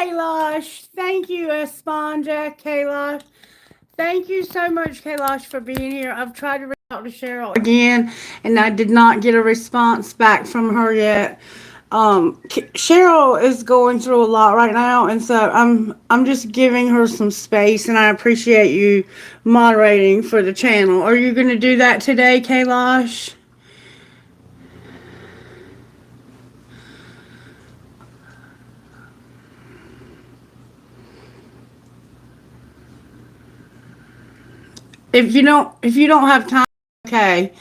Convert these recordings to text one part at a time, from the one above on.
Kailash. Thank you, Esponja, Kailash. Thank you so much, Kailash, for being here. I've tried to reach out to Cheryl again, and I did not get a response back from her yet. Cheryl is going through a lot right now, and so I'm just giving her some space, and I appreciate you moderating for the channel. Are you going to do that today, Kailash? If you don't have time, okay.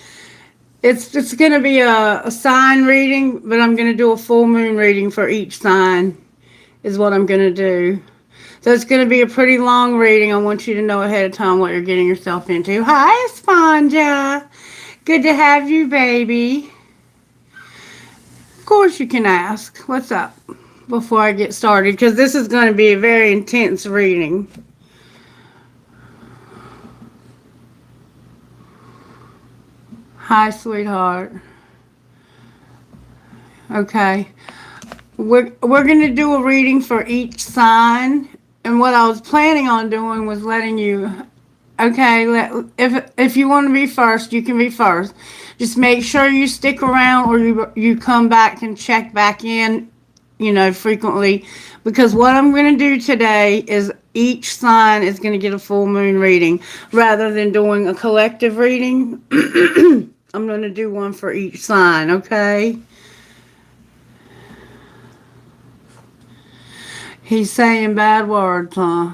It's going to be a sign reading, but I'm going to do a full moon reading for each sign is what I'm going to do. So it's going to be a pretty long reading. I want you to know ahead of time what you're getting yourself into. Hi, Esponja. Good to have you, baby. Of course you can ask. What's up? Before I get started, because this is going to be a very intense reading. Hi, sweetheart. Okay. We're going to do a reading for each sign. And what I was planning on doing was letting you, okay, if you want to be first, you can be first. Just make sure you stick around, or you come back and check back in, frequently, because what I'm going to do today is each sign is going to get a full moon reading rather than doing a collective reading. I'm going to do one for each sign, okay? He's saying bad words, huh?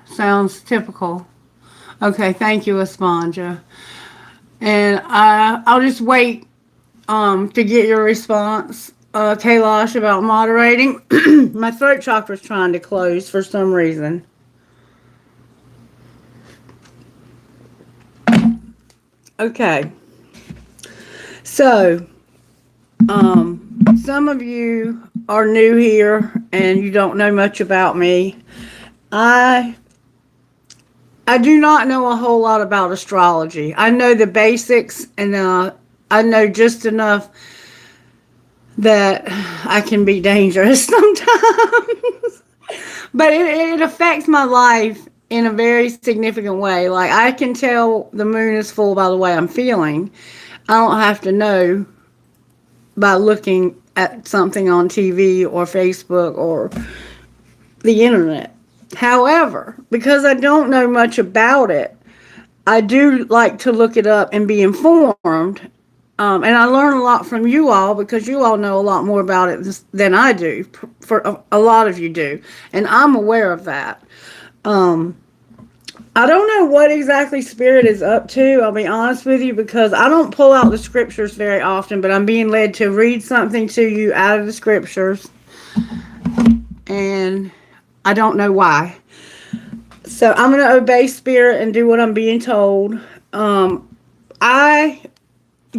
Sounds typical. Okay, thank you, Esponja. And I'll just wait to get your response, Kailash, about moderating. My throat chakra's trying to close for some reason. Okay. So, some of you are new here and you don't know much about me. I do not know a whole lot about astrology. I know the basics, and I know just enough that I can be dangerous sometimes. But it affects my life in a very significant way. Like, I can tell the moon is full by the way I'm feeling. I don't have to know by looking at something on TV or Facebook or the internet. However, because I don't know much about it, I do like to look it up and be informed. And I learn a lot from you all, because you all know a lot more about it than I do. For a lot of you do. And I'm aware of that. I don't know what exactly Spirit is up to, I'll be honest with you, because I don't pull out the scriptures very often, but I'm being led to read something to you out of the scriptures. And I don't know why. So I'm going to obey Spirit and do what I'm being told. I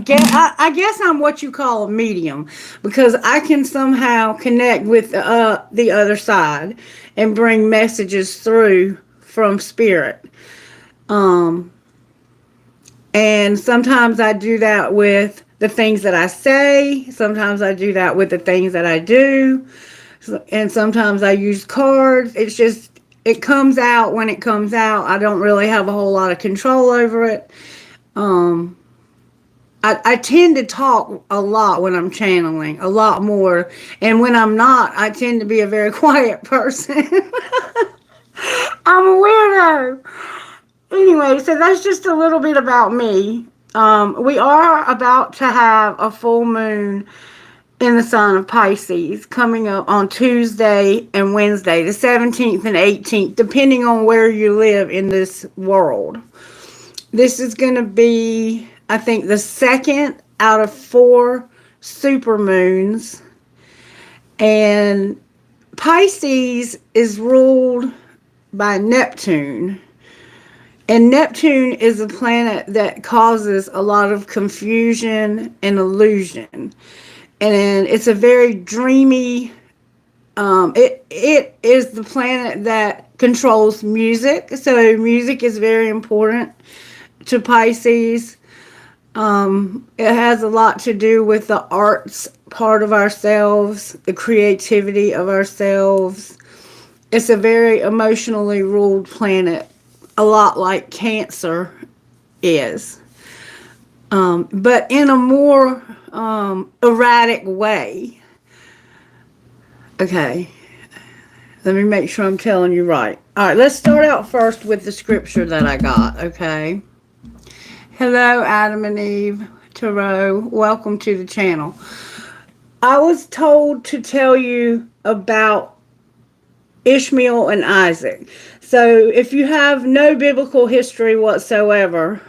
guess I'm what you call a medium, because I can somehow connect with the other side and bring messages through from Spirit. And sometimes I do that with the things that I say. Sometimes I do that with the things that I do. And sometimes I use cards. It comes out when it comes out. I don't really have a whole lot of control over it. I tend to talk a lot when I'm channeling, a lot more. And when I'm not, I tend to be a very quiet person. I'm a weirdo. Anyway, so that's just a little bit about me. We are about to have a full moon in the sign of Pisces coming up on Tuesday and Wednesday, the 17th and 18th, depending on where you live in this world. This is going to be, I think, the second out of 4 super moons. And Pisces is ruled by Neptune. And Neptune is a planet that causes a lot of confusion and illusion. And it's a very dreamy, it is the planet that controls music. So music is very important to Pisces. It has a lot to do with the arts part of ourselves, the creativity of ourselves. It's a very emotionally ruled planet, a lot like Cancer is, but in a more erratic way. Okay, let me make sure I'm telling you right. All right, let's start out first with the scripture that I got, okay? Hello, Adam and Eve, Tarot. Welcome to the channel. I was told to tell you about Ishmael and Isaac. So if you have no biblical history whatsoever,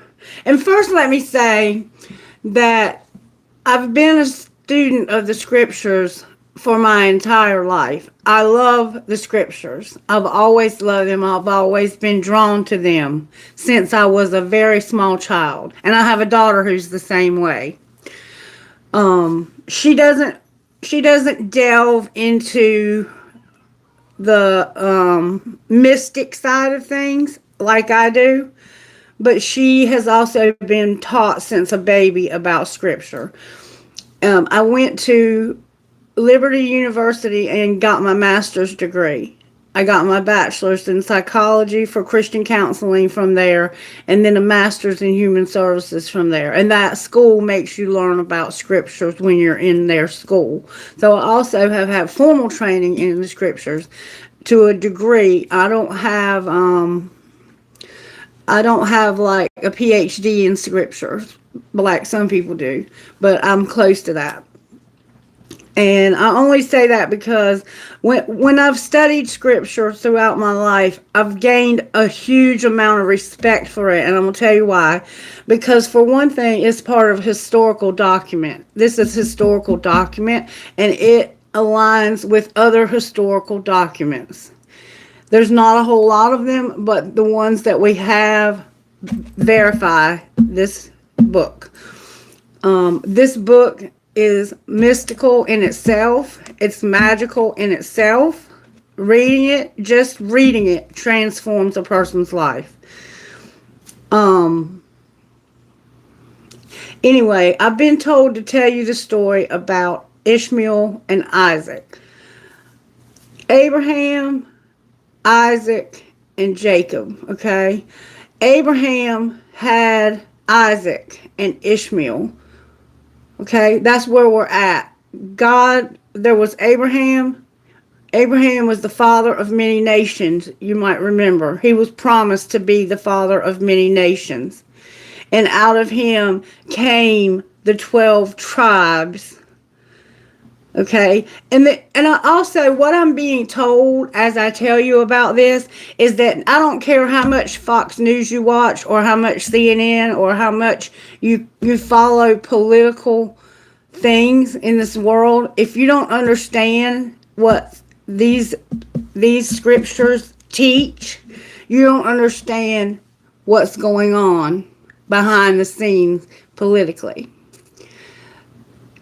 and first let me say that I've been a student of the scriptures for my entire life. I love the scriptures. I've always loved them. I've always been drawn to them since I was a very small child. And I have a daughter who's the same way. She doesn't delve into the mystic side of things like I do, but she has also been taught since a baby about scripture. I went to Liberty University and got my master's degree. I got my bachelor's in psychology for Christian counseling from there, and then a master's in human services from there. And that school makes you learn about scriptures when you're in their school. So I also have had formal training in the scriptures to a degree. I don't have like a PhD in scriptures like some people do, but I'm close to that. And I only say that because when I've studied scripture throughout my life, I've gained a huge amount of respect for it. And I'm going to tell you why. Because for one thing, it's part of a historical document. This is a historical document, and it aligns with other historical documents. There's not a whole lot of them, but the ones that we have verify this book. This book is mystical in itself. It's magical in itself. Just reading it transforms a person's life. Anyway, I've been told to tell you the story about Ishmael and Isaac. Abraham, Isaac, and Jacob, okay? Abraham had Isaac and Ishmael. Okay, that's where we're at. There was Abraham. Abraham was the father of many nations, you might remember. He was promised to be the father of many nations. And out of him came the 12 tribes. Okay, and I also, what I'm being told as I tell you about this is that I don't care how much Fox News you watch, or how much CNN, or how much you follow political things in this world. If you don't understand what these scriptures teach, you don't understand what's going on behind the scenes politically.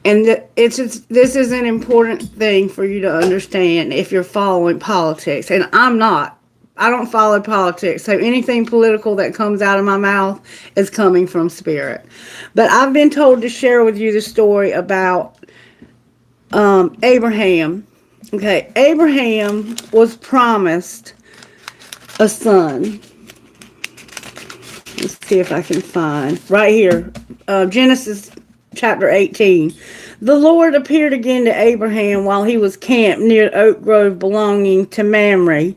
And this is an important thing for you to understand if you're following politics. And I'm not. I don't follow politics. So anything political that comes out of my mouth is coming from spirit. But I've been told to share with you the story about Abraham. Okay, Abraham was promised a son. Let's see if I can find. Right here. Genesis chapter 18. The Lord appeared again to Abraham while he was camped near Oak Grove belonging to Mamre.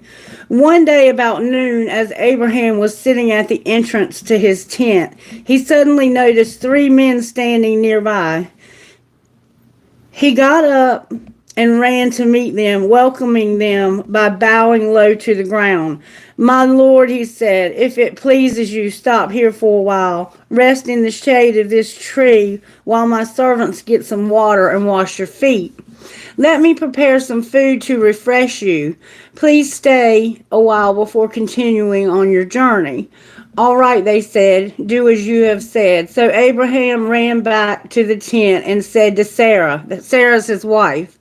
One day about noon, as Abraham was sitting at the entrance to his tent, he suddenly noticed 3 men standing nearby. He got up and ran to meet them, welcoming them by bowing low to the ground. "My Lord," he said, "if it pleases you, stop here for a while. Rest in the shade of this tree while my servants get some water and wash your feet. Let me prepare some food to refresh you. Please stay a while before continuing on your journey." "All right," they said, "do as you have said." So Abraham ran back to the tent and said to Sarah, Sarah's his wife,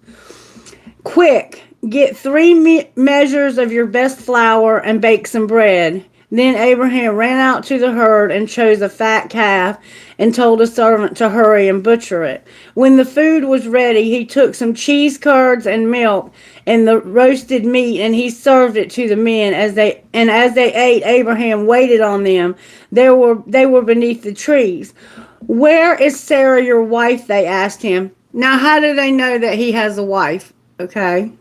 "Quick, get 3 measures of your best flour and bake some bread. Then Abraham ran out to the herd and chose a fat calf and told a servant to hurry and butcher it. When the food was ready, he took some cheese curds and milk and the roasted meat, and he served it to the men. As they ate, Abraham waited on them. They were beneath the trees. "Where is Sarah, your wife?" they asked him. Now, how do they know that he has a wife? Okay.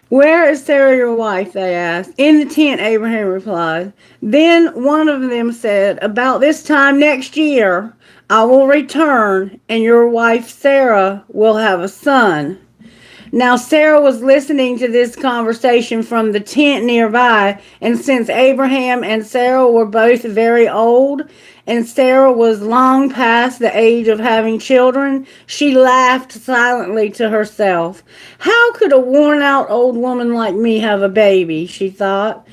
"Where is Sarah, your wife?" they asked. "In the tent," Abraham replied. Then one of them said, "About this time next year, I will return, and your wife Sarah will have a son." Now Sarah was listening to this conversation from the tent nearby, and since Abraham and Sarah were both very old, and Sarah was long past the age of having children, she laughed silently to herself. "How could a worn-out old woman like me have a baby?" she thought.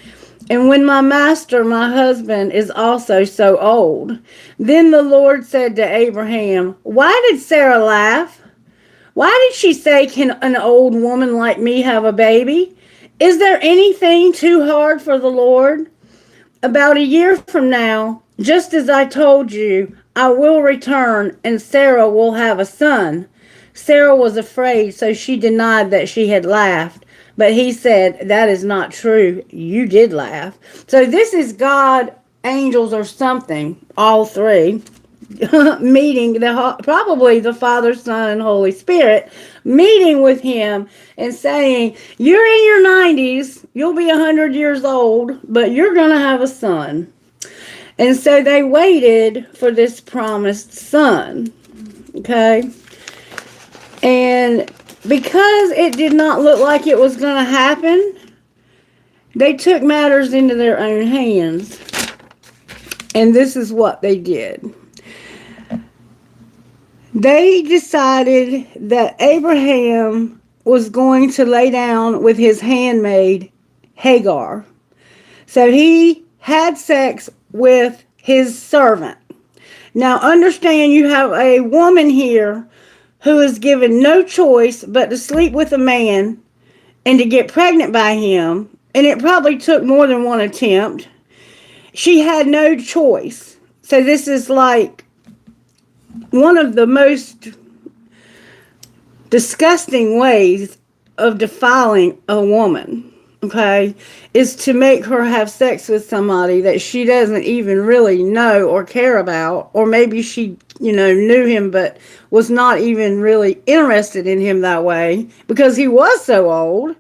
"And when my master, my husband, is also so old." Then the Lord said to Abraham, "Why did Sarah laugh? Why did she say, 'Can an old woman like me have a baby?' Is there anything too hard for the Lord? About a year from now, just as I told you, I will return and Sarah will have a son." Sarah was afraid, so she denied that she had laughed. But he said, "That is not true. You did laugh." So this is God, angels, or something, all three, meeting, probably the Father, Son, and Holy Spirit, meeting with him and saying, "You're in your 90s, you'll be 100 years old, but you're going to have a son." And so they waited for this promised son. Okay? And because it did not look like it was going to happen, they took matters into their own hands. And this is what they did. They decided that Abraham was going to lay down with his handmaid, Hagar. So he had sex with his servant. Now understand, you have a woman here who is given no choice but to sleep with a man and to get pregnant by him. And it probably took more than one attempt. She had no choice. So this is like one of the most disgusting ways of defiling a woman, okay, is to make her have sex with somebody that she doesn't even really know or care about, or maybe she, knew him but was not even really interested in him that way because he was so old.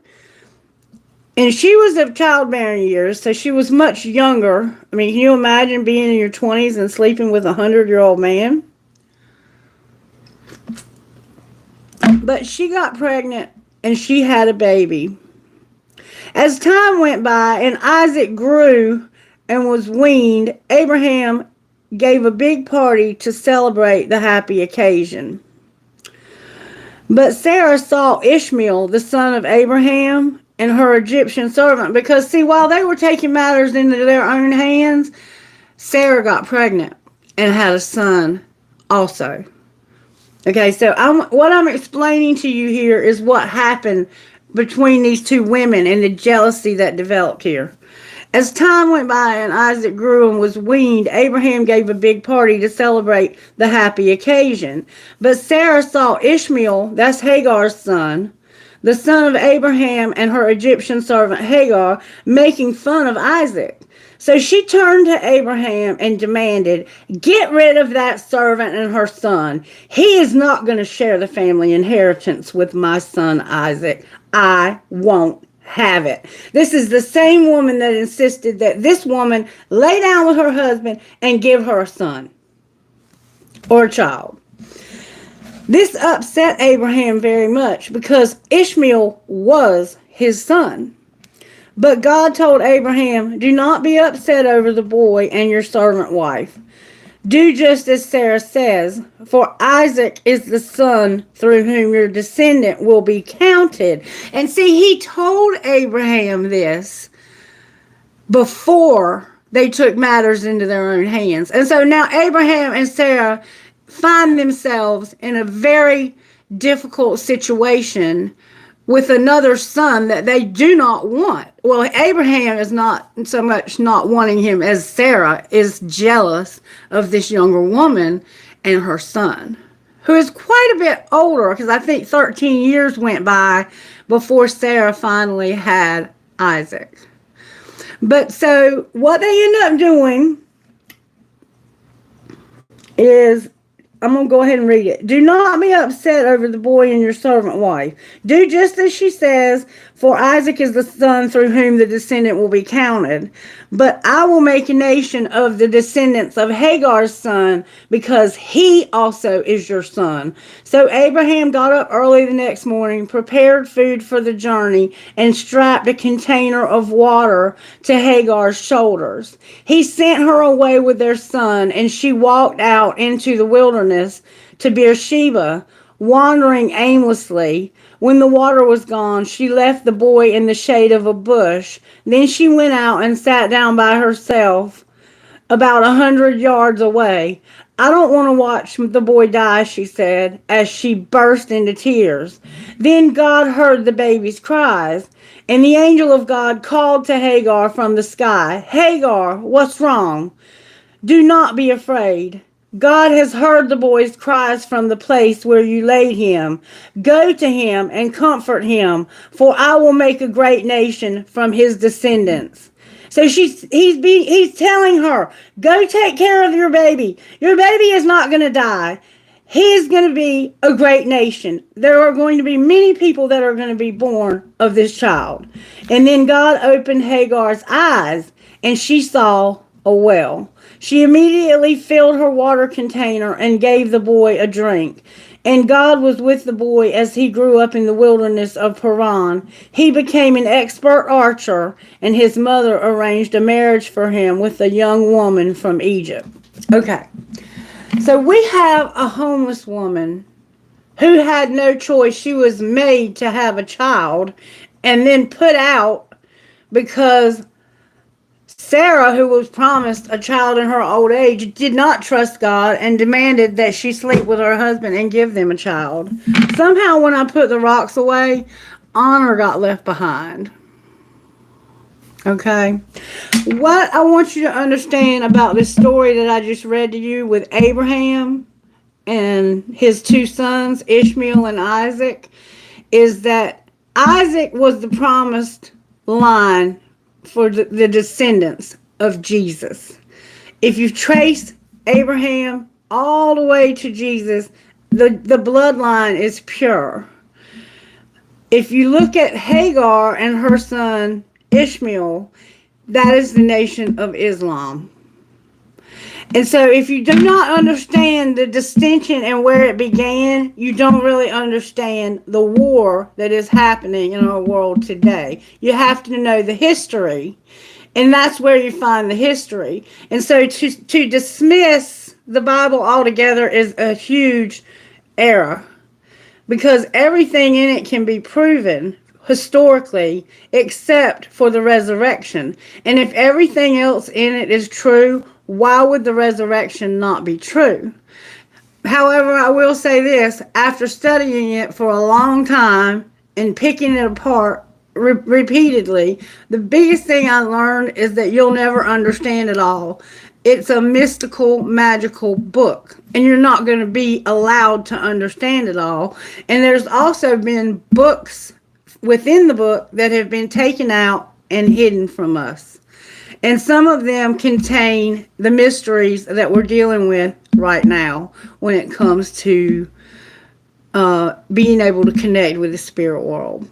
And she was of childbearing years, so she was much younger. I mean, can you imagine being in your 20s and sleeping with a 100-year-old man? But she got pregnant and she had a baby. As time went by and Isaac grew and was weaned, Abraham gave a big party to celebrate the happy occasion. But Sarah saw Ishmael, the son of Abraham, and her Egyptian servant, because see, while they were taking matters into their own hands, Sarah got pregnant and had a son also. Okay, so what I'm explaining to you here is what happened between these two women and the jealousy that developed here. As time went by and Isaac grew and was weaned, Abraham gave a big party to celebrate the happy occasion. But Sarah saw Ishmael, that's Hagar's son, the son of Abraham, and her Egyptian servant Hagar, making fun of Isaac. So she turned to Abraham and demanded, "Get rid of that servant and her son. He is not going to share the family inheritance with my son Isaac. I won't have it." This is the same woman that insisted that this woman lay down with her husband and give her a son or a child. This upset Abraham very much because Ishmael was his son. But God told Abraham, "Do not be upset over the boy and your servant wife. Do just as Sarah says, for Isaac is the son through whom your descendant will be counted." And see, he told Abraham this before they took matters into their own hands. And so now Abraham and Sarah find themselves in a very difficult situation with another son that they do not want. Well, Abraham is not so much not wanting him as Sarah is jealous of this younger woman and her son, who is quite a bit older, because I think 13 years went by before Sarah finally had Isaac. But so what they end up doing is, I'm going to go ahead and read it. Do not be upset over the boy and your servant wife. Do just as she says, for Isaac is the son through whom the descendant will be counted. But I will make a nation of the descendants of Hagar's son, because he also is your son. So Abraham got up early the next morning, prepared food for the journey, and strapped a container of water to Hagar's shoulders. He sent her away with their son, and she walked out into the wilderness to Beersheba, wandering aimlessly. When the water was gone, she left the boy in the shade of a bush. Then she went out and sat down by herself about 100 yards away. I don't want to watch the boy die, she said, as she burst into tears. Then God heard the baby's cries, and the angel of God called to Hagar from the sky, Hagar, what's wrong? Do not be afraid. God has heard the boy's cries from the place where you laid him. Go to him and comfort him, for I will make a great nation from his descendants. So he's telling her, go take care of your baby. Your baby is not going to die. He is going to be a great nation. There are going to be many people that are going to be born of this child. And then God opened Hagar's eyes, and she saw a well. She immediately filled her water container and gave the boy a drink. And God was with the boy as he grew up in the wilderness of Paran. He became an expert archer, and his mother arranged a marriage for him with a young woman from Egypt. Okay, so we have a homeless woman who had no choice. She was made to have a child and then put out because Sarah, who was promised a child in her old age, did not trust God and demanded that she sleep with her husband and give them a child. Somehow, when I put the rocks away, honor got left behind. Okay? What I want you to understand about this story that I just read to you with Abraham and his two sons, Ishmael and Isaac, is that Isaac was the promised line for the descendants of Jesus. If you trace Abraham all the way to Jesus, the bloodline is pure. If you look at Hagar and her son Ishmael, that is the nation of Islam. And so if you do not understand the distinction and where it began, you don't really understand the war that is happening in our world today. You have to know the history, and that's where you find the history. And so to dismiss the Bible altogether is a huge error, because everything in it can be proven historically except for the resurrection. And if everything else in it is true, why would the resurrection not be true? However, I will say this, after studying it for a long time and picking it apart repeatedly, the biggest thing I learned is that you'll never understand it all. It's a mystical, magical book, and you're not going to be allowed to understand it all. And there's also been books within the book that have been taken out and hidden from us. And some of them contain the mysteries that we're dealing with right now when it comes to being able to connect with the spirit world.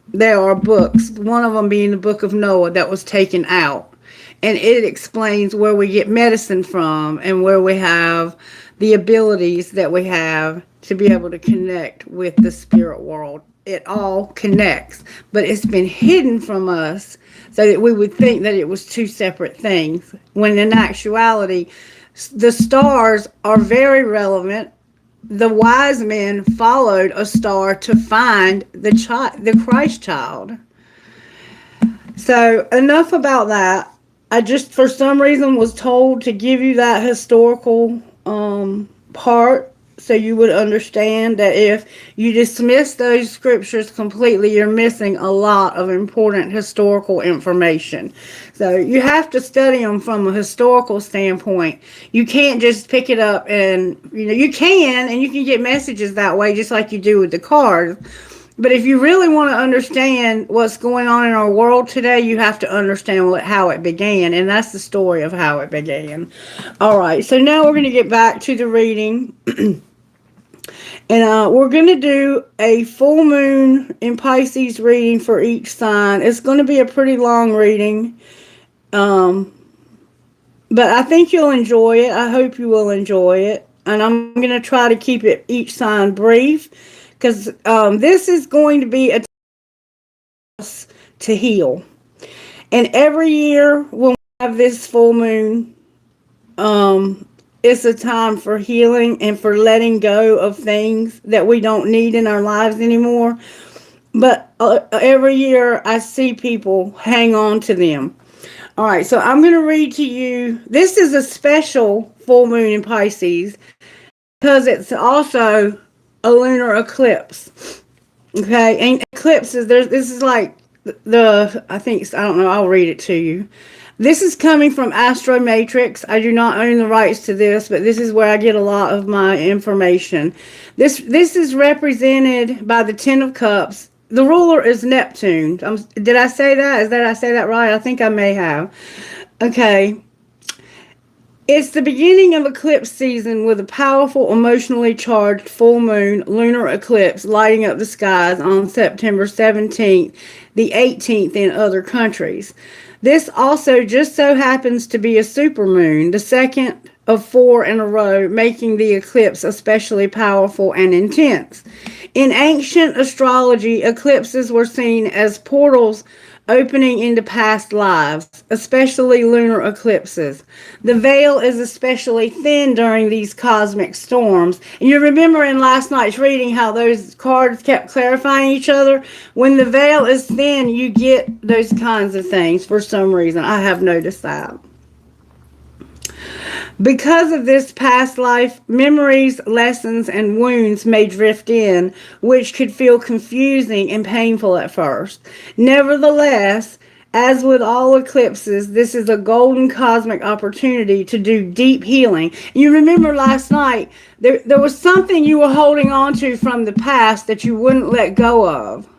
There are books, one of them being the Book of Noah, that was taken out. And it explains where we get medicine from and where we have the abilities that we have to be able to connect with the spirit world. It all connects, but it's been hidden from us so that we would think that it was two separate things, when in actuality, the stars are very relevant. The wise men followed a star to find the Christ child. So enough about that. I just, for some reason, was told to give you that historical part so you would understand that if you dismiss those scriptures completely, you're missing a lot of important historical information. So you have to study them from a historical standpoint. You can't just pick it up and, you can, and you can get messages that way just like you do with the cards. But if you really want to understand what's going on in our world today, you have to understand how it began. And that's the story of how it began. All right, so now we're going to get back to the reading. And we're going to do a full moon in Pisces reading for each sign. It's going to be a pretty long reading. But I think you'll enjoy it. I hope you will enjoy it. And I'm going to try to keep it each sign brief, because this is going to be a task to heal. And every year when we have this full moon, it's a time for healing and for letting go of things that we don't need in our lives anymore. But every year I see people hang on to them. All right, so I'm going to read to you. This is a special full moon in Pisces because it's also a lunar eclipse. Okay, and eclipses, this is like I don't know, I'll read it to you. This is coming from Astro Matrix. I do not own the rights to this, but this is where I get a lot of my information. This is represented by the Ten of Cups. The ruler is Neptune. Did I say that? Did I say that right? I think I may have. Okay. It's the beginning of eclipse season with a powerful, emotionally charged full moon lunar eclipse lighting up the skies on September 17th, the 18th in other countries. This also just so happens to be a supermoon, the second of 4 in a row, making the eclipse especially powerful and intense. In ancient astrology, eclipses were seen as portals opening into past lives, especially lunar eclipses. The veil is especially thin during these cosmic storms. And you remember in last night's reading how those cards kept clarifying each other? When the veil is thin, you get those kinds of things for some reason. I have noticed that. Because of this past life, memories, lessons, and wounds may drift in, which could feel confusing and painful at first. Nevertheless, as with all eclipses, this is a golden cosmic opportunity to do deep healing. You remember last night, there was something you were holding on to from the past that you wouldn't let go of.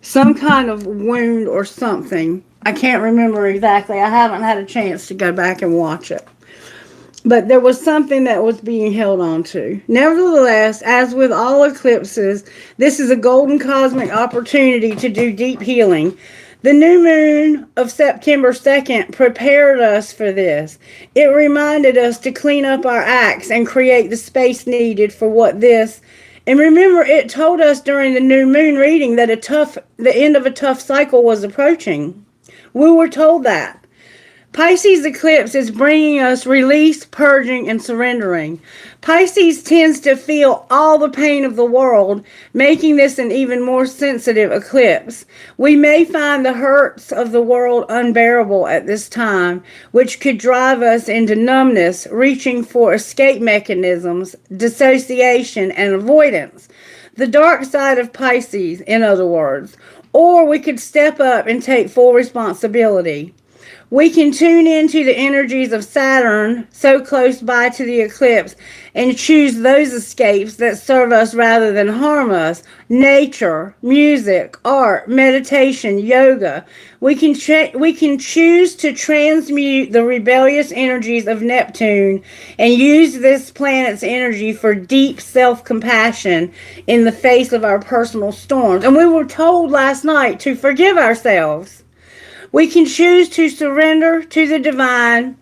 Some kind of wound or something. I can't remember exactly. I haven't had a chance to go back and watch it. But there was something that was being held on to. Nevertheless, as with all eclipses, this is a golden cosmic opportunity to do deep healing. The new moon of September 2nd prepared us for this. It reminded us to clean up our acts and create the space needed for what this. And remember, it told us during the new moon reading that the end of a tough cycle was approaching. We were told that. Pisces eclipse is bringing us release, purging, and surrendering. Pisces tends to feel all the pain of the world, making this an even more sensitive eclipse. We may find the hurts of the world unbearable at this time, which could drive us into numbness, reaching for escape mechanisms, dissociation, and avoidance. The dark side of Pisces, in other words. Or we could step up and take full responsibility. We can tune into the energies of Saturn, so close by to the eclipse, and choose those escapes that serve us rather than harm us. Nature, music, art, meditation, yoga. We can choose to transmute the rebellious energies of Neptune and use this planet's energy for deep self-compassion in the face of our personal storms. And we were told last night to forgive ourselves. We can choose to surrender to the divine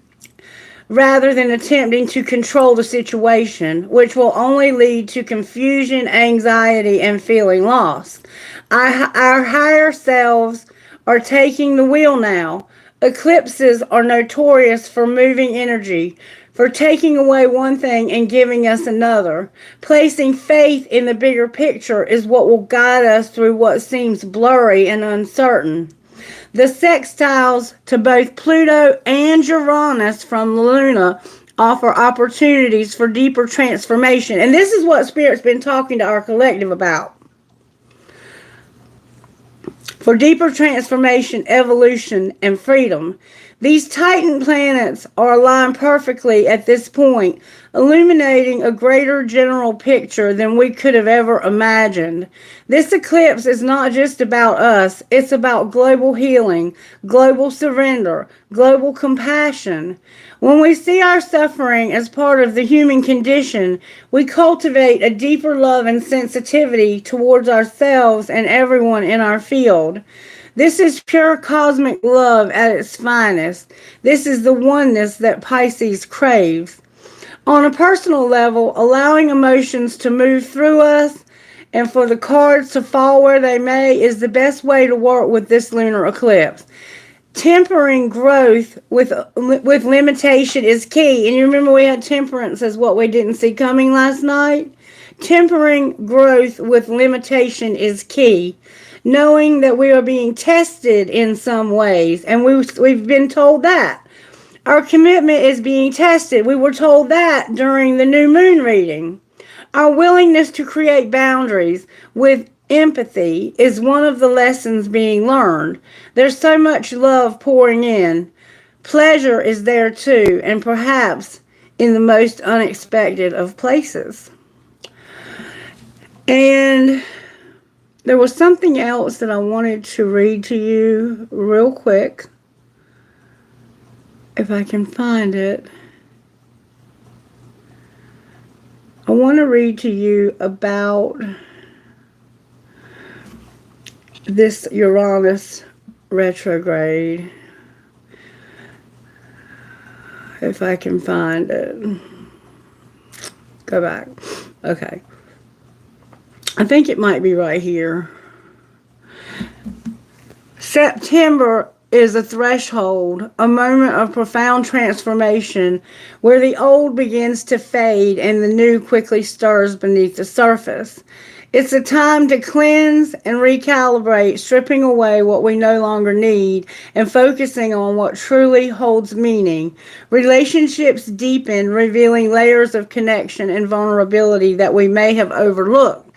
rather than attempting to control the situation, which will only lead to confusion, anxiety, and feeling lost. Our higher selves are taking the wheel now. Eclipses are notorious for moving energy, for taking away one thing and giving us another. Placing faith in the bigger picture is what will guide us through what seems blurry and uncertain. The sextiles to both Pluto and Uranus from Luna offer opportunities for deeper transformation. And this is what Spirit's been talking to our collective about. For deeper transformation, evolution, and freedom. These Titan planets are aligned perfectly at this point, illuminating a greater general picture than we could have ever imagined. This eclipse is not just about us, it's about global healing, global surrender, global compassion. When we see our suffering as part of the human condition, we cultivate a deeper love and sensitivity towards ourselves and everyone in our field. This is pure cosmic love at its finest. This is the oneness that Pisces craves. On a personal level, allowing emotions to move through us and for the cards to fall where they may is the best way to work with this lunar eclipse. Tempering growth with limitation is key. And you remember we had temperance as what we didn't see coming last night? Tempering growth with limitation is key. Knowing that we are being tested in some ways, and we've been told that. Our commitment is being tested. We were told that during the new moon reading. Our willingness to create boundaries with empathy is one of the lessons being learned. There's so much love pouring in. Pleasure is there too, and perhaps in the most unexpected of places. And there was something else that I wanted to read to you real quick, if I can find it. I want to read to you about this Uranus retrograde, if I can find it. Go back. Okay. I think it might be right here. September is a threshold, a moment of profound transformation where the old begins to fade and the new quickly stirs beneath the surface. It's a time to cleanse and recalibrate, stripping away what we no longer need and focusing on what truly holds meaning. Relationships deepen, revealing layers of connection and vulnerability that we may have overlooked.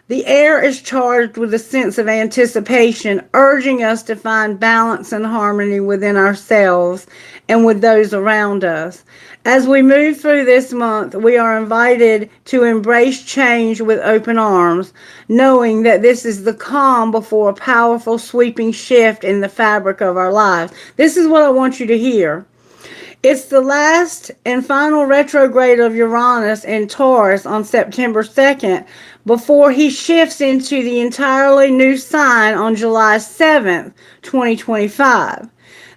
The air is charged with a sense of anticipation, urging us to find balance and harmony within ourselves and with those around us. As we move through this month, we are invited to embrace change with open arms, knowing that this is the calm before a powerful sweeping shift in the fabric of our lives. This is what I want you to hear. It's the last and final retrograde of Uranus in Taurus on September 2nd, before he shifts into the entirely new sign on July 7th, 2025.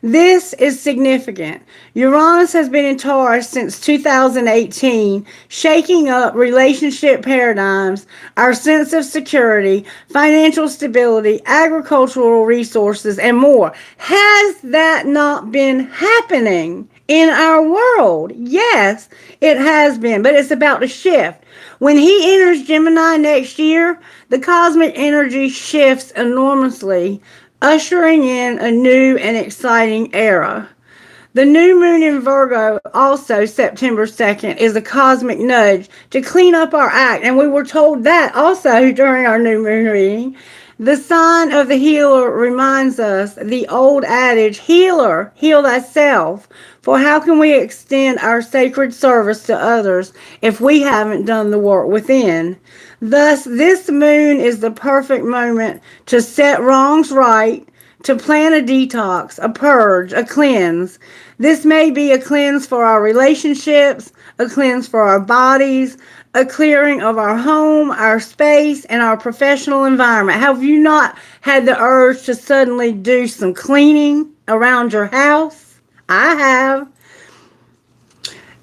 This is significant. Uranus has been in Taurus since 2018, shaking up relationship paradigms, our sense of security, financial stability, agricultural resources, and more. Has that not been happening in our world? Yes, it has been, but it's about to shift. When he enters Gemini next year, the cosmic energy shifts enormously, ushering in a new and exciting era. The new moon in Virgo, also September 2nd, is a cosmic nudge to clean up our act, and we were told that also during our new moon reading. The sign of the healer reminds us the old adage, healer, heal thyself. For how can we extend our sacred service to others if we haven't done the work within? Thus, this moon is the perfect moment to set wrongs right, to plan a detox, a purge, a cleanse. This may be a cleanse for our relationships, a cleanse for our bodies, a clearing of our home, our space, and our professional environment. Have you not had the urge to suddenly do some cleaning around your house? I have.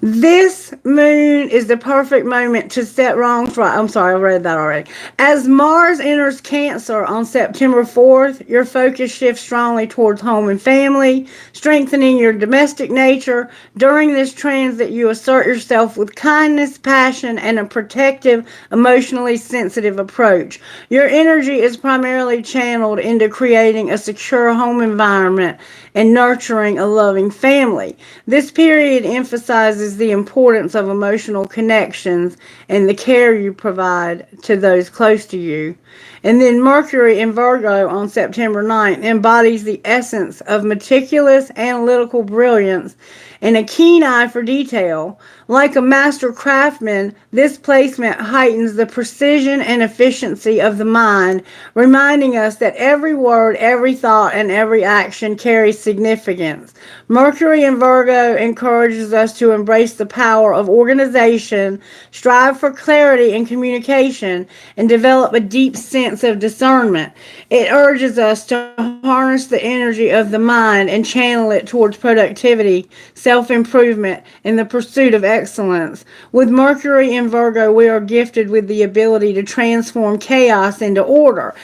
This moon is the perfect moment to set wrongs right. I'm sorry, I read that already. As Mars enters Cancer on September 4th, your focus shifts strongly towards home and family, strengthening your domestic nature. During this transit, you assert yourself with kindness, passion, and a protective, emotionally sensitive approach. Your energy is primarily channeled into creating a secure home environment and nurturing a loving family. This period emphasizes emphasizes the importance of emotional connections and the care you provide to those close to you. And then Mercury in Virgo on September 9th embodies the essence of meticulous analytical brilliance and a keen eye for detail. Like a master craftsman, this placement heightens the precision and efficiency of the mind, reminding us that every word, every thought, and every action carries significance. Mercury in Virgo encourages us to embrace the power of organization, strive for clarity and communication, and develop a deep sense of discernment. It urges us to harness the energy of the mind and channel it towards productivity, self-improvement, and the pursuit of excellence. With Mercury in Virgo, we are gifted with the ability to transform chaos into order,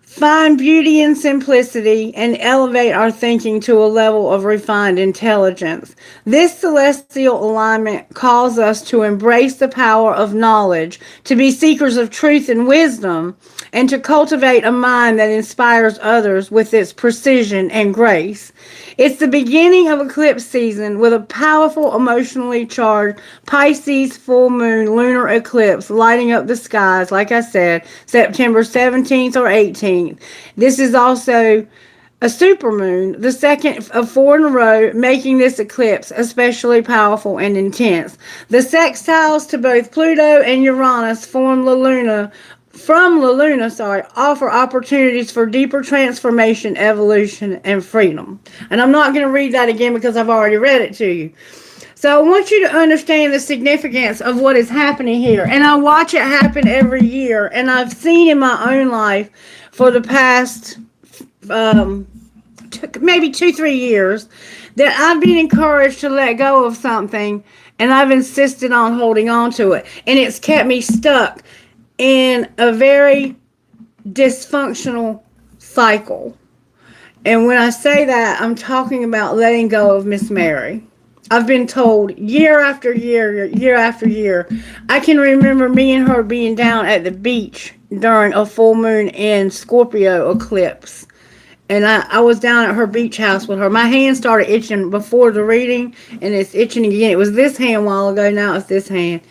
find beauty in simplicity, and elevate our thinking to a level of refined intelligence. This celestial alignment calls us to embrace the power of knowledge, to be seekers of truth and wisdom, and to cultivate a mind that inspires others with its precision and grace. It's the beginning of eclipse season with a powerful, emotionally charged Pisces full moon lunar eclipse lighting up the skies, like I said, September 17th or 18th. This is also a supermoon, the second of 4 in a row, making this eclipse especially powerful and intense. The sextiles to both Pluto and Uranus from La Luna, offer opportunities for deeper transformation, evolution, and freedom. And I'm not going to read that again because I've already read it to you. So I want you to understand the significance of what is happening here. And I watch it happen every year. And I've seen in my own life for the past maybe 2-3 years that I've been encouraged to let go of something, and I've insisted on holding on to it. And it's kept me stuck in a very dysfunctional cycle. And when I say that, I'm talking about letting go of Miss Mary. I've been told year after year, year after year. I can remember me and her being down at the beach during a full moon in Scorpio eclipse. And I was down at her beach house with her. My hand started itching before the reading, and it's itching again. It was this hand a while ago, now it's this hand.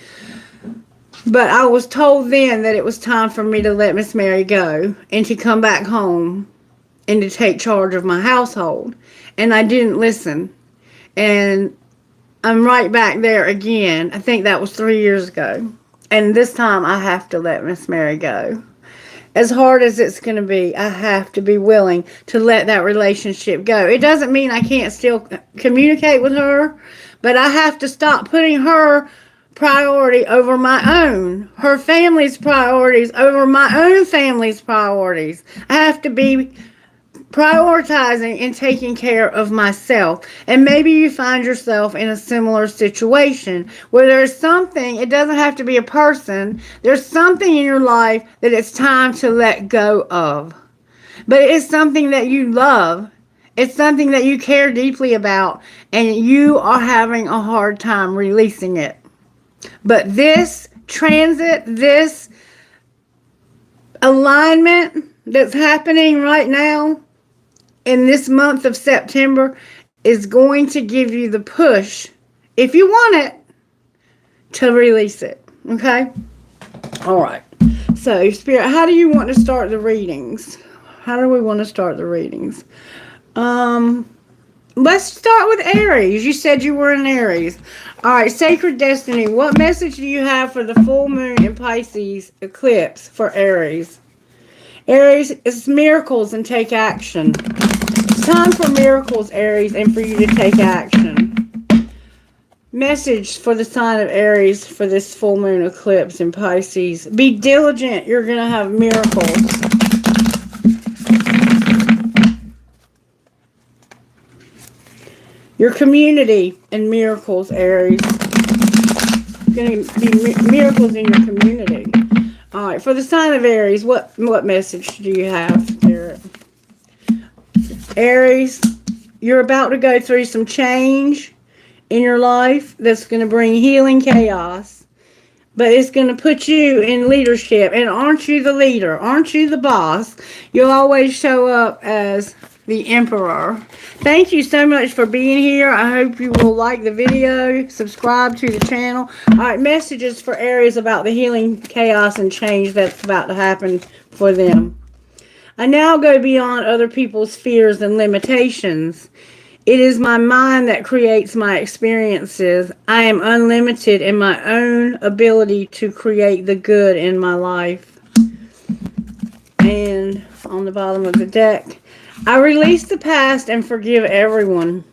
But I was told then that it was time for me to let Miss Mary go and to come back home and to take charge of my household. And I didn't listen. And I'm right back there again. I think that was 3 years ago. And this time I have to let Miss Mary go. As hard as it's going to be, I have to be willing to let that relationship go. It doesn't mean I can't still communicate with her, but I have to stop putting her priority over my own, her family's priorities over my own family's priorities. I have to be prioritizing and taking care of myself. And maybe you find yourself in a similar situation where there's something, it doesn't have to be a person, there's something in your life that it's time to let go of. But it's something that you love. It's something that you care deeply about, and you are having a hard time releasing it. But this transit, this alignment that's happening right now in this month of September is going to give you the push, if you want it, to release it. Okay? All right. So, Spirit, how do you want to start the readings? How do we want to start the readings? Let's start with Aries. You said you were in Aries. All right, Sacred Destiny. What message do you have for the full moon in Pisces eclipse for Aries? Aries, it's miracles and take action. It's time for miracles, Aries, and for you to take action. Message for the sign of Aries for this full moon eclipse in Pisces. Be diligent. You're going to have miracles. Your community and miracles, Aries. Going to be miracles in your community. All right, for the sign of Aries, what message do you have, Spirit? Aries, you're about to go through some change in your life that's going to bring healing chaos. But it's going to put you in leadership. And aren't you the leader? Aren't you the boss? You'll always show up as the emperor. Thank you so much for being here. I hope you will like the video, subscribe to the channel. All right, messages for Aries about the healing, chaos, and change that's about to happen for them. I now go beyond other people's fears and limitations. It is my mind that creates my experiences. I am unlimited in my own ability to create the good in my life. And on the bottom of the deck, I release the past and forgive everyone.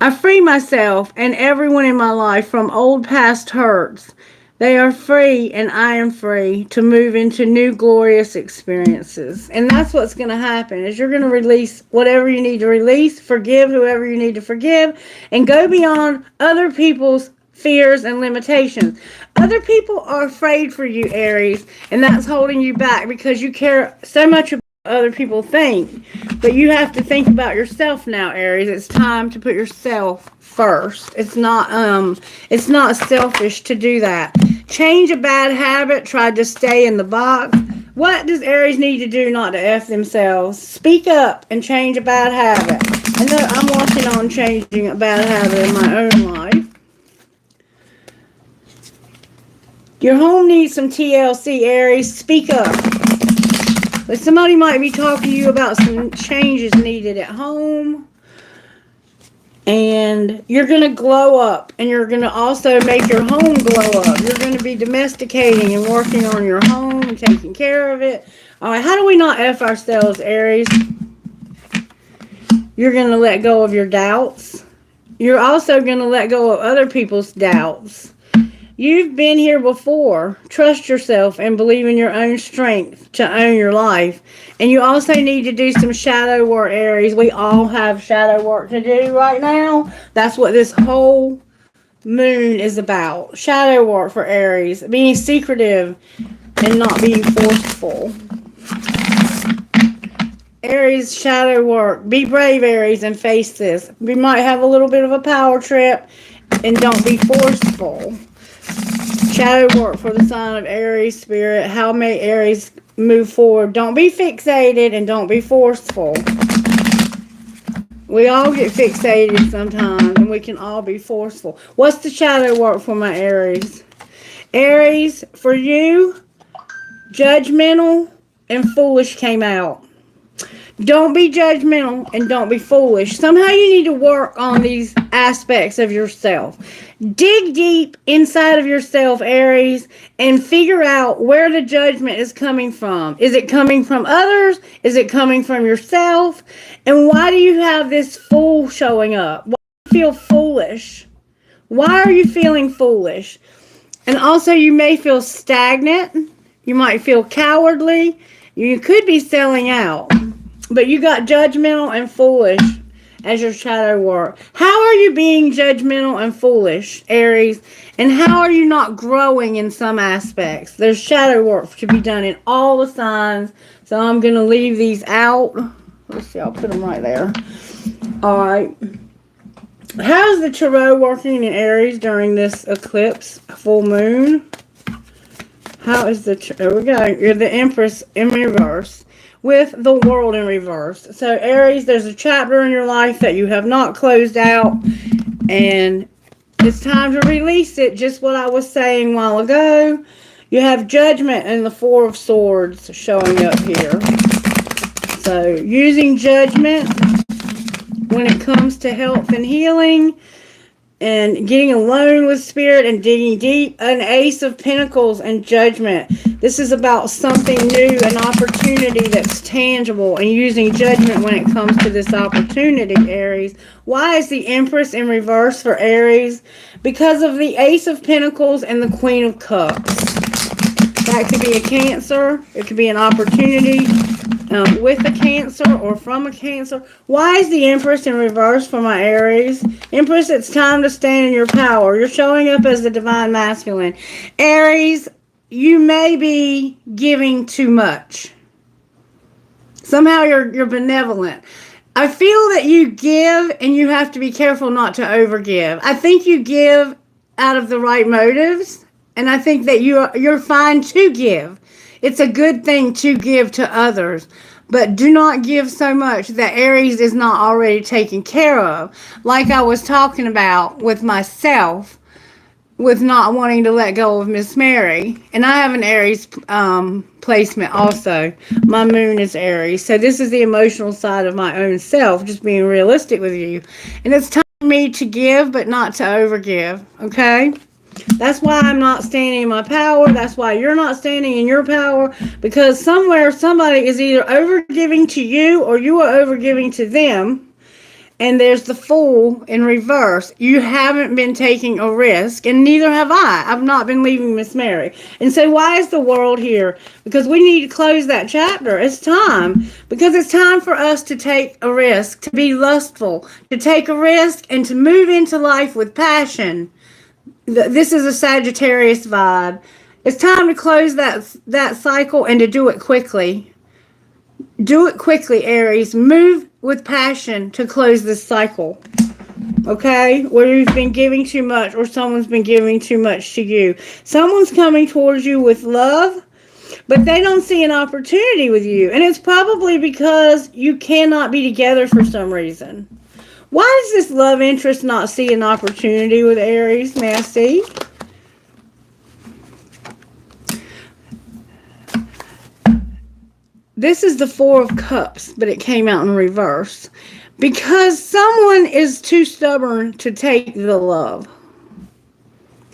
I free myself and everyone in my life from old past hurts. They are free and I am free to move into new glorious experiences. And that's what's going to happen is you're going to release whatever you need to release, forgive whoever you need to forgive, and go beyond other people's fears and limitations. Other people are afraid for you, Aries, and that's holding you back because you care so much about what other people think. But you have to think about yourself now, Aries. It's time to put yourself first. It's not selfish to do that. Change a bad habit, try to stay in the box. What does Aries need to do not to F themselves? Speak up and change a bad habit. I know I'm working on changing a bad habit in my own life. Your home needs some TLC, Aries. Speak up. But somebody might be talking to you about some changes needed at home. And you're going to glow up. And you're going to also make your home glow up. You're going to be domesticating and working on your home and taking care of it. All right, how do we not F ourselves, Aries? You're going to let go of your doubts. You're also going to let go of other people's doubts. You've been here before. Trust yourself and believe in your own strength to own your life. And you also need to do some shadow work, Aries. We all have shadow work to do right now. That's what this whole moon is about. Shadow work for Aries. Being secretive and not being forceful. Aries, shadow work. Be brave, Aries, and face this. We might have a little bit of a power trip. And don't be forceful. Shadow work for the sign of Aries, Spirit. How may Aries move forward? Don't be fixated and don't be forceful. We all get fixated sometimes and we can all be forceful. What's the shadow work for my Aries? Aries, for you, judgmental and foolish came out. Don't be judgmental and don't be foolish. Somehow you need to work on these aspects of yourself. Dig deep inside of yourself, Aries, and figure out where the judgment is coming from. Is it coming from others? Is it coming from yourself? And why do you have this fool showing up? Why do you feel foolish? Why are you feeling foolish? And also you may feel stagnant. You might feel cowardly. You could be selling out. But you got judgmental and foolish as your shadow work. How are you being judgmental and foolish, Aries? And how are you not growing in some aspects? There's shadow work to be done in all the signs. So I'm going to leave these out. Let's see, I'll put them right there. All right. How's the tarot working in Aries during this eclipse, full moon? How is the... There we go. You're the Empress in reverse. With the world in reverse. So Aries, there's a chapter in your life that you have not closed out. And it's time to release it. Just what I was saying a while ago. You have judgment and the Four of Swords showing up here. So using judgment when it comes to health and healing. And getting alone with Spirit and digging deep. An Ace of Pentacles and Judgment. This is about something new, an opportunity that's tangible, and using judgment when it comes to this opportunity, Aries. Why is the Empress in reverse for Aries? Because of the Ace of Pentacles and the Queen of Cups. That could be a Cancer. It could be an opportunity with a Cancer or from a Cancer. Why is the Empress in reverse for my Aries? Empress, it's time to stand in your power. You're showing up as the Divine Masculine. Aries, you may be giving too much. Somehow you're benevolent. I feel that you give and you have to be careful not to overgive. I think you give out of the right motives, and I think that you're fine to give. It's a good thing to give to others. But do not give so much that Aries is not already taken care of. Like I was talking about with myself, with not wanting to let go of Miss Mary. And I have an Aries placement also. My moon is Aries. So this is the emotional side of my own self, just being realistic with you. And it's time for me to give, but not to overgive. Okay? That's why I'm not standing in my power. That's why you're not standing in your power. Because somewhere somebody is either overgiving to you or you are overgiving to them. And there's the Fool in reverse. You haven't been taking a risk, and neither have I. I've not been leaving Miss Mary. And so why is the world here? Because we need to close that chapter. It's time. Because it's time for us to take a risk, to be lustful, to take a risk, and to move into life with passion. This is a Sagittarius vibe. It's time to close that cycle and to do it quickly. Do it quickly, Aries. Move with passion to close this cycle. Okay? Where you've been giving too much or someone's been giving too much to you. Someone's coming towards you with love, but they don't see an opportunity with you. And it's probably because you cannot be together for some reason. Why does this love interest not see an opportunity with Aries? May I see? This is the Four of Cups, but it came out in reverse. Because someone is too stubborn to take the love.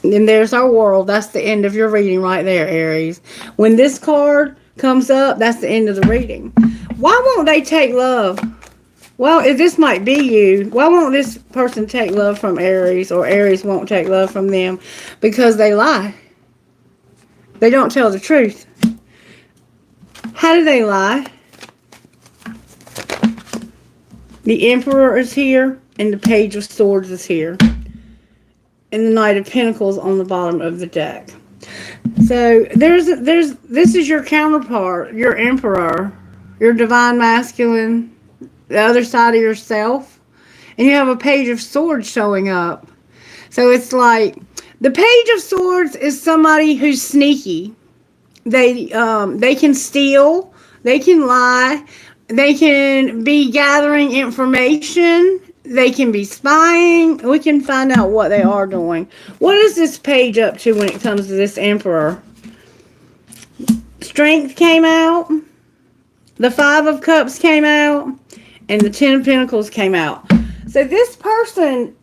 And there's our world. That's the end of your reading right there, Aries. When this card comes up, that's the end of the reading. Why won't they take love? Well, if this might be you, why won't this person take love from Aries, or Aries won't take love from them? Because they lie. They don't tell the truth. How do they lie? The Emperor is here, and the Page of Swords is here. And the Knight of Pentacles on the bottom of the deck. So, this is your counterpart, your Emperor, your Divine Masculine, the other side of yourself. And you have a Page of Swords showing up. So, it's like, the Page of Swords is somebody who's sneaky. They can steal, they can lie, they can be gathering information, they can be spying. We can find out what they are doing. What is this page up to when it comes to this Emperor? Strength came out, the Five of Cups came out, and the Ten of Pentacles came out. So this person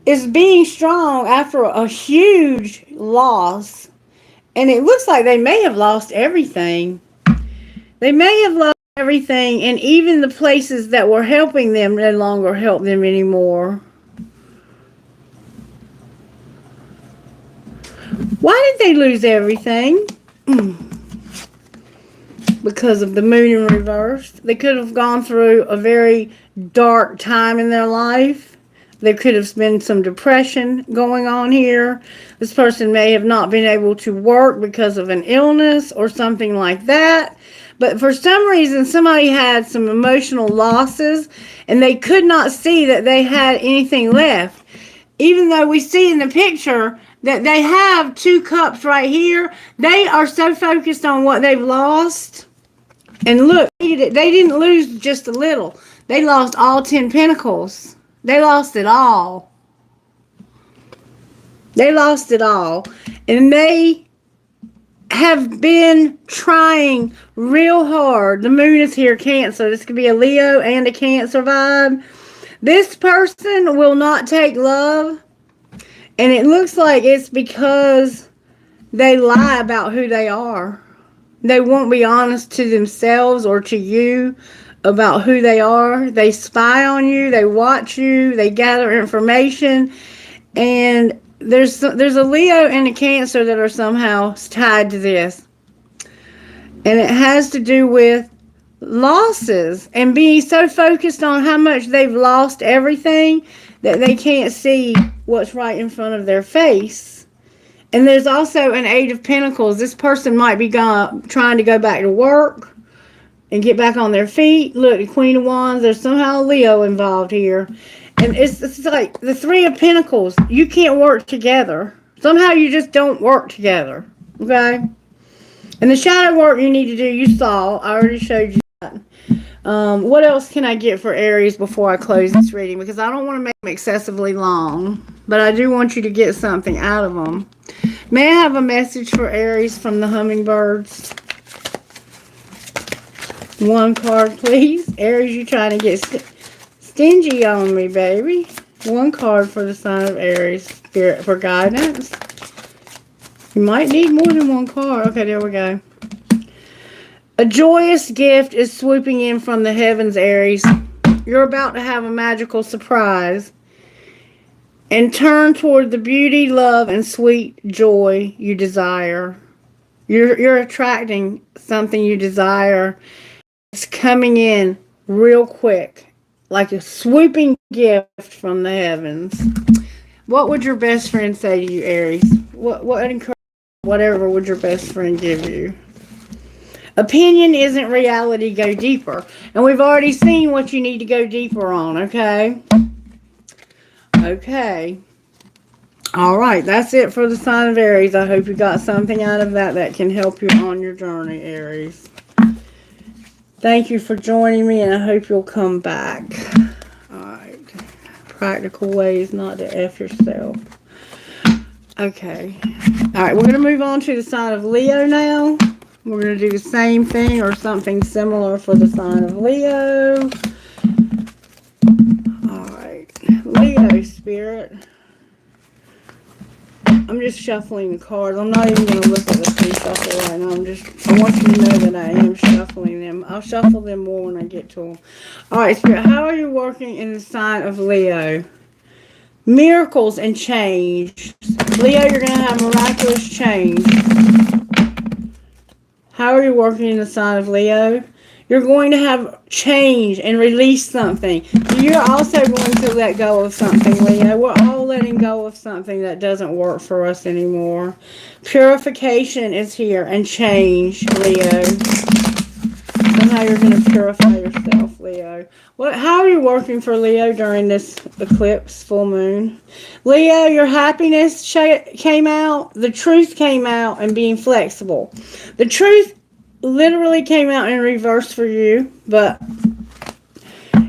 is being strong after a huge loss. And it looks like they may have lost everything. They may have lost everything, and even the places that were helping them no longer help them anymore. Why did they lose everything? Because of the Moon in reverse. They could have gone through a very dark time in their life. There could have been some depression going on here. This person may have not been able to work because of an illness or something like that. But for some reason, somebody had some emotional losses and they could not see that they had anything left. Even though we see in the picture that they have two cups right here, they are so focused on what they've lost. And look, they didn't lose just a little. They lost all 10 pentacles. They lost it all. They lost it all. And they have been trying real hard. The Moon is here, Cancer. This could be a Leo and a Cancer vibe. This person will not take love. And it looks like it's because they lie about who they are. They won't be honest to themselves or to you about who they are. They spy on you, they watch you, they gather information, and there's a Leo and a Cancer that are somehow tied to this. And it has to do with losses and being so focused on how much they've lost everything that they can't see what's right in front of their face. And there's also an Eight of Pentacles. This person might be trying to go back to work and get back on their feet. Look, the Queen of Wands, there's somehow a Leo involved here. And it's like the Three of Pentacles. You can't work together. Somehow you just don't work together. Okay? And the shadow work you need to do, you saw. I already showed you. What else can I get for Aries before I close this reading? Because I don't want to make them excessively long, but I do want you to get something out of them. May I have a message for Aries from the hummingbirds? One card, please. Aries, you trying to get stingy on me, baby. One card for the sign of Aries. Spirit for guidance. You might need more than one card. Okay, there we go. A joyous gift is swooping in from the heavens, Aries. You're about to have a magical surprise. And turn toward the beauty, love, and sweet joy you desire. You're attracting something you desire. It's coming in real quick, like a swooping gift from the heavens. What would your best friend say to you, Aries? Whatever would your best friend give you? Opinion isn't reality. Go deeper. And we've already seen what you need to go deeper on, okay? Okay. All right. That's it for the sign of Aries. I hope you got something out of that can help you on your journey, Aries. Thank you for joining me, and I hope you'll come back. All right. Practical ways not to F yourself. Okay. All right. We're going to move on to the sign of Leo now. We're going to do the same thing or something similar for the sign of Leo. Alright. Leo, Spirit. I'm just shuffling the cards. I'm not even going to look at the three shuffle right now. I want you to know that I am shuffling them. I'll shuffle them more when I get to them. Alright, Spirit. How are you working in the sign of Leo? Miracles and change. Leo, you're going to have miraculous change. How are you working in the sign of Leo? You're going to have change and release something. You're also going to let go of something, Leo. We're all letting go of something that doesn't work for us anymore. Purification is here and change, Leo. Somehow you're going to purify yourself, Leo. How are you working for Leo during this eclipse, full moon? Leo, your happiness came out. The truth came out, and being flexible. The truth literally came out in reverse for you, but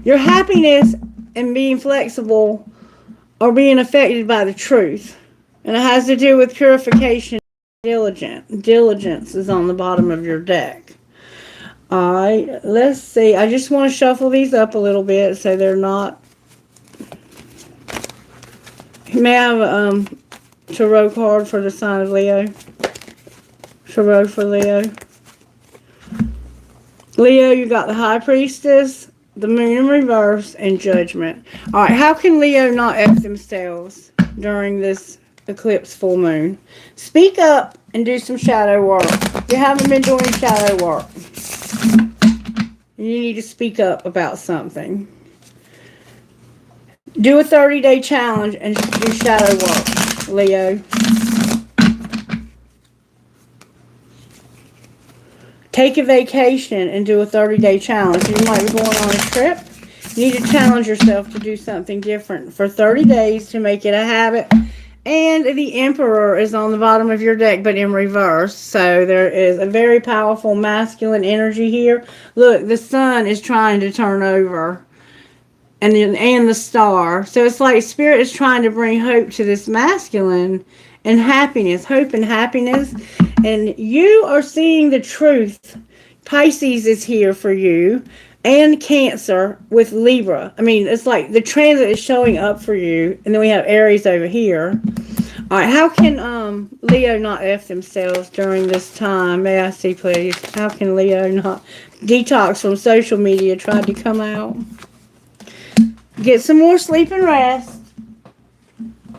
your happiness and being flexible are being affected by the truth. And it has to do with purification. Diligence is on the bottom of your deck. Alright, let's see. I just want to shuffle these up a little bit so they're not... May I have a tarot card for the sign of Leo? Tarot for Leo. Leo, you got the High Priestess, the Moon in reverse, and Judgment. Alright, how can Leo not F themselves during this eclipse full moon? Speak up and do some shadow work. You haven't been doing shadow work. You need to speak up about something. Do a 30-day challenge and do shadow work, Leo. Take a vacation and do a 30-day challenge. You might be going on a trip. You need to challenge yourself to do something different for 30 days to make it a habit. And the Emperor is on the bottom of your deck, but in reverse. So there is a very powerful masculine energy here. Look, the sun is trying to turn over. And the star. So it's like Spirit is trying to bring hope to this masculine and happiness. Hope and happiness. And you are seeing the truth. Pisces is here for you. And Cancer with Libra. I mean, it's like the transit is showing up for you. And then we have Aries over here. All right, how can Leo not F themselves during this time? May I see, please? How can Leo not detox from social media? Tried to come out. Get some more sleep and rest.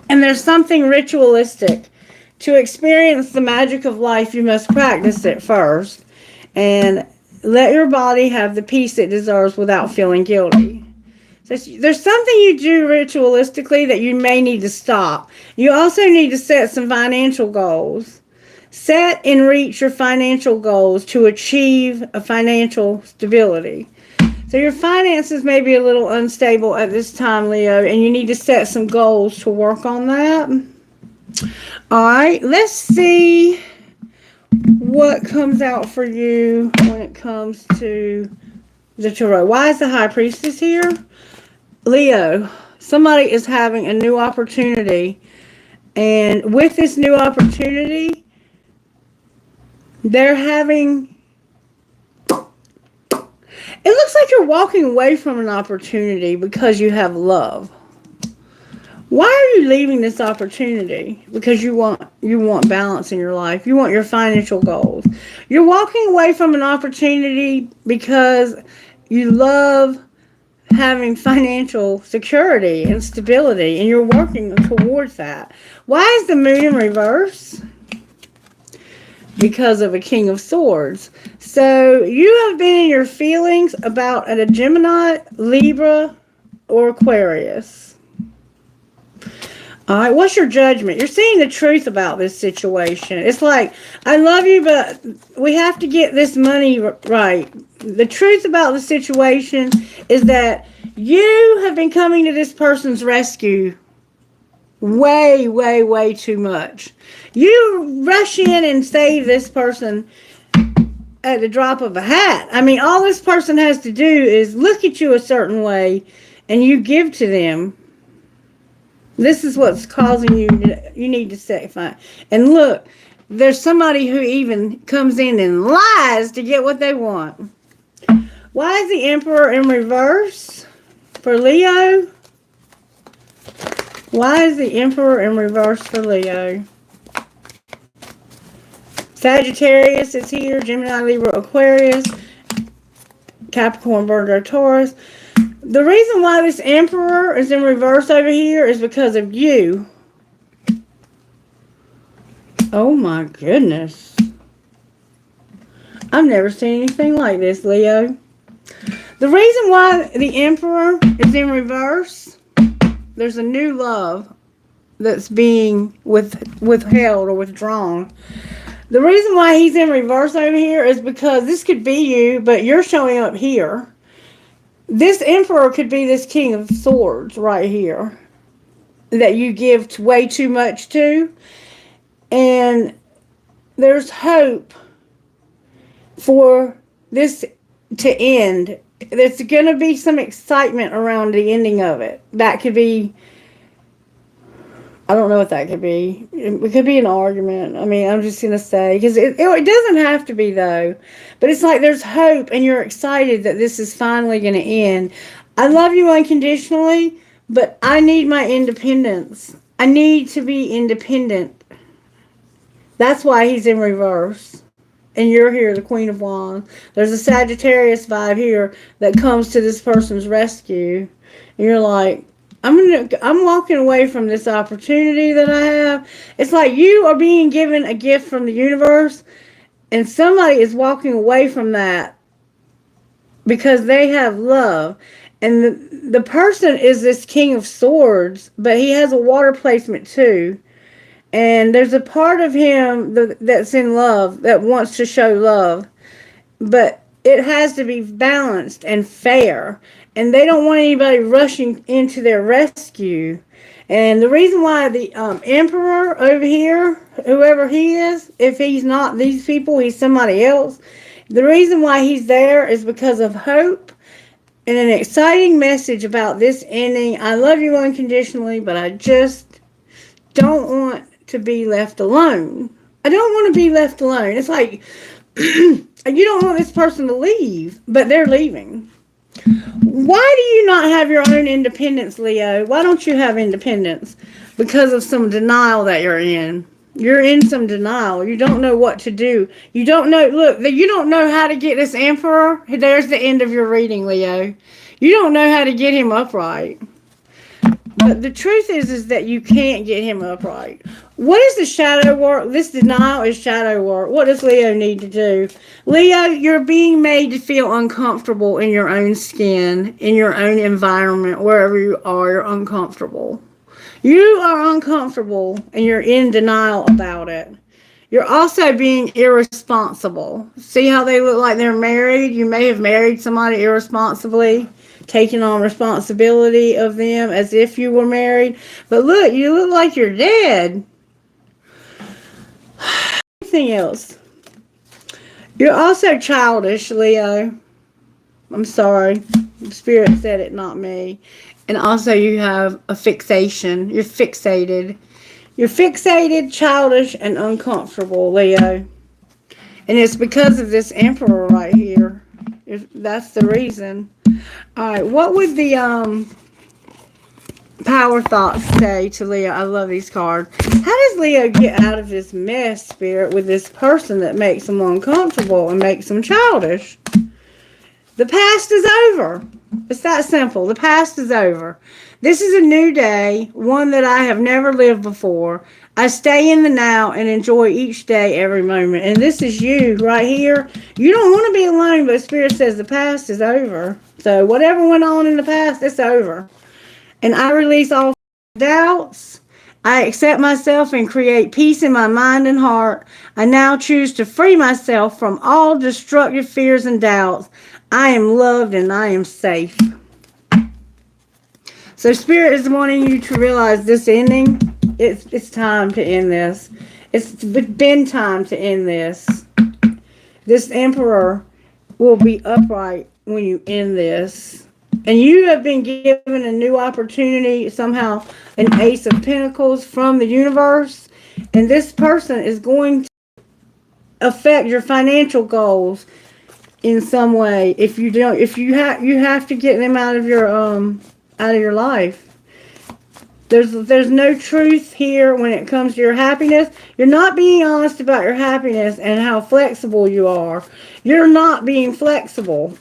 And there's something ritualistic. To experience the magic of life, you must practice it first. And let your body have the peace it deserves without feeling guilty. So there's something you do ritualistically that you may need to stop. You also need to set some financial goals. Set and reach your financial goals to achieve a financial stability. So your finances may be a little unstable at this time, Leo, and you need to set some goals to work on that. All right, let's see what comes out for you when it comes to the tarot. Why is the High Priestess here? Leo, somebody is having a new opportunity. And with this new opportunity, they're having... It looks like you're walking away from an opportunity because you have love. Why are you leaving this opportunity? Because you want balance in your life. You want your financial goals. You're walking away from an opportunity because you love having financial security and stability, and you're working towards that. Why is the moon in reverse? Because of a King of Swords. So you have been in your feelings about a Gemini, Libra, or Aquarius. All right, what's your judgment? You're seeing the truth about this situation. It's like, I love you, but we have to get this money right. The truth about the situation is that you have been coming to this person's rescue way, way, way too much. You rush in and save this person at the drop of a hat. I mean, all this person has to do is look at you a certain way and you give to them. This is what's causing you need to say fine. And look, there's somebody who even comes in and lies to get what they want. Why is the Emperor in reverse for Leo? Why is the Emperor in reverse for Leo? Sagittarius is here, Gemini, Libra, Aquarius, Capricorn, Virgo, Taurus. The reason why this Emperor is in reverse over here is because of you. Oh my goodness. I've never seen anything like this, Leo. The reason why the Emperor is in reverse, there's a new love that's being withheld or withdrawn. The reason why he's in reverse over here is because this could be you, but you're showing up here. This Emperor could be this King of Swords right here that you give way too much to. And there's hope for this to end. There's going to be some excitement around the ending of it. That could be, I don't know what that could be. It could be an argument. I mean, I'm just going to say, because it doesn't have to be, though. But it's like there's hope, and you're excited that this is finally going to end. I love you unconditionally, but I need my independence. I need to be independent. That's why he's in reverse. And you're here, the Queen of Wands. There's a Sagittarius vibe here that comes to this person's rescue. And you're like, I'm walking away from this opportunity that I have. It's like you are being given a gift from the universe, and somebody is walking away from that because they have love. And the person is this King of Swords, but he has a water placement too. And there's a part of him that's in love, that wants to show love. But it has to be balanced and fair. And they don't want anybody rushing into their rescue. And the reason why the Emperor over here, whoever he is, if he's not these people, he's somebody else. The reason why he's there is because of hope and an exciting message about this ending. I love you unconditionally, but I just don't want to be left alone. I don't want to be left alone. It's like you don't want this person to leave, but they're leaving. Why do you not have your own independence, Leo? Why don't you have independence? Because of some denial that you're in. You're in some denial. You don't know what to do. You don't know, look, you don't know how to get this Emperor. There's the end of your reading, Leo. You don't know how to get him upright. But the truth is that you can't get him upright. What is the shadow work? This denial is shadow work. What does Leo need to do? Leo, you're being made to feel uncomfortable in your own skin, in your own environment, wherever you are, you're uncomfortable. You are uncomfortable and you're in denial about it. You're also being irresponsible. See how they look like they're married? You may have married somebody irresponsibly, taking on responsibility of them as if you were married. But look, you look like you're dead. Anything else? You're also childish, Leo. I'm sorry. The Spirit said it, not me. And also you have a fixation. You're fixated. You're fixated, childish, and uncomfortable, Leo. And it's because of this Emperor right here. That's the reason. Alright, what would the Power Thoughts say to Leo? I love these cards. How does Leo get out of this mess, Spirit, with this person that makes him uncomfortable and makes him childish? The past is over. It's that simple. The past is over. This is a new day, one that I have never lived before. I stay in the now and enjoy each day, every moment. And this is you right here. You don't want to be alone, but Spirit says the past is over. So whatever went on in the past, it's over. And I release all doubts. I accept myself and create peace in my mind and heart. I now choose to free myself from all destructive fears and doubts. I am loved and I am safe. So Spirit is wanting you to realize this ending. It's time to end this. It's been time to end this. This Emperor will be upright when you end this. And you have been given a new opportunity, somehow an Ace of Pentacles from the universe. And this person is going to affect your financial goals in some way. If you don't, you have to get them out of your life. There's no truth here when it comes to your happiness. You're not being honest about your happiness and how flexible you are. You're not being flexible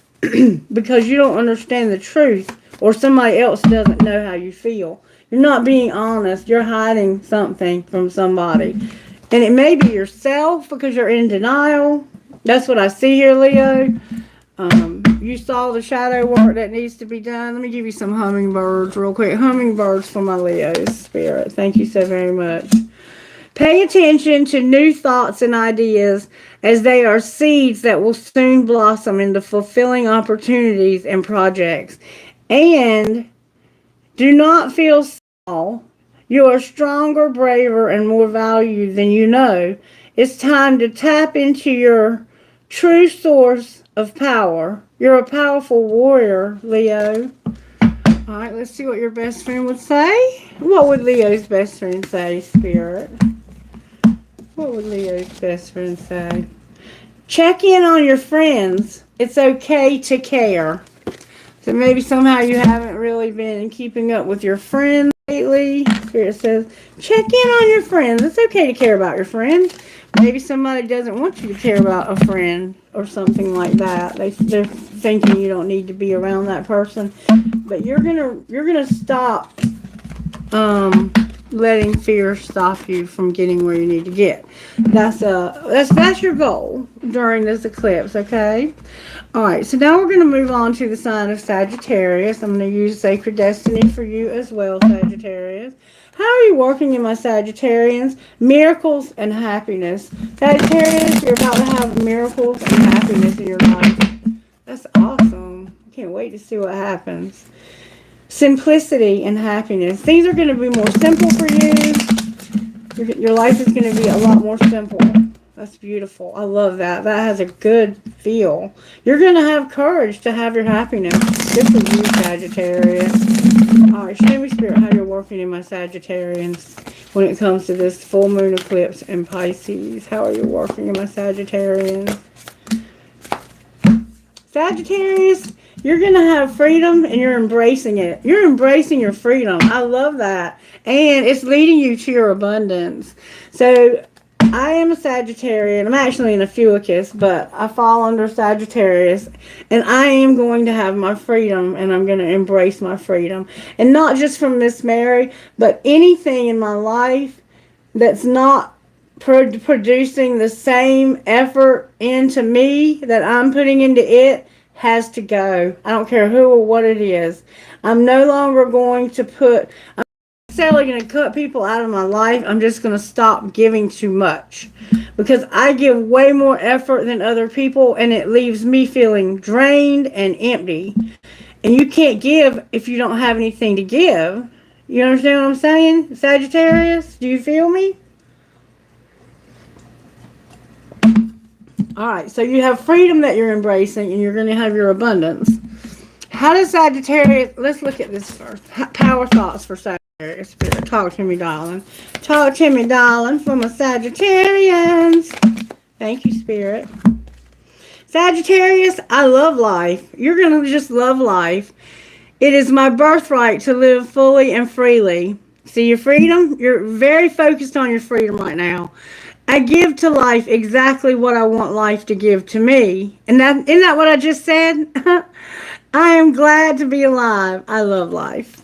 because you don't understand the truth, or somebody else doesn't know how you feel. You're not being honest. You're hiding something from somebody. And it may be yourself because you're in denial. That's what I see here, Leo. You saw the shadow work that needs to be done. Let me give you some hummingbirds real quick. Hummingbirds for my Leo's Spirit. Thank you so very much. Pay attention to new thoughts and ideas, as they are seeds that will soon blossom into fulfilling opportunities and projects. And do not feel small. You are stronger, braver, and more valued than you know. It's time to tap into your true source of power. You're a powerful warrior, Leo. All right, let's see what your best friend would say. What would Leo's best friend say, Spirit? What would Leo's best friend say? Check in on your friends. It's okay to care. So maybe somehow you haven't really been keeping up with your friends lately. Spirit says, check in on your friends. It's okay to care about your friends. Maybe somebody doesn't want you to care about a friend or something like that. They're thinking you don't need to be around that person. But you're gonna stop letting fear stop you from getting where you need to get. That's your goal during this eclipse, okay? Alright, so now we're going to move on to the sign of Sagittarius. I'm going to use Sacred Destiny for you as well, Sagittarius. How are you working in my Sagittarians? Miracles and happiness. Sagittarius, you're about to have miracles and happiness in your life. That's awesome. Can't wait to see what happens. Simplicity and happiness. Things are going to be more simple for you. Your life is going to be a lot more simple. That's beautiful. I love that. That has a good feel. You're going to have courage to have your happiness. Good for you, Sagittarius. All right, show me, Spirit, how you're working in my Sagittarians when it comes to this full moon eclipse in Pisces. How are you working in my Sagittarians? Sagittarius, you're going to have freedom and you're embracing it. You're embracing your freedom. I love that. And it's leading you to your abundance. So I am a Sagittarian. I'm actually an Ophiuchus, but I fall under Sagittarius. And I am going to have my freedom, and I'm going to embrace my freedom. And not just from Miss Mary, but anything in my life that's not producing the same effort into me that I'm putting into it has to go. I don't care who or what it is. I'm no longer going to I'm necessarily going to cut people out of my life. I'm just going to stop giving too much, because I give way more effort than other people, and it leaves me feeling drained and empty. And you can't give if you don't have anything to give. You understand what I'm saying, Sagittarius? Do you feel me? All right, so you have freedom that you're embracing, and you're going to have your abundance. How does Sagittarius, let's look at this first. Power thoughts for Sagittarius. Spirit, talk to me, darling. Talk to me, darling, for my Sagittarians. Thank you, Spirit. Sagittarius, I love life. You're going to just love life. It is my birthright to live fully and freely. See your freedom? You're very focused on your freedom right now. I give to life exactly what I want life to give to me. And isn't that what I just said? I am glad to be alive. I love life.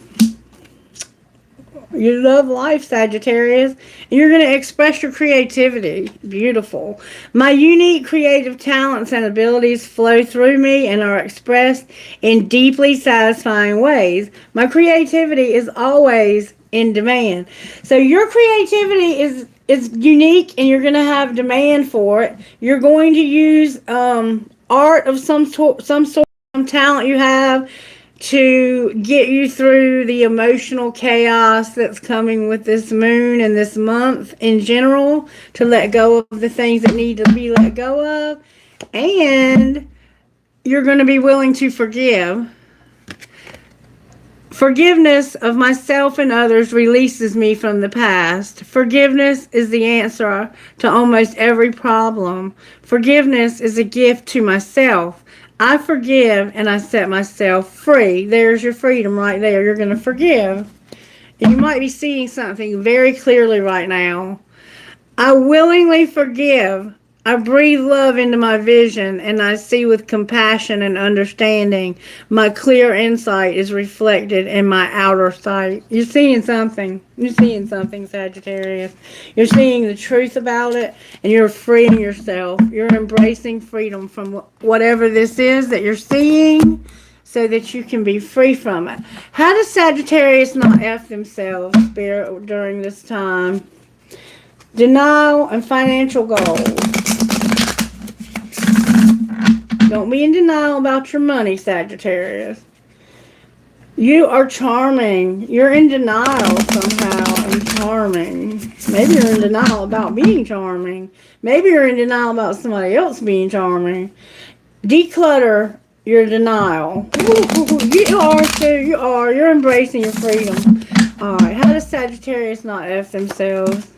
You love life, Sagittarius. And you're going to express your creativity. Beautiful. My unique creative talents and abilities flow through me and are expressed in deeply satisfying ways. My creativity is always in demand. So your creativity is unique, and you're going to have demand for it. You're going to use art of some sort, some talent you have to get you through the emotional chaos that's coming with this moon and this month in general, to let go of the things that need to be let go of. And you're going to be willing to forgive. Forgiveness of myself and others releases me from the past. Forgiveness is the answer to almost every problem. Forgiveness is a gift to myself. I forgive and I set myself free. There's your freedom right there. You're going to forgive. And you might be seeing something very clearly right now. I willingly forgive. I breathe love into my vision, and I see with compassion and understanding. My clear insight is reflected in my outer sight. You're seeing something. You're seeing something, Sagittarius. You're seeing the truth about it, and you're freeing yourself. You're embracing freedom from whatever this is that you're seeing, so that you can be free from it. How does Sagittarius not F themselves, Spirit, during this time? Denial and financial goals. Don't be in denial about your money, Sagittarius. You are charming. You're in denial somehow and charming. Maybe you're in denial about being charming. Maybe you're in denial about somebody else being charming. Declutter your denial. Ooh, you are too. You are. You're embracing your freedom. Alright, how does Sagittarius not F themselves?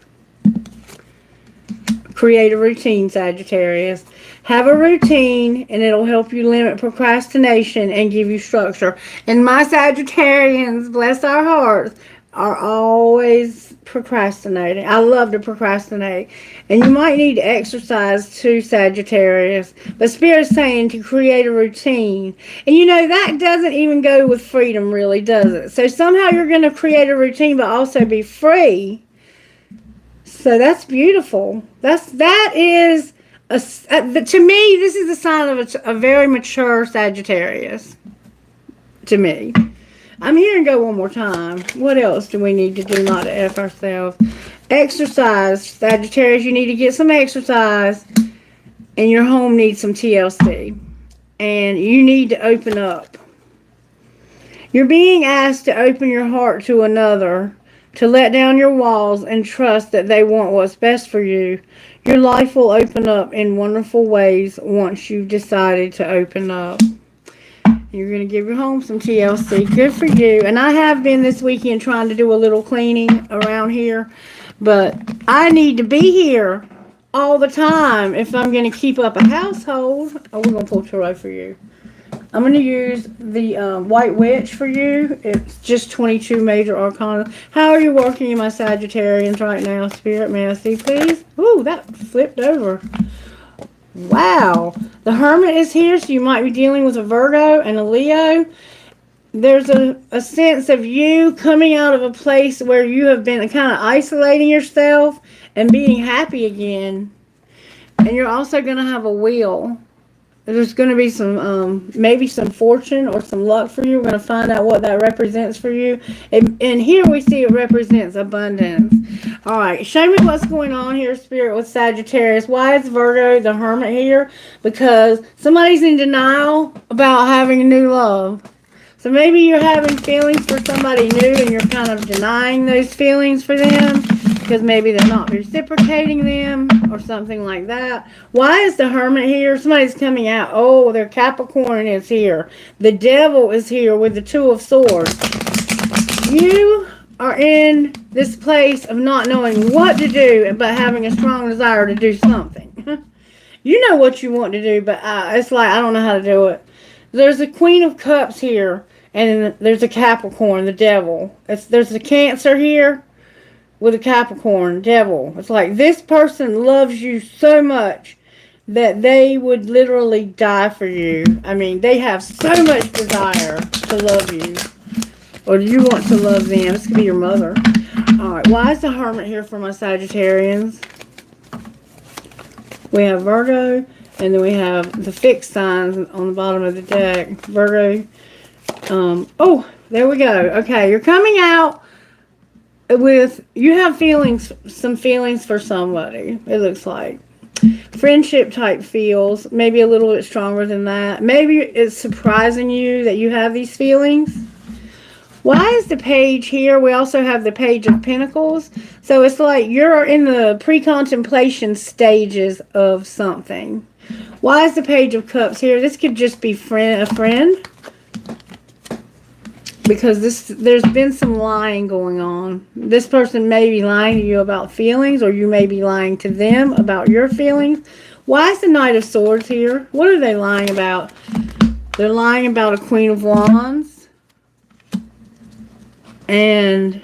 Create a routine, Sagittarius. Have a routine, and it'll help you limit procrastination and give you structure. And my Sagittarians, bless our hearts, are always procrastinating. I love to procrastinate. And you might need to exercise too, Sagittarius. But Spirit's saying to create a routine. And you know, that doesn't even go with freedom, really, does it? So somehow you're going to create a routine, but also be free. So that's beautiful. That is... to me, this is a sign of a very mature Sagittarius. To me. I'm hearing go one more time. What else do we need to do not to F ourselves? Exercise. Sagittarius, you need to get some exercise. And your home needs some TLC. And you need to open up. You're being asked to open your heart to another. To let down your walls and trust that they want what's best for you. Your life will open up in wonderful ways once you've decided to open up. You're going to give your home some TLC. Good for you. And I have been this weekend trying to do a little cleaning around here. But I need to be here all the time if I'm going to keep up a household. Oh, we're going to pull tarot for you. I'm going to use the White Witch for you. It's just 22 major arcana. How are you working in my Sagittarians right now, Spirit? May I see, please? Ooh, that flipped over. Wow. The Hermit is here, so you might be dealing with a Virgo and a Leo. There's a sense of you coming out of a place where you have been kind of isolating yourself and being happy again. And you're also going to have a wheel. There's going to be some, maybe some fortune or some luck for you. We're going to find out what that represents for you. And here we see it represents abundance. All right, show me what's going on here, Spirit, with Sagittarius. Why is Virgo the Hermit here? Because somebody's in denial about having a new love. So maybe you're having feelings for somebody new and you're kind of denying those feelings for them. because maybe they're not reciprocating them or something like that. Why is the Hermit here? Somebody's coming out. Oh, their Capricorn is here. The Devil is here with the Two of Swords. You are in this place of not knowing what to do, but having a strong desire to do something. You know what you want to do, but it's like, I don't know how to do it. There's a Queen of Cups here, and there's a Capricorn, the Devil. There's a Cancer here with a Capricorn, Devil. It's like, this person loves you so much that they would literally die for you. I mean, they have so much desire to love you. Or do you want to love them? This could be your mother. Alright, why is the Hermit here for my Sagittarians? We have Virgo, and then we have the fixed signs on the bottom of the deck. Virgo. Oh, there we go. Okay, you're coming out with, you have feelings, some feelings for somebody, it looks like. Friendship type feels, maybe a little bit stronger than that. Maybe it's surprising you that you have these feelings. Why is the Page here? We also have the Page of Pentacles. So it's like you're in the pre-contemplation stages of something. Why is the Page of Cups here? This could just be a friend. Because there's been some lying going on. This person may be lying to you about feelings, or you may be lying to them about your feelings. Why is the Knight of Swords here? What are they lying about? They're lying about a Queen of Wands. And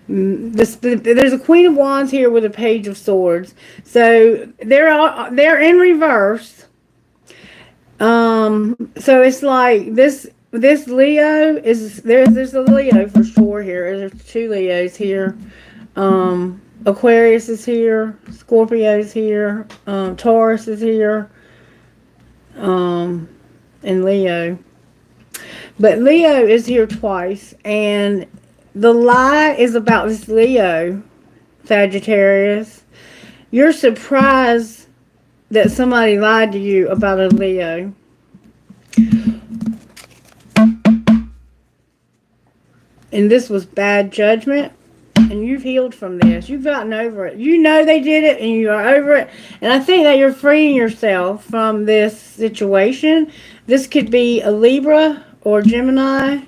there's a Queen of Wands here with a Page of Swords. So they're in reverse. So it's like this Leo is there's a Leo for sure here. There's two Leos here. Aquarius is here, Scorpio is here, Taurus is here, and Leo. But Leo is here twice, and the lie is about this Leo, Sagittarius. You're surprised that somebody lied to you about a Leo. And this was bad judgment, and you've healed from this. You've gotten over it. You know they did it, and you are over it. And I think that you're freeing yourself from this situation. This could be a Libra or Gemini,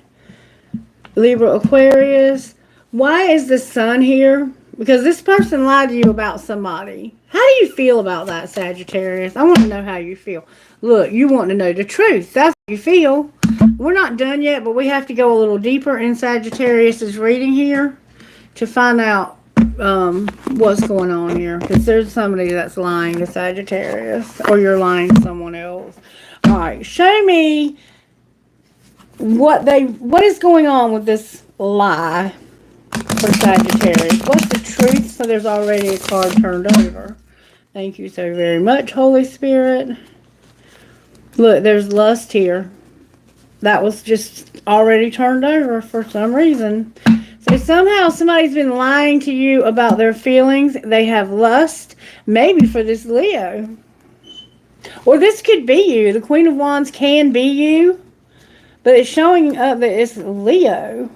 Libra, Aquarius. Why is the Sun here? Because this person lied to you about somebody. How do you feel about that, Sagittarius? I want to know how you feel. Look, you want to know the truth. That's how you feel. We're not done yet, but we have to go a little deeper in Sagittarius's reading here to find out what's going on here. Because there's somebody that's lying to Sagittarius, or you're lying to someone else. All right, show me what is going on with this lie for Sagittarius. What's the truth? So there's already a card turned over. Thank you so very much, Holy Spirit. Look, there's lust here. That was just already turned over for some reason. So somehow somebody's been lying to you about their feelings. They have lust, maybe for this Leo. Or this could be you. The Queen of Wands can be you. But it's showing up that it's Leo.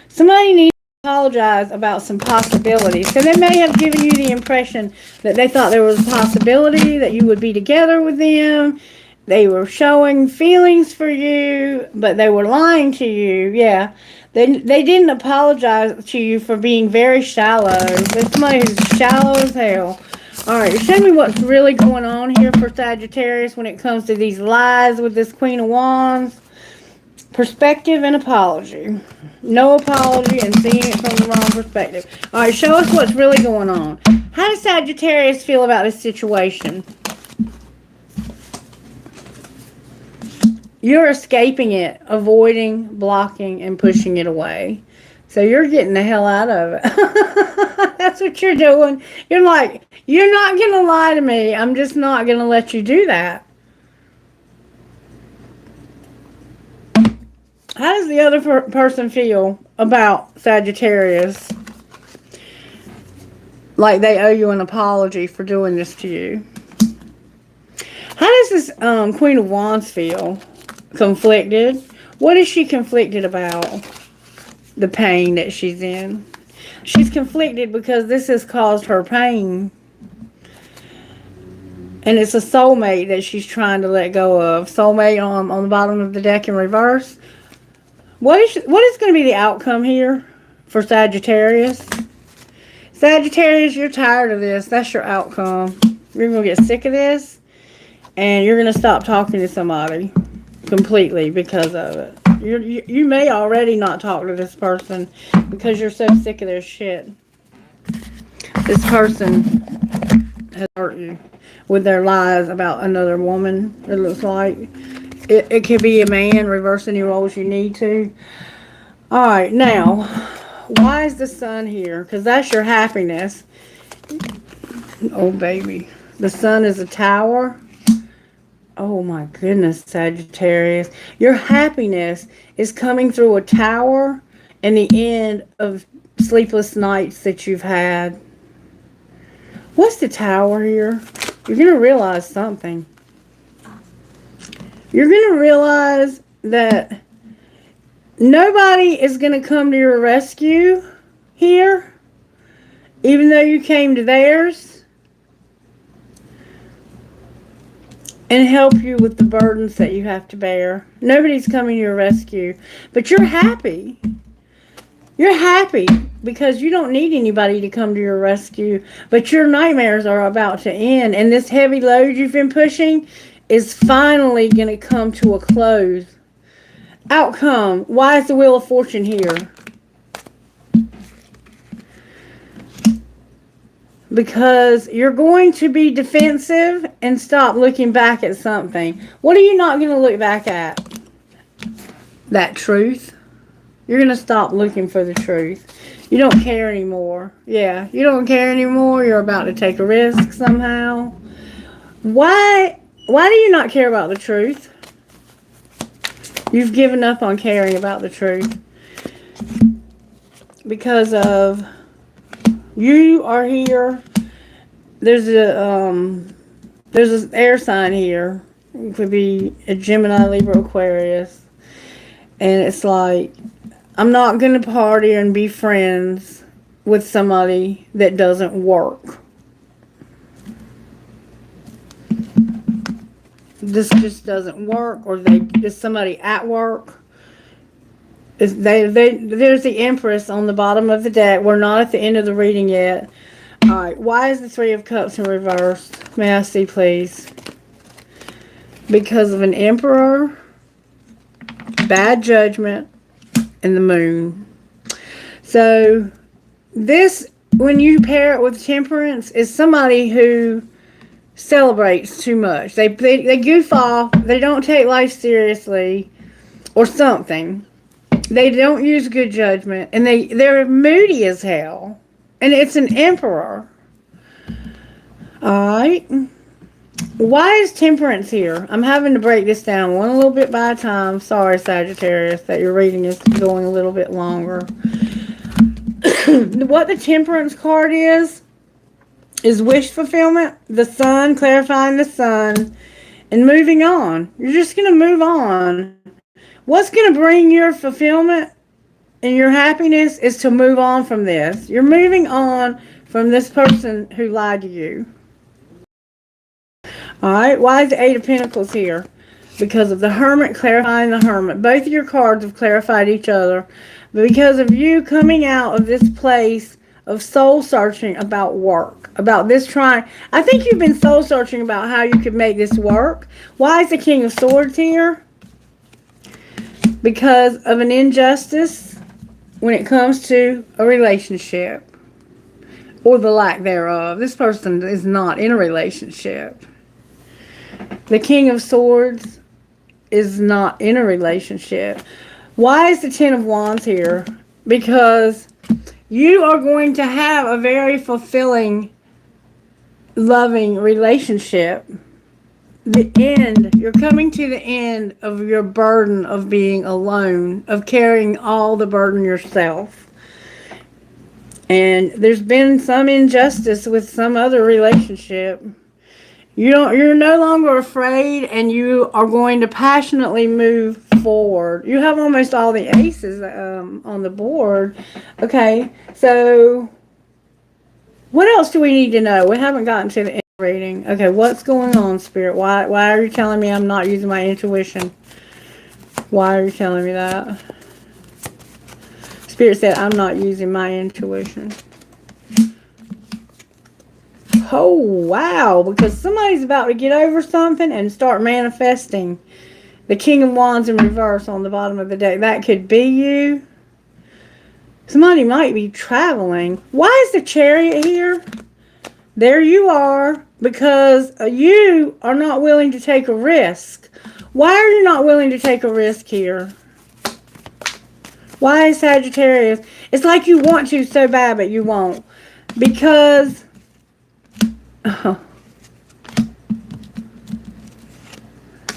Somebody needs to apologize about some possibilities. So they may have given you the impression that they thought there was a possibility that you would be together with them. They were showing feelings for you, but they were lying to you. Yeah. They didn't apologize to you for being very shallow. There's somebody who's shallow as hell. Alright, show me what's really going on here for Sagittarius when it comes to these lies with this Queen of Wands. Perspective and apology. No apology and seeing it from the wrong perspective. Alright, show us what's really going on. How does Sagittarius feel about this situation? You're escaping it, avoiding, blocking, and pushing it away. So you're getting the hell out of it. That's what you're doing. You're like, you're not going to lie to me. I'm just not going to let you do that. How does the other person feel about Sagittarius? Like they owe you an apology for doing this to you. How does this Queen of Wands feel? Conflicted. What is she conflicted about? The pain that she's in. She's conflicted because this has caused her pain. And it's a soulmate that she's trying to let go of. Soulmate on the bottom of the deck in reverse. What is going to be the outcome here for Sagittarius? Sagittarius, you're tired of this. That's your outcome. You're going to get sick of this. And you're going to stop talking to somebody completely because of it. You may already not talk to this person because you're so sick of their shit. This person has hurt you with their lies about another woman, it looks like. It could be a man reversing your roles you need to. Alright, now, why is the sun here? Because that's your happiness. Oh, baby. The sun is a tower. Oh, my goodness, Sagittarius. Your happiness is coming through a tower and the end of sleepless nights that you've had. What's the tower here? You're going to realize something. You're going to realize that nobody is going to come to your rescue here, even though you came to theirs, and help you with the burdens that you have to bear. Nobody's coming to your rescue, but you're happy. You're happy because you don't need anybody to come to your rescue, but your nightmares are about to end, and this heavy load you've been pushing is finally going to come to a close. Outcome. Why is the Wheel of Fortune here? Because you're going to be defensive and stop looking back at something. What are you not going to look back at? That truth. You're going to stop looking for the truth. You don't care anymore. Yeah, you don't care anymore. You're about to take a risk somehow. Why do you not care about the truth? You've given up on caring about the truth. Because of you are here. There's an air sign here. It could be a Gemini, Libra, Aquarius. And it's like, I'm not going to party and be friends with somebody that doesn't work. This just doesn't work, or there's somebody at work. There's the Empress on the bottom of the deck. We're not at the end of the reading yet. Alright, why is the Three of Cups in reverse? May I see, please? Because of an Emperor, bad judgment, and the Moon. So, this, when you pair it with Temperance, is somebody who celebrates too much. They goof off. They don't take life seriously, or something. They don't use good judgment, and they're moody as hell. And it's an Emperor. Alright. Why is Temperance here? I'm having to break this down one little bit by a time. Sorry, Sagittarius, that your reading is going a little bit longer. What the Temperance card is wish fulfillment, the sun, clarifying the sun, and moving on. You're just going to move on. What's going to bring your fulfillment and your happiness is to move on from this. You're moving on from this person who lied to you. Alright, why is the Eight of Pentacles here? Because of the Hermit clarifying the Hermit. Both of your cards have clarified each other. But because of you coming out of this place of soul searching about work. About this trying. I think you've been soul searching about how you could make this work. Why is the King of Swords here? Because of an injustice when it comes to a relationship. Or the lack thereof. This person is not in a relationship. The King of Swords is not in a relationship. Why is the Ten of Wands here? Because you are going to have a very fulfilling, loving relationship. The end. You're coming to the end of your burden of being alone, of carrying all the burden yourself. And there's been some injustice with some other relationship. You're no longer afraid, and you are going to passionately move forward. You have almost all the aces on the board. Okay, so what else do we need to know? We haven't gotten to the end reading. Okay, what's going on, Spirit? Why are you telling me I'm not using my intuition? Why are you telling me that? Spirit said I'm not using my intuition. Oh, wow. Because somebody's about to get over something and start manifesting. The King of Wands in reverse on the bottom of the deck. That could be you. Somebody might be traveling. Why is the Chariot here? There you are. Because you are not willing to take a risk. Why are you not willing to take a risk here? Why is Sagittarius? It's like you want to so bad, but you won't. Because...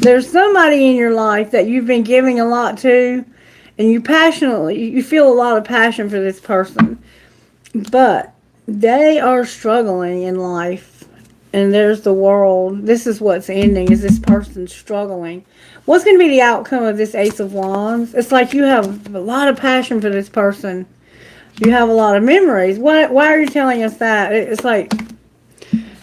there's somebody in your life that you've been giving a lot to, and you feel a lot of passion for this person, but they are struggling in life, and there's the world. This is what's ending, is this person struggling. What's going to be the outcome of this Ace of Wands? It's like you have a lot of passion for this person. You have a lot of memories. Why are you telling us that? It's like...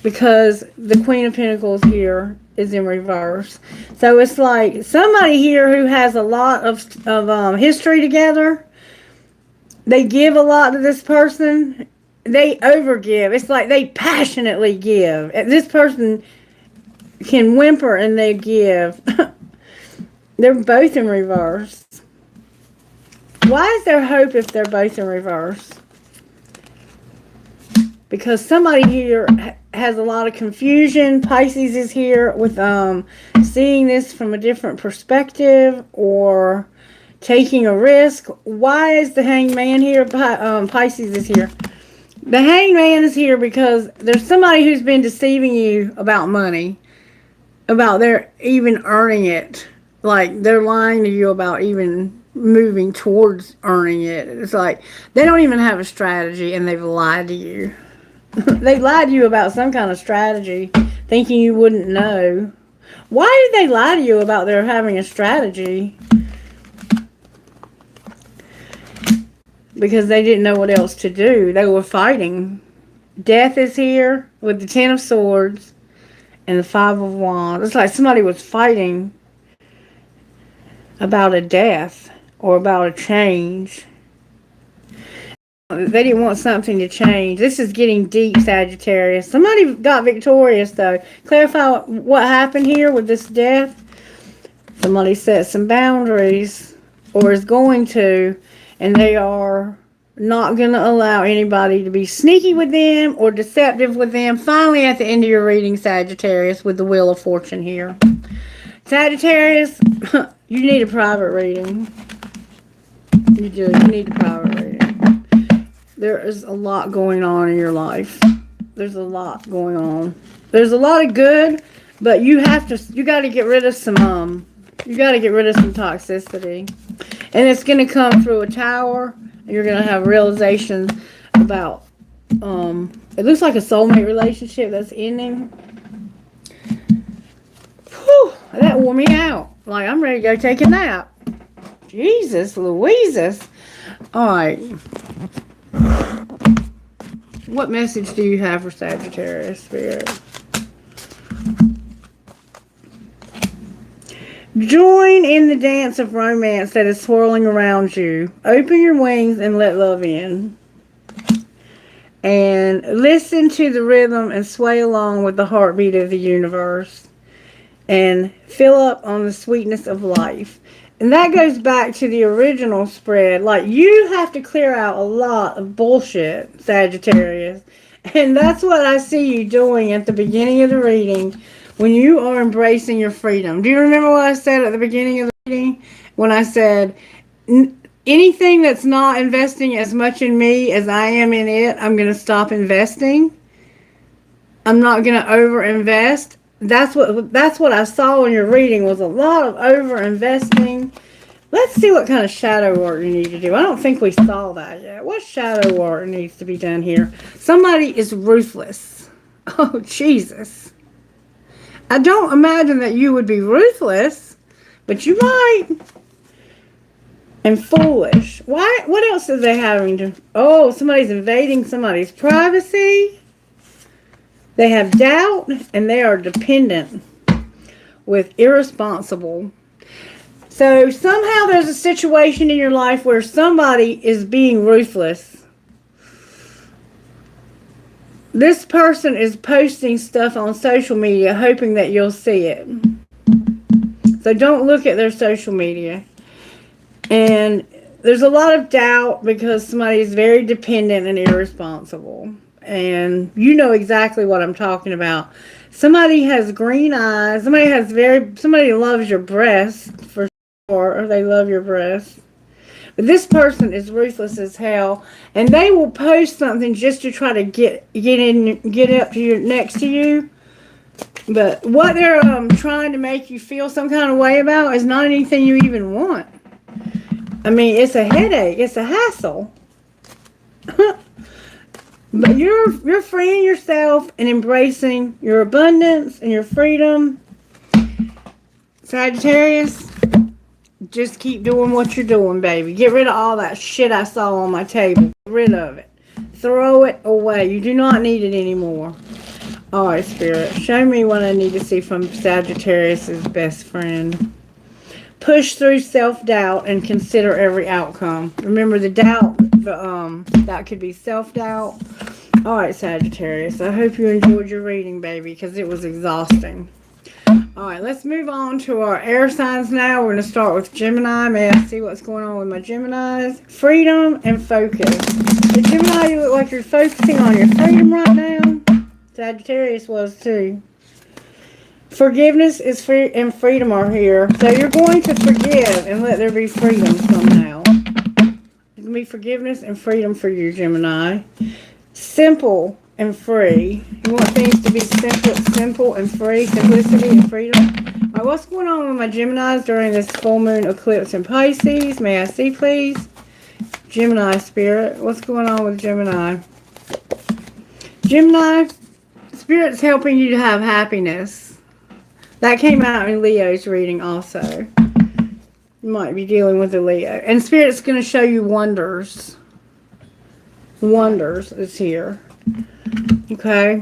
because the Queen of Pentacles here is in reverse. So it's like somebody here who has a lot of history together. They give a lot to this person. They overgive. It's like they passionately give. This person can whimper and they give. They're both in reverse. Why is there hope if they're both in reverse? Because somebody here has a lot of confusion. Pisces is here with seeing this from a different perspective or taking a risk. Why is the Hanged Man here? Pisces is here. The Hanged Man is here because there's somebody who's been deceiving you about money. About their even earning it. Like they're lying to you about even moving towards earning it. It's like they don't even have a strategy and they've lied to you. They lied to you about some kind of strategy, thinking you wouldn't know. Why did they lie to you about their having a strategy? Because they didn't know what else to do. They were fighting. Death is here with the Ten of Swords and the Five of Wands. It's like somebody was fighting about a death or about a change. They didn't want something to change. This is getting deep, Sagittarius. Somebody got victorious, though. Clarify what happened here with this death. Somebody set some boundaries, or is going to, and they are not going to allow anybody to be sneaky with them or deceptive with them. Finally, at the end of your reading, Sagittarius, with the Wheel of Fortune here. Sagittarius, you need a private reading. You do. You need a private reading. There is a lot going on in your life. There's a lot going on. There's a lot of good, but you got to get rid of some, you got to get rid of some toxicity. And it's going to come through a tower, and you're going to have realizations about, it looks like a soulmate relationship that's ending. Whew, that wore me out. Like, I'm ready to go take a nap. Jesus Louises. All right. What message do you have for Sagittarius, Spirit? Join in the dance of romance that is swirling around you. Open your wings and let love in. And listen to the rhythm and sway along with the heartbeat of the universe. And fill up on the sweetness of life. And that goes back to the original spread. Like, you have to clear out a lot of bullshit, Sagittarius. And that's what I see you doing at the beginning of the reading when you are embracing your freedom. Do you remember what I said at the beginning of the reading? When I said, anything that's not investing as much in me as I am in it, I'm going to stop investing. I'm not going to over-invest. That's what I saw in your reading, was a lot of over-investing. Let's see what kind of shadow work you need to do. I don't think we saw that yet. What shadow work needs to be done here? Somebody is ruthless. Oh, Jesus. I don't imagine that you would be ruthless, but you might. And foolish. Why? What else are they having to? Oh, somebody's invading somebody's privacy. They have doubt, and they are dependent with irresponsible. So somehow there's a situation in your life where somebody is being ruthless. This person is posting stuff on social media hoping that you'll see it. So don't look at their social media. And there's a lot of doubt because somebody is very dependent and irresponsible. And you know exactly what I'm talking about. Somebody has green eyes. Somebody loves your breasts for sure, or they love your breasts. But this person is ruthless as hell, and they will post something just to try to get up to you, next to you. But what they're trying to make you feel some kind of way about is not anything you even want. I mean, it's a headache. It's a hassle. But you're freeing yourself and embracing your abundance and your freedom. Sagittarius, just keep doing what you're doing, baby. Get rid of all that shit I saw on my table. Get rid of it. Throw it away. You do not need it anymore. All right, Spirit. Show me what I need to see from Sagittarius' best friend. Push through self-doubt and consider every outcome. Remember the doubt, that could be self-doubt. All right, Sagittarius. I hope you enjoyed your reading, baby, because it was exhausting. All right, let's move on to our air signs now. We're going to start with Gemini. May I see what's going on with my Geminis? Freedom and focus. The Gemini, you look like you're focusing on your freedom right now. Sagittarius was too. Forgiveness is free and freedom are here. So you're going to forgive and let there be freedom somehow. There's going to be forgiveness and freedom for you, Gemini. Simple and free. You want things to be simple and free. Simplicity and freedom. All right, what's going on with my Geminis during this full moon eclipse in Pisces? May I see, please? Gemini Spirit. What's going on with Gemini? Gemini, Spirit's helping you to have happiness. That came out in Leo's reading also. You might be dealing with a Leo. And Spirit's going to show you wonders. Wonders is here. Okay.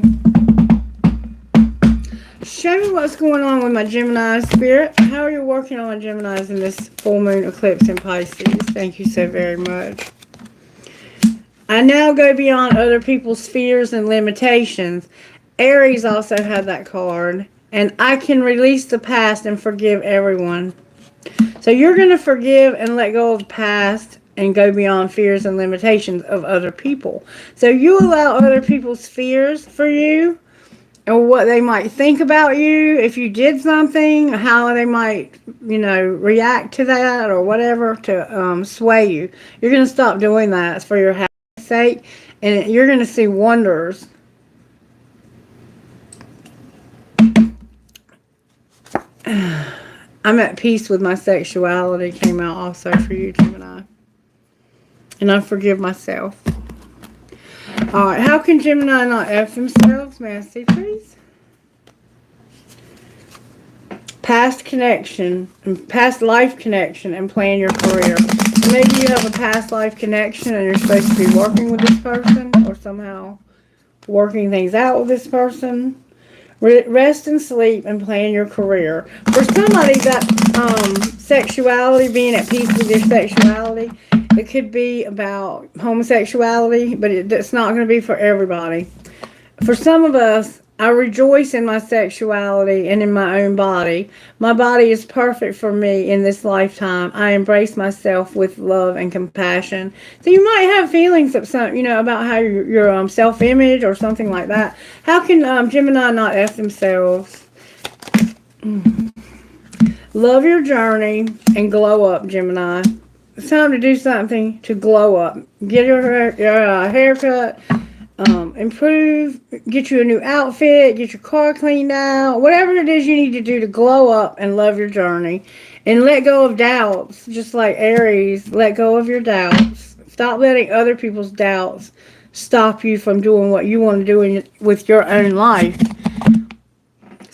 Show me what's going on with my Gemini, Spirit. How are you working on my Geminis in this full moon eclipse in Pisces? Thank you so very much. I now go beyond other people's fears and limitations. Aries also had that card. And I can release the past and forgive everyone. So you're going to forgive and let go of the past and go beyond fears and limitations of other people. So you allow other people's fears for you, or what they might think about you if you did something, how they might, react to that or whatever to sway you. You're going to stop doing that for your happiness sake, and you're going to see wonders. I'm at peace with my sexuality came out also for you, Gemini. And I forgive myself. Alright, how can Gemini not F themselves? May I see, please? Past connection, past life connection, and plan your career. Maybe you have a past life connection and you're supposed to be working with this person, or somehow working things out with this person. Rest and sleep and plan your career. For somebody, that sexuality, being at peace with your sexuality, it could be about homosexuality, but it's not going to be for everybody. For some of us, I rejoice in my sexuality and in my own body. My body is perfect for me in this lifetime. I embrace myself with love and compassion. So you might have feelings of about how your self-image or something like that. How can Gemini not F themselves? Love your journey and glow up, Gemini. It's time to do something to glow up. Get your haircut. Improve, get you a new outfit, get your car cleaned out, whatever it is you need to do to glow up and love your journey. And let go of doubts, just like Aries, let go of your doubts. Stop letting other people's doubts stop you from doing what you want to do with your own life.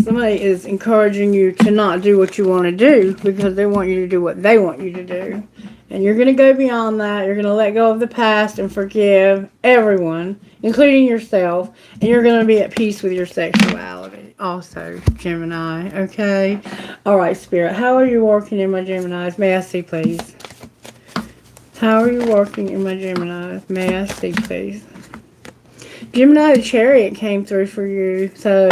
Somebody is encouraging you to not do what you want to do because they want you to do what they want you to do. And you're going to go beyond that. You're going to let go of the past and forgive everyone, including yourself. And you're going to be at peace with your sexuality also, Gemini. Okay? All right, Spirit. How are you working in my Geminis? May I see, please? How are you working in my Geminis? May I see, please? Gemini, the Chariot came through for you. So...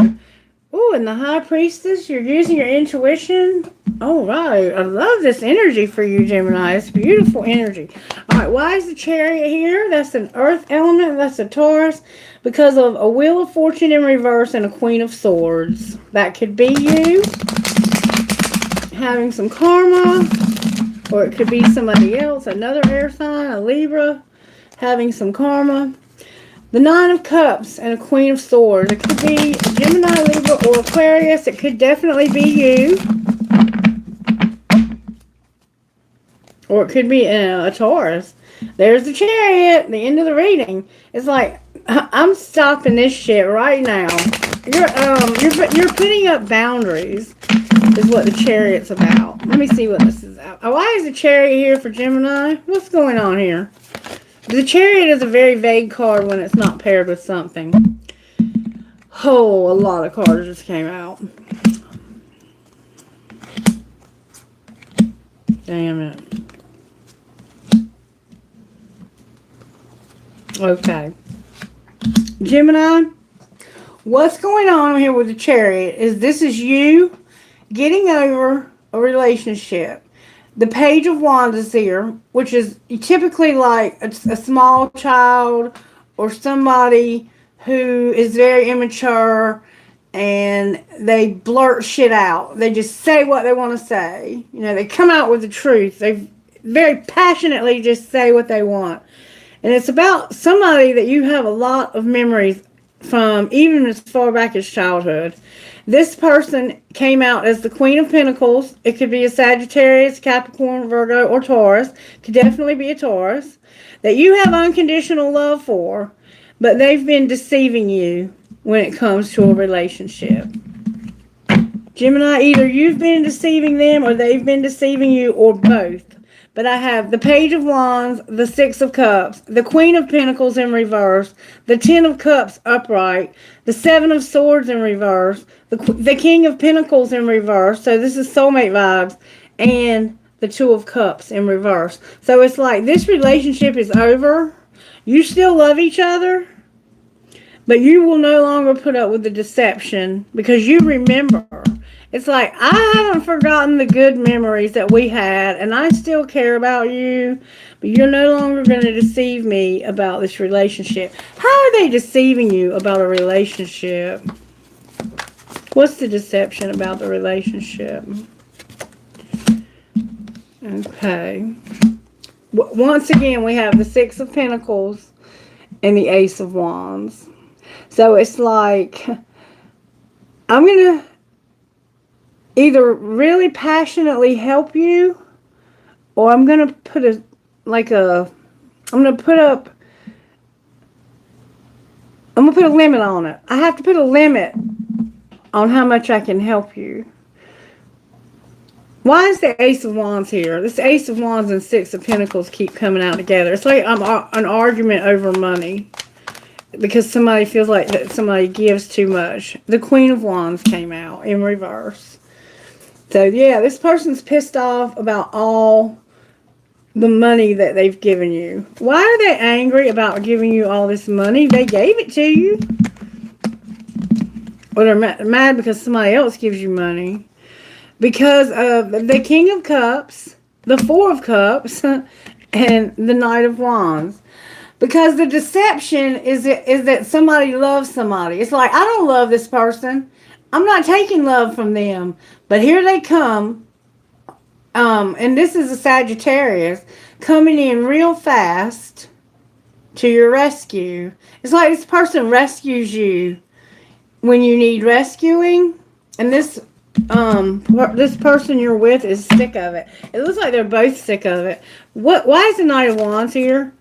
oh, and the High Priestess, you're using your intuition. All right. I love this energy for you, Gemini. It's beautiful energy. All right. Why is the Chariot here? That's an earth element. That's a Taurus. Because of a Wheel of Fortune in reverse and a Queen of Swords. That could be you having some karma. Or it could be somebody else, another air sign, a Libra, having some karma. The Nine of Cups and a Queen of Swords. It could be Gemini, Libra, or Aquarius. It could definitely be you. Or it could be a Taurus. There's the Chariot, the end of the reading. It's like, I'm stopping this shit right now. You're putting up boundaries, is what the Chariot's about. Let me see what this is about. Why is the Chariot here for Gemini? What's going on here? The Chariot is a very vague card when it's not paired with something. Oh, a lot of cards just came out. Damn it. Okay. Gemini, what's going on here with the Chariot is this is you getting over a relationship. The Page of Wands is here, which is typically like a small child or somebody who is very immature and they blurt shit out. They just say what they want to say. You know, they come out with the truth. They very passionately just say what they want. And it's about somebody that you have a lot of memories from, even as far back as childhood. This person came out as the Queen of Pentacles. It could be a Sagittarius, Capricorn, Virgo, or Taurus. Could definitely be a Taurus. That you have unconditional love for, but they've been deceiving you when it comes to a relationship. Gemini, either you've been deceiving them or they've been deceiving you, or both. But I have the Page of Wands, the Six of Cups, the Queen of Pentacles in reverse, the Ten of Cups upright, the Seven of Swords in reverse, the King of Pentacles in reverse. So this is soulmate vibes. And the Two of Cups in reverse. So it's like this relationship is over. You still love each other. But you will no longer put up with the deception because you remember. It's like, I haven't forgotten the good memories that we had, and I still care about you, but you're no longer going to deceive me about this relationship. How are they deceiving you about a relationship? What's the deception about the relationship? Okay. Once again, we have the Six of Pentacles and the Ace of Wands. So it's like, I'm going to either really passionately help you, or I'm going to put I'm going to put a limit on it. I have to put a limit on how much I can help you. Why is the Ace of Wands here? This Ace of Wands and Six of Pentacles keep coming out together. It's like an argument over money. Because somebody feels like that somebody gives too much. The Queen of Wands came out in reverse. So, yeah, this person's pissed off about all the money that they've given you. Why are they angry about giving you all this money? They gave it to you. Or they're mad because somebody else gives you money. Because of the King of Cups, the Four of Cups, and the Knight of Wands. Because the deception is that somebody loves somebody. It's like, I don't love this person. I'm not taking love from them. But here they come. And this is a Sagittarius coming in real fast to your rescue. It's like this person rescues you when you need rescuing. And this person you're with is sick of it. It looks like they're both sick of it. Why is the Knight of Wands here?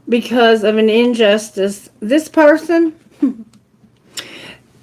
Because of an injustice. This person,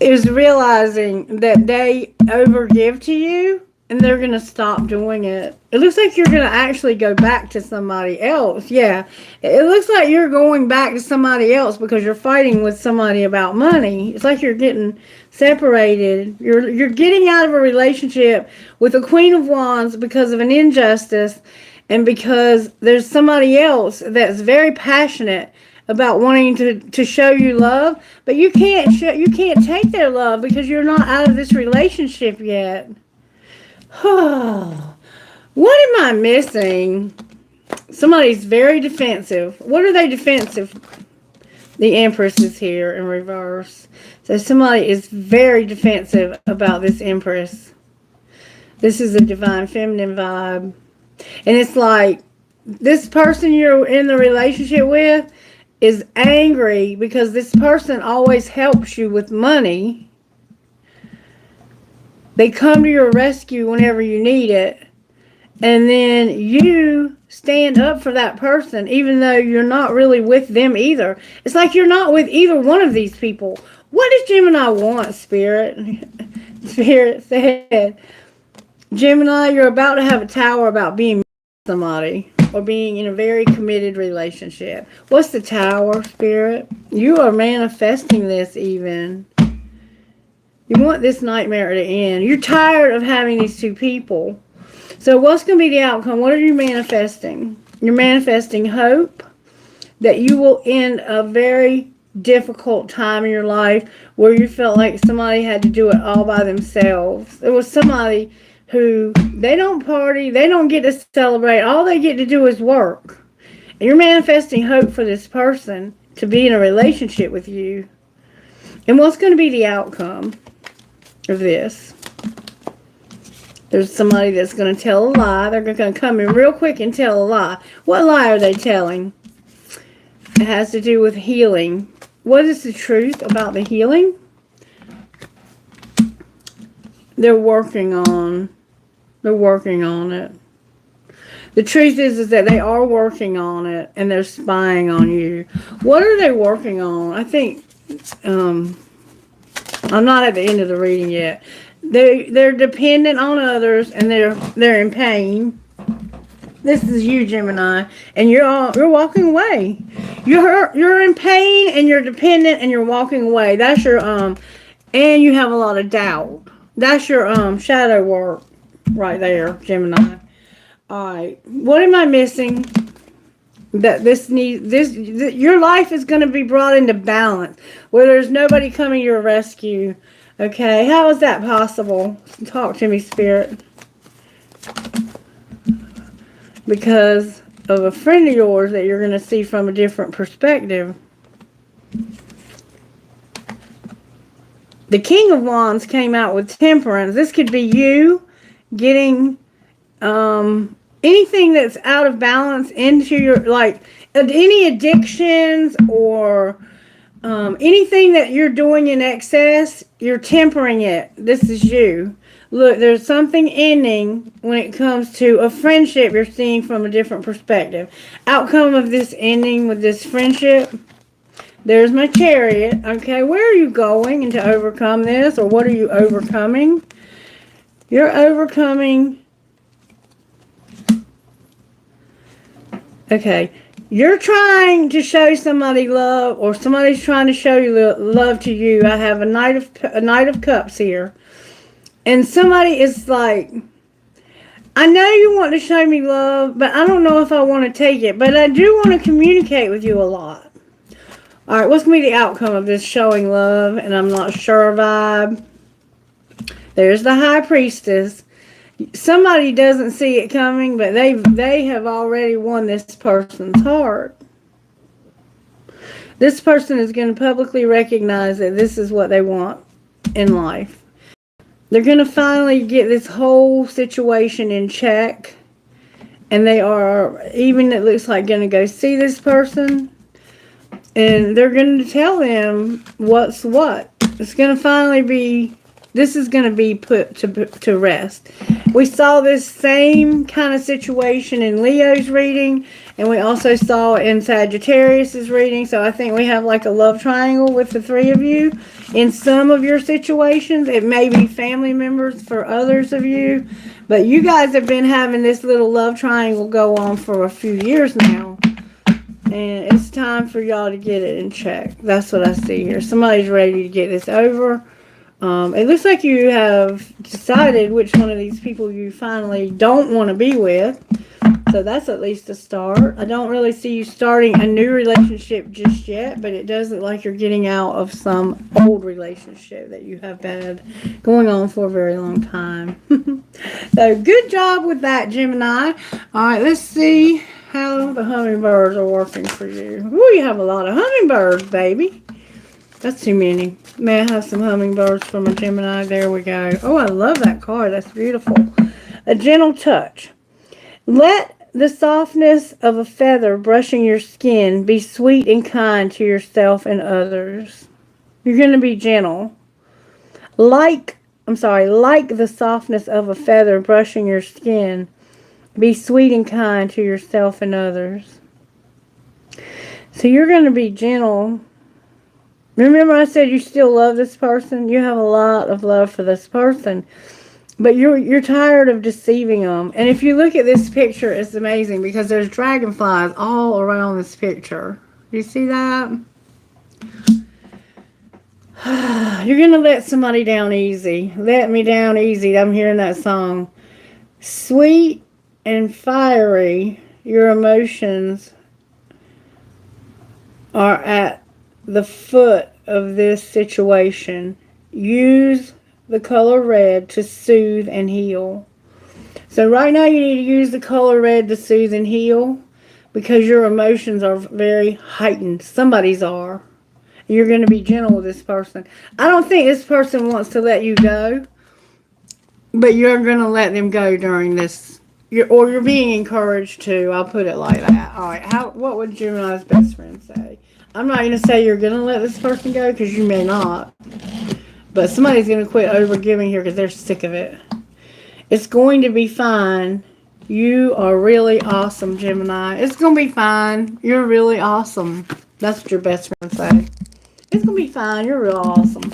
is realizing that they overgive to you and they're going to stop doing it. It looks like you're going to actually go back to somebody else. Yeah. It looks like you're going back to somebody else because you're fighting with somebody about money. It's like you're getting separated. You're getting out of a relationship with the Queen of Wands because of an injustice and because there's somebody else that's very passionate about wanting to show you love, but you can't take their love because you're not out of this relationship yet. What am I missing? Somebody's very defensive. What are they defensive? The Empress is here in reverse. So somebody is very defensive about this Empress. This is a divine feminine vibe. And it's like this person you're in the relationship with is angry because this person always helps you with money. They come to your rescue whenever you need it. And then you stand up for that person even though you're not really with them either. It's like you're not with either one of these people. What does Gemini want, Spirit? Spirit said, Gemini, you're about to have a tower about being with somebody or being in a very committed relationship. What's the Tower, Spirit? You are manifesting this even. You want this nightmare to end. You're tired of having these two people. So what's going to be the outcome? What are you manifesting? You're manifesting hope that you will end a very difficult time in your life where you felt like somebody had to do it all by themselves. There was somebody who they don't party, they don't get to celebrate, all they get to do is work. And you're manifesting hope for this person to be in a relationship with you. And what's going to be the outcome of this? There's somebody that's going to tell a lie. They're going to come in real quick and tell a lie. What lie are they telling? It has to do with healing. What is the truth about the healing? They're working on it. The truth is that they are working on it and they're spying on you. What are they working on? I think I'm not at the end of the reading yet. They're dependent on others and they're in pain. This is you, Gemini, and you're walking away. You're in pain and you're dependent and you're walking away. That's your and you have a lot of doubt. That's your shadow work right there, Gemini. All right, what am I missing? That your life is going to be brought into balance where there's nobody coming to your rescue. Okay, how is that possible? Talk to me, Spirit. Because of a friend of yours that you're going to see from a different perspective. The King of Wands came out with temperance. This could be you getting anything that's out of balance into your, like, any addictions or anything that you're doing in excess, you're tempering it. This is you. Look, there's something ending when it comes to a friendship you're seeing from a different perspective. Outcome of this ending with this friendship. There's my Chariot. Okay, where are you going and to overcome this? Or what are you overcoming? You're overcoming. Okay, you're trying to show somebody love, or somebody's trying to show you love to you. I have a Knight of Cups here. And somebody is like, I know you want to show me love, but I don't know if I want to take it. But I do want to communicate with you a lot. All right, what's going to be the outcome of this showing love? And I'm not sure vibe. There's the High Priestess. Somebody doesn't see it coming, but they have already won this person's heart. This person is going to publicly recognize that this is what they want in life. They're going to finally get this whole situation in check. And they are, even it looks like, going to go see this person. And they're going to tell them what's what. It's going to finally be, this is going to be put to rest. We saw this same kind of situation in Leo's reading. And we also saw it in Sagittarius's reading. So I think we have like a love triangle with the three of you. In some of your situations, it may be family members for others of you. But you guys have been having this little love triangle go on for a few years now. And it's time for y'all to get it in check. That's what I see here. Somebody's ready to get this over. It looks like you have decided which one of these people you finally don't want to be with. So that's at least a start. I don't really see you starting a new relationship just yet, but it does look like you're getting out of some old relationship that you have had going on for a very long time. So good job with that, Gemini. All right, let's see how the hummingbirds are working for you. Ooh, you have a lot of hummingbirds, baby. That's too many. May I have some hummingbirds from a Gemini? There we go. Oh, I love that card. That's beautiful. A gentle touch. Let the softness of a feather brushing your skin be sweet and kind to yourself and others. You're going to be gentle. Like the softness of a feather brushing your skin, be sweet and kind to yourself and others. So you're going to be gentle. Remember I said you still love this person? You have a lot of love for this person. But you're tired of deceiving them. And if you look at this picture, it's amazing because there's dragonflies all around this picture. You see that? You're going to let somebody down easy. Let me down easy. I'm hearing that song. Sweet and fiery, your emotions are at the foot of this situation. Use the color red to soothe and heal. So right now you need to use the color red to soothe and heal because your emotions are very heightened. Somebody's are. You're going to be gentle with this person. I don't think this person wants to let you go, but you're going to let them go during this. You're being encouraged to. I'll put it like that. All right. What would Gemini's best friend say? I'm not going to say you're going to let this person go because you may not. But somebody's going to quit overgiving here because they're sick of it. It's going to be fine. You are really awesome, Gemini. It's going to be fine. You're really awesome. That's what your best friend say. It's going to be fine. You're real awesome.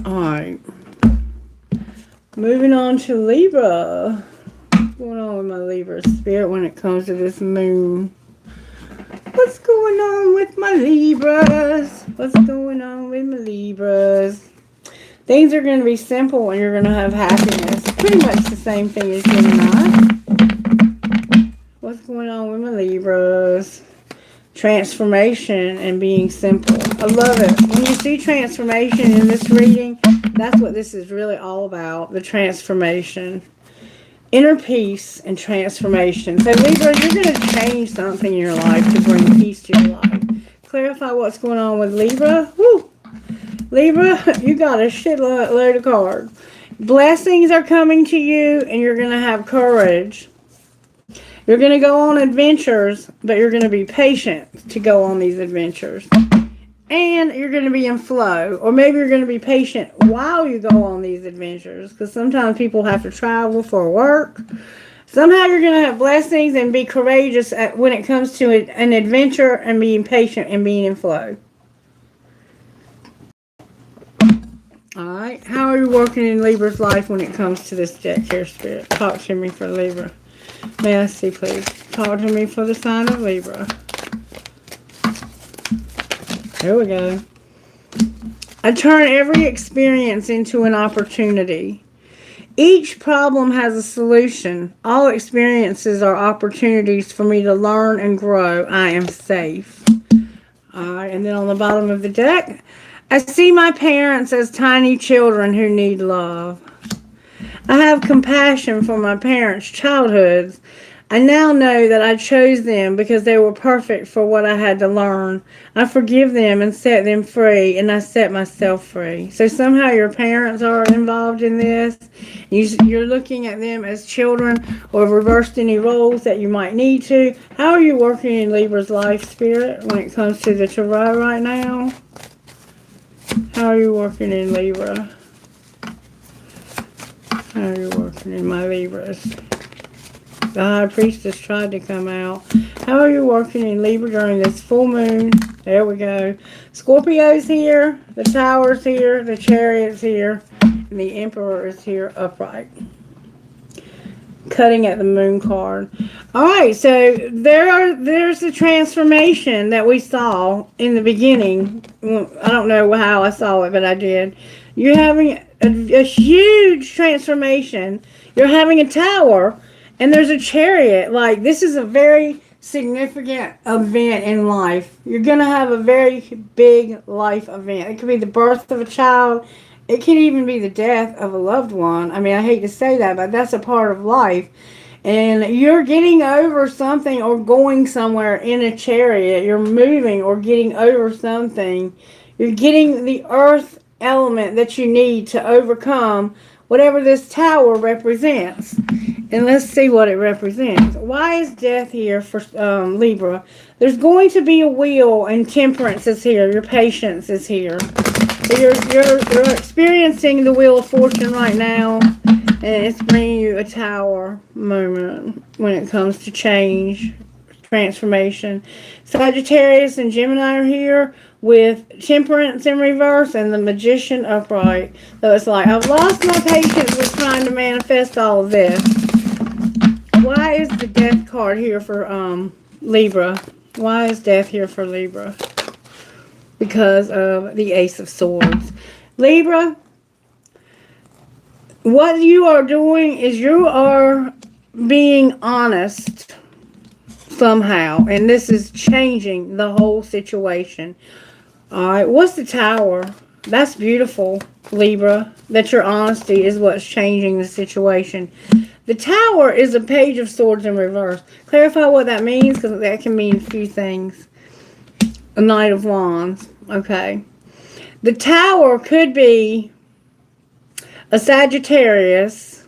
Alright. Moving on to Libra. What's going on with my Libra spirit when it comes to this moon? What's going on with my Libras? What's going on with my Libras? Things are going to be simple and you're going to have happiness. Pretty much the same thing as Gemini. What's going on with my Libras? Transformation and being simple. I love it. When you see transformation in this reading, that's what this is really all about. The transformation. Inner peace and transformation. So Libra, you're going to change something in your life to bring peace to your life. Clarify what's going on with Libra. Woo! Libra, you got a shitload of cards. Blessings are coming to you and you're going to have courage. You're going to go on adventures, but you're going to be patient to go on these adventures. And you're going to be in flow. Or maybe you're going to be patient while you go on these adventures. Because sometimes people have to travel for work. Somehow you're going to have blessings and be courageous when it comes to an adventure and being patient and being in flow. Alright. How are you working in Libra's life when it comes to this deck here, Spirit? Talk to me for Libra. May I see, please? Talk to me for the sign of Libra. There we go. I turn every experience into an opportunity. Each problem has a solution. All experiences are opportunities for me to learn and grow. I am safe. Alright, and then on the bottom of the deck, I see my parents as tiny children who need love. I have compassion for my parents' childhoods. I now know that I chose them because they were perfect for what I had to learn. I forgive them and set them free, and I set myself free. So somehow your parents are involved in this. You're looking at them as children or reversed any roles that you might need to. How are you working in Libra's life, Spirit, when it comes to the Tarot right now? How are you working in Libra? How are you working in my Libras? The High Priestess tried to come out. How are you working in Libra during this full moon? There we go. Scorpio's here. The Tower's here. The Chariot's here. And the Emperor is here upright. Cutting at the moon card. Alright, so there's the transformation that we saw in the beginning. I don't know how I saw it, but I did. You're having a huge transformation. You're having a tower, and there's a chariot. Like, this is a very significant event in life. You're going to have a very big life event. It could be the birth of a child. It could even be the death of a loved one. I mean, I hate to say that, but that's a part of life. And you're getting over something or going somewhere in a chariot. You're moving or getting over something. You're getting the earth element that you need to overcome whatever this tower represents. And let's see what it represents. Why is death here for Libra? There's going to be a wheel, and temperance is here. Your patience is here. You're experiencing the Wheel of Fortune right now, and it's bringing you a tower moment when it comes to change, transformation. Sagittarius and Gemini are here with temperance in reverse and the Magician upright. So it's like, I've lost my patience with trying to manifest all of this. Why is the Death card here for Libra? Why is Death here for Libra? Because of the Ace of Swords. Libra, what you are doing is you are being honest somehow. And this is changing the whole situation. Alright, what's the Tower? That's beautiful, Libra. That your honesty is what's changing the situation. The Tower is a Page of Swords in reverse. Clarify what that means, because that can mean a few things. A Knight of Wands. Okay. The Tower could be a Sagittarius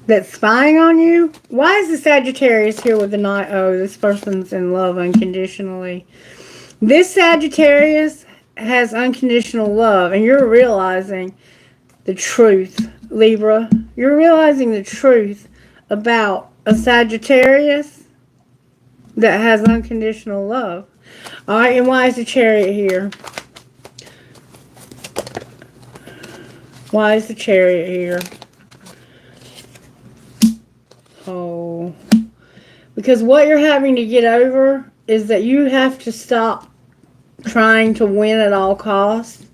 that's spying on you. Why is the Sagittarius here with the Knight? Oh, this person's in love unconditionally. This Sagittarius has unconditional love, and you're realizing the truth, Libra. You're realizing the truth about a Sagittarius that has unconditional love. Alright, and why is the Chariot here? Why is the Chariot here? Oh. Because what you're having to get over is that you have to stop trying to win at all costs.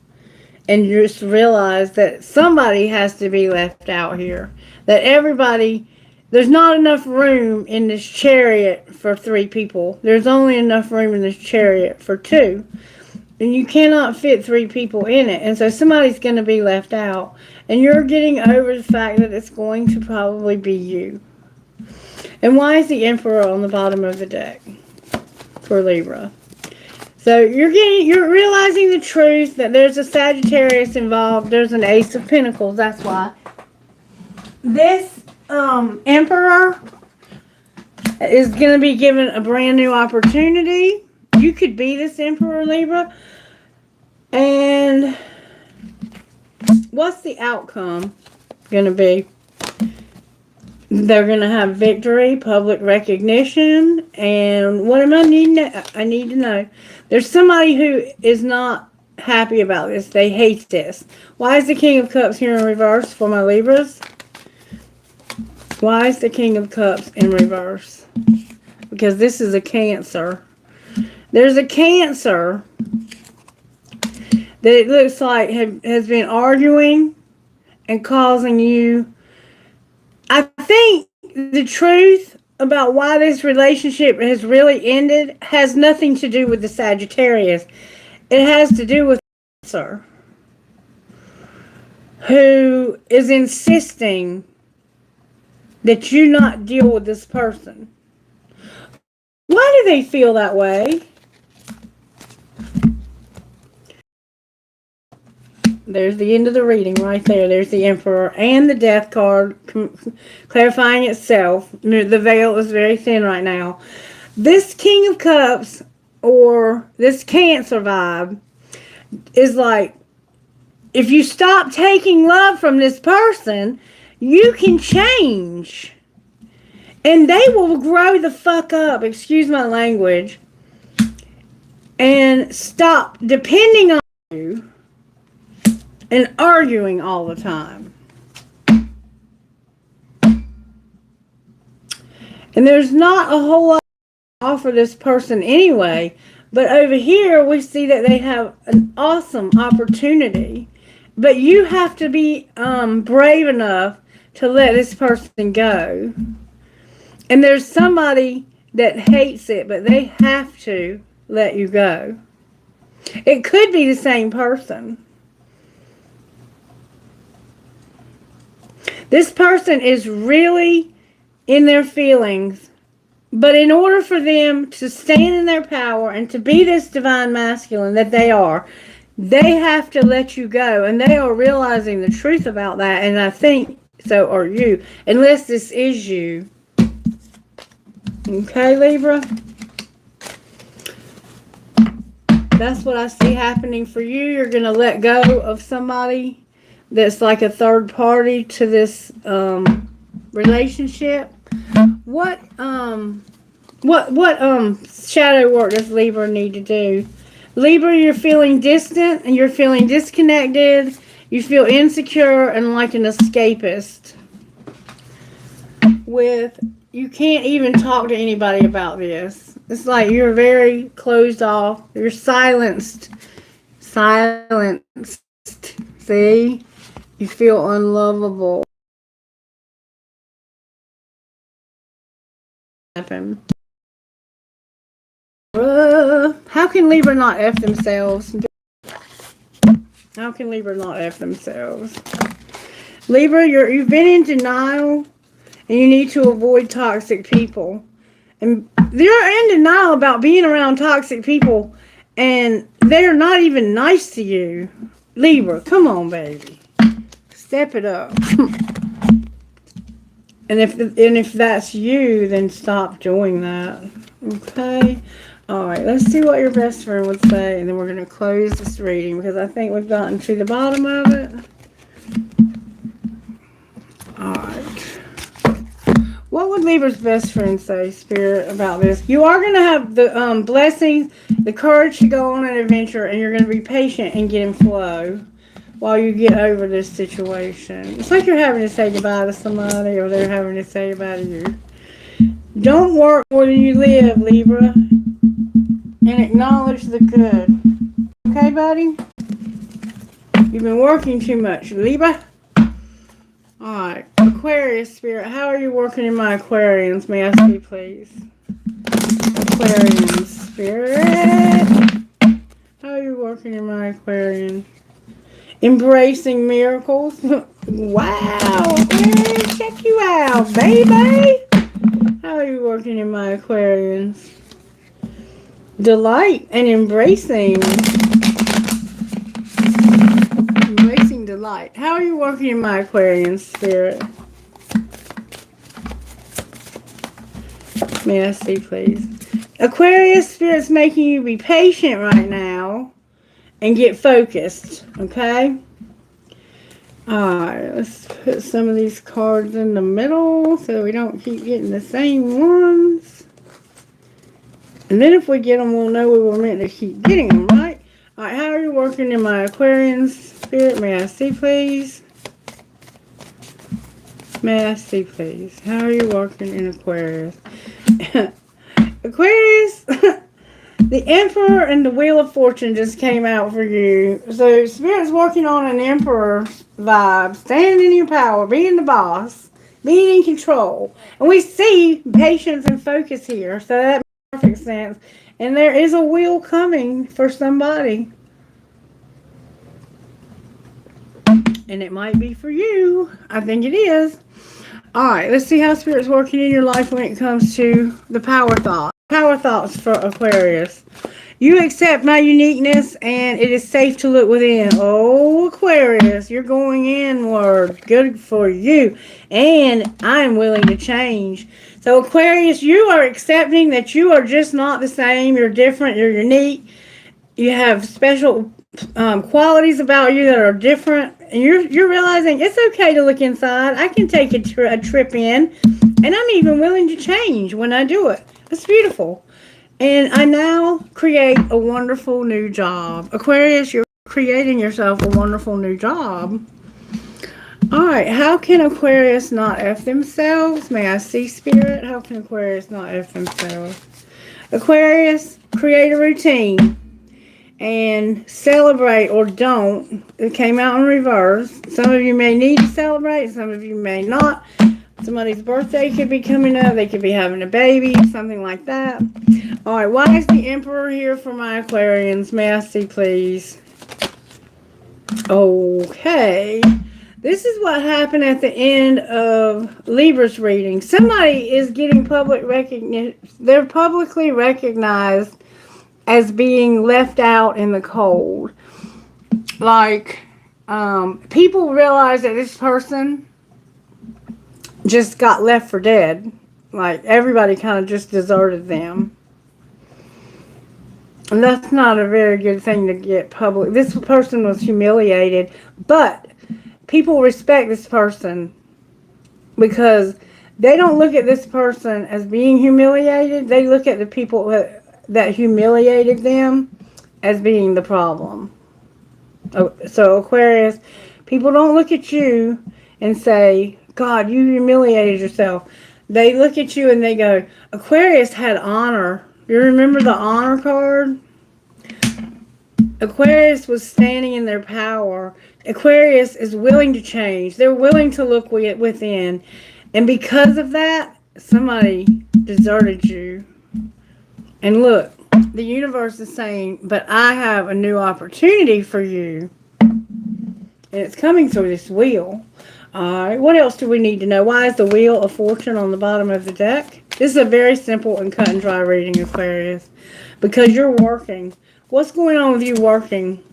And just realize that somebody has to be left out here. That everybody, there's not enough room in this chariot for 3 people. There's only enough room in this chariot for 2. And you cannot fit 3 people in it. And so somebody's going to be left out. And you're getting over the fact that it's going to probably be you. And why is the Emperor on the bottom of the deck for Libra? So you're realizing the truth that there's a Sagittarius involved. There's an Ace of Pentacles. That's why. This Emperor is going to be given a brand new opportunity. You could be this Emperor, Libra. And what's the outcome going to be? They're going to have victory, public recognition, and what am I needing? I need to know. There's somebody who is not happy about this. They hate this. Why is the King of Cups here in reverse for my Libras? Why is the King of Cups in reverse? Because this is a Cancer. There's a Cancer that it looks like has been arguing and causing you. I think the truth about why this relationship has really ended has nothing to do with the Sagittarius. It has to do with Cancer, who is insisting that you not deal with this person. Why do they feel that way? There's the end of the reading right there. There's the Emperor and the Death card clarifying itself. The veil is very thin right now. This King of Cups or this Cancer vibe is like, if you stop taking love from this person, you can change. And they will grow the fuck up, excuse my language, and stop depending on you and arguing all the time. And there's not a whole lot to offer this person anyway. But over here, we see that they have an awesome opportunity. But you have to be brave enough to let this person go. And there's somebody that hates it, but they have to let you go. It could be the same person. This person is really in their feelings, but in order for them to stand in their power and to be this divine masculine that they are, they have to let you go. And they are realizing the truth about that. And I think so are you, unless this is you. Okay, Libra? That's what I see happening for you. You're going to let go of somebody that's like a third party to this relationship. What shadow work does Libra need to do? Libra, you're feeling distant and you're feeling disconnected. You feel insecure and like an escapist. You can't even talk to anybody about this. It's like you're very closed off. You're silenced. Silenced. See? You feel unlovable. How can Libra not F themselves? How can Libra not F themselves? Libra, you've been in denial and you need to avoid toxic people. And they're in denial about being around toxic people and they're not even nice to you. Libra, come on, baby. Step it up. And if that's you, then stop doing that. Okay? Alright, let's see what your best friend would say, and then we're going to close this reading, because I think we've gotten to the bottom of it. Alright. What would Libra's best friend say, Spirit, about this? You are going to have the blessings, the courage to go on an adventure, and you're going to be patient and get in flow while you get over this situation. It's like you're having to say goodbye to somebody, or they're having to say goodbye to you. Don't work more than you live, Libra, and acknowledge the good. Okay, buddy? You've been working too much, Libra. Alright, Aquarius Spirit, how are you working in my Aquarians? May I see, please? Aquarian Spirit. How are you working in my Aquarian? Embracing miracles. Wow, Aquarius, check you out, baby. How are you working in my Aquarians? Delight and embracing. Embracing delight. How are you working in my Aquarian Spirit? May I see, please? Aquarius Spirit's making you be patient right now and get focused, okay? Alright, let's put some of these cards in the middle so we don't keep getting the same ones. And then if we get them, we'll know we were meant to keep getting them, right? Alright, how are you working in my Aquarian Spirit? May I see, please? May I see, please? How are you working in Aquarius? Aquarius, the Emperor and the Wheel of Fortune just came out for you. So Spirit's working on an Emperor vibe. Stand in your power. Being the boss. Being in control. And we see patience and focus here. So that makes perfect sense. And there is a wheel coming for somebody. And it might be for you. I think it is. Alright, let's see how Spirit's working in your life when it comes to the power thought. Power thoughts for Aquarius. You accept my uniqueness and it is safe to look within. Oh, Aquarius, you're going inward. Good for you. And I'm willing to change. So Aquarius, you are accepting that you are just not the same. You're different. You're unique. You have special qualities about you that are different, and you're realizing it's okay to look inside. I can take a trip in, and I'm even willing to change when I do it. It's beautiful. And I now create a wonderful new job. Aquarius, you're creating yourself a wonderful new job. All right, how can Aquarius not F themselves? May I see, Spirit? How can Aquarius not F themselves? Aquarius, create a routine and celebrate or don't. It came out in reverse. Some of you may need to celebrate, some of you may not. Somebody's birthday could be coming up. They could be having a baby, something like that. All right, why is the Emperor here for my Aquarians? May I see, please? Okay. This is what happened at the end of Libra's reading. Somebody is getting public recognition. They're publicly recognized as being left out in the cold. Like, people realize that this person just got left for dead. Like, everybody kind of just deserted them. And that's not a very good thing to get public. This person was humiliated, but people respect this person because they don't look at this person as being humiliated. They look at the people that humiliated them as being the problem. So Aquarius, people don't look at you and say, God, you humiliated yourself. They look at you and they go, Aquarius had honor. You remember the honor card? Aquarius was standing in their power. Aquarius is willing to change. They're willing to look within. And because of that, somebody deserted you. And look, the universe is saying, but I have a new opportunity for you. And it's coming through this wheel. Alright, what else do we need to know? Why is the Wheel of Fortune on the bottom of the deck? This is a very simple and cut and dry reading, Aquarius. Because you're working. What's going on with you working?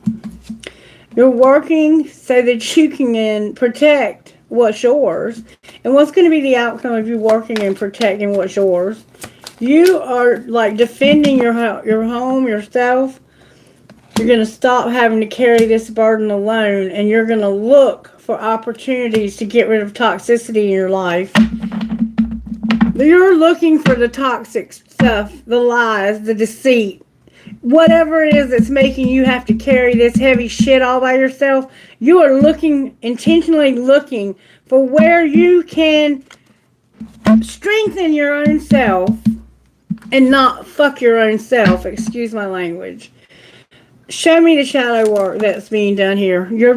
You're working so that you can protect what's yours. And what's going to be the outcome of you working and protecting what's yours? You are like defending your home, yourself. You're going to stop having to carry this burden alone, and you're going to look for opportunities to get rid of toxicity in your life. You're looking for the toxic stuff, the lies, the deceit. Whatever it is that's making you have to carry this heavy shit all by yourself, you are intentionally looking for where you can strengthen your own self and not fuck your own self. Excuse my language. Show me the shadow work that's being done here. You're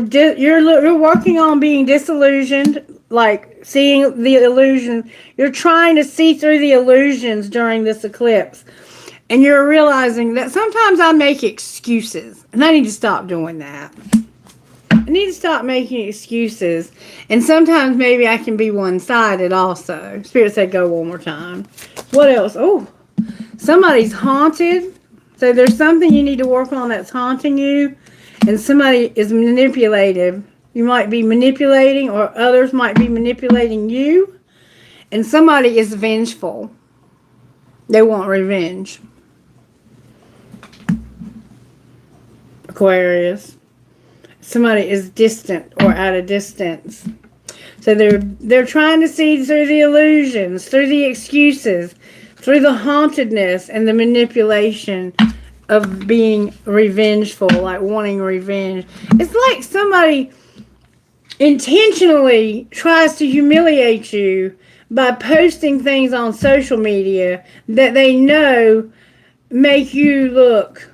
working on being disillusioned, like seeing the illusion. You're trying to see through the illusions during this eclipse. And you're realizing that sometimes I make excuses. And I need to stop doing that. I need to stop making excuses. And sometimes maybe I can be one-sided also. Spirit said go one more time. What else? Oh, somebody's haunted. So there's something you need to work on that's haunting you. And somebody is manipulative. You might be manipulating, or others might be manipulating you. And somebody is vengeful. They want revenge. Aquarius. Somebody is distant or at a distance. So they're trying to see through the illusions, through the excuses, through the hauntedness and the manipulation of being revengeful, like wanting revenge. It's like somebody intentionally tries to humiliate you by posting things on social media that they know make you look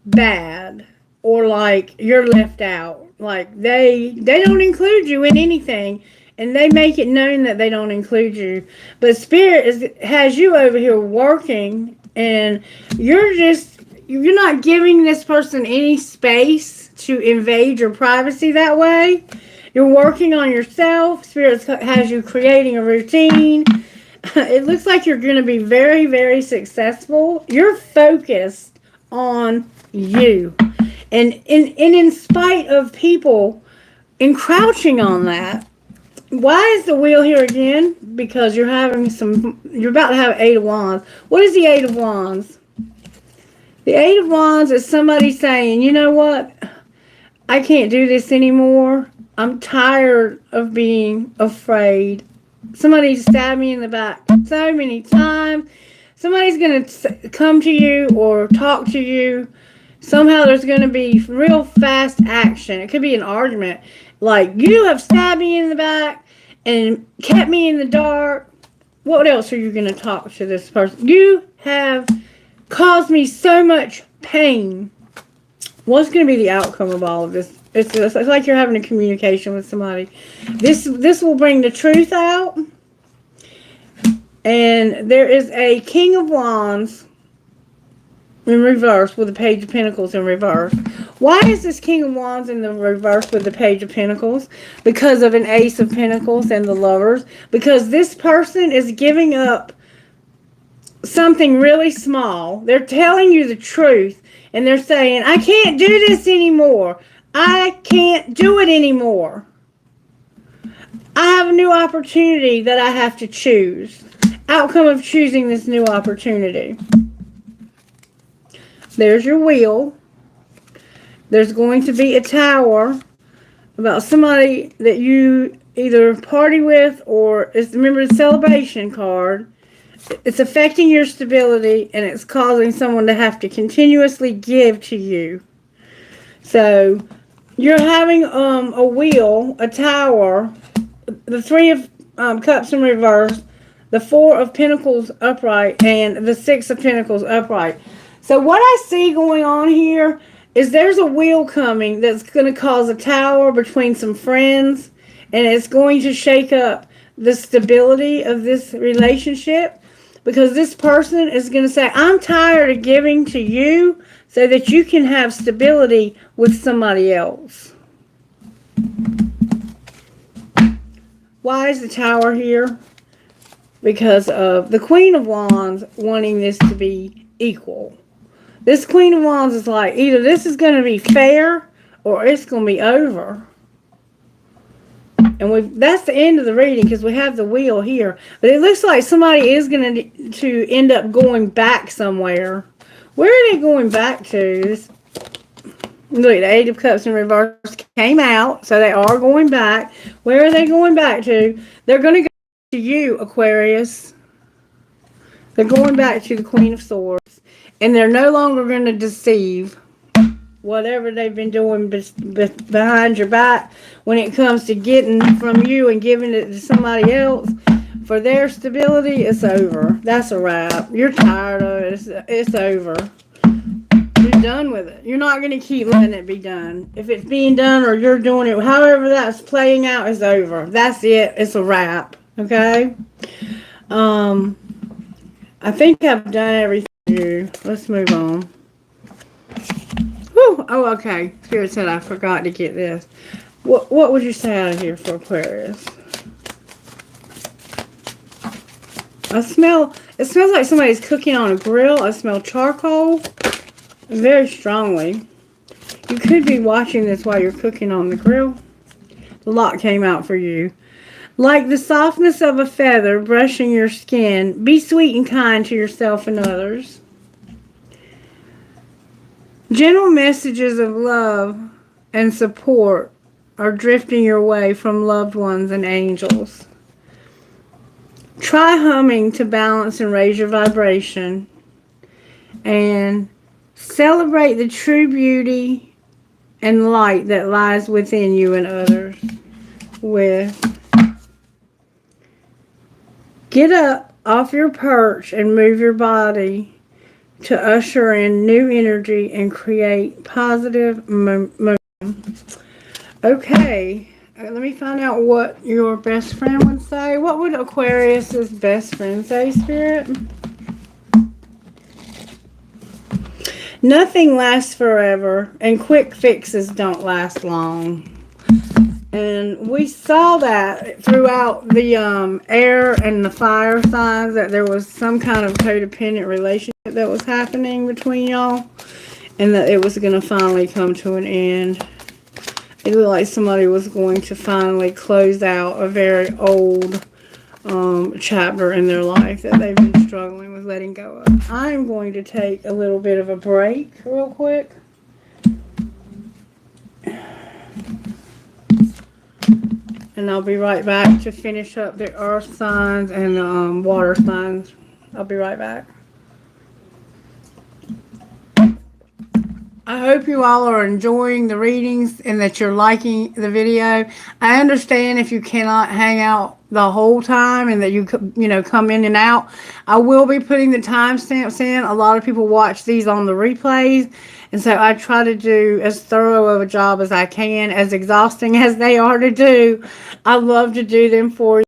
bad or like you're left out. Like they don't include you in anything, and they make it known that they don't include you. But Spirit has you over here working, and you're not giving this person any space to invade your privacy that way. You're working on yourself. Spirit has you creating a routine. It looks like you're going to be very, very successful. You're focused on you. And in spite of people encroaching on that, why is the wheel here again? Because you're about to have 8 of Wands. What is the 8 of Wands? The 8 of Wands is somebody saying, you know what? I can't do this anymore. I'm tired of being afraid. Somebody stabbed me in the back so many times. Somebody's going to come to you or talk to you. Somehow there's going to be real fast action. It could be an argument. Like, you have stabbed me in the back and kept me in the dark. What else are you going to talk to this person? You have caused me so much pain. What's going to be the outcome of all of this? It's like you're having a communication with somebody. This will bring the truth out. And there is a King of Wands in reverse with the Page of Pentacles in reverse. Why is this King of Wands in the reverse with the Page of Pentacles? Because of an Ace of Pentacles and the Lovers. Because this person is giving up something really small. They're telling you the truth. And they're saying, I can't do this anymore. I can't do it anymore. I have a new opportunity that I have to choose. Outcome of choosing this new opportunity. There's your wheel. There's going to be a tower about somebody that you either party with or remember the celebration card. It's affecting your stability and it's causing someone to have to continuously give to you. So you're having a wheel, a tower, the Three of Cups in reverse, the Four of Pentacles upright, and the Six of Pentacles upright. So what I see going on here is there's a wheel coming that's going to cause a tower between some friends, and it's going to shake up the stability of this relationship, because this person is going to say, I'm tired of giving to you so that you can have stability with somebody else. Why is the tower here? Because of the Queen of Wands wanting this to be equal. This Queen of Wands is like, either this is going to be fair or it's going to be over. And that's the end of the reading because we have the wheel here. But it looks like somebody is going to end up going back somewhere. Where are they going back to? Look, the Eight of Cups in reverse came out. So they are going back. Where are they going back to? They're going to go to you, Aquarius. They're going back to the Queen of Swords. And they're no longer going to deceive whatever they've been doing behind your back when it comes to getting from you and giving it to somebody else. For their stability, it's over. That's a wrap. You're tired of it. It's over. You're done with it. You're not going to keep letting it be done. If it's being done or you're doing it, however that's playing out, is over. That's it. It's a wrap. Okay? I think I've done everything. Let's move on. Whew. Oh, okay. Spirit said I forgot to get this. What would you say out of here for Aquarius? It smells like somebody's cooking on a grill. I smell charcoal very strongly. You could be watching this while you're cooking on the grill. The lot came out for you. Like the softness of a feather brushing your skin, be sweet and kind to yourself and others. Gentle messages of love and support are drifting your way from loved ones and angels. Try humming to balance and raise your vibration. And celebrate the true beauty and light that lies within you and others. Get up off your perch and move your body to usher in new energy and create positive momentum. Okay, let me find out what your best friend would say. What would Aquarius's best friend say, Spirit? Nothing lasts forever, and quick fixes don't last long. And we saw that throughout the air and the fire signs, that there was some kind of codependent relationship that was happening between y'all, and that it was going to finally come to an end. It looked like somebody was going to finally close out a very old chapter in their life that they've been struggling with letting go of. I'm going to take a little bit of a break real quick. And I'll be right back to finish up the earth signs and water signs. I'll be right back. I hope you all are enjoying the readings and that you're liking the video. I understand if you cannot hang out the whole time and that you come in and out. I will be putting the timestamps in. A lot of people watch these on the replays, and so I try to do as thorough of a job as I can, as exhausting as they are to do. I love to do them for you,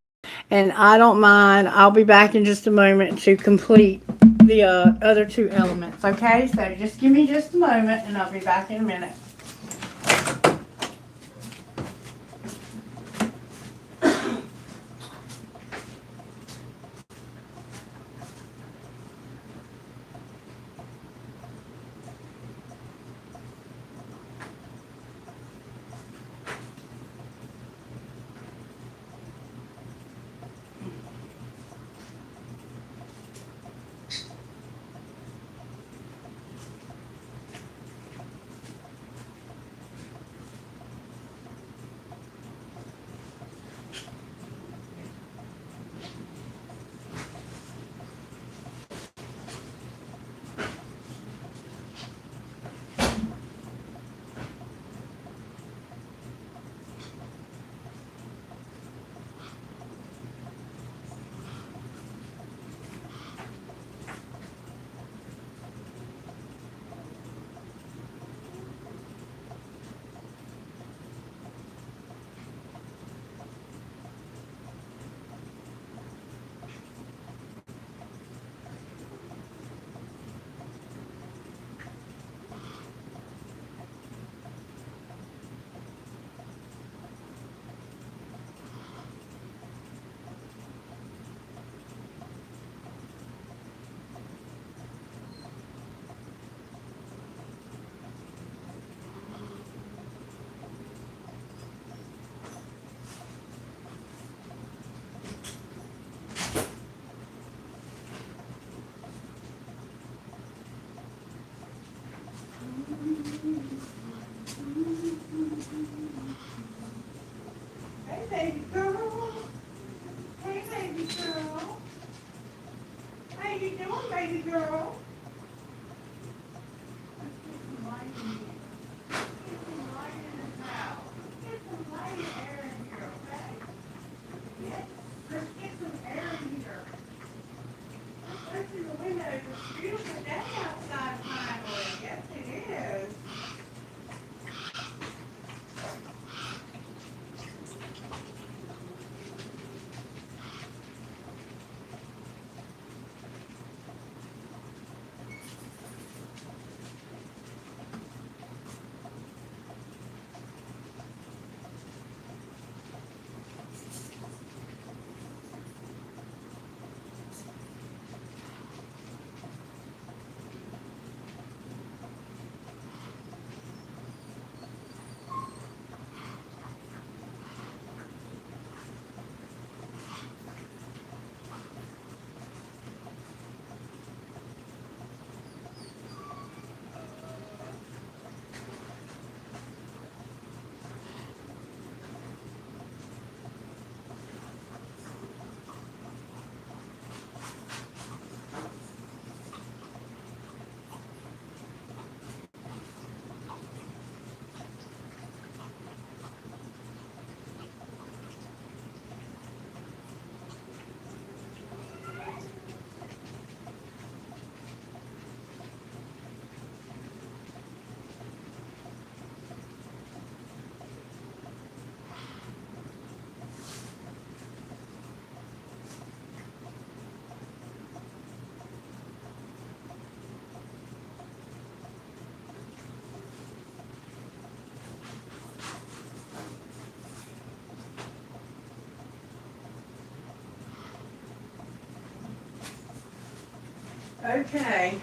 and I don't mind. I'll be back in just a moment to complete the other two elements. Okay, so just give me just a moment and I'll be back in a minute. Hey, baby girl. Hey, baby girl. How you doing, baby girl? Let's get some light in here. Get some light in this house. Get some light and air in here, okay? Yes. Let's get some air in here. Let's open the windows. It's a beautiful day outside finally. Yes, it is. Okay.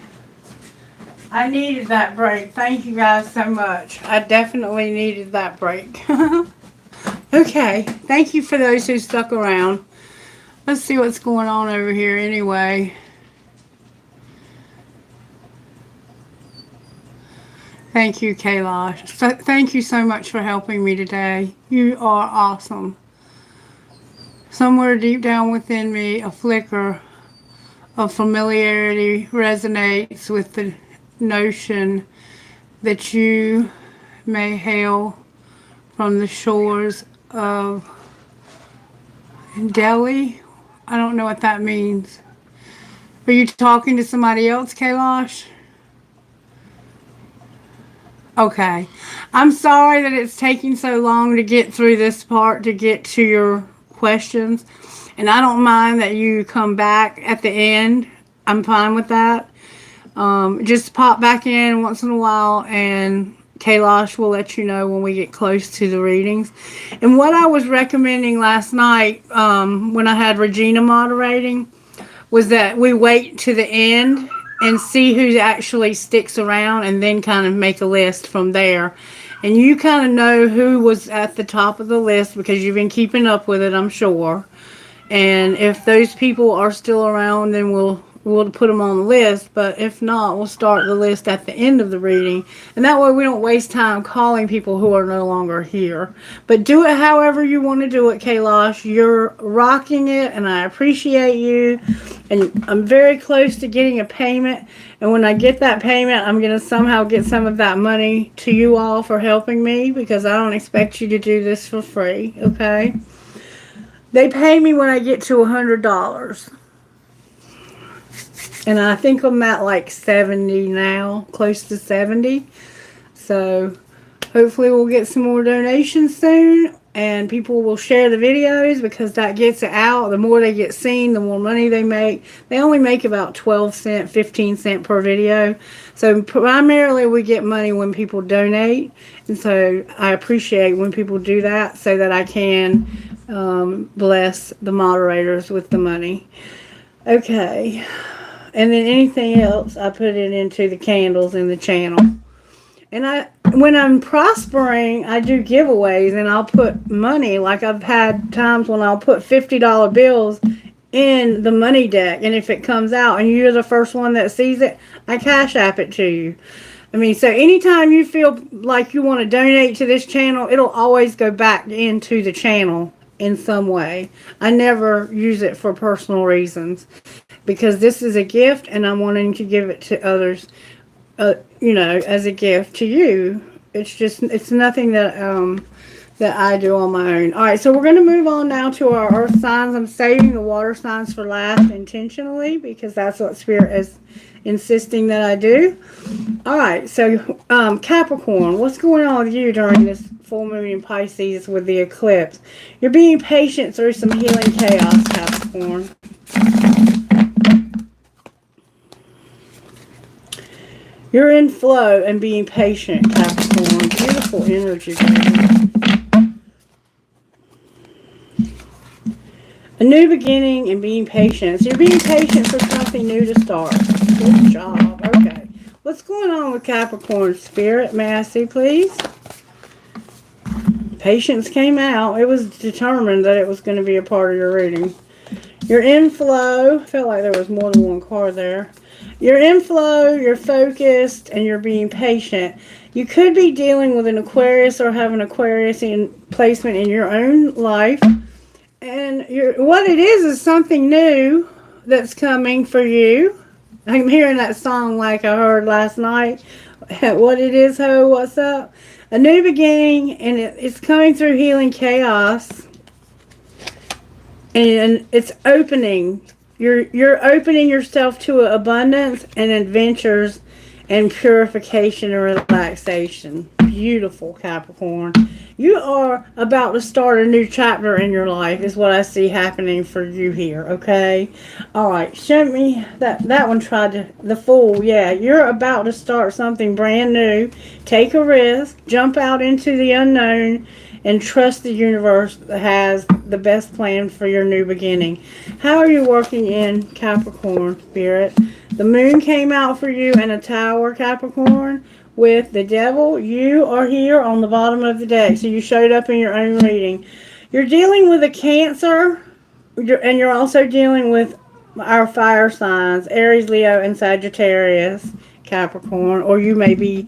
I needed that break. Thank you guys so much. I definitely needed that break. Okay. Thank you for those who stuck around. Let's see what's going on over here anyway. Thank you, Kayla. Thank you so much for helping me today. You are awesome. Somewhere deep down within me, a flicker of familiarity resonates with the notion that you may hail from the shores of Delhi. I don't know what that means. Are you talking to somebody else, Kailash? Okay. I'm sorry that it's taking so long to get through this part to get to your questions. And I don't mind that you come back at the end. I'm fine with that. Just pop back in once in a while and Kailash will let you know when we get close to the readings. And what I was recommending last night when I had Regina moderating was that we wait to the end and see who actually sticks around and then kind of make a list from there. And you kind of know who was at the top of the list because you've been keeping up with it, I'm sure. And if those people are still around, then we'll put them on the list. But if not, we'll start the list at the end of the reading. And that way we don't waste time calling people who are no longer here. But do it however you want to do it, Kailash. You're rocking it, and I appreciate you. And I'm very close to getting a payment. And when I get that payment, I'm going to somehow get some of that money to you all for helping me because I don't expect you to do this for free, okay? They pay me when I get to $100. And I think I'm at like 70 now, close to 70. So hopefully we'll get some more donations soon. And people will share the videos because that gets it out. The more they get seen, the more money they make. They only make about 12 cents, 15 cents per video. So primarily we get money when people donate. And so I appreciate when people do that so that I can bless the moderators with the money. Okay. And then anything else, I put it into the candles in the channel. And when I'm prospering, I do giveaways and I'll put money. Like I've had times when I'll put $50 bills in the money deck. And if it comes out and you're the first one that sees it, I cash app it to you. I mean, so anytime you feel like you want to donate to this channel, it'll always go back into the channel in some way. I never use it for personal reasons because this is a gift and I'm wanting to give it to others, you know, as a gift to you. It's nothing that that I do on my own. All right, so we're going to move on now to our earth signs. I'm saving the water signs for last intentionally because that's what Spirit is insisting that I do. All right, so Capricorn, what's going on with you during this full moon in Pisces with the eclipse? You're being patient through some healing chaos, Capricorn. You're in flow and being patient, Capricorn. Beautiful energy, baby. A new beginning and being patient. So you're being patient for something new to start. Good job. Okay. What's going on with Capricorn, Spirit? May I see, please? Patience came out. It was determined that it was going to be a part of your reading. You're in flow. I felt like there was more than one card there. You're in flow, you're focused, and you're being patient. You could be dealing with an Aquarius or have an Aquarius in placement in your own life. And what it is something new that's coming for you. I'm hearing that song like I heard last night. What it is, ho, what's up? A new beginning, and it's coming through healing chaos. And it's opening. You're opening yourself to abundance and adventures and purification and relaxation. Beautiful, Capricorn. You are about to start a new chapter in your life is what I see happening for you here, okay? All right, show me that one tried to, the Fool. Yeah, you're about to start something brand new. Take a risk, jump out into the unknown, and trust the universe has the best plan for your new beginning. How are you working in Capricorn, Spirit? The moon came out for you in a tower, Capricorn, with the devil. You are here on the bottom of the deck, so you showed up in your own reading. You're dealing with a Cancer, and you're also dealing with our fire signs, Aries, Leo, and Sagittarius, Capricorn, or you may be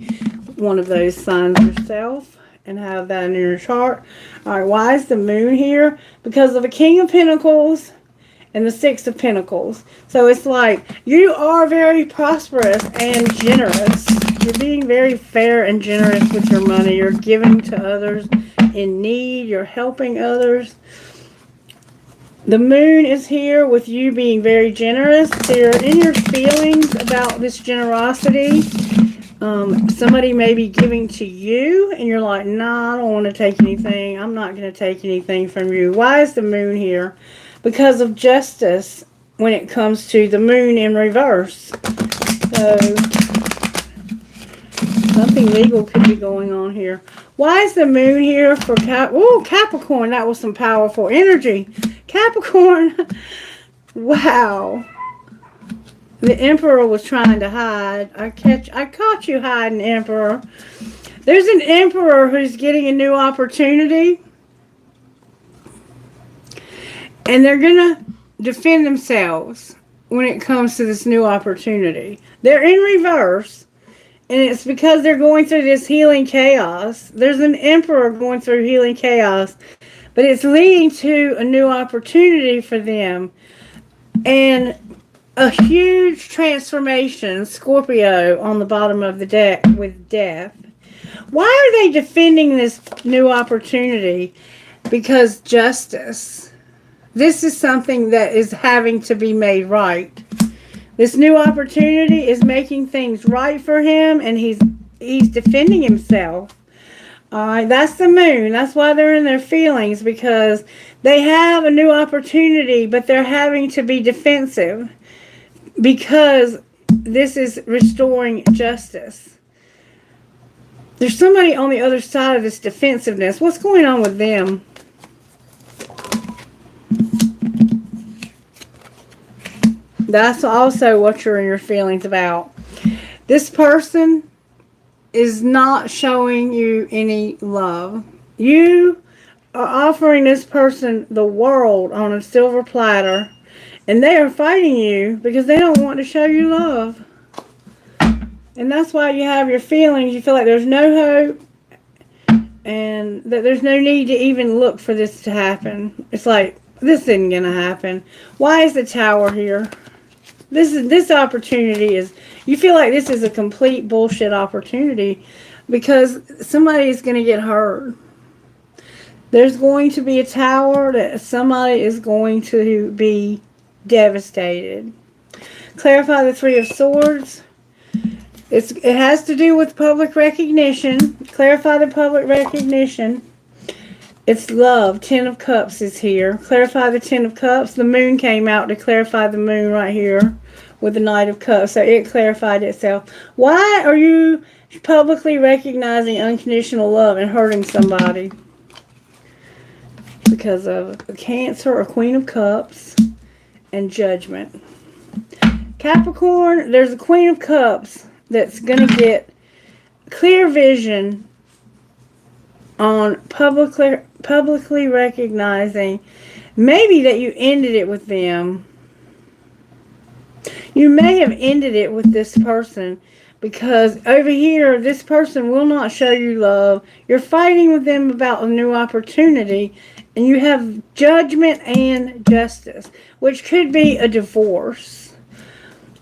one of those signs yourself. and have that in your chart. All right, why is the moon here? Because of the King of Pentacles and the Six of Pentacles. So it's like you are very prosperous and generous. You're being very fair and generous with your money. You're giving to others in need. You're helping others. The moon is here with you being very generous. They're in your feelings about this generosity. Somebody may be giving to you and you're like, nah, I don't want to take anything. I'm not going to take anything from you. Why is the moon here? Because of justice when it comes to the moon in reverse. So something legal could be going on here. Why is the moon here for Capricorn? That was some powerful energy. Capricorn. Wow. The Emperor was trying to hide. I caught you hiding, Emperor. There's an Emperor who's getting a new opportunity. And they're going to defend themselves when it comes to this new opportunity. They're in reverse. And it's because they're going through this healing chaos. There's an Emperor going through healing chaos. But it's leading to a new opportunity for them. And a huge transformation, Scorpio, on the bottom of the deck with death. Why are they defending this new opportunity? Because justice. This is something that is having to be made right. This new opportunity is making things right for him, and he's defending himself. That's the moon. That's why they're in their feelings, because they have a new opportunity, but they're having to be defensive because this is restoring justice. There's somebody on the other side of this defensiveness. What's going on with them? That's also what you're in your feelings about. This person is not showing you any love. You are offering this person the world on a silver platter, and they are fighting you because they don't want to show you love. And that's why you have your feelings. You feel like there's no hope and that there's no need to even look for this to happen. It's like, this isn't going to happen. Why is the Tower here? This opportunity is, you feel like this is a complete bullshit opportunity because somebody is going to get hurt. There's going to be a tower that somebody is going to be devastated. Clarify the Three of Swords. It has to do with public recognition. Clarify the public recognition. It's love. Ten of Cups is here. Clarify the Ten of Cups. The moon came out to clarify the moon right here with the Knight of Cups. So it clarified itself. Why are you publicly recognizing unconditional love and hurting somebody? Because of a Cancer, a Queen of Cups, and Judgment. Capricorn, there's a Queen of Cups that's going to get clear vision on publicly recognizing maybe that you ended it with them. You may have ended it with this person because over here, this person will not show you love. You're fighting with them about a new opportunity, and you have Judgment and Justice, which could be a divorce.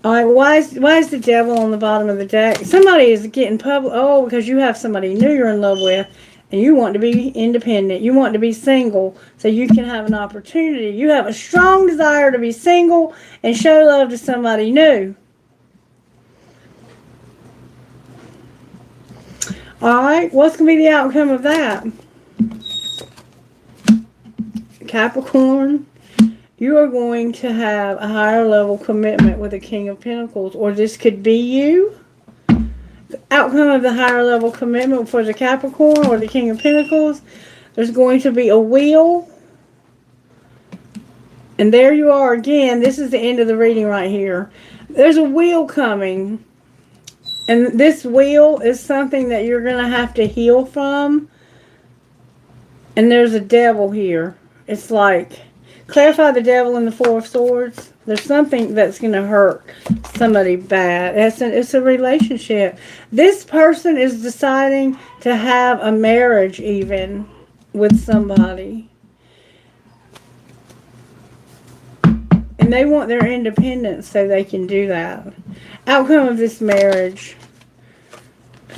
All right, why is the Devil on the bottom of the deck? Somebody is getting because you have somebody new you're in love with, and you want to be independent. You want to be single so you can have an opportunity. You have a strong desire to be single and show love to somebody new. All right, what's going to be the outcome of that? Capricorn, you are going to have a higher level commitment with the King of Pentacles, or this could be you. The outcome of the higher level commitment for the Capricorn or the King of Pentacles, there's going to be a wheel. And there you are again. This is the end of the reading right here. There's a wheel coming. And this wheel is something that you're going to have to heal from. And there's a Devil here. It's like Clarify the devil and the Four of Swords. There's something that's going to hurt somebody bad. It's a relationship. This person is deciding to have a marriage even with somebody. And they want their independence so they can do that. Outcome of this marriage.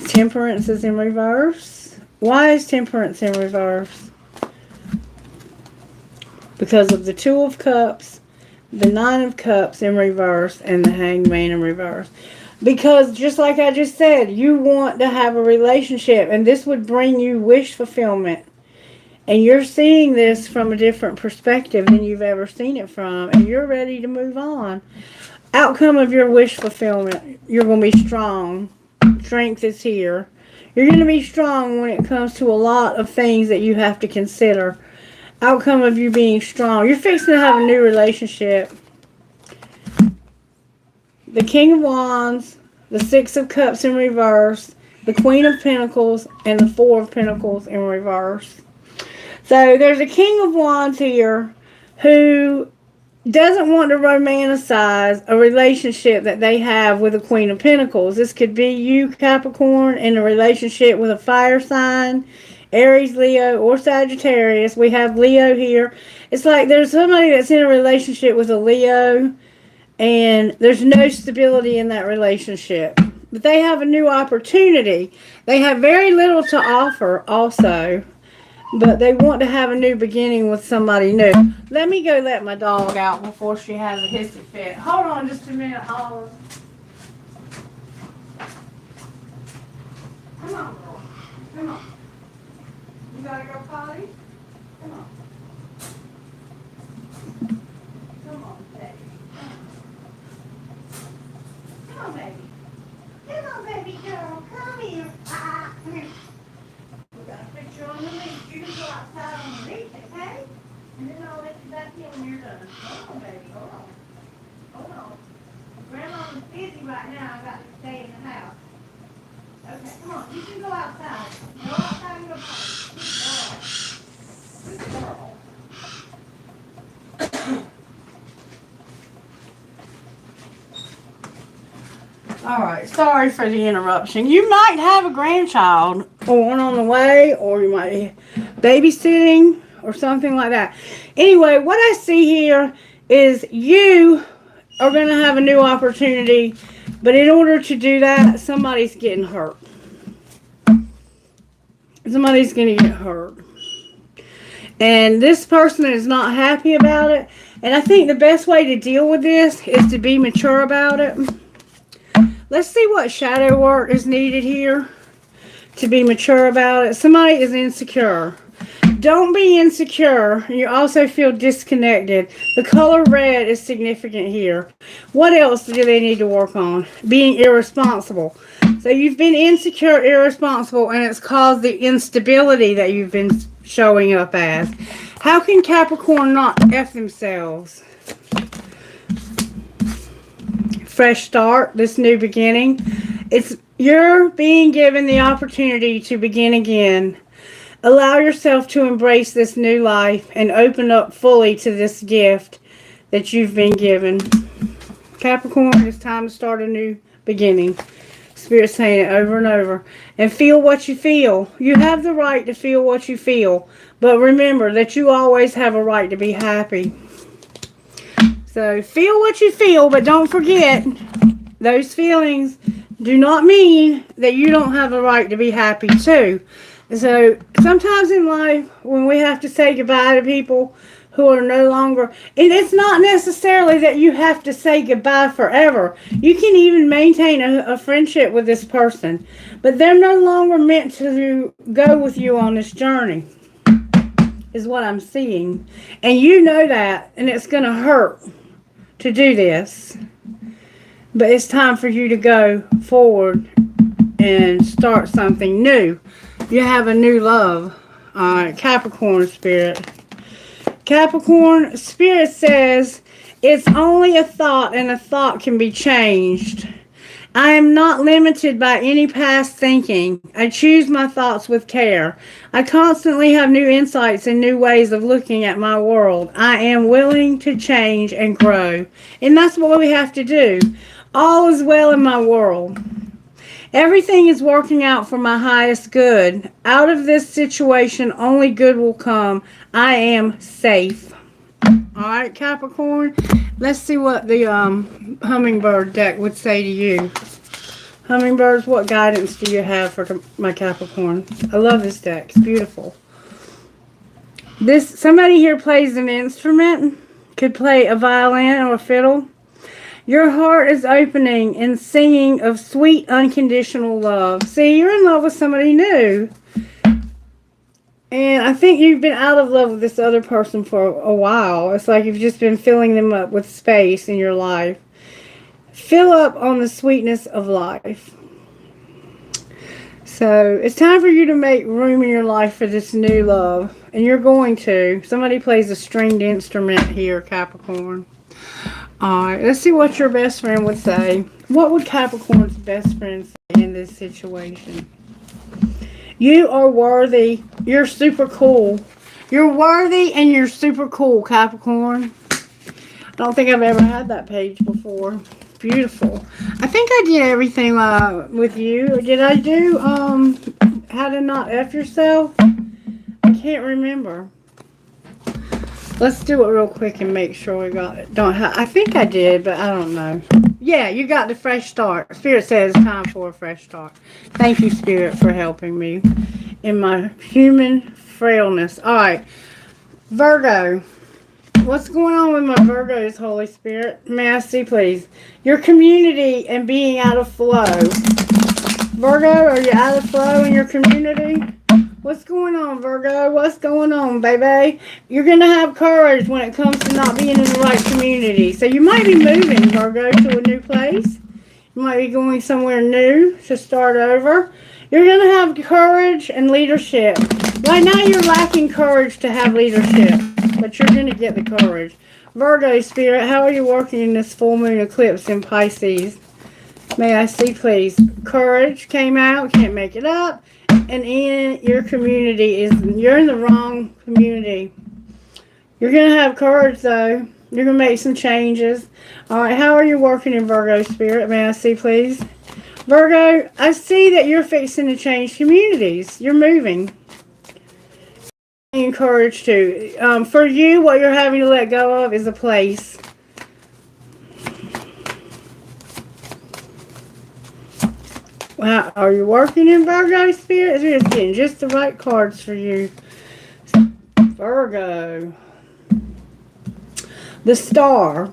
Temperance is in reverse. Why is Temperance in reverse? Because of the Two of Cups, the Nine of Cups in reverse, and the Hanged Man in reverse. Because just like I just said, you want to have a relationship, and this would bring you wish fulfillment. And you're seeing this from a different perspective than you've ever seen it from, and you're ready to move on. Outcome of your wish fulfillment, you're going to be strong. Strength is here. You're going to be strong when it comes to a lot of things that you have to consider. Outcome of you being strong. You're fixing to have a new relationship. The King of Wands, the Six of Cups in reverse, the Queen of Pentacles, and the Four of Pentacles in reverse. So there's a King of Wands here who doesn't want to romanticize a relationship that they have with a Queen of Pentacles. This could be you, Capricorn, in a relationship with a fire sign, Aries, Leo, or Sagittarius. We have Leo here. It's like there's somebody that's in a relationship with a Leo, and there's no stability in that relationship. But they have a new opportunity. They have very little to offer also. But they want to have a new beginning with somebody new. Let me go let my dog out before she has a hissy fit. Hold on just a minute, Olive. Come on, girl. Come on. You gotta go potty? Come on. Come on, baby. Come on, baby. Come on, baby girl. Come here. Come here. We got a picture on the leash. You can go outside on the leash, okay? And then I'll let you back in when you're done. Hold on, baby. Hold on. Hold on. Grandma's busy right now. I got to stay in the house. Okay, come on. You can go outside. Go outside and go play. Good girl. Good girl. All right, sorry for the interruption. You might have a grandchild or one on the way, or you might be babysitting or something like that. Anyway, what I see here is you are going to have a new opportunity, but in order to do that, somebody's getting hurt. Somebody's going to get hurt. And this person is not happy about it. And I think the best way to deal with this is to be mature about it. Let's see what shadow work is needed here to be mature about it. Somebody is insecure. Don't be insecure. You also feel disconnected. The color red is significant here. What else do they need to work on? Being irresponsible. So you've been insecure, irresponsible, and it's caused the instability that you've been showing up as. How can Capricorn not F themselves? Fresh start, this new beginning. You're being given the opportunity to begin again. Allow yourself to embrace this new life and open up fully to this gift that you've been given. Capricorn, it's time to start a new beginning. Spirit's saying it over and over. And feel what you feel. You have the right to feel what you feel. But remember that you always have a right to be happy. So feel what you feel, but don't forget, those feelings do not mean that you don't have a right to be happy too. So sometimes in life, when we have to say goodbye to people who are no longer, and it's not necessarily that you have to say goodbye forever. You can even maintain a friendship with this person, but they're no longer meant to go with you on this journey, is what I'm seeing. And you know that, and it's going to hurt to do this, but it's time for you to go forward and start something new. You have a new love. Capricorn Spirit. Capricorn Spirit says it's only a thought, and a thought can be changed. I am not limited by any past thinking. I choose my thoughts with care. I constantly have new insights and new ways of looking at my world. I am willing to change and grow. And that's what we have to do. All is well in my world. Everything is working out for my highest good. Out of this situation, only good will come. I am safe. All right, Capricorn. Let's see what the hummingbird deck would say to you. Hummingbirds, what guidance do you have for my Capricorn? I love this deck. It's beautiful. Somebody here plays an instrument. Could play a violin or a fiddle. Your heart is opening and singing of sweet unconditional love. See, you're in love with somebody new. And I think you've been out of love with this other person for a while. It's like you've just been filling them up with space in your life. Fill up on the sweetness of life. So it's time for you to make room in your life for this new love. And you're going to. Somebody plays a stringed instrument here, Capricorn. Alright, let's see what your best friend would say. What would Capricorn's best friend say in this situation? You are worthy. You're super cool. You're worthy and you're super cool, Capricorn. I don't think I've ever had that page before. Beautiful. I think I did everything with you. Did I do how to not F yourself? I can't remember. Let's do it real quick and make sure we got it. I think I did, but I don't know. Yeah, you got the fresh start. Spirit says it's time for a fresh start. Thank you, Spirit, for helping me in my human frailness. All right, Virgo. What's going on with my Virgos, Holy Spirit? May I see, please? Your community and being out of flow. Virgo, are you out of flow in your community? What's going on, Virgo? What's going on, baby? You're going to have courage when it comes to not being in the right community. So you might be moving, Virgo, to a new place. You might be going somewhere new to start over. You're going to have courage and leadership. Right now you're lacking courage to have leadership, but you're going to get the courage. Virgo, Spirit, how are you working in this full moon eclipse in Pisces? May I see, please? Courage came out, can't make it up. And in your community, you're in the wrong community. You're going to have courage, though. You're going to make some changes. All right, how are you working in Virgo, Spirit? May I see, please? Virgo, I see that you're fixing to change communities. You're moving. Encouraged to. For you, what you're having to let go of is a place. Wow, are you working in Virgo, Spirit? You're just getting just the right cards for you. Virgo. The Star.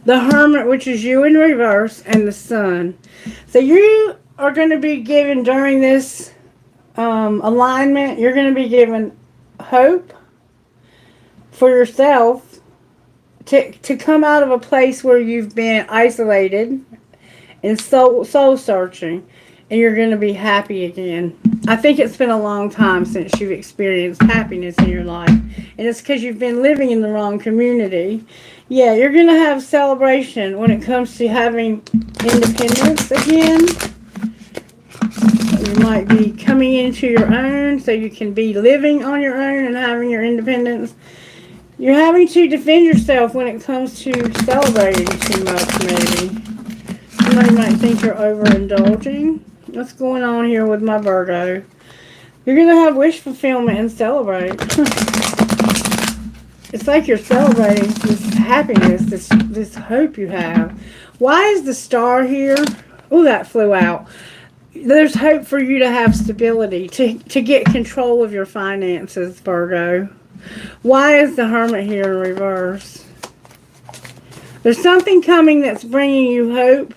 The Hermit, which is you in reverse, and the Sun. So you are going to be given during this alignment, you're going to be given hope for yourself to come out of a place where you've been isolated and soul searching, and you're going to be happy again. I think it's been a long time since you've experienced happiness in your life, and it's because you've been living in the wrong community. Yeah, you're going to have celebration when it comes to having independence again. You might be coming into your own, so you can be living on your own and having your independence. You're having to defend yourself when it comes to celebrating too much, maybe. Somebody might think you're overindulging. What's going on here with my Virgo? You're going to have wish fulfillment and celebrate. It's like you're celebrating this happiness, this hope you have. Why is the Star here? Oh, that flew out. There's hope for you to have stability, to get control of your finances, Virgo. Why is the Hermit here in reverse? There's something coming that's bringing you hope.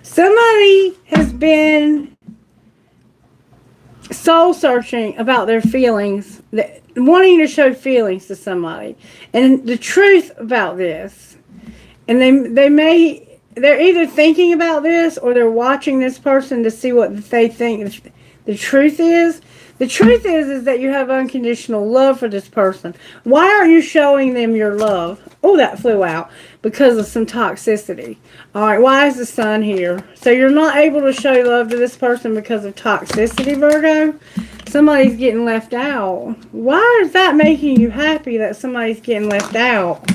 Somebody has been soul searching about their feelings, wanting to show feelings to somebody, and the truth about this. And they're either thinking about this or they're watching this person to see what they think The truth is that you have unconditional love for this person. Why aren't you showing them your love? Oh, that flew out because of some toxicity. All right, why is the sun here? So you're not able to show love to this person because of toxicity, Virgo? Somebody's getting left out. Why is that making you happy that somebody's getting left out?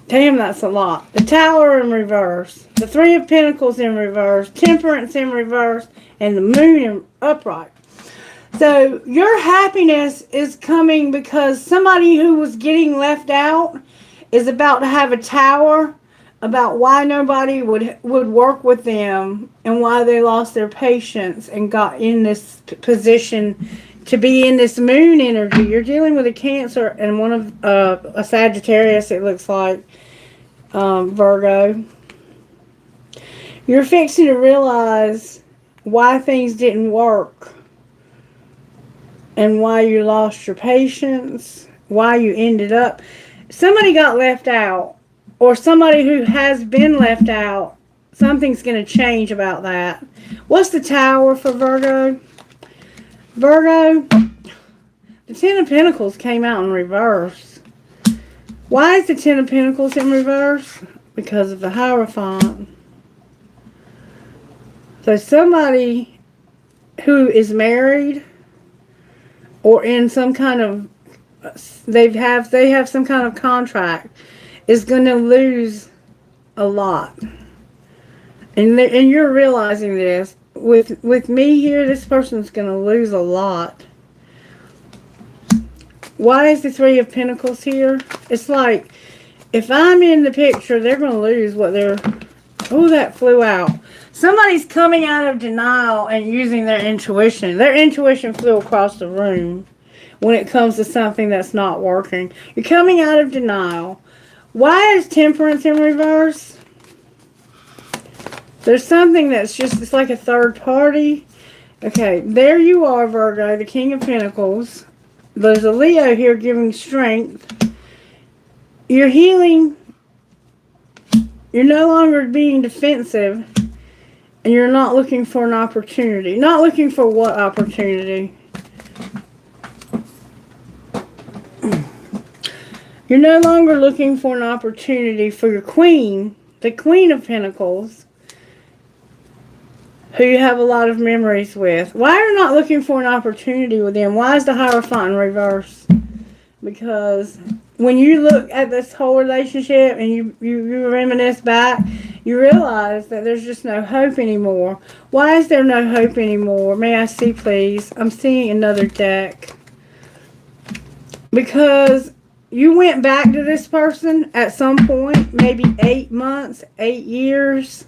Damn, that's a lot. The Tower in reverse. The Three of Pentacles in reverse. Temperance in reverse. And the Moon in upright. So your happiness is coming because somebody who was getting left out is about to have a tower about why nobody would work with them and why they lost their patience and got in this position to be in this moon energy. You're dealing with a Cancer and one of a Sagittarius, it looks like, Virgo. You're fixing to realize why things didn't work and why you lost your patience, why you ended up. Somebody got left out, or somebody who has been left out. Something's going to change about that. What's the Tower for Virgo? Virgo, the Ten of Pentacles came out in reverse. Why is the Ten of Pentacles in reverse? Because of the Hierophant. So somebody who is married or in some kind of, they have some kind of contract, is going to lose a lot. And you're realizing this. With me here, this person's going to lose a lot. Why is the Three of Pentacles here? It's like, if I'm in the picture, they're going to lose what they're... Oh, that flew out. Somebody's coming out of denial and using their intuition. Their intuition flew across the room when it comes to something that's not working. You're coming out of denial. Why is Temperance in reverse? There's something that's just, it's like a third party. Okay, there you are, Virgo, the King of Pentacles. There's a Leo here giving strength. You're healing. You're no longer being defensive. And you're not looking for an opportunity. Not looking for what opportunity? You're no longer looking for an opportunity for your Queen, the Queen of Pentacles, who you have a lot of memories with. Why are you not looking for an opportunity with them? Why is the Hierophant in reverse? Because when you look at this whole relationship and you reminisce back, you realize that there's just no hope anymore. Why is there no hope anymore? May I see, please? I'm seeing another deck. Because you went back to this person at some point, maybe 8 months, 8 years,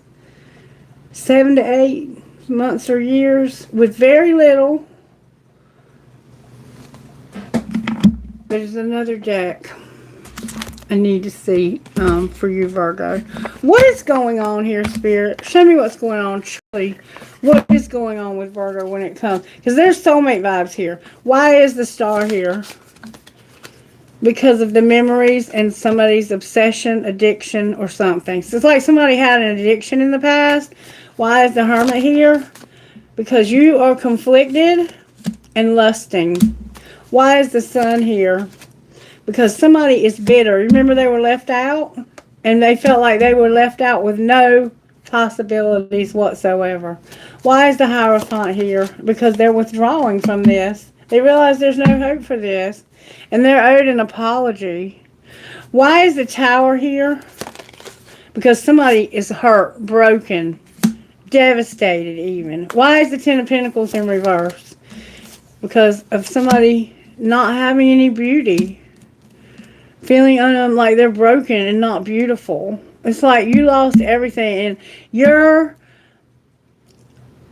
7 to 8 months or years, with very little. There's another deck I need to see for you, Virgo. What is going on here, Spirit? Show me what's going on, truly. What is going on with Virgo when it comes? Because there's soulmate vibes here. Why is the Star here? Because of the memories and somebody's obsession, addiction, or something. So it's like somebody had an addiction in the past. Why is the Hermit here? Because you are conflicted and lusting. Why is the Sun here? Because somebody is bitter. Remember they were left out? And they felt like they were left out with no possibilities whatsoever. Why is the Hierophant here? Because they're withdrawing from this. They realize there's no hope for this. And they're owed an apology. Why is the Tower here? Because somebody is hurt, broken, devastated even. Why is the Ten of Pentacles in reverse? Because of somebody not having any beauty. Feeling like they're broken and not beautiful. It's like you lost everything. And your,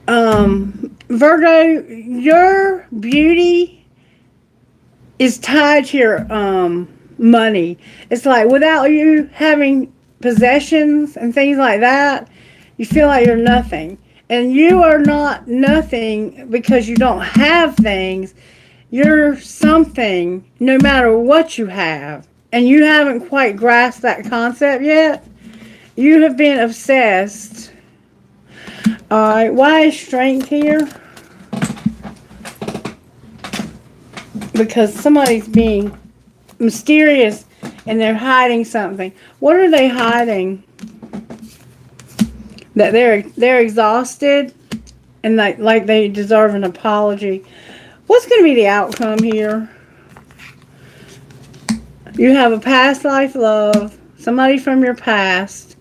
Virgo, your beauty is tied to your money. It's like without you having possessions and things like that, you feel like you're nothing. And you are not nothing because you don't have things. You're something no matter what you have. And you haven't quite grasped that concept yet. You have been obsessed. Alright, why is Strength here? because somebody's being mysterious and they're hiding something. What are they hiding? That they're exhausted and like they deserve an apology. What's going to be the outcome here? You have a past life love, somebody from your past.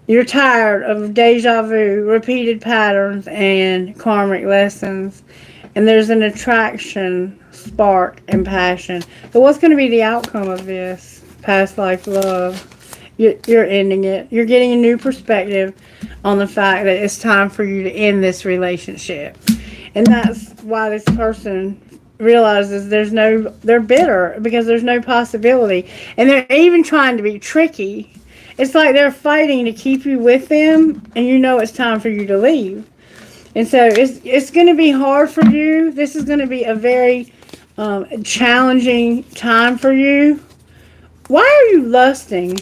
You're tired of deja vu, repeated patterns, and karmic lessons. And there's an attraction, spark, and passion. So what's going to be the outcome of this past life love? You're ending it. You're getting a new perspective on the fact that it's time for you to end this relationship. And that's why this person realizes they're bitter because there's no possibility. And they're even trying to be tricky. It's like they're fighting to keep you with them, and you know it's time for you to leave. And so it's going to be hard for you. This is going to be a very challenging time for you. Why are you lusting?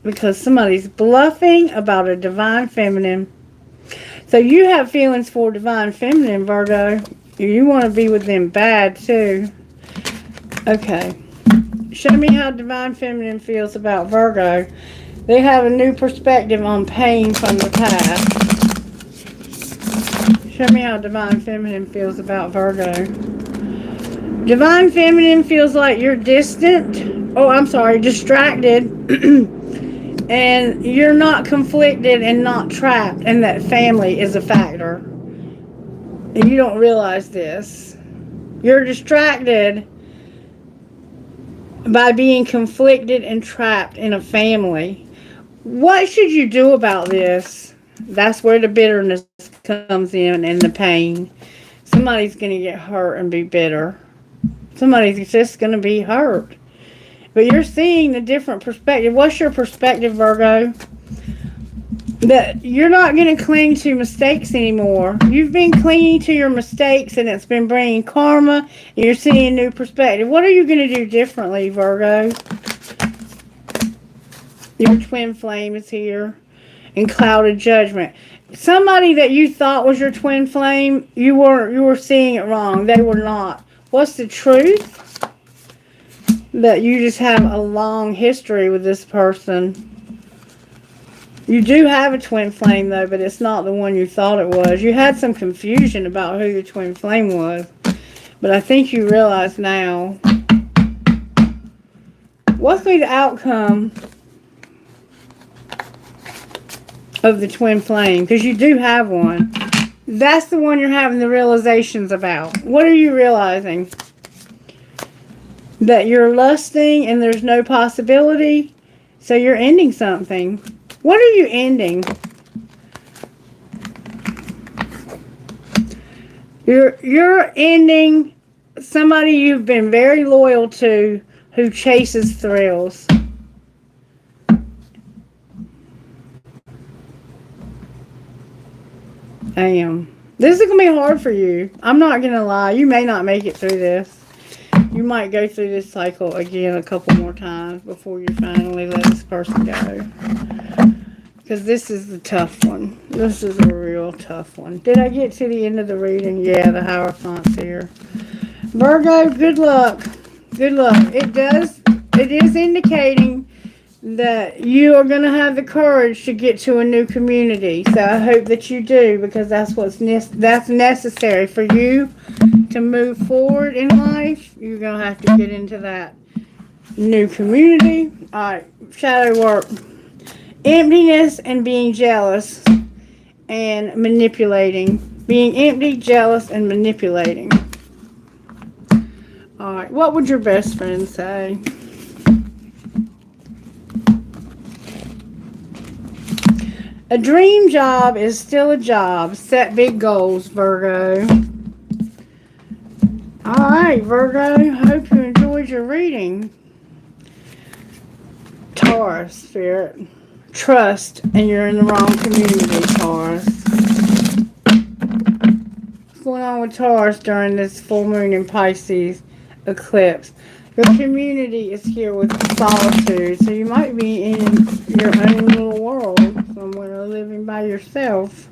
Because somebody's bluffing about a divine feminine. So you have feelings for divine feminine, Virgo. You want to be with them bad, too. Okay. Show me how divine feminine feels about Virgo. They have a new perspective on pain from the past. Show me how divine feminine feels about Virgo. Divine feminine feels like you're distant. Oh, I'm sorry, distracted. And you're not conflicted and not trapped, and that family is a factor. And you don't realize this. You're distracted by being conflicted and trapped in a family. What should you do about this? That's where the bitterness comes in and the pain. Somebody's going to get hurt and be bitter. Somebody's just going to be hurt. But you're seeing the different perspective. What's your perspective, Virgo? That you're not going to cling to mistakes anymore. You've been clinging to your mistakes and it's been bringing karma. And you're seeing a new perspective. What are you going to do differently, Virgo? Your twin flame is here. And clouded judgment. Somebody that you thought was your twin flame, you were seeing it wrong. They were not. What's the truth? That you just have a long history with this person. You do have a twin flame, though, but it's not the one you thought it was. You had some confusion about who your twin flame was. But I think you realize now. What's going to be the outcome of the twin flame? Because you do have one. That's the one you're having the realizations about. What are you realizing? That you're lusting and there's no possibility. So you're ending something. What are you ending? You're ending somebody you've been very loyal to who chases thrills. Damn. This is going to be hard for you. I'm not going to lie. You may not make it through this. You might go through this cycle again a couple more times before you finally let this person go. Because this is the tough one. This is a real tough one. Did I get to the end of the reading? Yeah, the Hierophant's here. Virgo, good luck. Good luck. It is indicating that you are going to have the courage to get to a new community. So I hope that you do, because that's that's necessary for you to move forward in life. You're going to have to get into that new community. Alright, shadow work. Emptiness and being jealous and manipulating. Being empty, jealous, and manipulating. Alright, what would your best friend say? A dream job is still a job. Set big goals, Virgo. Alright, Virgo. Hope you enjoyed your reading. Taurus, Spirit. Trust, and you're in the wrong community, Taurus. What's going on with Taurus during this full moon in Pisces eclipse? Your community is here with solitude, so you might be in your own little world somewhere, living by yourself.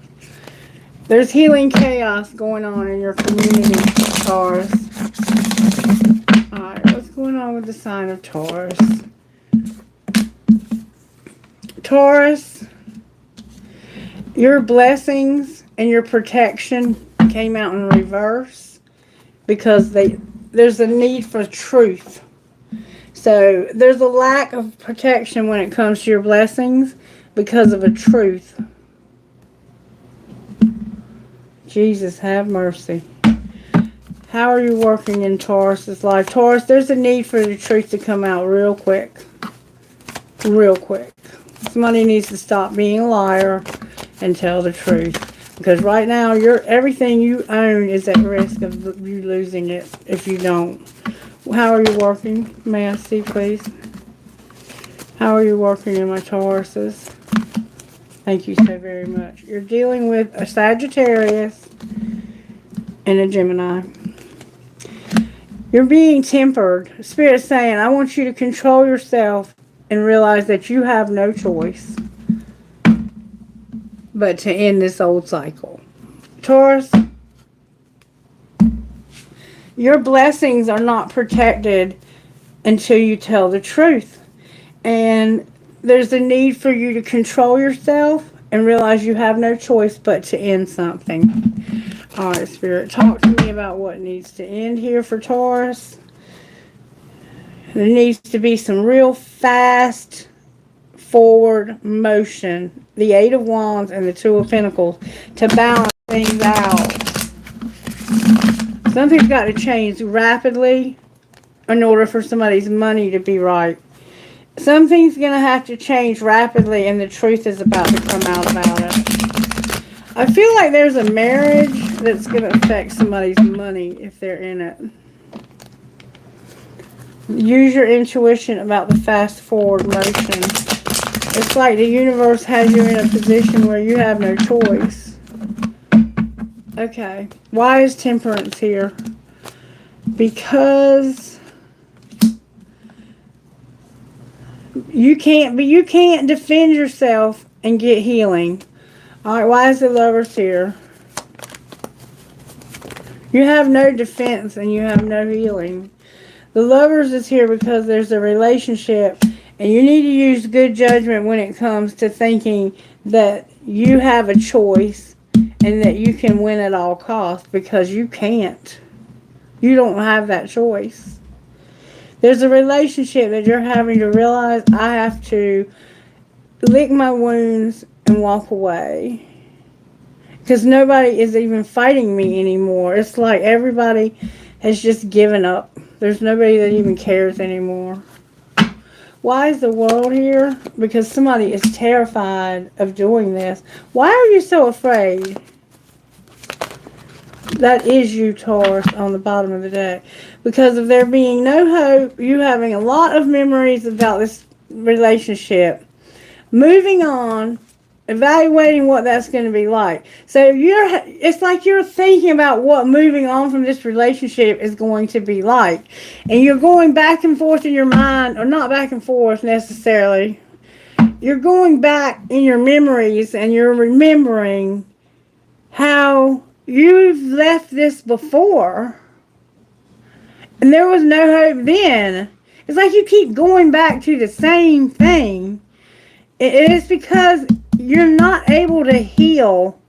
There's healing chaos going on in your community, Taurus. on with the sign of Taurus. Taurus, your blessings and your protection came out in reverse because there's a need for truth. So there's a lack of protection when it comes to your blessings because of a truth. Jesus, have mercy. How are you working in Taurus's life? Taurus, there's a need for the truth to come out real quick. Real quick. Somebody needs to stop being a liar and tell the truth. Because right now, everything you own is at risk of you losing it if you don't. How are you working? May I see, please? How are you working in my Tauruses? Thank you so very much. You're dealing with a Sagittarius and a Gemini. You're being tempered. Spirit's saying, I want you to control yourself and realize that you have no choice but to end this old cycle. Taurus, your blessings are not protected until you tell the truth. And there's a need for you to control yourself and realize you have no choice but to end something. All right, Spirit, talk to me about what needs to end here for Taurus. There needs to be some real fast forward motion. The Eight of Wands and the Two of Pentacles to balance things out. Something's got to change rapidly in order for somebody's money to be right. Something's going to have to change rapidly and the truth is about to come out about it. I feel like there's a marriage that's going to affect somebody's money if they're in it. Use your intuition about the fast forward motion. It's like the universe has you in a position where you have no choice. Okay. Why is temperance here? Because you can't defend yourself and get healing. Alright, why is the Lovers here? You have no defense and you have no healing. The Lovers is here because there's a relationship and you need to use good judgment when it comes to thinking that you have a choice and that you can win at all costs, because you can't. You don't have that choice. There's a relationship that you're having to realize, I have to lick my wounds and walk away. Because nobody is even fighting me anymore. It's like everybody has just given up. There's nobody that even cares anymore. Why is the World here? Because somebody is terrified of doing this. Why are you so afraid? That is you, Taurus, on the bottom of the deck. Because of there being no hope, you having a lot of memories about this relationship. Moving on, evaluating what that's going to be like. So it's like you're thinking about what moving on from this relationship is going to be like. And you're going back and forth in your mind, or not back and forth necessarily. You're going back in your memories and you're remembering how you've left this before. And there was no hope then. It's like you keep going back to the same thing. It is because you're not able to heal.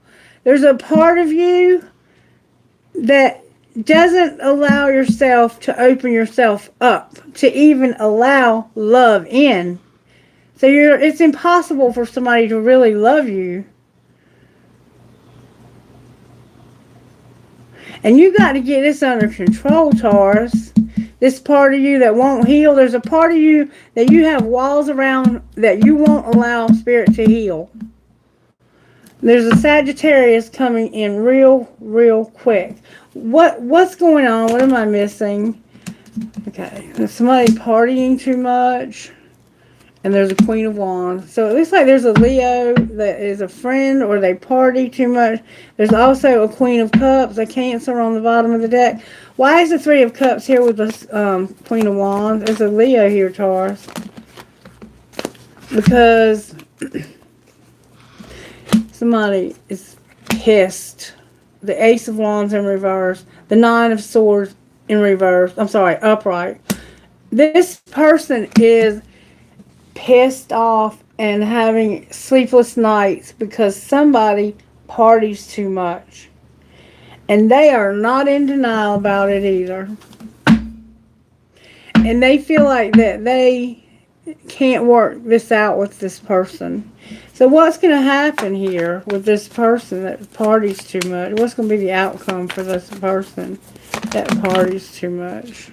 There's a part of you that doesn't allow yourself to open yourself up, to even allow love in. So it's impossible for somebody to really love you. And you got to get this under control, Taurus. This part of you that won't heal, there's a part of you that you have walls around that you won't allow Spirit to heal. There's a Sagittarius coming in real quick. What's going on? What am I missing? Okay, there's somebody partying too much. And there's a Queen of Wands. So it looks like there's a Leo that is a friend, or they party too much. There's also a Queen of Cups, a Cancer on the bottom of the deck. Why is the Three of Cups here with the Queen of Wands? There's a Leo here, Taurus. Because somebody is pissed. The Ace of Wands in reverse. The Nine of Swords in reverse. I'm sorry, upright. This person is pissed off and having sleepless nights because somebody parties too much. And they are not in denial about it either. And they feel like that they can't work this out with this person. So what's going to happen here with this person that parties too much? What's going to be the outcome for this person that parties too much?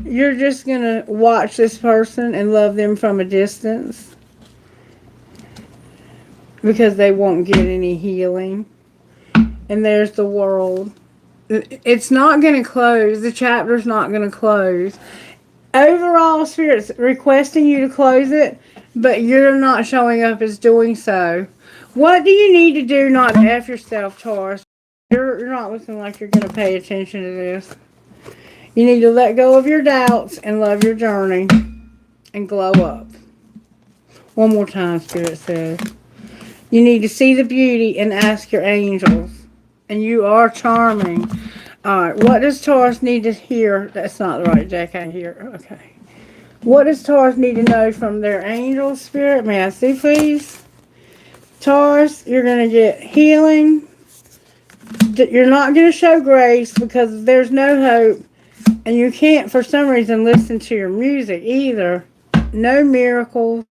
You're just going to watch this person and love them from a distance because they won't get any healing. And there's the world. It's not going to close. The chapter's not going to close. Overall, Spirit's requesting you to close it, but you're not showing up as doing so. What do you need to do not to F yourself, Taurus? You're not looking like you're going to pay attention to this. You need to let go of your doubts and love your journey and glow up. One more time, Spirit says. You need to see the beauty and ask your angels. And you are charming. Alright, what does Taurus need to hear? That's not the right deck I hear. Okay. What does Taurus need to know from their angel spirit? May I see, please? Taurus, you're going to get healing. You're not going to show grace because there's no hope. And you can't, for some reason, listen to your music either. No miracles.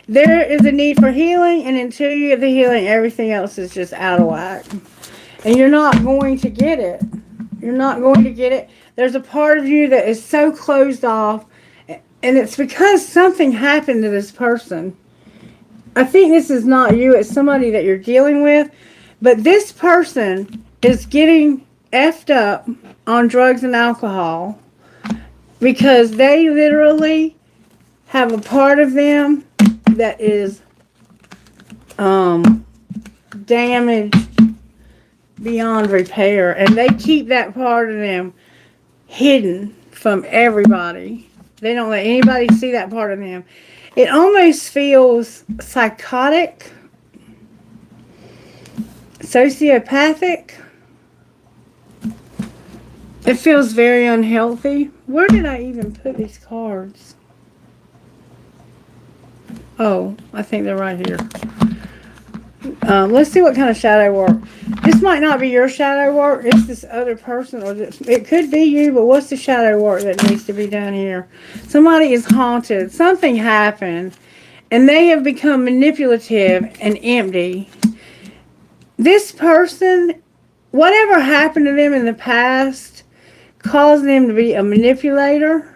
There is a need for healing, and until you get the healing, everything else is just out of whack. And you're not going to get it. You're not going to get it. There's a part of you that is so closed off, and it's because something happened to this person. I think this is not you. It's somebody that you're dealing with. But this person is getting effed up on drugs and alcohol because they literally have a part of them that is damaged beyond repair, and they keep that part of them hidden from everybody. They don't let anybody see that part of them. It almost feels psychotic, sociopathic. It feels very unhealthy. Where did I even put these cards? Oh, I think they're right here. Let's see what kind of shadow work. This might not be your shadow work. It's this other person, or this, it could be you, but what's the shadow work that needs to be done here? Somebody is haunted. Something happened, and they have become manipulative and empty. This person, whatever happened to them in the past, caused them to be a manipulator,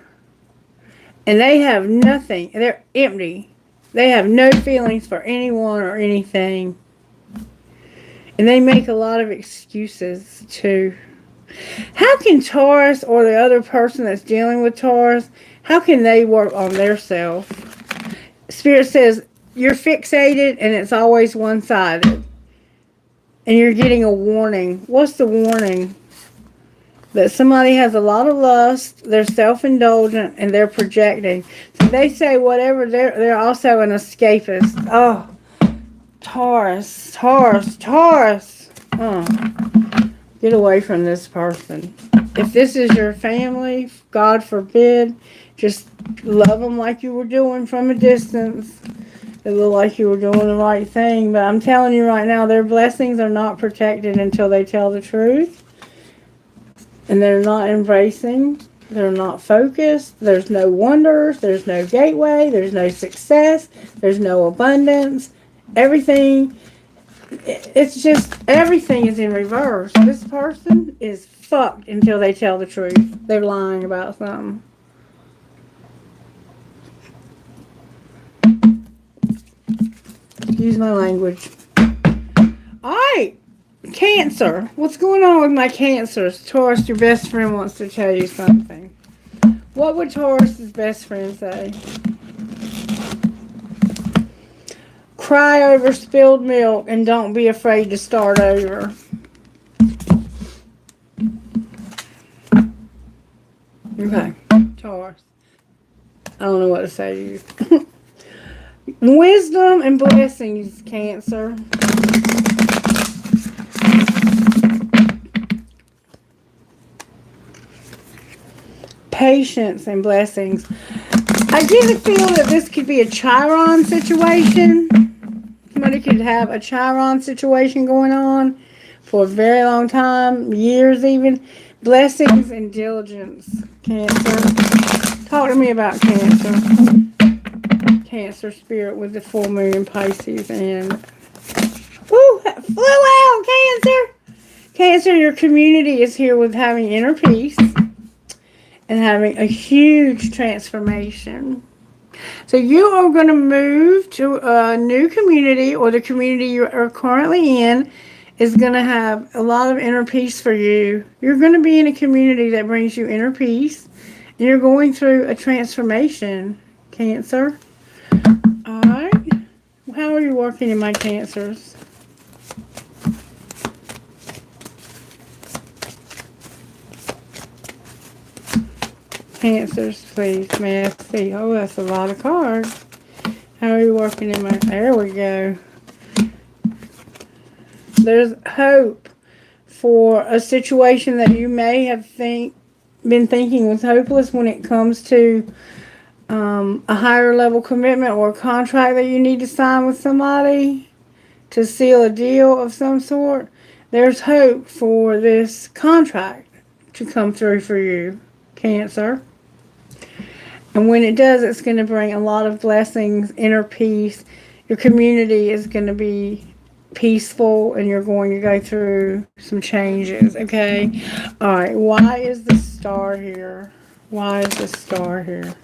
and they have nothing. They're empty. They have no feelings for anyone or anything. And they make a lot of excuses, too. How can Taurus or the other person that's dealing with Taurus, how can they work on their self? Spirit says, you're fixated and it's always one-sided. And you're getting a warning. What's the warning? That somebody has a lot of lust, they're self-indulgent, and they're projecting. So they say whatever, they're also an escapist. Oh, Taurus. Get away from this person. If this is your family, God forbid, just love them like you were doing from a distance. It looked like you were doing the right thing. But I'm telling you right now, their blessings are not protected until they tell the truth. And they're not embracing, they're not focused, there's no wonders, there's no gateway, there's no success, there's no abundance. Everything, it's just, everything is in reverse. This person is fucked until they tell the truth. They're lying about something. Excuse my language. Alright. Cancer. What's going on with my cancers? Taurus, your best friend wants to tell you something. What would Taurus's best friend say? Cry over spilled milk and don't be afraid to start over. Okay, Taurus. I don't know what to say to you. Wisdom and blessings, Cancer. patience and blessings. I get the feel that this could be a Chiron situation. Somebody could have a Chiron situation going on for a very long time, years even. Blessings and diligence, Cancer. Talk to me about Cancer. Cancer spirit with the full moon in Pisces. And woo, that flew out, Cancer. Cancer, your community is here with having inner peace and having a huge transformation. So you are going to move to a new community, or the community you are currently in is going to have a lot of inner peace for you. You're going to be in a community that brings you inner peace. And you're going through a transformation, Cancer. All right. How are you working in my Cancers? Cancers, please. May I see? Oh, that's a lot of cards. How are you working in my... There we go. There's hope for a situation that you may have been thinking was hopeless when it comes to a higher level commitment or a contract that you need to sign with somebody to seal a deal of some sort. There's hope for this contract to come through for you, Cancer. And when it does, it's going to bring a lot of blessings, inner peace. Your community is going to be peaceful, and you're going to go through some changes, okay? All right, why is the star here? Why is the star here?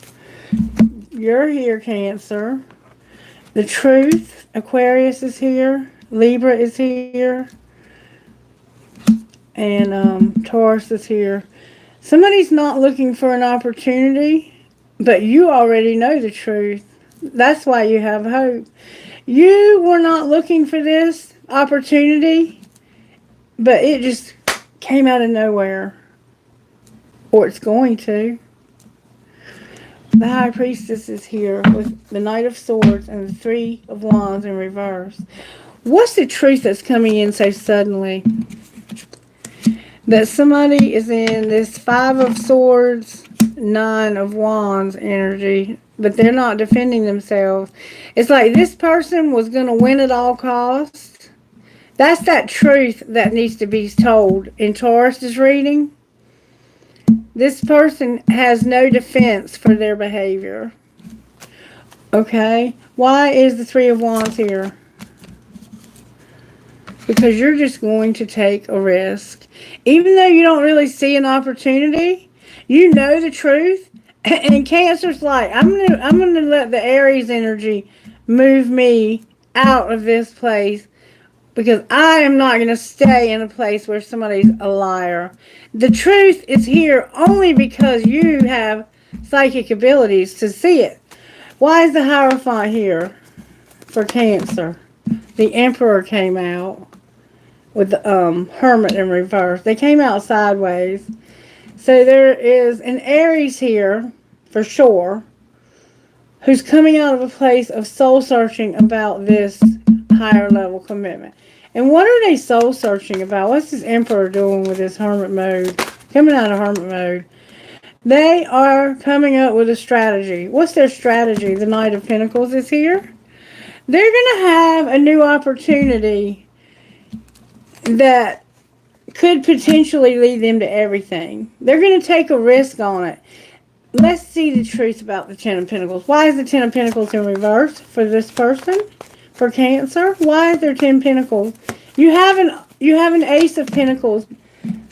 You're here, Cancer. The truth, Aquarius is here. Libra is here. And Taurus is here. Somebody's not looking for an opportunity, but you already know the truth. That's why you have hope. You were not looking for this opportunity, but it just came out of nowhere. Or it's going to. The High Priestess is here with the Knight of Swords and the Three of Wands in reverse. What's the truth that's coming in so suddenly? That somebody is in this Five of Swords, Nine of Wands energy, but they're not defending themselves. It's like this person was going to win at all costs. That's that truth that needs to be told in Taurus's reading. This person has no defense for their behavior. Okay? Why is the Three of Wands here? Because you're just going to take a risk. Even though you don't really see an opportunity, you know the truth. And Cancer's like, I'm gonna let the Aries energy move me out of this place, because I am not going to stay in a place where somebody's a liar. The truth is here only because you have psychic abilities to see it. Why is the Hierophant here for Cancer? The Emperor came out with the Hermit in reverse. They came out sideways. So there is an Aries here, for sure, who's coming out of a place of soul searching about this higher level commitment. And what are they soul searching about? What's this Emperor doing with this Hermit mode? Coming out of Hermit mode. They are coming up with a strategy. What's their strategy? The Knight of Pentacles is here. They're going to have a new opportunity that could potentially lead them to everything. They're going to take a risk on it. Let's see the truth about the Ten of Pentacles. Why is the Ten of Pentacles in reverse for this person? For Cancer? Why is there 10 Pentacles? You have an Ace of Pentacles.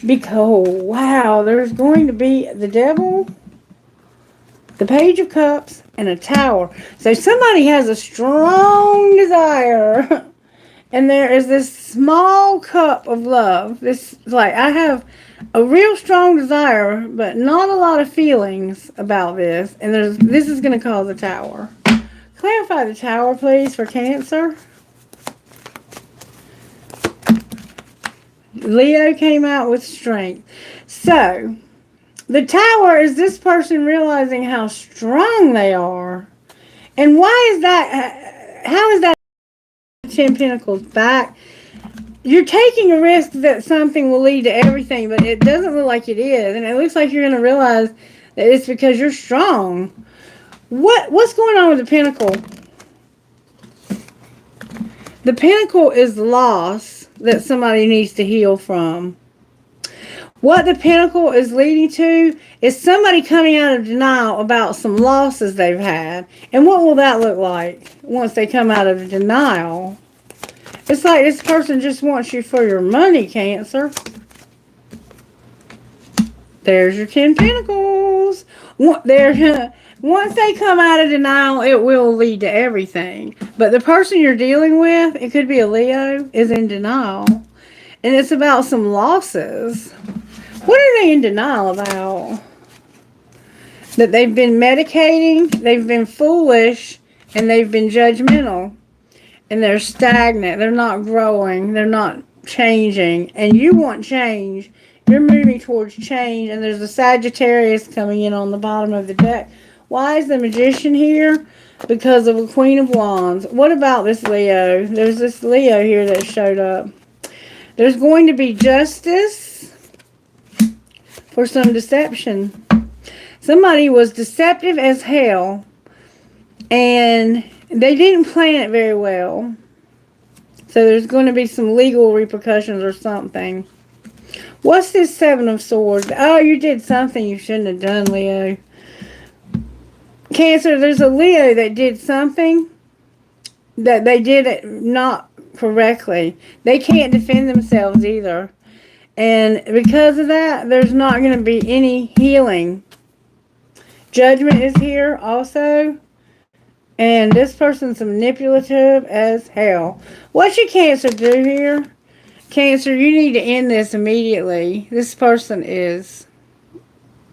Because, wow, there's going to be the Devil, the Page of Cups, and a Tower. So somebody has a strong desire. And there is this small cup of love. This, like, I have a real strong desire, but not a lot of feelings about this. And this is going to cause a Tower. Clarify the Tower, please, for Cancer. Leo came out with strength. So, the Tower is this person realizing how strong they are. And why is that? How is that 10 Pentacles back? You're taking a risk that something will lead to everything, but it doesn't look like it is. And it looks like you're going to realize It's because you're strong. What's going on with the Pentacle? The Pentacle is loss that somebody needs to heal from. What the Pentacle is leading to is somebody coming out of denial about some losses they've had. And what will that look like once they come out of denial? It's like this person just wants you for your money, Cancer. There's your 10 Pentacles. Once they come out of denial, it will lead to everything. But the person you're dealing with, it could be a Leo, is in denial. And it's about some losses. What are they in denial about? That they've been medicating, they've been foolish, and they've been judgmental. And they're stagnant. They're not growing. They're not changing. And you want change. You're moving towards change. And there's a Sagittarius coming in on the bottom of the deck. Why is the Magician here? Because of a Queen of Wands. What about this Leo? There's this Leo here that showed up. There's going to be justice for some deception. Somebody was deceptive as hell. And they didn't plan it very well. So there's going to be some legal repercussions or something. What's this Seven of Swords? Oh, you did something you shouldn't have done, Leo. Cancer, there's a Leo that did something that they did it not correctly. They can't defend themselves either. And because of that, there's not going to be any healing. Judgment is here also. And this person's manipulative as hell. What should Cancer do here? Cancer, you need to end this immediately. This person is...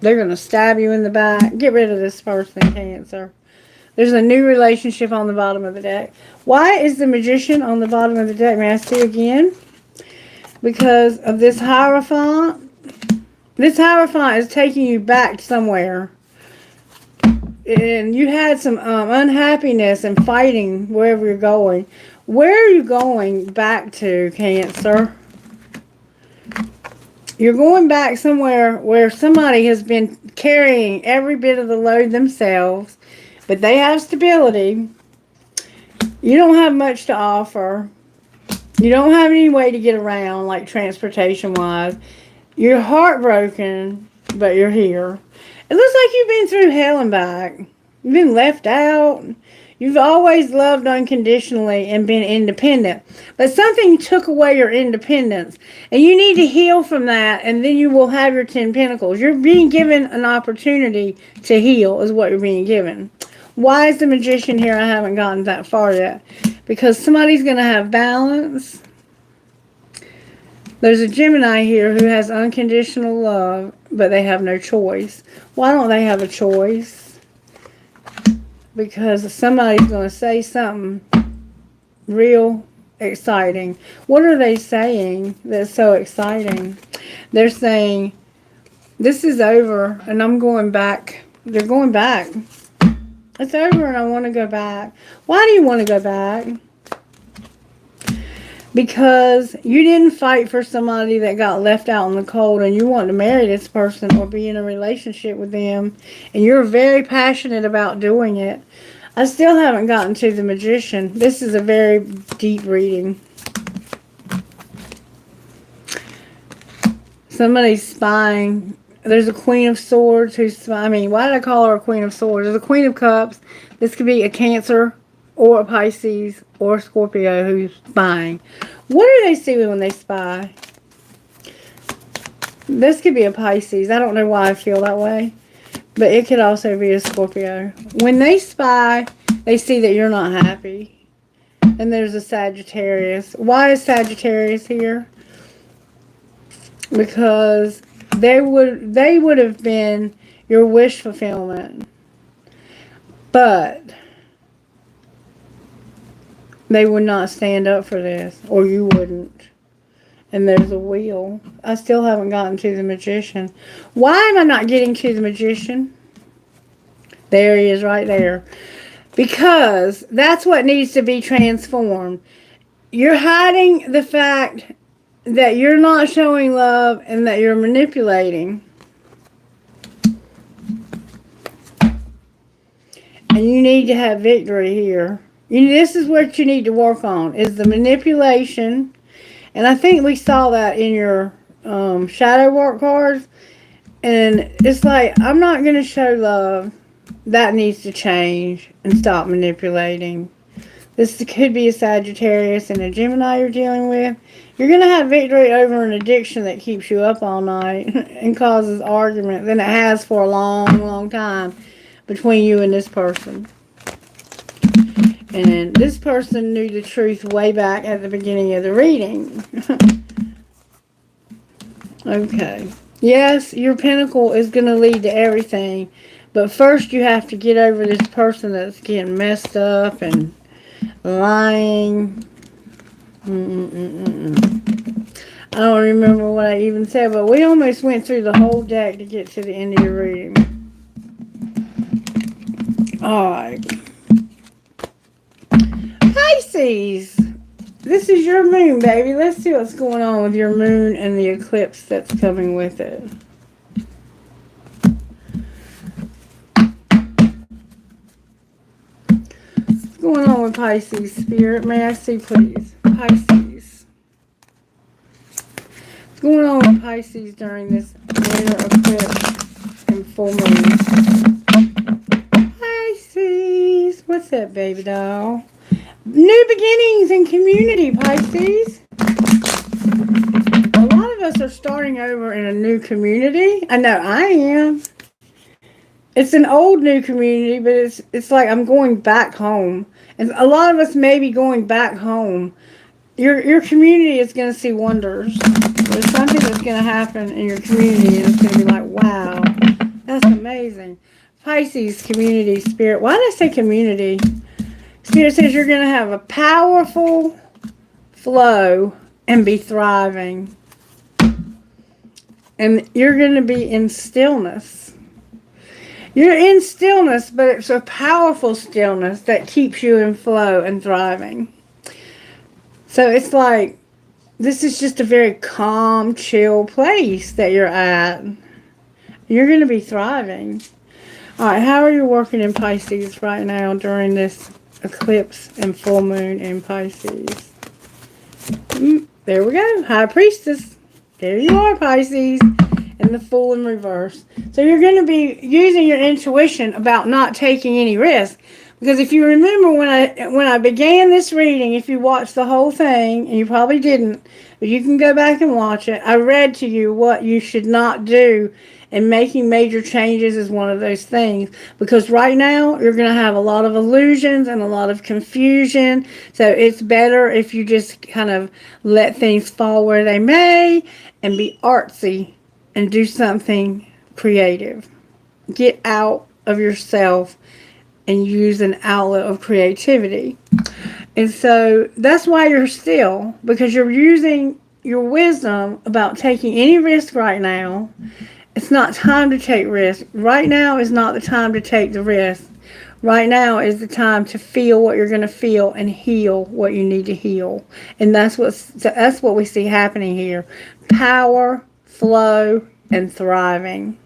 They're going to stab you in the back. Get rid of this person, Cancer. There's a new relationship on the bottom of the deck. Why is the Magician on the bottom of the deck? May I see again? Because of this Hierophant. This Hierophant is taking you back somewhere. And you had some unhappiness and fighting wherever you're going. Where are you going back to, Cancer? You're going back somewhere where somebody has been carrying every bit of the load themselves, but they have stability. You don't have much to offer. You don't have any way to get around, like transportation-wise. You're heartbroken, but you're here. It looks like you've been through hell and back. You've been left out. You've always loved unconditionally and been independent. But something took away your independence. And you need to heal from that. And then you will have your 10 Pentacles. You're being given an opportunity to heal is what you're being given. Why is the Magician here? I haven't gotten that far yet. Because somebody's going to have balance. There's a Gemini here who has unconditional love, but they have no choice. Why don't they have a choice? Because somebody's going to say something real exciting. What are they saying that's so exciting? They're saying, this is over and I'm going back. They're going back. It's over and I want to go back. Why do you want to go back? Because you didn't fight for somebody that got left out in the cold and you want to marry this person or be in a relationship with them. And you're very passionate about doing it. I still haven't gotten to the Magician. This is a very deep reading. Somebody's spying. There's a Queen of Swords who's spying. I mean, why did I call her a Queen of Swords? There's a Queen of Cups. This could be a Cancer or a Pisces or a Scorpio who's spying. What do they see when they spy? This could be a Pisces. I don't know why I feel that way. But it could also be a Scorpio. When they spy, they see that you're not happy. And there's a Sagittarius. Why is Sagittarius here? Because they would have been your wish fulfillment. But they would not stand up for this, or you wouldn't. And there's a wheel. I still haven't gotten to the Magician. Why am I not getting to the Magician? There he is right there. Because that's what needs to be transformed. You're hiding the fact that you're not showing love and that you're manipulating. And you need to have victory here. This is what you need to work on, is the manipulation. And I think we saw that in your shadow work cards. And it's like, I'm not going to show love. That needs to change and stop manipulating. This could be a Sagittarius and a Gemini you're dealing with. You're going to have victory over an addiction that keeps you up all night and causes argument than it has for a long, long time between you and this person. And this person knew the truth way back at the beginning of the reading. Okay. Yes, your pentacle is going to lead to everything. But first you have to get over this person that's getting messed up and lying. I don't remember what I even said, but we almost went through the whole deck to get to the end of your reading. Alright. Pisces. This is your moon, baby. Let's see what's going on with your moon and the eclipse that's coming with it. What's going on with Pisces, Spirit? May I see, please? Pisces. What's going on with Pisces during this lunar eclipse and full moon? Pisces. What's that, baby doll? New beginnings in community, Pisces. A lot of us are starting over in a new community. I know I am. It's an old new community, but it's like I'm going back home. And a lot of us may be going back home. Your community is going to see wonders. There's something that's going to happen in your community, and it's going to be like, wow, that's amazing. Pisces, community, spirit. Why did I say community? Spirit says you're going to have a powerful flow and be thriving. And you're going to be in stillness. You're in stillness, but it's a powerful stillness that keeps you in flow and thriving. So it's like, this is just a very calm, chill place that you're at. You're going to be thriving. All right, how are you working in Pisces right now during this eclipse and full moon in Pisces? There we go. High Priestess. There you are, Pisces. And the Fool in reverse. So you're going to be using your intuition about not taking any risk. Because if you remember when I began this reading, if you watched the whole thing, and you probably didn't, but you can go back and watch it, I read to you what you should not do, and making major changes is one of those things. Because right now, you're going to have a lot of illusions and a lot of confusion. So it's better if you just kind of let things fall where they may and be artsy and do something creative. Get out of yourself and use an outlet of creativity. And so that's why you're still, because you're using your wisdom about taking any risk right now. It's not time to take risk. Right now is not the time to take the risk. Right now is the time to feel what you're going to feel and heal what you need to heal. And that's what we see happening here. Power, flow, and thriving.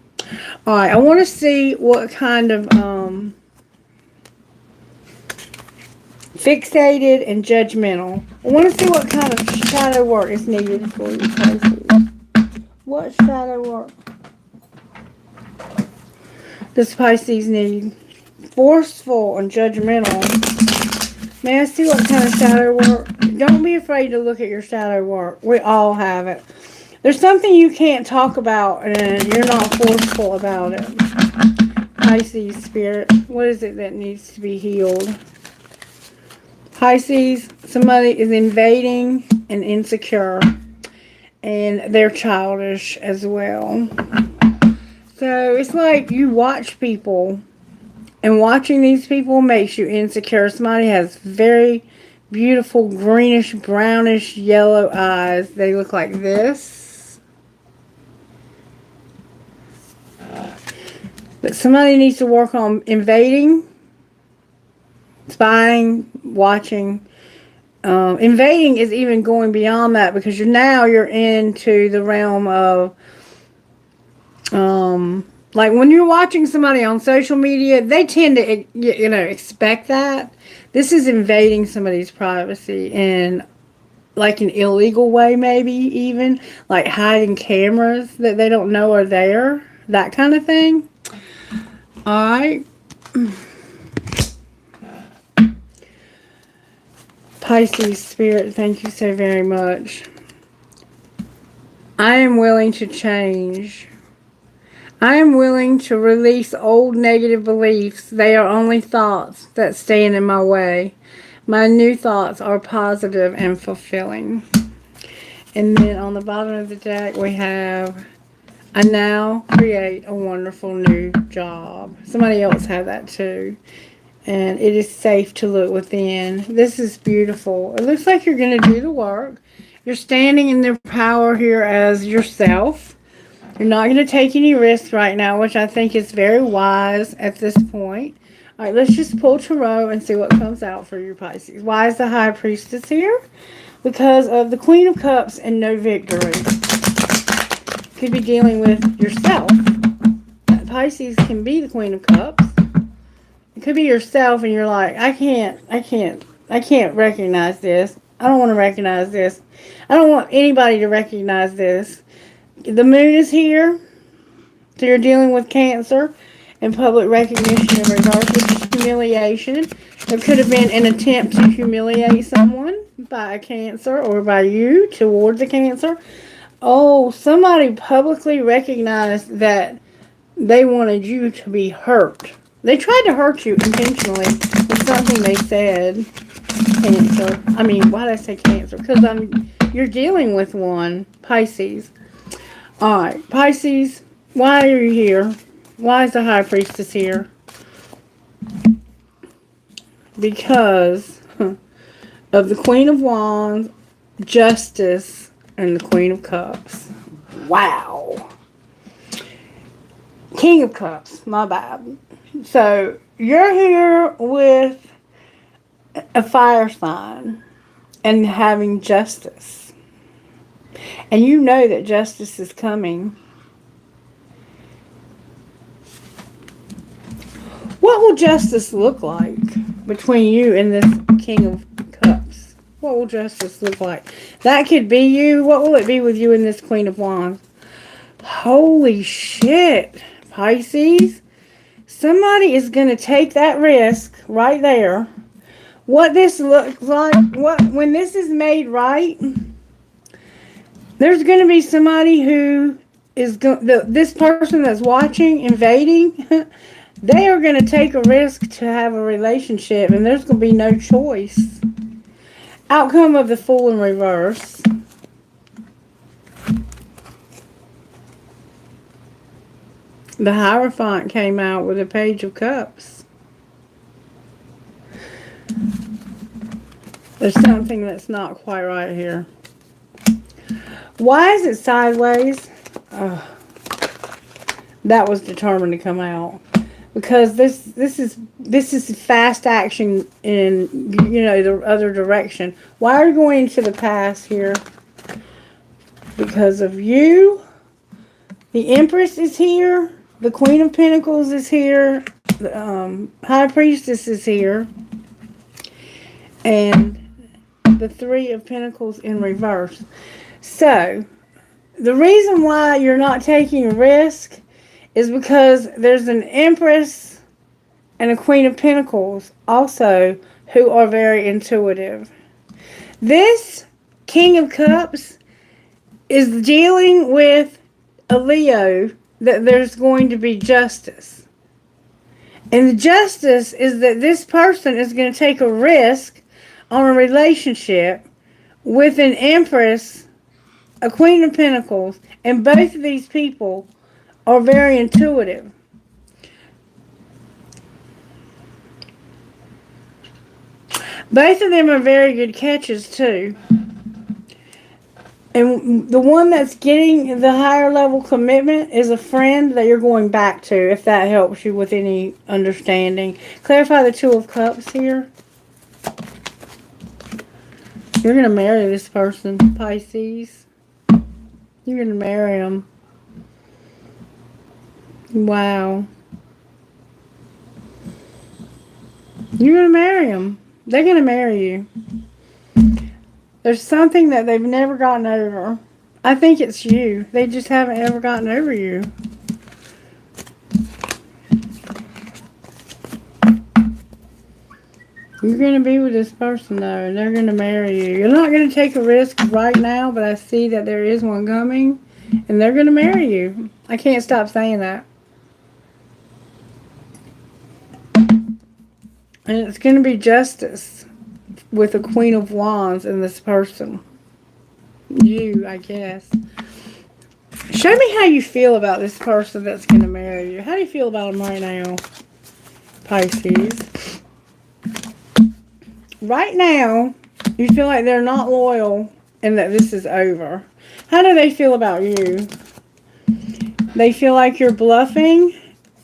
All right, I want to see what kind of fixated and judgmental. I want to see what kind of shadow work is needed for you, Pisces. What shadow work does Pisces need? Forceful and judgmental. May I see what kind of shadow work? Don't be afraid to look at your shadow work. We all have it. There's something you can't talk about and you're not forceful about it. Pisces, spirit. What is it that needs to be healed? Pisces, somebody is invading and insecure. And they're childish as well. So it's like you watch people. And watching these people makes you insecure. Somebody has very beautiful greenish, brownish, yellow eyes. They look like this. But somebody needs to work on invading, spying, watching. Invading is even going beyond that because you're into the realm of Like when you're watching somebody on social media, they tend to, expect that. This is invading somebody's privacy in like an illegal way, maybe even like hiding cameras that they don't know are there, that kind of thing. All right. Pisces spirit, thank you so very much. I am willing to change. I am willing to release old negative beliefs. They are only thoughts that stand in my way. My new thoughts are positive and fulfilling. And then on the bottom of the deck, we have, I now create a wonderful new job. Somebody else had that too. And it is safe to look within. This is beautiful. It looks like you're going to do the work. You're standing in their power here as yourself. You're not going to take any risks right now, which I think is very wise at this point. All right, let's just pull Tarot and see what comes out for your Pisces. Why is the High Priestess here? Because of the Queen of Cups and no victory. Could be dealing with yourself. Pisces can be the Queen of Cups. It could be yourself and you're like, I can't recognize this. I don't want to recognize this. I don't want anybody to recognize this. The moon is here. So you're dealing with Cancer and public recognition in regards to humiliation. There could have been an attempt to humiliate someone by a Cancer or by you towards a Cancer. Oh, somebody publicly recognized that they wanted you to be hurt. They tried to hurt you intentionally with something they said. Cancer. I mean, why did I say Cancer? Because you're dealing with one, Pisces. Alright, Pisces, why are you here? Why is the High Priestess here? Because of the Queen of Wands, Justice, and the Queen of Cups. Wow. King of Cups, my bad. So, you're here with a fire sign and having justice. And you know that justice is coming. What will justice look like between you and this King of Cups? What will justice look like? That could be you. What will it be with you and this Queen of Wands? Holy shit, Pisces. Somebody is going to take that risk right there. What this looks like, when this is made right, there's going to be somebody who is this person that's watching, invading, they are going to take a risk to have a relationship, and there's going to be no choice. Outcome of the Fool in reverse. The Hierophant came out with a Page of Cups. There's something that's not quite right here. Why is it sideways? That was determined to come out. Because this is fast action in, the other direction. Why are you going into the past here? Because of you. The Empress is here. The Queen of Pentacles is here. The High Priestess is here. And the Three of Pentacles in reverse. So, the reason why you're not taking a risk is because there's an Empress and a Queen of Pentacles also who are very intuitive. This King of Cups is dealing with a Leo, that there's going to be justice. And the justice is that this person is going to take a risk on a relationship with an Empress, a Queen of Pentacles, and both of these people are very intuitive. Both of them are very good catches too. And the one that's getting the higher level commitment is a friend that you're going back to, if that helps you with any understanding. Clarify the Two of Cups here. You're going to marry this person, Pisces. You're going to marry him. Wow. You're going to marry them. They're going to marry you. There's something that they've never gotten over. I think it's you. They just haven't ever gotten over you. You're going to be with this person, though, and they're going to marry you. You're not going to take a risk right now, but I see that there is one coming, and they're going to marry you. I can't stop saying that. And it's going to be justice with the Queen of Wands in this person. You, I guess. Show me how you feel about this person that's going to marry you. How do you feel about them right now, Pisces? Right now, you feel like they're not loyal and that this is over. How do they feel about you? They feel like you're bluffing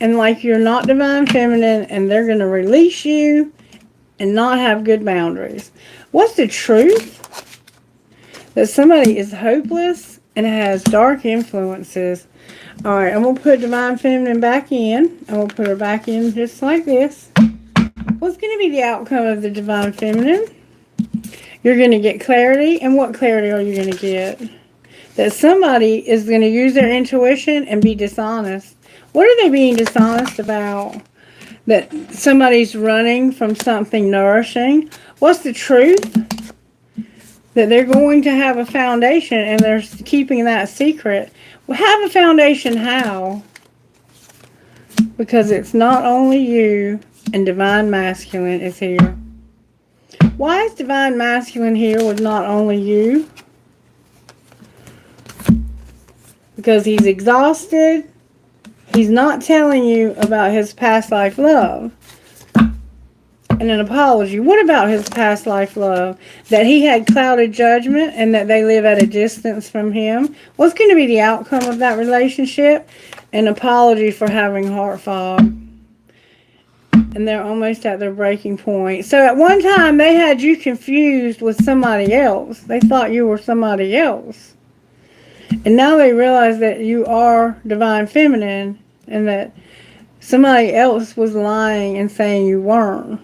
and like you're not divine feminine, and they're going to release you and not have good boundaries. What's the truth? That somebody is hopeless and has dark influences. Alright, I'm going to put divine feminine back in. I'm going to put her back in just like this. What's going to be the outcome of the divine feminine? You're going to get clarity. And what clarity are you going to get? That somebody is going to use their intuition and be dishonest. What are they being dishonest about? That somebody's running from something nourishing. What's the truth? That they're going to have a foundation and they're keeping that secret. Well, have a foundation how? Because it's not only you, and divine masculine is here. Why is divine masculine here with not only you? Because he's exhausted. He's not telling you about his past life love. And an apology. What about his past life love? That he had clouded judgment and that they live at a distance from him. What's going to be the outcome of that relationship? An apology for having heart fog. And they're almost at their breaking point. So at one time they had you confused with somebody else. They thought you were somebody else. And now they realize that you are divine feminine and that somebody else was lying and saying you weren't.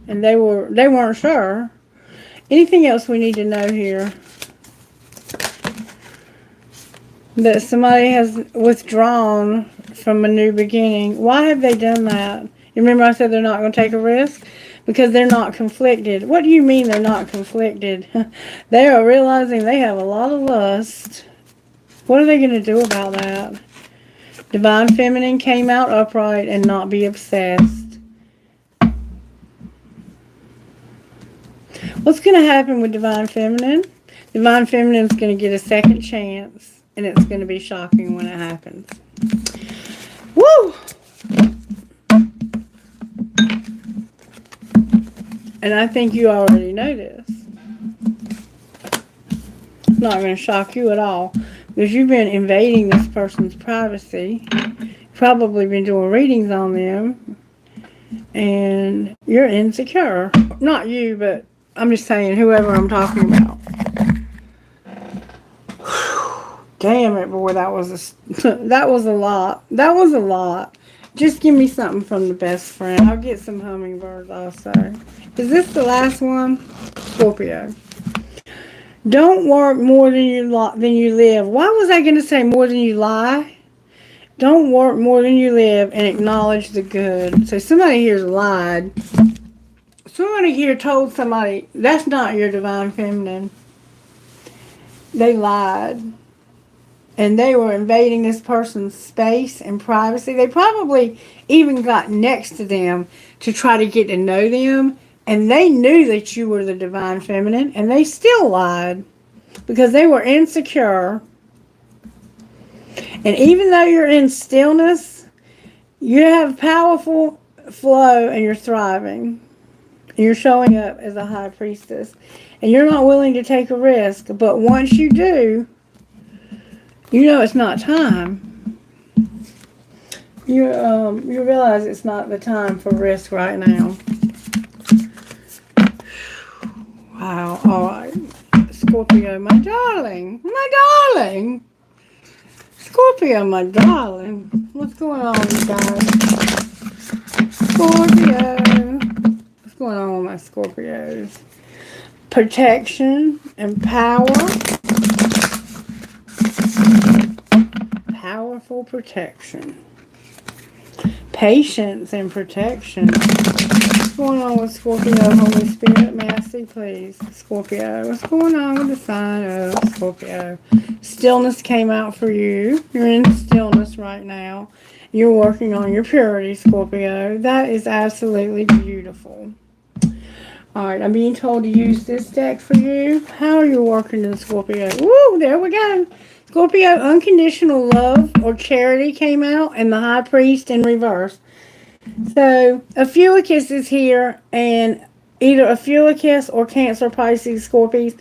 And they weren't sure. Anything else we need to know here? That somebody has withdrawn from a new beginning. Why have they done that? You remember I said they're not going to take a risk? Because they're not conflicted. What do you mean they're not conflicted? They are realizing they have a lot of lust. What are they going to do about that? Divine feminine came out upright and not be obsessed. What's going to happen with divine feminine? Divine feminine is going to get a second chance, and it's going to be shocking when it happens. Woo! And I think you already know this. It's not going to shock you at all. Because you've been invading this person's privacy. Probably been doing readings on them. And you're insecure. Not you, but I'm just saying whoever I'm talking about. Damn it, boy, that was that was a lot. That was a lot. Just give me something from the best friend. I'll get some hummingbirds also. Is this the last one? Scorpio. Don't work more than you live. Why was I going to say more than you lie? Don't work more than you live and acknowledge the good. So somebody here's lied. Somebody here told somebody, that's not your divine feminine. They lied. And they were invading this person's space and privacy. They probably even got next to them to try to get to know them. And they knew that you were the divine feminine. And they still lied. Because they were insecure. And even though you're in stillness, you have powerful flow and you're thriving. And you're showing up as a high priestess. And you're not willing to take a risk. But once you do, you know it's not time. You realize it's not the time for risk right now. Wow. All right. Scorpio, my darling. My darling. Scorpio, my darling. What's going on, you guys? Scorpio. What's going on with my Scorpios? Protection and power. Powerful protection. Patience and protection. What's going on with Scorpio, Holy Spirit? May I see, please? Scorpio. What's going on with the sign of Scorpio? Stillness came out for you. You're in stillness right now. You're working on your purity, Scorpio. That is absolutely beautiful. Alright, I'm being told to use this deck for you. How are you working in Scorpio? Woo, there we go. Scorpio, unconditional love or charity came out, and the High Priest in reverse. So, Ophiuchus is here, and either Ophiuchus or Cancer, Pisces, Scorpio.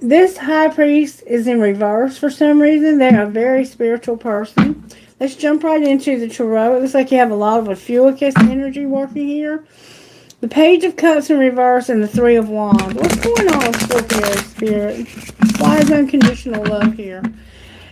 This High Priest is in reverse for some reason. They're a very spiritual person. Let's jump right into the Tarot. It looks like you have a lot of Ophiuchus energy working here. The Page of Cups in reverse and the Three of Wands. What's going on with Scorpio Spirit? Why is unconditional love here?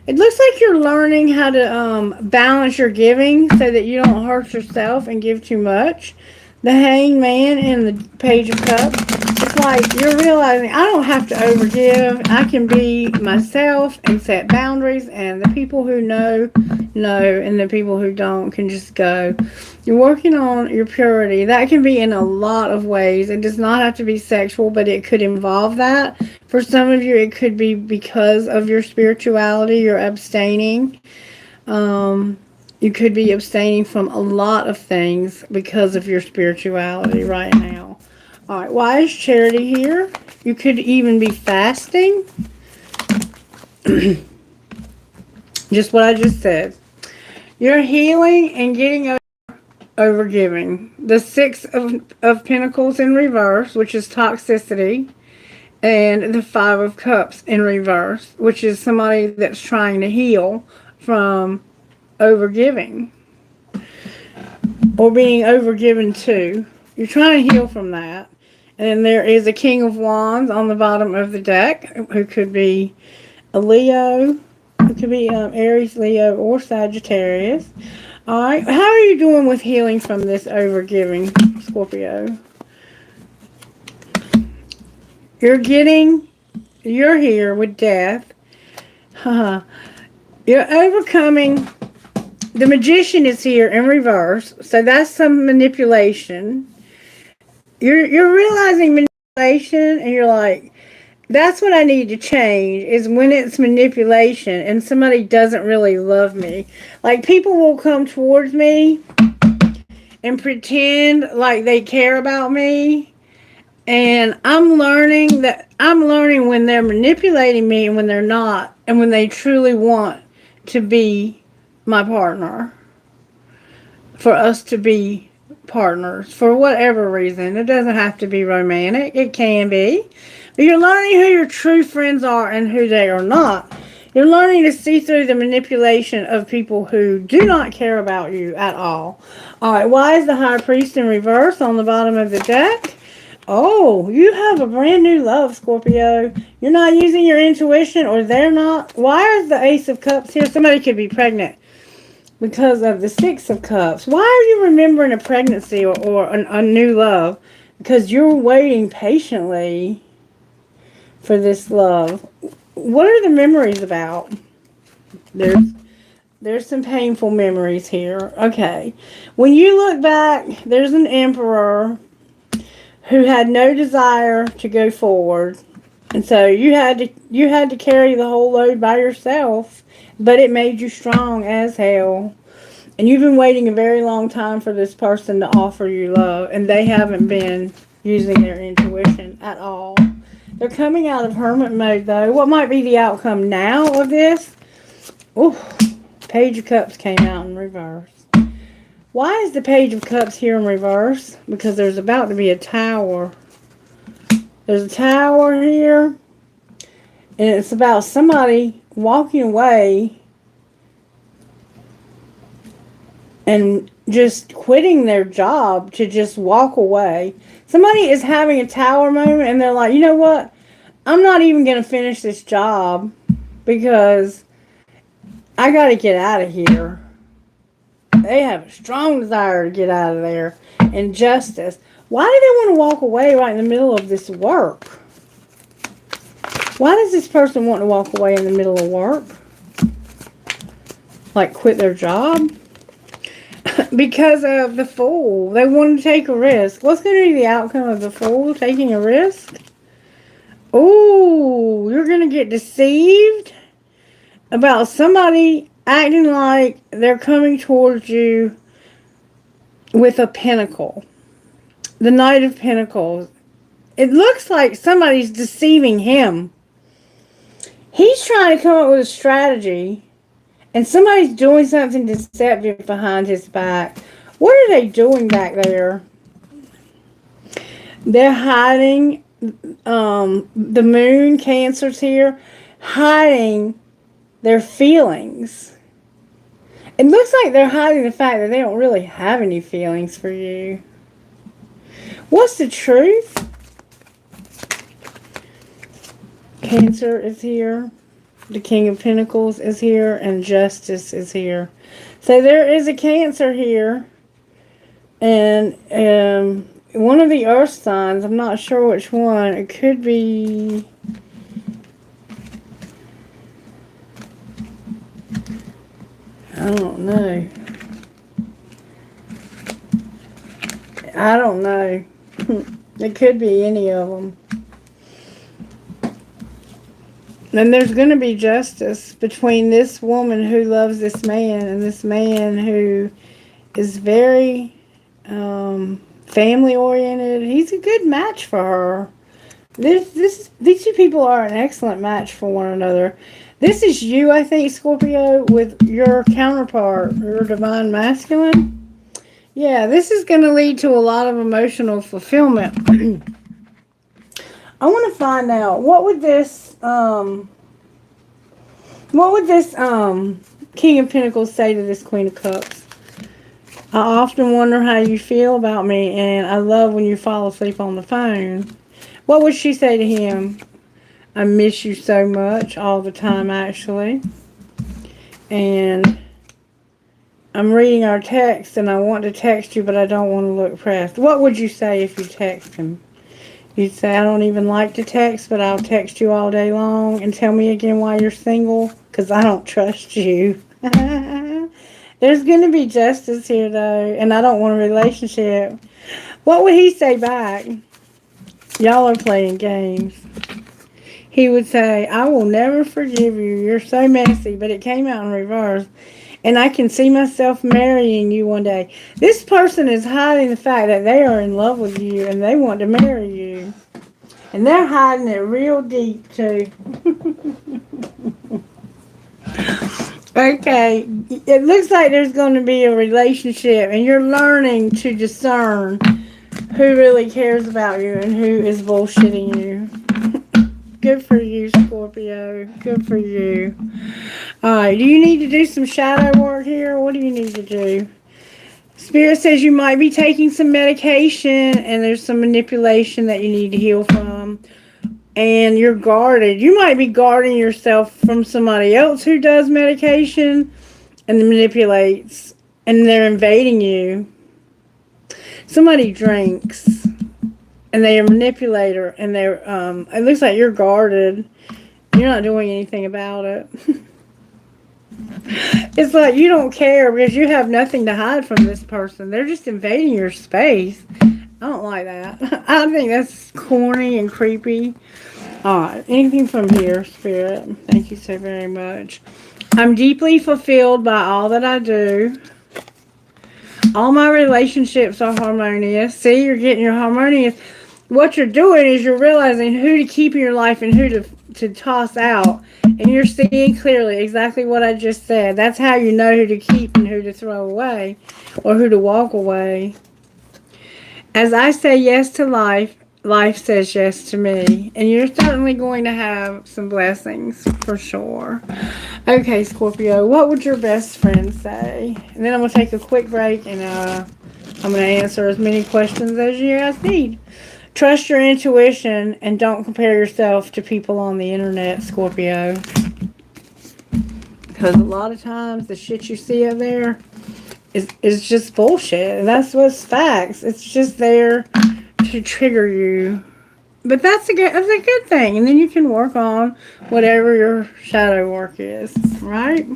It looks like you're learning how to balance your giving so that you don't hurt yourself and give too much. The Hanged Man and the Page of Cups. It's like you're realizing I don't have to overgive. I can be myself and set boundaries, and the people who know, and the people who don't can just go. You're working on your purity. That can be in a lot of ways. It does not have to be sexual, but it could involve that. For some of you, it could be because of your spirituality. You're abstaining. You could be abstaining from a lot of things because of your spirituality right now. All right, why is charity here? You could even be fasting. Just what I just said. You're healing and getting over giving. The Six of Pentacles in reverse, which is toxicity. And the Five of Cups in reverse, which is somebody that's trying to heal from overgiving or being overgiven to. You're trying to heal from that. And then there is a King of Wands on the bottom of the deck, who could be a Leo. It could be Aries, Leo, or Sagittarius. All right. How are you doing with healing from this overgiving, Scorpio? You're here with death. You're overcoming. The Magician is here in reverse. So that's some manipulation. You're realizing manipulation, and you're like, that's what I need to change, is when it's manipulation and somebody doesn't really love me. Like, people will come towards me and pretend like they care about me. And I'm learning when they're manipulating me and when they're not, and when they truly want to be my partner. For us to be partners for whatever reason. It doesn't have to be romantic. It can be. But you're learning who your true friends are and who they are not. You're learning to see through the manipulation of people who do not care about you at all. Alright, why is the High Priest in reverse on the bottom of the deck? Oh, you have a brand new love, Scorpio. You're not using your intuition, or they're not. Why is the Ace of Cups here? Somebody could be pregnant because of the Six of Cups. Why are you remembering a pregnancy or a new love? Because you're waiting patiently for this love. What are the memories about? There's some painful memories here. Okay. When you look back, there's an Emperor who had no desire to go forward. And so you had to carry the whole load by yourself, but it made you strong as hell. And you've been waiting a very long time for this person to offer you love, and they haven't been using their intuition at all. They're coming out of hermit mode, though. What might be the outcome now of this? Ooh, Page of Cups came out in reverse. Why is the Page of Cups here in reverse? Because there's about to be a tower. There's a tower here. And it's about somebody walking away and just quitting their job to just walk away. Somebody is having a tower moment, and they're like, you know what? I'm not even going to finish this job. because I got to get out of here. They have a strong desire to get out of there. Injustice. Why do they want to walk away right in the middle of this work? Why does this person want to walk away in the middle of work? Like quit their job? Because of the Fool. They want to take a risk. What's going to be the outcome of the Fool taking a risk? Oh, you're going to get deceived about somebody acting like they're coming towards you with a pentacle. The Knight of Pentacles. It looks like somebody's deceiving him. He's trying to come up with a strategy, and somebody's doing something deceptive behind his back. What are they doing back there? They're hiding. The moon, Cancer's here, hiding their feelings. It looks like they're hiding the fact that they don't really have any feelings for you. What's the truth? Cancer is here. The King of Pentacles is here. And Justice is here. So there is a Cancer here. And one of the earth signs, I'm not sure which one. It could be... I don't know. I don't know. It could be any of them. And there's going to be justice between this woman who loves this man and this man who is very family oriented. He's a good match for her. These two people are an excellent match for one another. This is you, I think, Scorpio, with your counterpart, your divine masculine. Yeah, this is going to lead to a lot of emotional fulfillment. I want to find out what would this King of Pentacles say to this Queen of Cups? I often wonder how you feel about me, and I love when you fall asleep on the phone. What would she say to him? I miss you so much, all the time, actually. And I'm reading our text, and I want to text you, but I don't want to look pressed. What would you say if you text him? You'd say, I don't even like to text, but I'll text you all day long, and tell me again why you're single, because I don't trust you. There's going to be justice here, though, and I don't want a relationship. What would he say back? Y'all are playing games. He would say, I will never forgive you. You're so messy, but it came out in reverse. And I can see myself marrying you one day. This person is hiding the fact that they are in love with you and they want to marry you. And they're hiding it real deep, too. Okay, it looks like there's going to be a relationship, and you're learning to discern who really cares about you and who is bullshitting you. Good for you, Scorpio. Good for you. Alright, do you need to do some shadow work here? What do you need to do? Spirit says you might be taking some medication, and there's some manipulation that you need to heal from. And you're guarded. You might be guarding yourself from somebody else who does medication and manipulates, and they're invading you. Somebody drinks, and they are a manipulator, and they're it looks like you're guarded. You're not doing anything about it. It's like you don't care because you have nothing to hide from this person. They're just invading your space. I don't like that. I think that's corny and creepy. Alright, anything from here, Spirit? Thank you so very much. I'm deeply fulfilled by all that I do. All my relationships are harmonious. See, you're getting your harmonious. What you're doing is you're realizing who to keep in your life and who to toss out. And you're seeing clearly exactly what I just said. That's how you know who to keep and who to throw away or who to walk away. As I say yes to life, life says yes to me. And you're certainly going to have some blessings for sure. Okay, Scorpio, what would your best friend say? And then I'm going to take a quick break and I'm going to answer as many questions as you guys need. Trust your intuition and don't compare yourself to people on the internet, Scorpio. because a lot of times the shit you see up there is just bullshit. And that's what's facts. It's just there to trigger you. But that's a good thing. And then you can work on whatever your shadow work is. Right?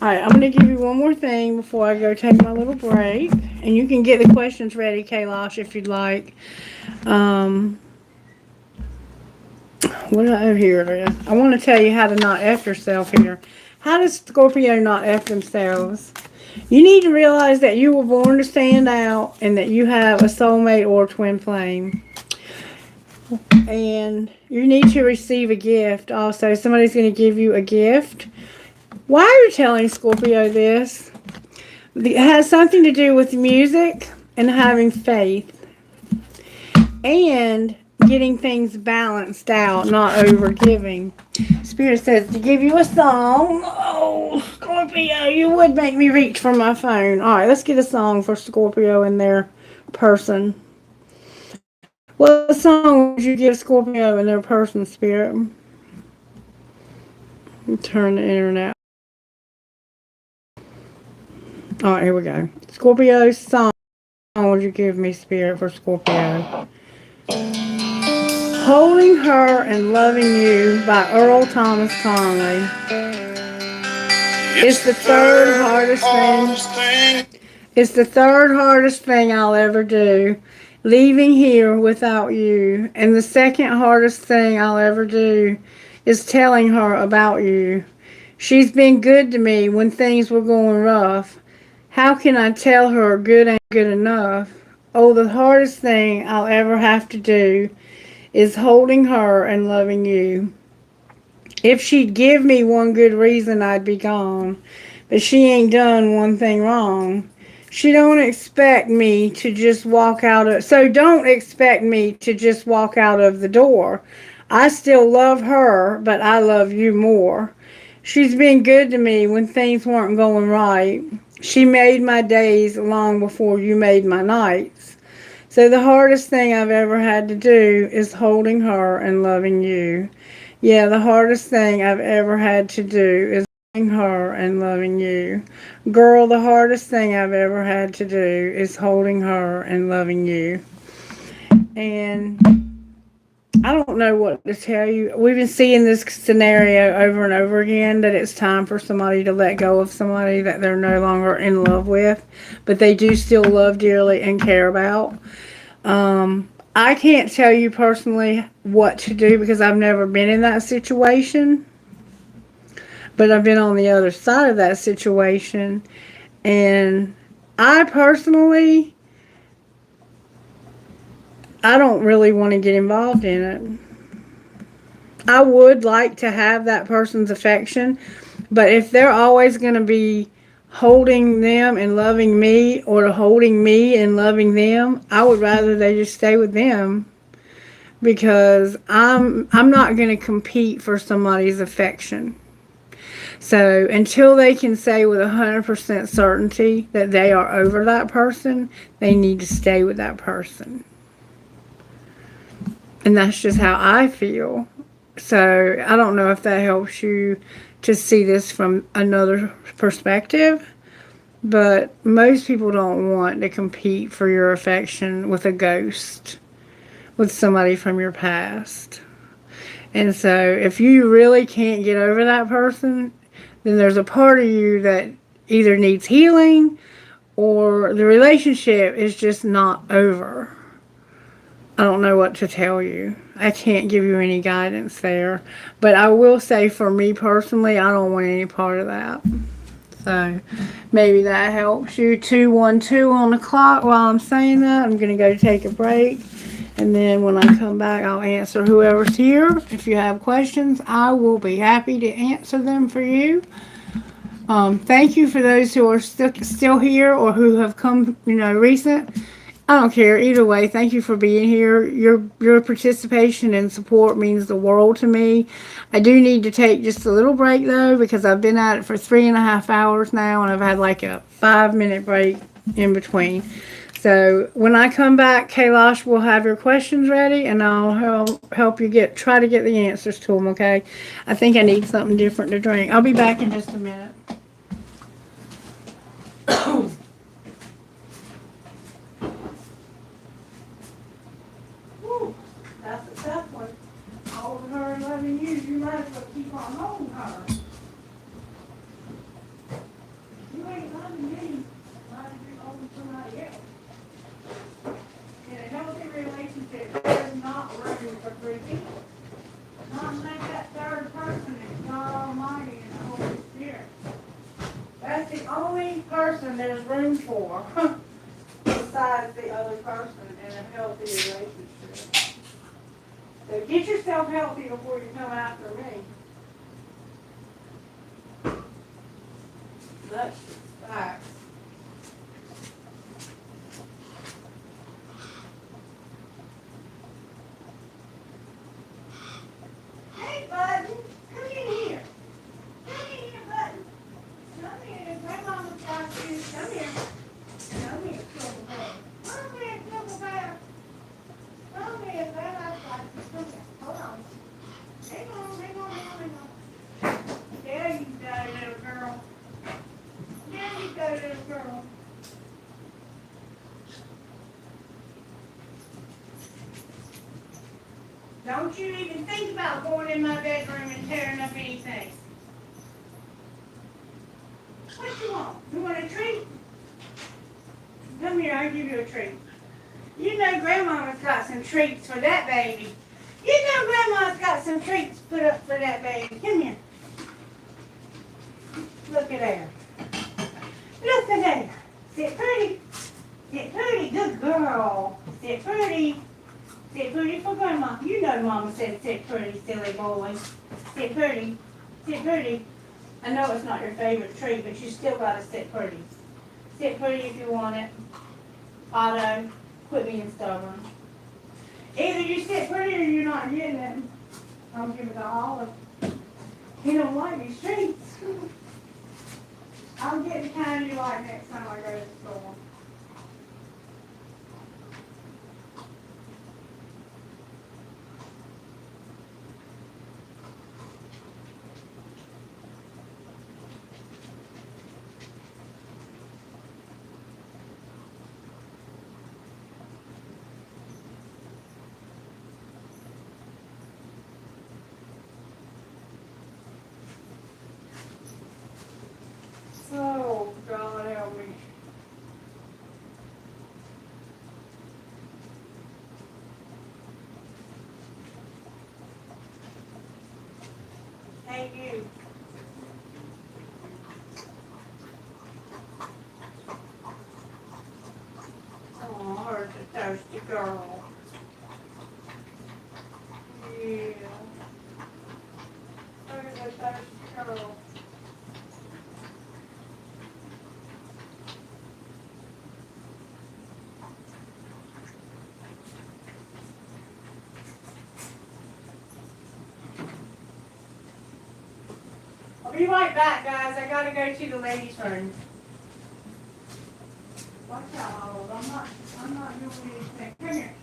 Alright, I'm going to give you one more thing before I go take my little break. And you can get the questions ready, Kailash, if you'd like. What do I have here? I want to tell you how to not F yourself here. How does Scorpio not F themselves? You need to realize that you were born to stand out and that you have a soulmate or twin flame. And you need to receive a gift also. Somebody's going to give you a gift. Why are you telling Scorpio this? It has something to do with music and having faith. And getting things balanced out, not over giving. Spirit says to give you a song. Oh, Scorpio, you would make me reach for my phone. Alright, let's get a song for Scorpio and their person. What song would you give Scorpio and their person, Spirit? Turn the internet. Alright, here we go. Scorpio's song would you give me, Spirit, for Scorpio? Holding Her and Loving You by Earl Thomas Conley. It's the third hardest thing. It's the third hardest thing I'll ever do. Leaving here without you. And the second hardest thing I'll ever do is telling her about you. She's been good to me when things were going rough. How can I tell her good ain't good enough? Oh, the hardest thing I'll ever have to do is holding her and loving you. If she'd give me one good reason, I'd be gone. But she ain't done one thing wrong. She don't expect me to just walk out of... So don't expect me to just walk out of the door. I still love her, but I love you more. She's been good to me when things weren't going right. She made my days long before you made my nights. So the hardest thing I've ever had to do is holding her and loving you. Yeah, the hardest thing I've ever had to do is holding her and loving you. Girl, the hardest thing I've ever had to do is holding her and loving you. And I don't know what to tell you. We've been seeing this scenario over and over again, that it's time for somebody to let go of somebody that they're no longer in love with, but they do still love dearly and care about. I can't tell you personally what to do because I've never been in that situation, but I've been on the other side of that situation, and I personally, I don't really want to get involved in it. I would like to have that person's affection, but if they're always going to be holding them and loving me, or holding me and loving them, I would rather they just stay with them, because I'm not going to compete for somebody's affection. So until they can say with 100% certainty that they are over that person, they need to stay with that person. And that's just how I feel. So I don't know if that helps you to see this from another perspective, but most people don't want to compete for your affection with a ghost, with somebody from your past. And so if you really can't get over that person, then there's a part of you that either needs healing or the relationship is just not over. I don't know what to tell you. I can't give you any guidance there. But I will say, for me personally, I don't want any part of that. So maybe that helps you. 212 on the clock. While I'm saying that, I'm going to go take a break. And then when I come back, I'll answer whoever's here. If you have questions, I will be happy to answer them for you. Thank you for those who are still here or who have come, recent. I don't care. Either way, thank you for being here. Your participation and support means the world to me. I do need to take just a little break, though, because I've been at it for 3.5 hours now, and I've had like a 5-minute break in between. So when I come back, Kailash will have your questions ready, and I'll help you try to get the answers to them. Okay? I think I need something different to drink. I'll be back in just a minute. Whew, that's a tough one. Holding her 11 years, you might as well keep on holding her. You ain't loving me. Might as well holding somebody else. In a healthy relationship, there's not room for three people. Not unless that third person is God Almighty and the Holy Spirit. That's the only person there's room for besides the other person in a healthy relationship. So get yourself healthy before you come after me. That's just facts. Hey, Button, come in here. Come in here, Button. Come here. Grandmama's got you. Come here. Come here, Silver Bear. Come here, Silver Bear. Come here, Grandma's got you. Come here. Hold on. Hang on. There you go, little girl. There you go, little girl. Don't you even think about going in my bedroom and tearing up anything. What you want? You want a treat? Come here, I'll give you a treat. You know Grandmama's got some treats for that baby. You know Grandma's got some treats put up for that baby. Come here. Look at there. Look at there. Sit pretty. Sit pretty. Good girl. Sit pretty. Sit pretty for Grandma. You know Mama said sit pretty, silly boy. Sit pretty. Sit pretty. I know it's not your favorite treat, but you still gotta sit pretty. Sit pretty if you want it. Otto, quit being stubborn. Either you sit pretty or you're not getting it. I'll give it to Olive. He don't like these treats. I'll get the kind you like next time I go to the store. Oh, God help me. Hey, you. Oh, here's a thirsty girl. Yeah. Here's a thirsty girl. I'll be right back, guys. I gotta go to the ladies' room. Watch out, Olive. I'm not doing anything. Come here.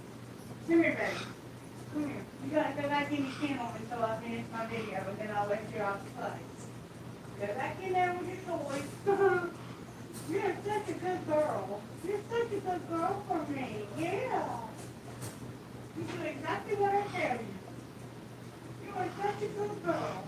Come here, baby. Come here. You gotta go back in your kennel until I finish my video, and then I'll let you off the place. Go back in there with your toys. You're such a good girl. You're such a good girl for me. Yeah. You do exactly what I tell you. You are such a good girl.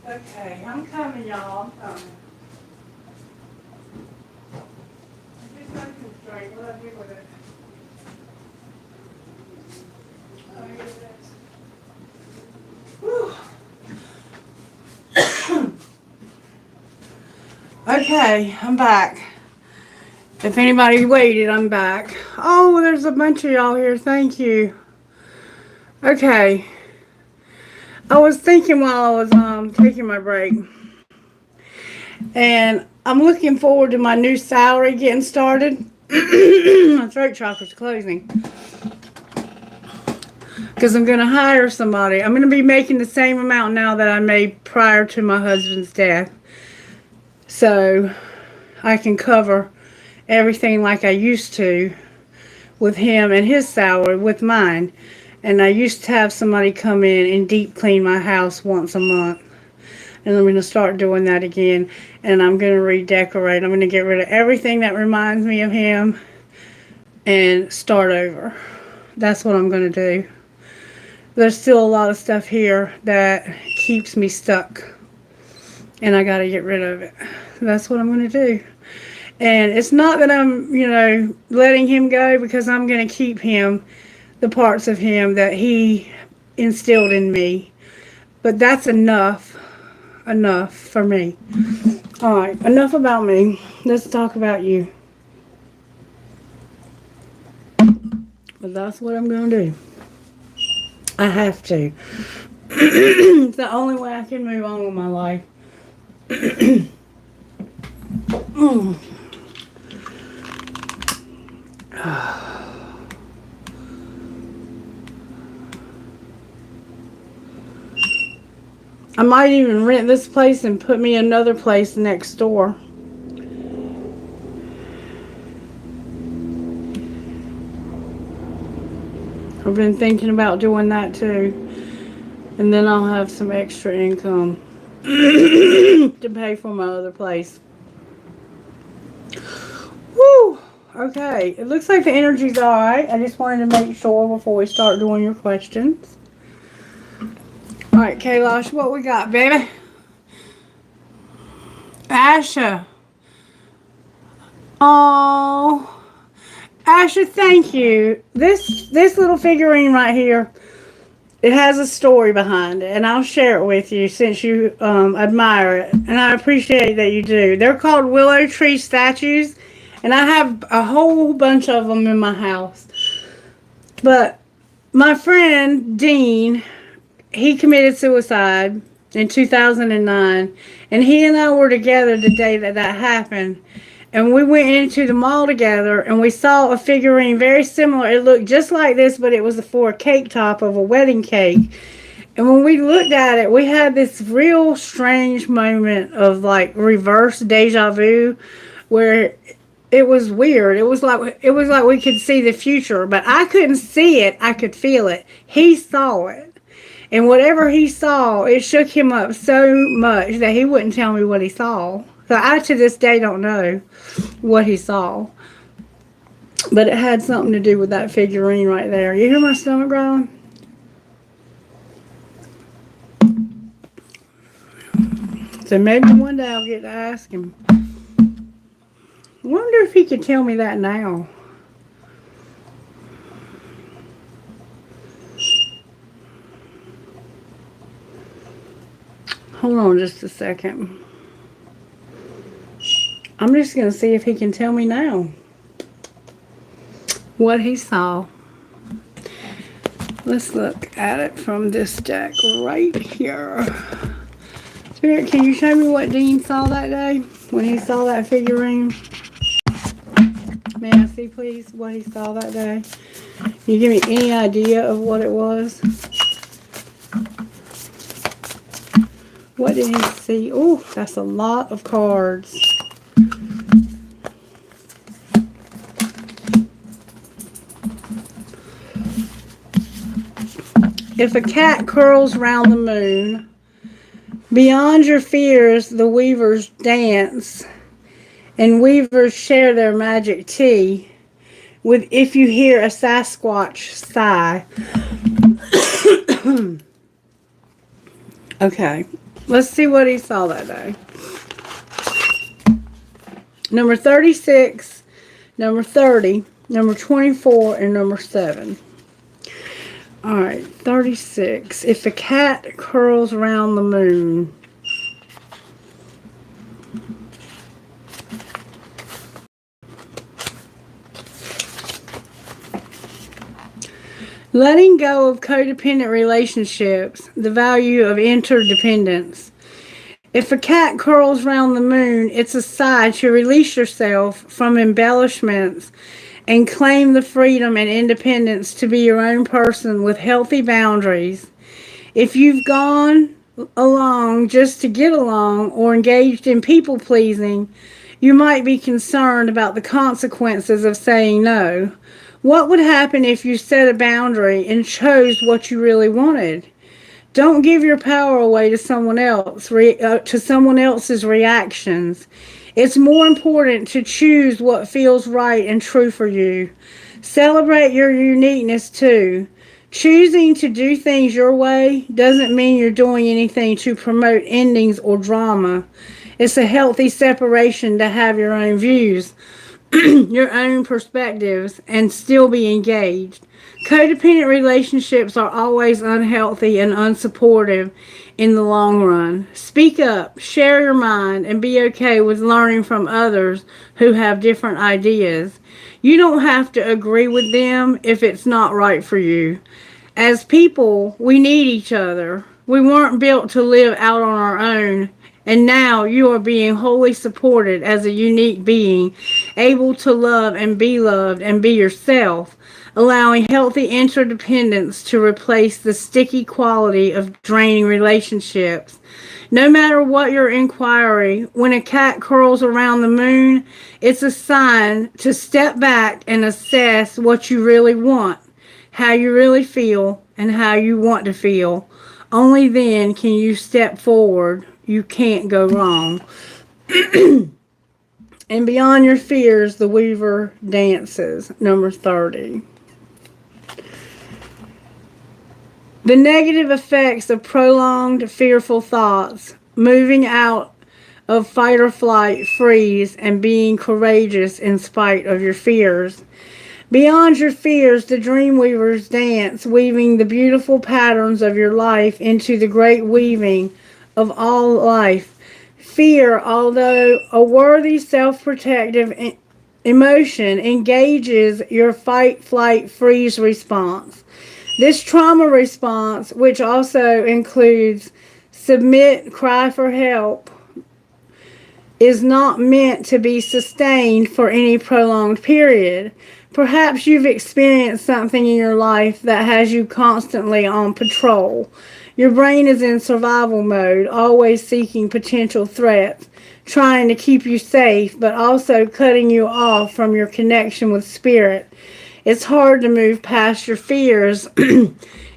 Okay, I'm coming, y'all. I'm coming. Just looking straight. What do I do with it? Oh, here's this. Whew. Okay, I'm back. If anybody waited, I'm back. Oh, there's a bunch of y'all here. Thank you. Okay. I was thinking while I was taking my break. And I'm looking forward to my new salary getting started. My throat chakra's closing. Because I'm going to hire somebody. I'm going to be making the same amount now that I made prior to my husband's death. So I can cover everything like I used to with him and his salary with mine. And I used to have somebody come in and deep clean my house once a month. And I'm going to start doing that again. And I'm going to redecorate. I'm going to get rid of everything that reminds me of him and start over. That's what I'm going to do. There's still a lot of stuff here that keeps me stuck. And I got to get rid of it. That's what I'm going to do. And it's not that I'm, letting him go, because I'm going to keep him, the parts of him that he instilled in me. But that's enough for me. All right, enough about me. Let's talk about you. But that's what I'm going to do. I have to. It's the only way I can move on with my life. I might even rent this place and put me another place next door. I've been thinking about doing that too. And then I'll have some extra income to pay for my other place. Woo! Okay, it looks like the energy's alright. I just wanted to make sure before we start doing your questions. Alright, Kailash, what we got, baby? Asha. Oh, Asha, thank you. This little figurine right here, it has a story behind it, and I'll share it with you since you admire it, and I appreciate that you do. They're called willow tree statues, and I have a whole bunch of them in my house. But my friend Dean, he committed suicide in 2009, and he and I were together the day that happened. And we went into the mall together, and we saw a figurine very similar. It looked just like this, but it was for a cake top of a wedding cake. And when we looked at it, we had this real strange moment of like reverse deja vu, where it was weird. It was like we could see the future, but I couldn't see it. I could feel it. He saw it. And whatever he saw, it shook him up so much that he wouldn't tell me what he saw. So I, to this day, don't know what he saw. But it had something to do with that figurine right there. You hear my stomach growling? So maybe one day I'll get to ask him. I wonder if he could tell me that now. Hold on just a second. I'm just going to see if he can tell me now what he saw. Let's look at it from this deck right here. Spirit, can you show me what Dean saw that day when he saw that figurine? May I see, please, what he saw that day? Can you give me any idea of what it was? What did he see? Oh, that's a lot of cards. If a cat curls round the moon, beyond your fears the weavers dance, and weavers share their magic tea, with if you hear a Sasquatch sigh. Okay. Let's see what he saw that day. Number 36, number 30, number 24, and number 7. All right, 36. If a cat curls around the moon. Letting go of codependent relationships, the value of interdependence. If a cat curls around the moon, it's a sign to release yourself from embellishments and claim the freedom and independence to be your own person with healthy boundaries. If you've gone along just to get along or engaged in people pleasing, you might be concerned about the consequences of saying no. What would happen if you set a boundary and chose what you really wanted? Don't give your power away to someone else, to someone else's reactions. It's more important to choose what feels right and true for you. Celebrate your uniqueness too. Choosing to do things your way doesn't mean you're doing anything to promote endings or drama. It's a healthy separation to have your own views, your own perspectives, and still be engaged. Codependent relationships are always unhealthy and unsupportive in the long run. Speak up, share your mind, and be okay with learning from others who have different ideas. You don't have to agree with them if it's not right for you. As people, we need each other. We weren't built to live out on our own, and now you are being wholly supported as a unique being, able to love and be yourself, allowing healthy interdependence to replace the sticky quality of draining relationships. No matter what your inquiry, when a cat curls around the moon, it's a sign to step back and assess what you really want, how you really feel, and how you want to feel. Only then can you step forward. You can't go wrong. And beyond your fears, the weaver dances. Number 30. The negative effects of prolonged fearful thoughts, moving out of fight or flight, freeze, and being courageous in spite of your fears. Beyond your fears, the dreamweavers dance, weaving the beautiful patterns of your life into the great weaving of all life. Fear, although a worthy self-protective emotion, engages your fight, flight, freeze response. This trauma response, which also includes submit, cry for help, is not meant to be sustained for any prolonged period. Perhaps you've experienced something in your life that has you constantly on patrol. Your brain is in survival mode, always seeking potential threats, trying to keep you safe, but also cutting you off from your connection with spirit. It's hard to move past your fears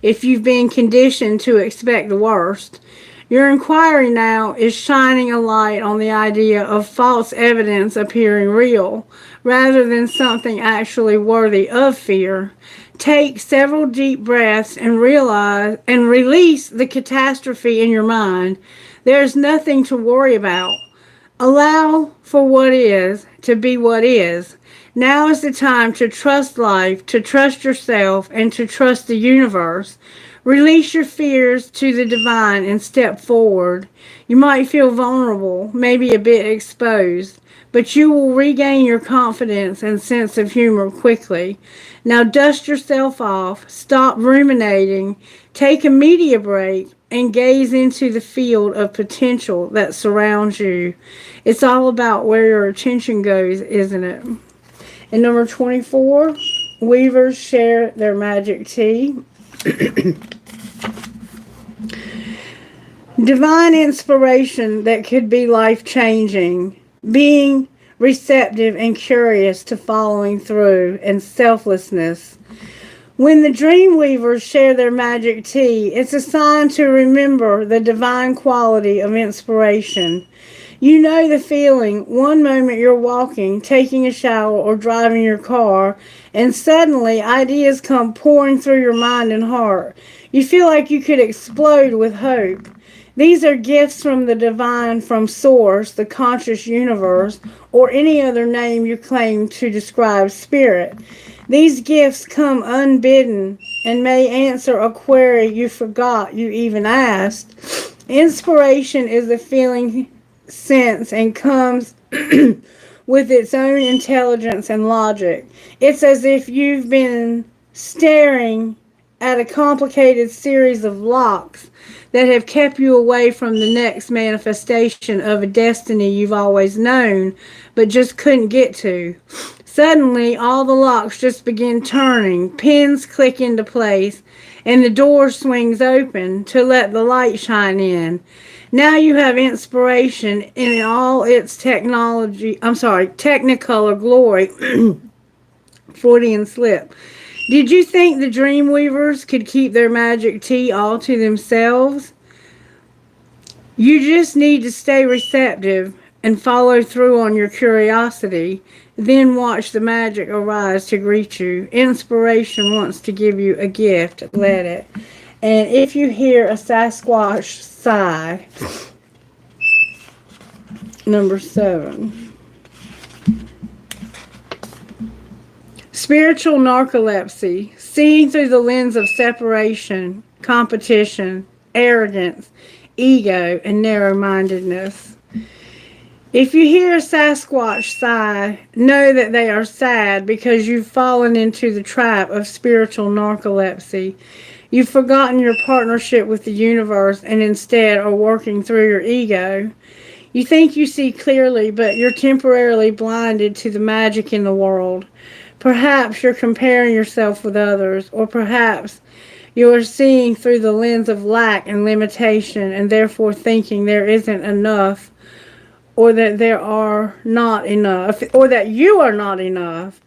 if you've been conditioned to expect the worst. Your inquiry now is shining a light on the idea of false evidence appearing real, rather than something actually worthy of fear. Take several deep breaths and realize and release the catastrophe in your mind. There's nothing to worry about. Allow for what is to be what is. Now is the time to trust life, to trust yourself, and to trust the universe. Release your fears to the divine and step forward. You might feel vulnerable, maybe a bit exposed, but you will regain your confidence and sense of humor quickly. Now dust yourself off, stop ruminating, take a media break, and gaze into the field of potential that surrounds you. It's all about where your attention goes, isn't it? And number 24, weavers share their magic tea. Divine inspiration that could be life-changing. Being receptive and curious to following through, and selflessness. When the dream weavers share their magic tea, it's a sign to remember the divine quality of inspiration. You know the feeling. One moment you're walking, taking a shower, or driving your car, and suddenly ideas come pouring through your mind and heart. You feel like you could explode with hope. These are gifts from the divine, from source, the conscious universe, or any other name you claim to describe spirit. These gifts come unbidden and may answer a query you forgot you even asked. Inspiration is a feeling sense and comes with its own intelligence and logic. It's as if you've been staring at a complicated series of locks that have kept you away from the next manifestation of a destiny you've always known but just couldn't get to. Suddenly, all the locks just begin turning, pins click into place, and the door swings open to let the light shine in. Now you have inspiration in all its technicolor glory. Freudian slip. Did you think the dream weavers could keep their magic tea all to themselves? You just need to stay receptive and follow through on your curiosity. Then watch the magic arise to greet you. Inspiration wants to give you a gift. Let it. And if you hear a Sasquatch sigh, number 7. Spiritual narcolepsy, seeing through the lens of separation, competition, arrogance, ego, and narrow-mindedness. If you hear a Sasquatch sigh, know that they are sad because you've fallen into the trap of spiritual narcolepsy. You've forgotten your partnership with the universe and instead are working through your ego. You think you see clearly, but you're temporarily blinded to the magic in the world. Perhaps you're comparing yourself with others, or perhaps you are seeing through the lens of lack and limitation and therefore thinking there isn't enough, or that there are not enough, or that you are not enough.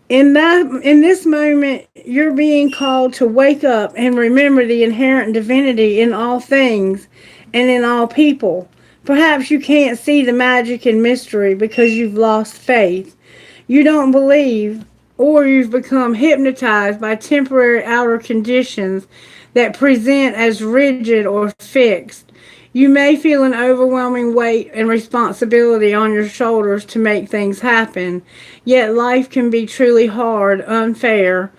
In this moment, you're being called to wake up and remember the inherent divinity in all things and in all people. Perhaps you can't see the magic and mystery because you've lost faith. You don't believe, or you've become hypnotized by temporary outer conditions that present as rigid or fixed. You may feel an overwhelming weight and responsibility on your shoulders to make things happen, yet life can be truly hard, unfair,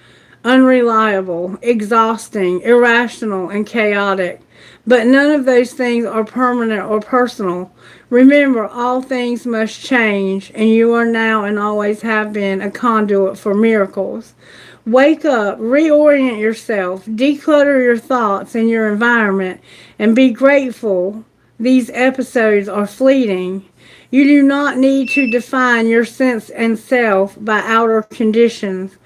unreliable, exhausting, irrational, and chaotic. But none of those things are permanent or personal. Remember, all things must change, and you are now and always have been a conduit for miracles. Wake up, reorient yourself, declutter your thoughts and your environment, and be grateful these episodes are fleeting. You do not need to define your sense and self by outer conditions.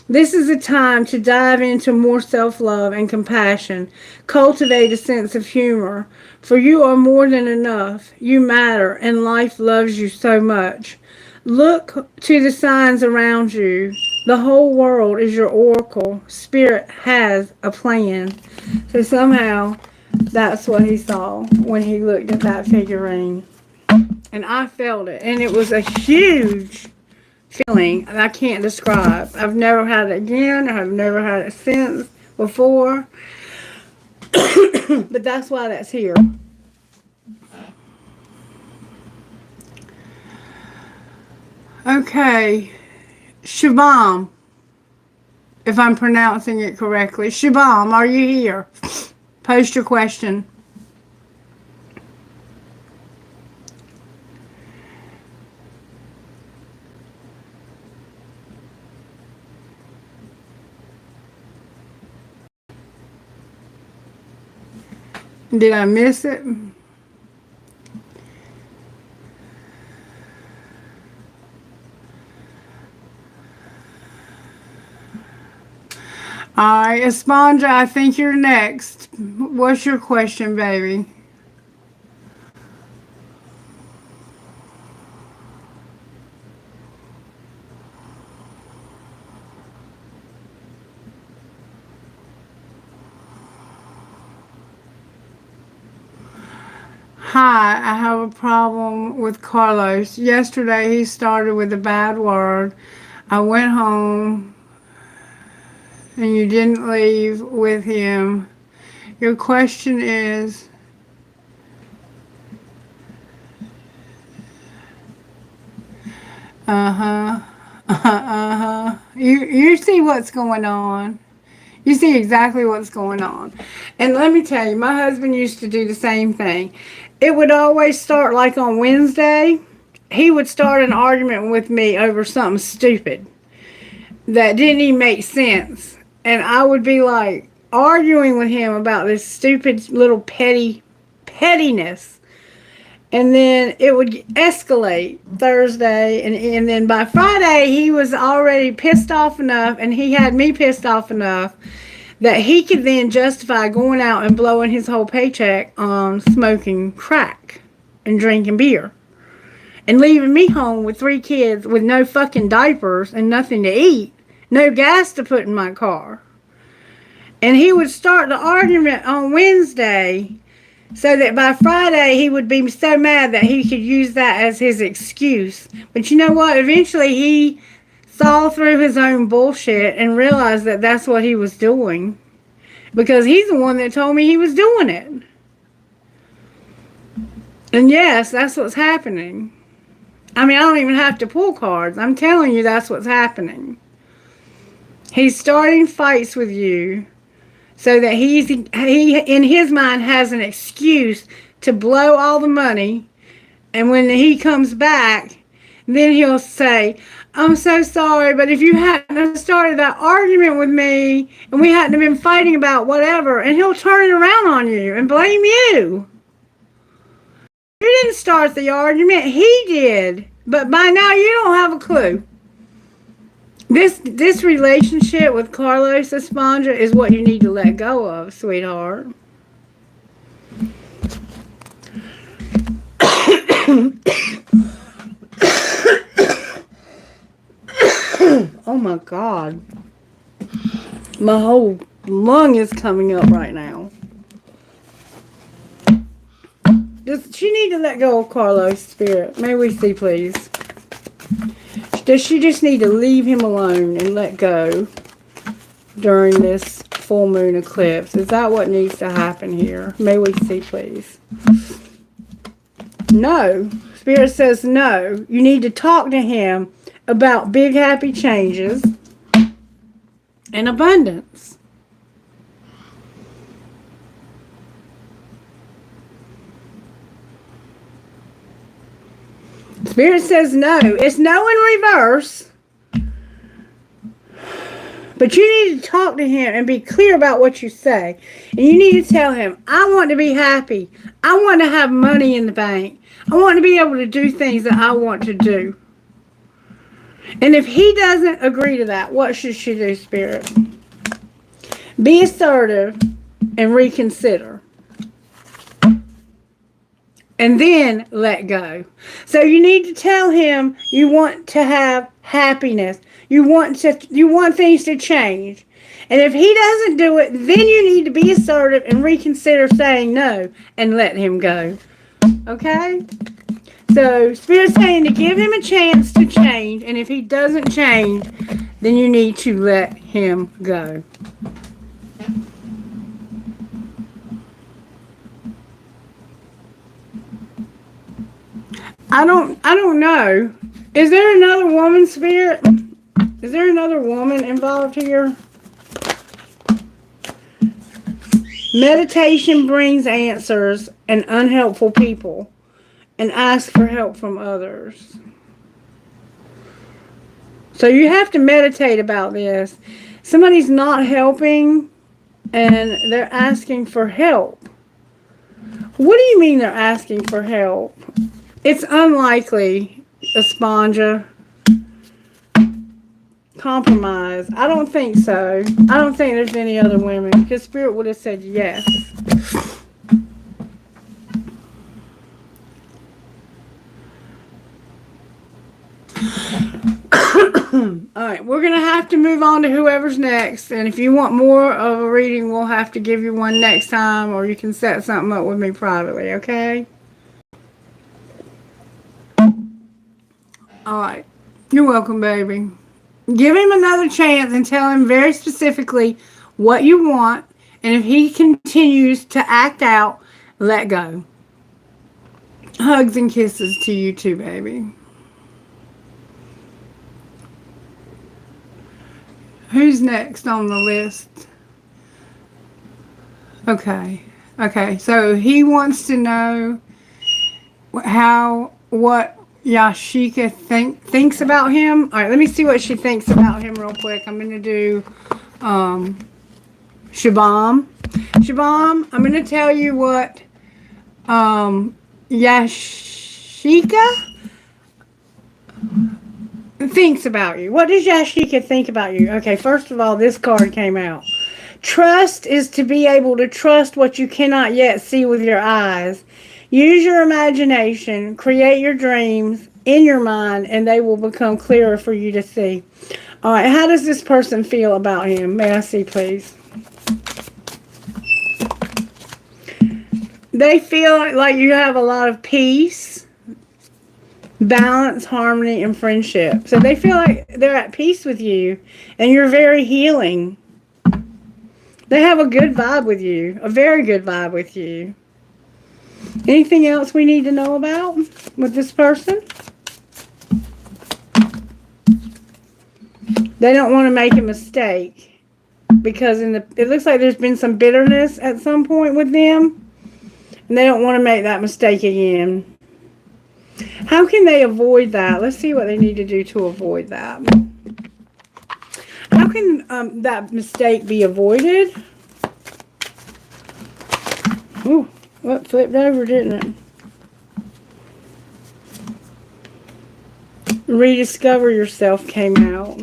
This is a time to dive into more self-love and compassion. Cultivate a sense of humor, for you are more than enough. You matter, and life loves you so much. Look to the signs around you. The whole world is your oracle. Spirit has a plan. So somehow, that's what he saw when he looked at that figurine. And I felt it, and it was a huge feeling I can't describe. I've never had it again. I've never had it since before. But that's why that's here. Okay. Shabam, if I'm pronouncing it correctly. Shabam, are you here? Post your question. Did I miss it? Alright, Esponja, I think you're next. What's your question, baby? Hi, I have a problem with Carlos. Yesterday he started with a bad word. I went home and you didn't leave with him. Your question is, Uh-huh. Uh-huh. You see what's going on. You see exactly what's going on. And let me tell you, my husband used to do the same thing. It would always start like on Wednesday. He would start an argument with me over something stupid that didn't even make sense. And I would be like arguing with him about this stupid little pettiness. And then it would escalate Thursday. And then by Friday, he was already pissed off enough, and he had me pissed off enough that he could then justify going out and blowing his whole paycheck on smoking crack and drinking beer. And leaving me home with 3 kids with no fucking diapers and nothing to eat. No gas to put in my car. And he would start the argument on Wednesday so that by Friday he would be so mad that he could use that as his excuse. But you know what? Eventually he saw through his own bullshit and realized that that's what he was doing. Because he's the one that told me he was doing it. And yes, that's what's happening. I mean, I don't even have to pull cards. I'm telling you that's what's happening. He's starting fights with you so that he in his mind has an excuse to blow all the money. And when he comes back, then he'll say, I'm so sorry, but if you hadn't started that argument with me and we hadn't been fighting about whatever, and he'll turn it around on you and blame you. You didn't start the argument, he did. But by now you don't have a clue. This relationship with Carlos Esponja is what you need to let go of, sweetheart. Oh my God. My whole lung is coming up right now. Does she need to let go of Carlos' spirit? May we see, please? Does she just need to leave him alone and let go during this full moon eclipse? Is that what needs to happen here? May we see, please? No. Spirit says no. You need to talk to him about big happy changes and abundance. Spirit says no. It's no in reverse. But you need to talk to him and be clear about what you say. And you need to tell him, I want to be happy. I want to have money in the bank. I want to be able to do things that I want to do. And if he doesn't agree to that, what should she do, Spirit? Be assertive and reconsider. And then let go. So you need to tell him you want to have happiness. You want things to change. And if he doesn't do it, then you need to be assertive and reconsider saying no and let him go. Okay? So Spirit's saying to give him a chance to change, and if he doesn't change, then you need to let him go. I don't know. Is there another woman, Spirit? Is there another woman involved here? Meditation brings answers and unhelpful people, and ask for help from others. So you have to meditate about this. Somebody's not helping, and they're asking for help. What do you mean they're asking for help? It's unlikely, Esponja. Compromise. I don't think so. I don't think there's any other women, because Spirit would have said yes. Alright, we're going to have to move on to whoever's next. And if you want more of a reading, we'll have to give you one next time, or you can set something up with me privately, okay? Alright. You're welcome, baby. Give him another chance and tell him very specifically what you want. And if he continues to act out, let go. Hugs and kisses to you too, baby. Who's next on the list? Okay. Okay. So he wants to know what Yashika thinks about him. All right. Let me see what she thinks about him real quick. I'm going to do Shabam. Shabam, I'm going to tell you what Yashika thinks about you. What does Yashika think about you? Okay, first of all, this card came out. Trust is to be able to trust what you cannot yet see with your eyes. Use your imagination, create your dreams in your mind, and they will become clearer for you to see. All right, how does this person feel about him? May I see, please? They feel like you have a lot of peace, balance, harmony, and friendship. So they feel like they're at peace with you, and you're very healing. They have a good vibe with you, a very good vibe with you. Anything else we need to know about with this person? They don't want to make a mistake because it looks like there's been some bitterness at some point with them, and they don't want to make that mistake again. How can they avoid that? Let's see what they need to do to avoid that. How can that mistake be avoided? Ooh, what flipped over, didn't it? Rediscover yourself came out.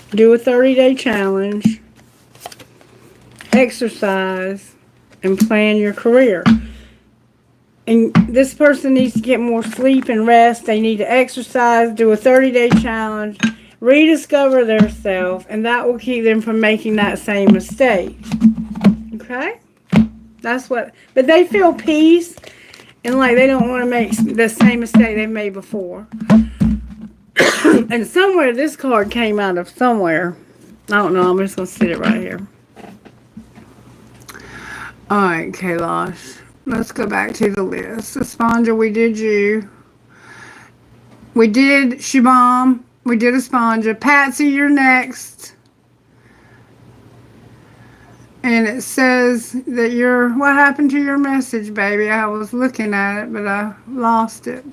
Do a 30-day challenge. Exercise. And plan your career. And this person needs to get more sleep and rest. They need to exercise, do a 30-day challenge, rediscover their self, and that will keep them from making that same mistake. Okay? That's what, but they feel peace and like they don't want to make the same mistake they made before. And somewhere this card came out of somewhere. I don't know. I'm just going to sit it right here. All right, Kailash. Let's go back to the list. Esponja, we did you. We did Shabam. We did Esponja. Patsy, you're next. And it says that what happened to your message, baby? I was looking at it, but I lost it.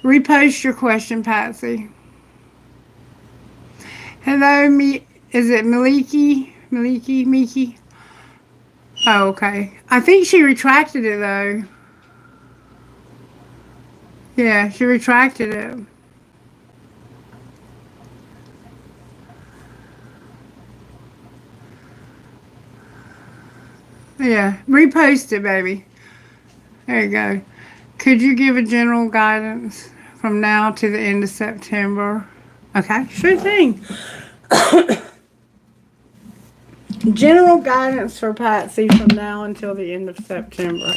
Repost your question, Patsy. Hello, is it Maliki? Miki? Oh, okay. I think she retracted it, though. Yeah, she retracted it. Yeah, repost it, baby. There you go. Could you give a general guidance from now to the end of September? Okay, sure thing. General guidance for Patsy from now until the end of September.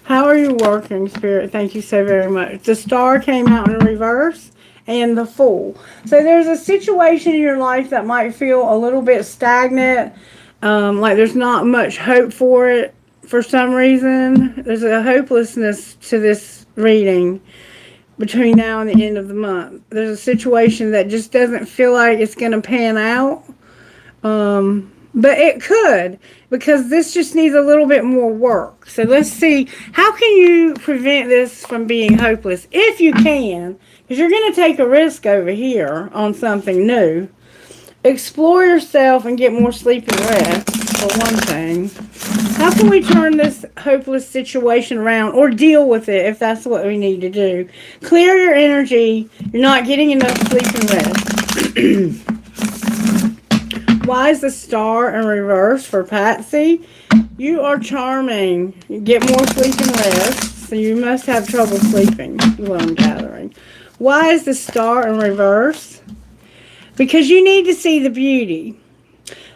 How are you working, Spirit? Thank you so very much. The Star came out in reverse and the Fool. So there's a situation in your life that might feel a little bit stagnant, like there's not much hope for it for some reason. There's a hopelessness to this reading between now and the end of the month. There's a situation that just doesn't feel like it's going to pan out. But it could, because this just needs a little bit more work. So let's see, how can you prevent this from being hopeless? If you can, because you're going to take a risk over here on something new. Explore yourself and get more sleep and rest, for one thing. How can we turn this hopeless situation around or deal with it if that's what we need to do? Clear your energy. You're not getting enough sleep and rest. Why is the Star in reverse for Patsy? You are charming. You get more sleep and rest, so you must have trouble sleeping, is what I'm gathering. Why is the Star in reverse? Because you need to see the beauty.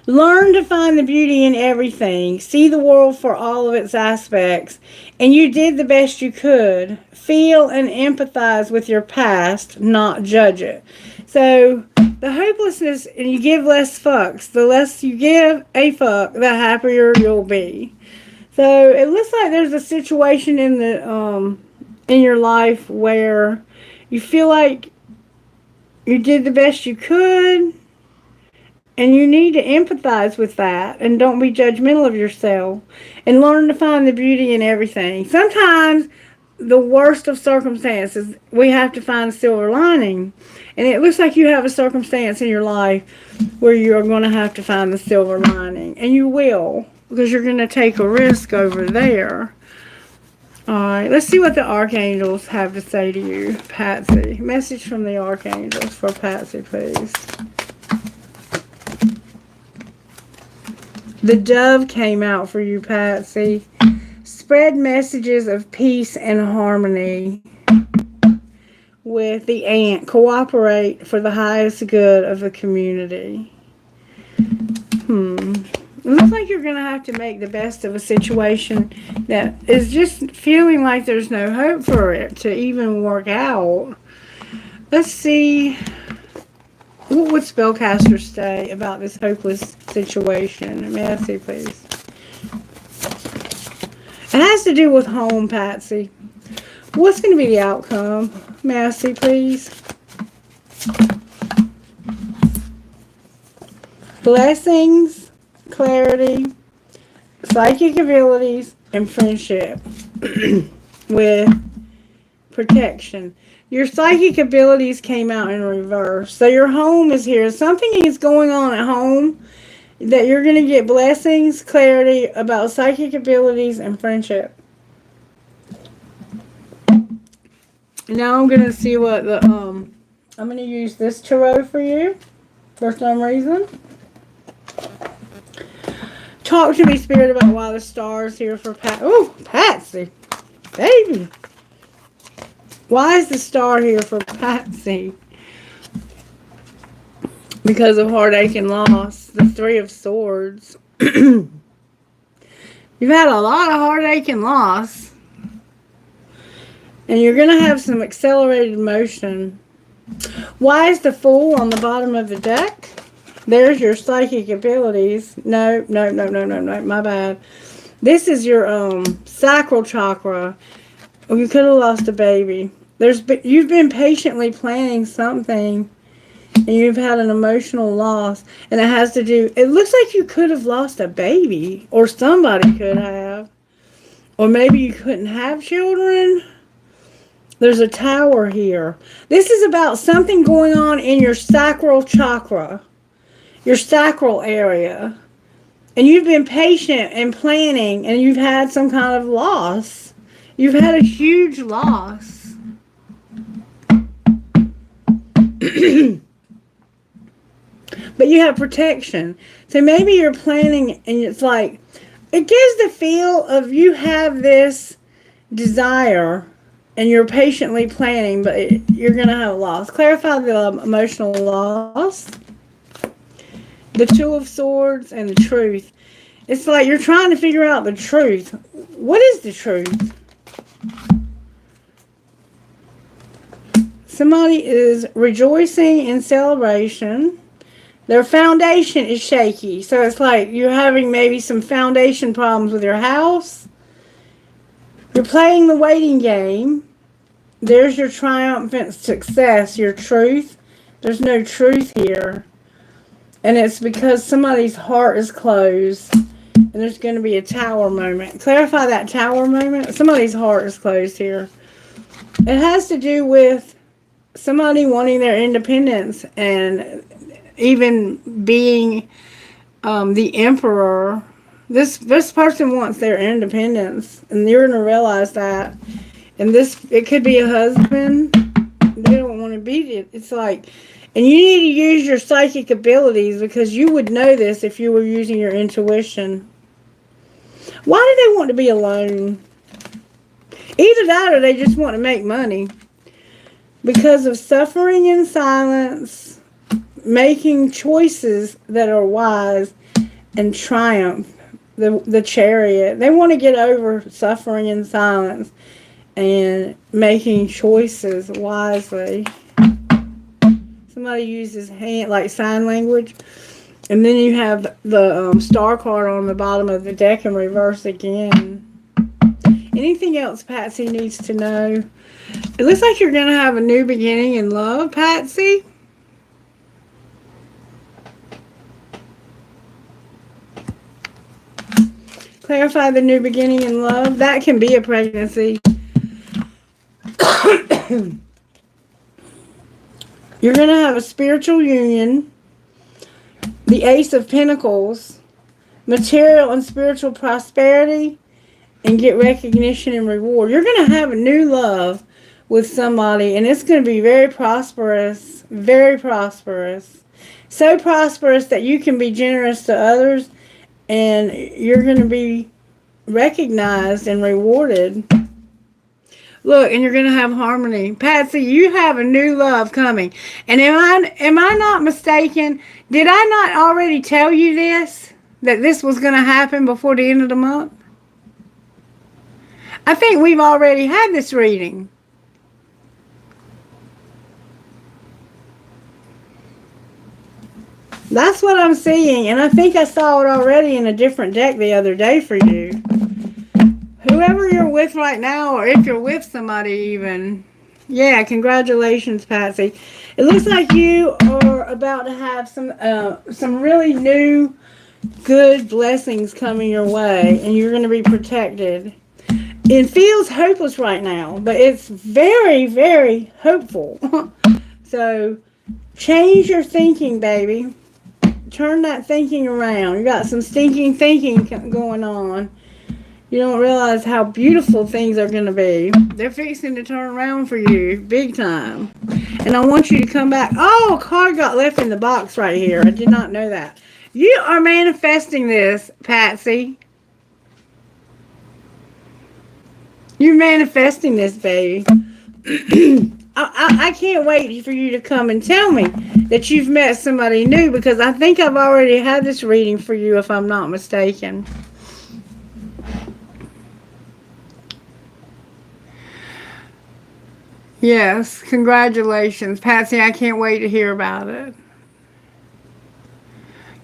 Learn to find the beauty in everything. See the world for all of its aspects. And you did the best you could. Feel and empathize with your past, not judge it. So the hopelessness, and you give less fucks. The less you give a fuck, the happier you'll be. So it looks like there's a situation in your life where you feel like You did the best you could, and you need to empathize with that, and don't be judgmental of yourself, and learn to find the beauty in everything. Sometimes the worst of circumstances, we have to find a silver lining. And it looks like you have a circumstance in your life where you're going to have to find the silver lining. And you will, because you're going to take a risk over there. Alright, let's see what the archangels have to say to you, Patsy. Message from the archangels for Patsy, please. The dove came out for you, Patsy. Spread messages of peace and harmony with the ant. Cooperate for the highest good of the community. It looks like you're going to have to make the best of a situation that is just feeling like there's no hope for it to even work out. Let's see. What would spellcasters say about this hopeless situation? May I see, please? It has to do with home, Patsy. What's going to be the outcome? May I see, please? Blessings, clarity, psychic abilities, and friendship with protection. Your psychic abilities came out in reverse. So your home is here. Something is going on at home that you're going to get blessings, clarity about psychic abilities, and friendship. Now I'm going to see what the, I'm going to use this tarot for you for some reason. Talk to me, Spirit, about why the star is here for Patsy. Baby. Why is the star here for Patsy? Because of heartache and loss. The Three of Swords. You've had a lot of heartache and loss. And you're going to have some accelerated motion. Why is the Fool on the bottom of the deck? There's your psychic abilities. No, my bad. This is your sacral chakra. You could have lost a baby. You've been patiently planning something, and you've had an emotional loss, and it has to do, it looks like you could have lost a baby, or somebody could have, or maybe you couldn't have children. There's a tower here. This is about something going on in your sacral chakra, your sacral area, and you've been patient and planning, and you've had some kind of loss. You've had a huge loss. But you have protection. So maybe you're planning, and it's like, it gives the feel of you have this desire, and you're patiently planning, but you're going to have a loss. Clarify the emotional loss. The Two of Swords and the truth. It's like you're trying to figure out the truth. What is the truth? Somebody is rejoicing in celebration. Their foundation is shaky. So it's like you're having maybe some foundation problems with your house. You're playing the waiting game. There's your triumphant success, your truth. There's no truth here. And it's because somebody's heart is closed. And there's going to be a tower moment. Clarify that tower moment. Somebody's heart is closed here. It has to do with somebody wanting their independence and even being the emperor. This person wants their independence, and you're going to realize that. And it could be a husband. They don't want to be it. It's like, and you need to use your psychic abilities, because you would know this if you were using your intuition. Why do they want to be alone? Either that, or they just want to make money. Because of suffering in silence, making choices that are wise, and triumph, the Chariot. They want to get over suffering in silence and making choices wisely. Somebody uses hand, like sign language. And then you have the star card on the bottom of the deck in reverse again. Anything else Patsy needs to know? It looks like you're going to have a new beginning in love, Patsy. Clarify the new beginning in love. That can be a pregnancy. You're going to have a spiritual union. The Ace of Pentacles. Material and spiritual prosperity. And get recognition and reward. You're going to have a new love with somebody. And it's going to be very prosperous. Very prosperous. So prosperous that you can be generous to others. And you're going to be recognized and rewarded. Look, and you're going to have harmony. Patsy, you have a new love coming. And am I not mistaken? Did I not already tell you this? That this was going to happen before the end of the month? I think we've already had this reading. That's what I'm seeing. And I think I saw it already in a different deck the other day for you. Whoever you're with right now, or if you're with somebody even. Yeah, congratulations, Patsy. It looks like you are about to have some really new, good blessings coming your way. And you're going to be protected. It feels hopeless right now, but it's very, very hopeful. So, change your thinking, baby. Turn that thinking around. You got some stinking thinking going on. You don't realize how beautiful things are going to be. They're fixing to turn around for you big time. And I want you to come back. Oh, a card got left in the box right here. I did not know that. You are manifesting this, Patsy. You're manifesting this, baby. I can't wait for you to come and tell me that you've met somebody new, because I think I've already had this reading for you, if I'm not mistaken. Yes, congratulations. Patsy, I can't wait to hear about it.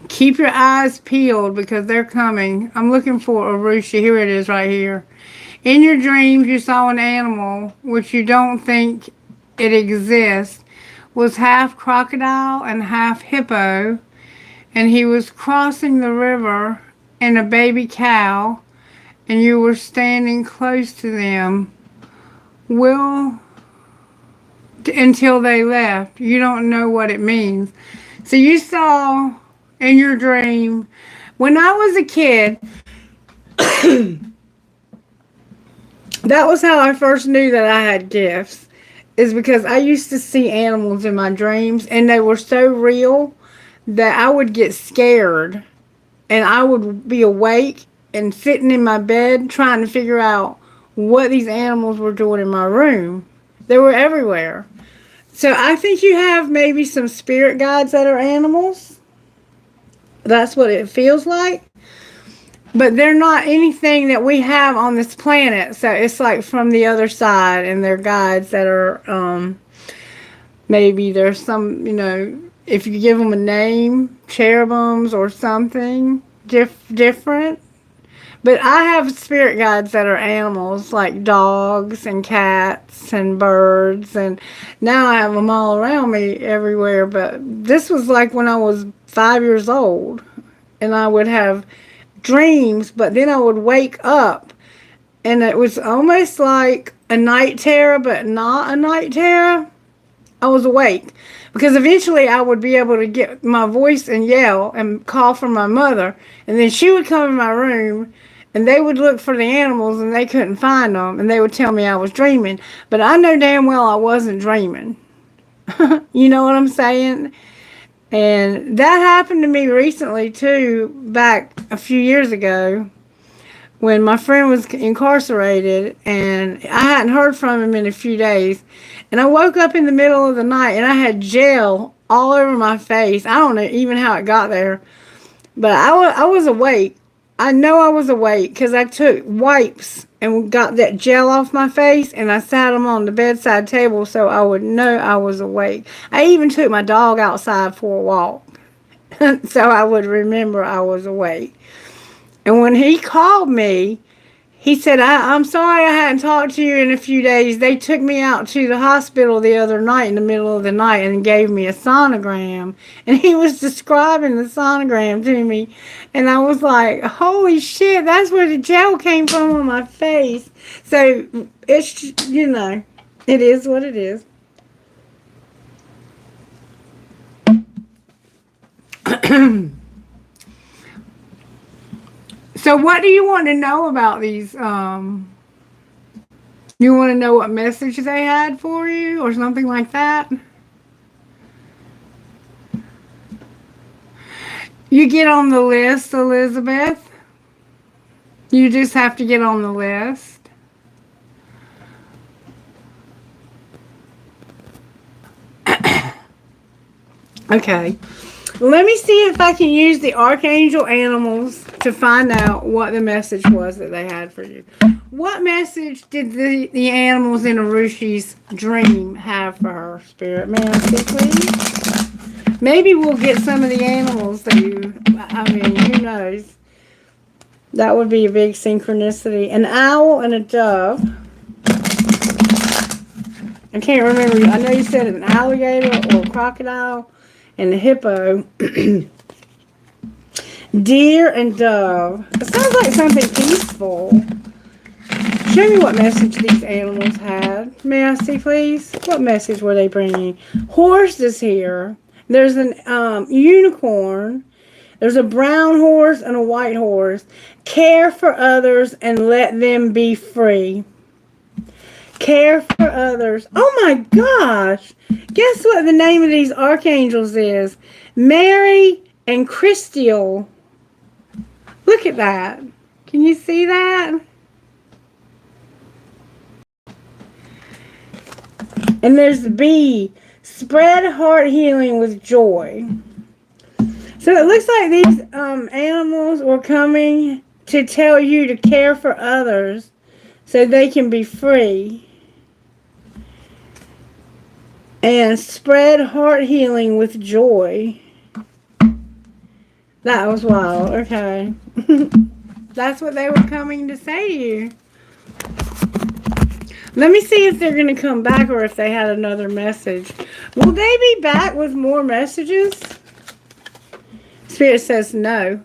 Keep your eyes peeled, because they're coming. I'm looking for Arusha. Here it is right here. In your dreams, you saw an animal, which you don't think it exists, was half crocodile and half hippo, and he was crossing the river in a baby cow, and you were standing close to them. Until they left. You don't know what it means. So you saw in your dream, when I was a kid, that was how I first knew that I had gifts, is because I used to see animals in my dreams, and they were so real that I would get scared, and I would be awake and sitting in my bed trying to figure out what these animals were doing in my room. They were everywhere. So I think you have maybe some spirit guides that are animals. That's what it feels like. But they're not anything that we have on this planet. So it's like from the other side, and they're guides that are, maybe there's some, if you give them a name, cherubims or something different. But I have spirit guides that are animals, like dogs and cats and birds, and now I have them all around me everywhere. But this was like when I was 5 years old, and I would have dreams, but then I would wake up, and it was almost like a night terror, but not a night terror. I was awake, because eventually I would be able to get my voice and yell and call for my mother, and then she would come in my room, and they would look for the animals, and they couldn't find them, and they would tell me I was dreaming. But I know damn well I wasn't dreaming. You know what I'm saying? And that happened to me recently, too, back a few years ago, when my friend was incarcerated, and I hadn't heard from him in a few days. And I woke up in the middle of the night, and I had gel all over my face. I don't know even how it got there, but I was awake. I know I was awake, because I took wipes and got that gel off my face, and I sat them on the bedside table so I would know I was awake. I even took my dog outside for a walk so I would remember I was awake. And when he called me, He said, I'm sorry I hadn't talked to you in a few days. They took me out to the hospital the other night in the middle of the night and gave me a sonogram. And he was describing the sonogram to me. And I was like, holy shit, that's where the gel came from on my face. So it's, it is what it is. So what do you want to know about these? You want to know what message they had for you or something like that? You get on the list, Elizabeth. You just have to get on the list. Okay. Let me see if I can use the archangel animals to find out what the message was that they had for you. What message did the animals in Arushi's dream have for her, Spirit? May I see, please? Maybe we'll get some of the animals that who knows? That would be a big synchronicity. An owl and a dove. I can't remember. I know you said an alligator or a crocodile. And the hippo. Deer and dove. It sounds like something peaceful. Show me what message these animals had. May I see, please? What message were they bringing? Horse is here. There's an unicorn. There's a brown horse and a white horse. Care for others and let them be free. Care for others. Oh my gosh. Guess what the name of these archangels is? Mary and Christiel. Look at that. Can you see that? And there's the bee. Spread heart healing with joy. So it looks like these animals were coming to tell you to care for others so they can be free. And spread heart healing with joy. That was wild. Okay. That's what they were coming to say to you. Let me see if they're going to come back or if they had another message. Will they be back with more messages? Spirit says no.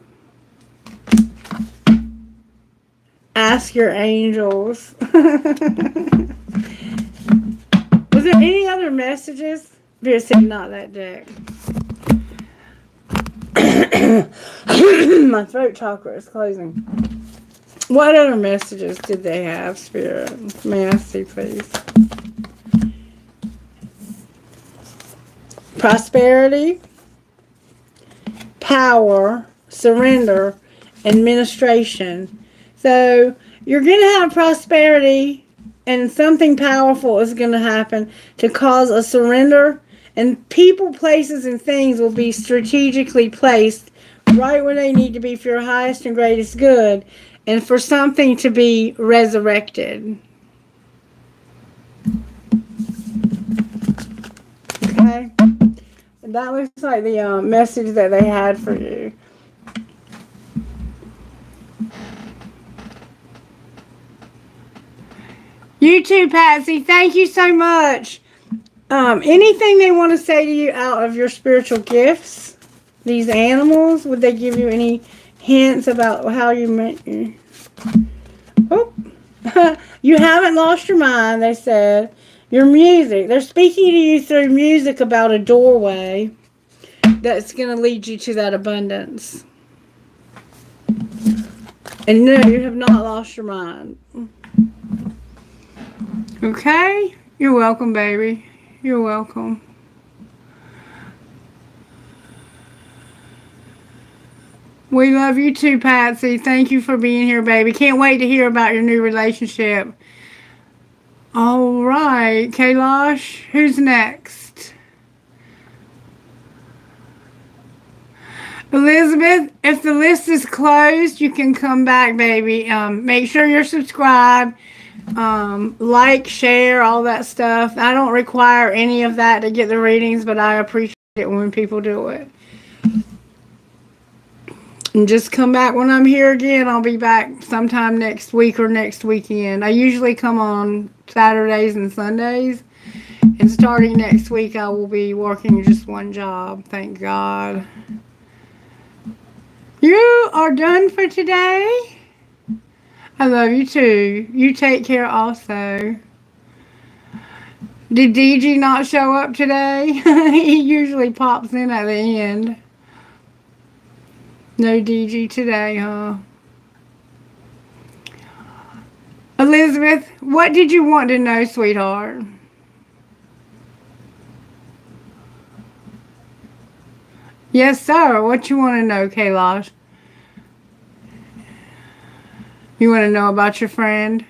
Ask your angels. Was there any other messages? Spirit said not that deck. My throat chakra is closing. What other messages did they have, Spirit? May I see, please? Prosperity, power, surrender, administration. So you're going to have prosperity and something powerful is going to happen to cause a surrender. And people, places, and things will be strategically placed right where they need to be for your highest and greatest good and for something to be resurrected. Okay? And that looks like the message that they had for you. You too, Patsy. Thank you so much. Anything they want to say to you out of your spiritual gifts? These animals, would they give you any hints about how you make? Oh, you haven't lost your mind. They said your music. They're speaking to you through music about a doorway that's going to lead you to that abundance. And no, you have not lost your mind. Okay, you're welcome, baby. You're welcome. We love you too, Patsy. Thank you for being here, baby. Can't wait to hear about your new relationship. All right, Kailash, who's next? Elizabeth, if the list is closed, you can come back, baby. Make sure you're subscribed. Like, share, all that stuff. I don't require any of that to get the readings, but I appreciate it when people do it. And just come back when I'm here again. I'll be back sometime next week or next weekend. I usually come on Saturdays and Sundays. And starting next week, I will be working just one job. Thank God. You are done for today. I love you too. You take care also. Did DG not show up today? He usually pops in at the end. No DG today, huh? Elizabeth, what did you want to know, sweetheart? Yes, sir. What you want to know, Kailash? You want to know about your friend?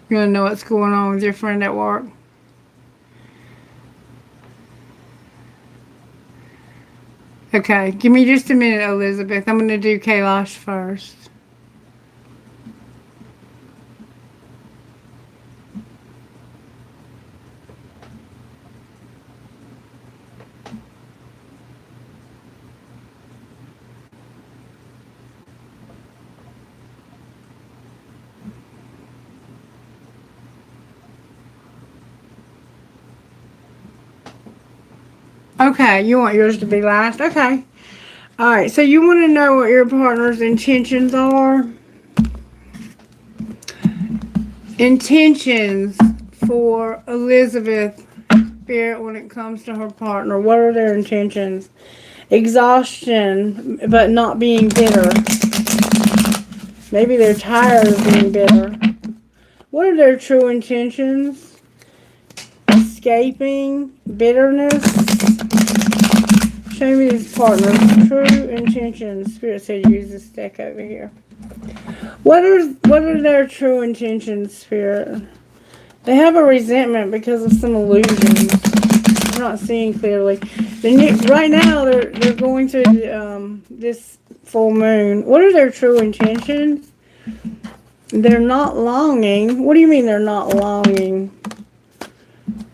You want to know what's going on with your friend at work? Okay, give me just a minute, Elizabeth. I'm going to do Kailash first. Okay, you want yours to be last? Okay. Alright, so you want to know what your partner's intentions are? Intentions for Elizabeth Spirit when it comes to her partner. What are their intentions? Exhaustion, but not being bitter. Maybe they're tired of being bitter. What are their true intentions? Escaping, bitterness. Show me these partners' true intentions. Spirit said use this deck over here. What are their true intentions, Spirit? They have a resentment because of some illusions. I'm not seeing clearly. Right now, they're going through this full moon. What are their true intentions? They're not longing. What do you mean they're not longing?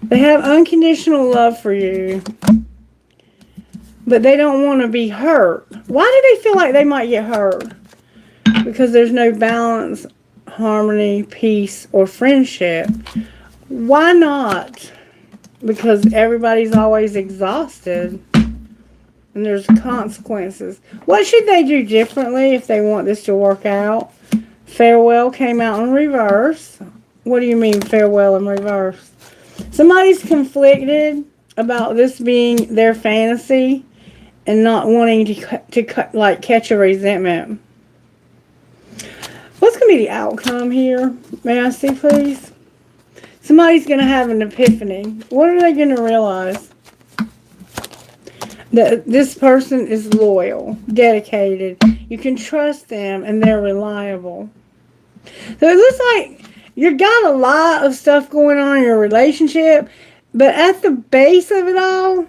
They have unconditional love for you. But they don't want to be hurt. Why do they feel like they might get hurt? Because there's no balance, harmony, peace, or friendship. Why not? Because everybody's always exhausted. And there's consequences. What should they do differently if they want this to work out? Farewell came out in reverse. What do you mean, farewell in reverse? Somebody's conflicted about this being their fantasy and not wanting to catch a resentment. What's going to be the outcome here? May I see, please? Somebody's going to have an epiphany. What are they going to realize? That this person is loyal, dedicated. You can trust them, and they're reliable. So it looks like you've got a lot of stuff going on in your relationship, but at the base of it all,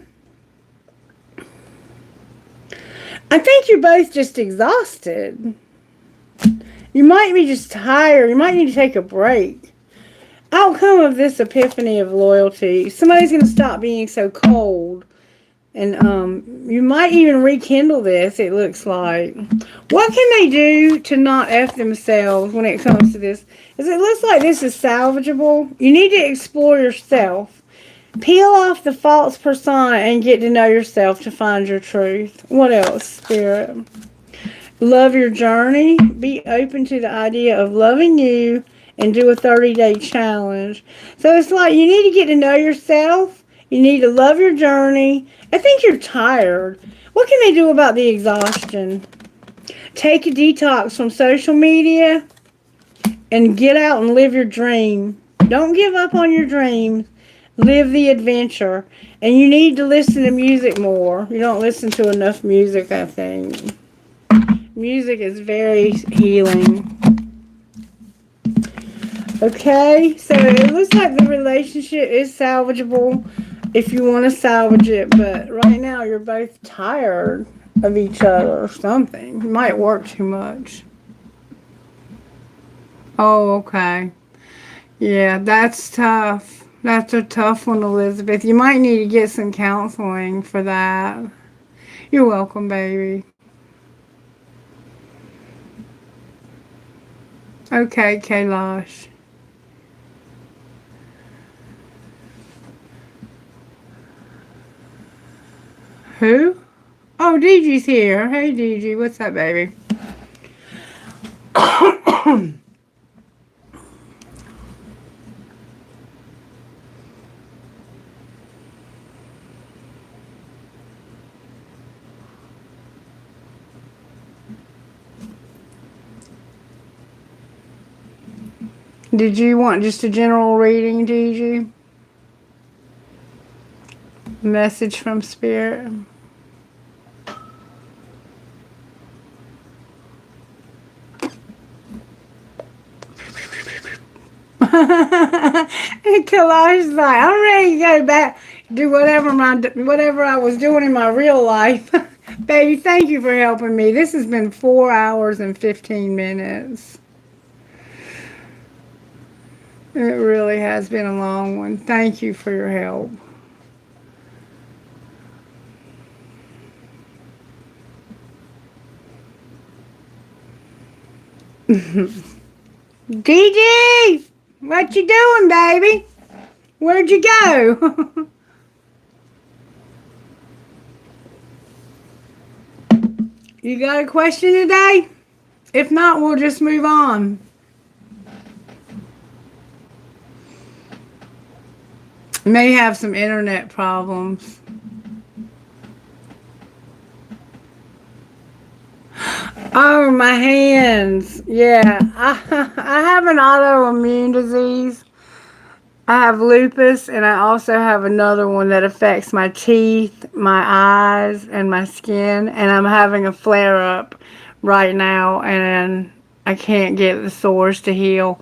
I think you're both just exhausted. You might be just tired. You might need to take a break. Outcome of this epiphany of loyalty, somebody's going to stop being so cold. And you might even rekindle this, it looks like. What can they do to not F themselves when it comes to this? Because it looks like this is salvageable. You need to explore yourself. Peel off the false persona and get to know yourself to find your truth. What else, Spirit? Love your journey. Be open to the idea of loving you and do a 30-day challenge. So it's like you need to get to know yourself. You need to love your journey. I think you're tired. What can they do about the exhaustion? Take a detox from social media and get out and live your dream. Don't give up on your dreams. Live the adventure. And you need to listen to music more. You don't listen to enough music, I think. Music is very healing. Okay, so it looks like the relationship is salvageable if you want to salvage it. But right now, you're both tired of each other or something. You might work too much. Oh, okay. Yeah, that's tough. That's a tough one, Elizabeth. You might need to get some counseling for that. You're welcome, baby. Okay, Kailash. Who? Oh, DG's here. Hey, DG. What's up, baby? Did you want just a general reading, DG? Message from Spirit. Kalash's like, I'm ready to go back, do whatever I was doing in my real life. Baby, thank you for helping me. This has been 4 hours and 15 minutes. It really has been a long one. Thank you for your help. DG! What you doing, baby? Where'd you go? You got a question today? If not, we'll just move on. May have some internet problems. Oh, my hands. Yeah, I have an autoimmune disease. I have lupus, and I also have another one that affects my teeth, my eyes, and my skin. And I'm having a flare-up right now, and I can't get the sores to heal.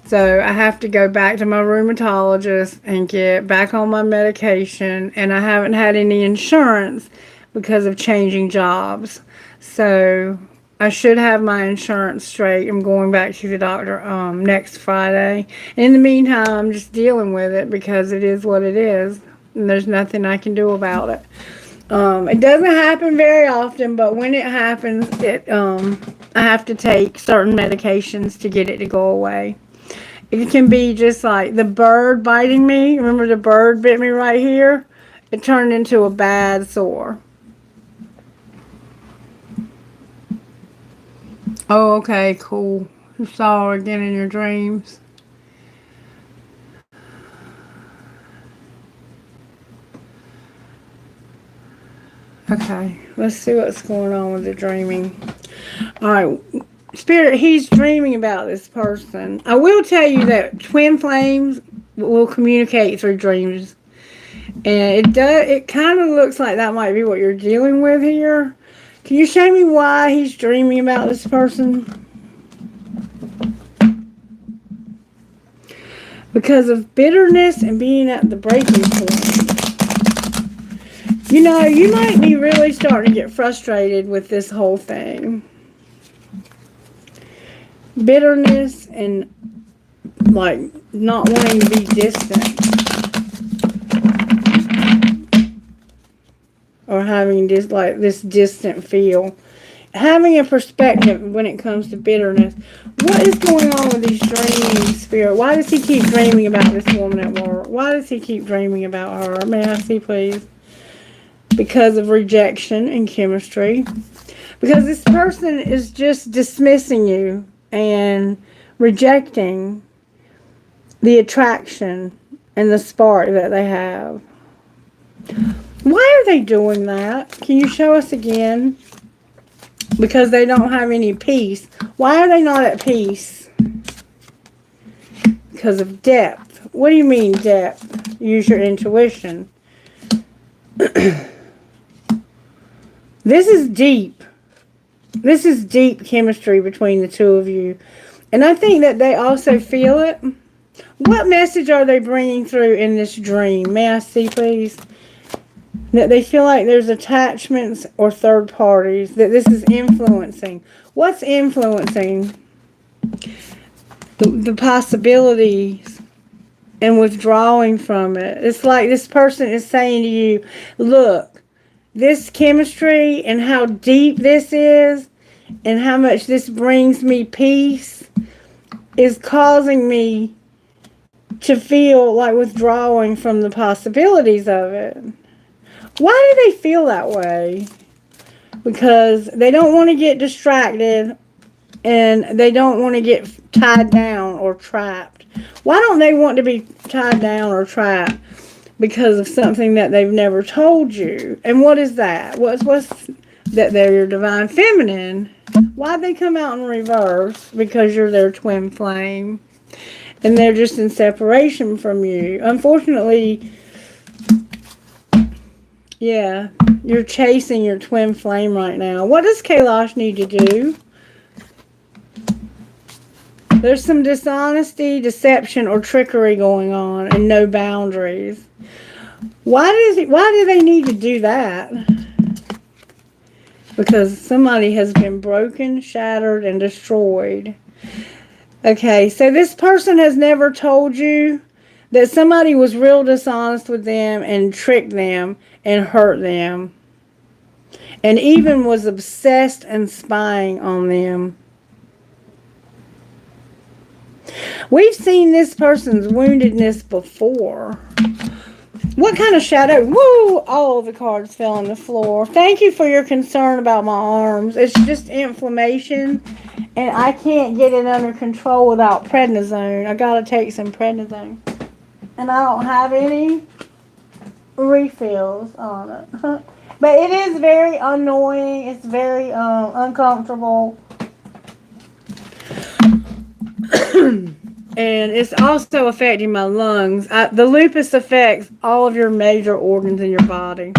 So I have to go back to my rheumatologist and get back on my medication. And I haven't had any insurance because of changing jobs. So I should have my insurance straight. I'm going back to the doctor next Friday. In the meantime, I'm just dealing with it because it is what it is. And there's nothing I can do about it. It doesn't happen very often, but when it happens, I have to take certain medications to get it to go away. It can be just like the bird biting me. Remember the bird bit me right here? It turned into a bad sore. Oh, okay, cool. You saw her again in your dreams. Okay, let's see what's going on with the dreaming. All right, Spirit, he's dreaming about this person. I will tell you that twin flames will communicate through dreams. And it kind of looks like that might be what you're dealing with here. Can you show me why he's dreaming about this person? Because of bitterness and being at the breaking point. You know, you might be really starting to get frustrated with this whole thing. Bitterness and like not wanting to be distant. Or having this distant feel. Having a perspective when it comes to bitterness. What is going on with these dreams, Spirit? Why does he keep dreaming about this woman at work? Why does he keep dreaming about her? May I see, please? Because of rejection and chemistry. Because this person is just dismissing you and rejecting the attraction and the spark that they have. Why are they doing that? Can you show us again? Because they don't have any peace. Why are they not at peace? Because of depth. What do you mean depth? Use your intuition. This is deep. This is deep chemistry between the two of you. And I think that they also feel it. What message are they bringing through in this dream? May I see, please? That they feel like there's attachments or third parties. That this is influencing. What's influencing? The possibilities and withdrawing from it. It's like this person is saying to you, look, this chemistry and how deep this is and how much this brings me peace is causing me to feel like withdrawing from the possibilities of it. Why do they feel that way? Because they don't want to get distracted and they don't want to get tied down or trapped. Why don't they want to be tied down or trapped? Because of something that they've never told you. And what is that? What's that they're your divine feminine? Why'd they come out in reverse? Because you're their twin flame. And they're just in separation from you. Unfortunately, yeah, you're chasing your twin flame right now. What does Kailash need to do? There's some dishonesty, deception, or trickery going on and no boundaries. Why do they need to do that? Because somebody has been broken, shattered, and destroyed. Okay, so this person has never told you that somebody was real dishonest with them and tricked them and hurt them. And even was obsessed and spying on them. We've seen this person's woundedness before. What kind of shadow? Woo! All of the cards fell on the floor. Thank you for your concern about my arms. It's just inflammation, and I can't get it under control without prednisone. I gotta take some prednisone. And I don't have any refills on it. But it is very annoying. It's very uncomfortable. And it's also affecting my lungs. The lupus affects all of your major organs in your body.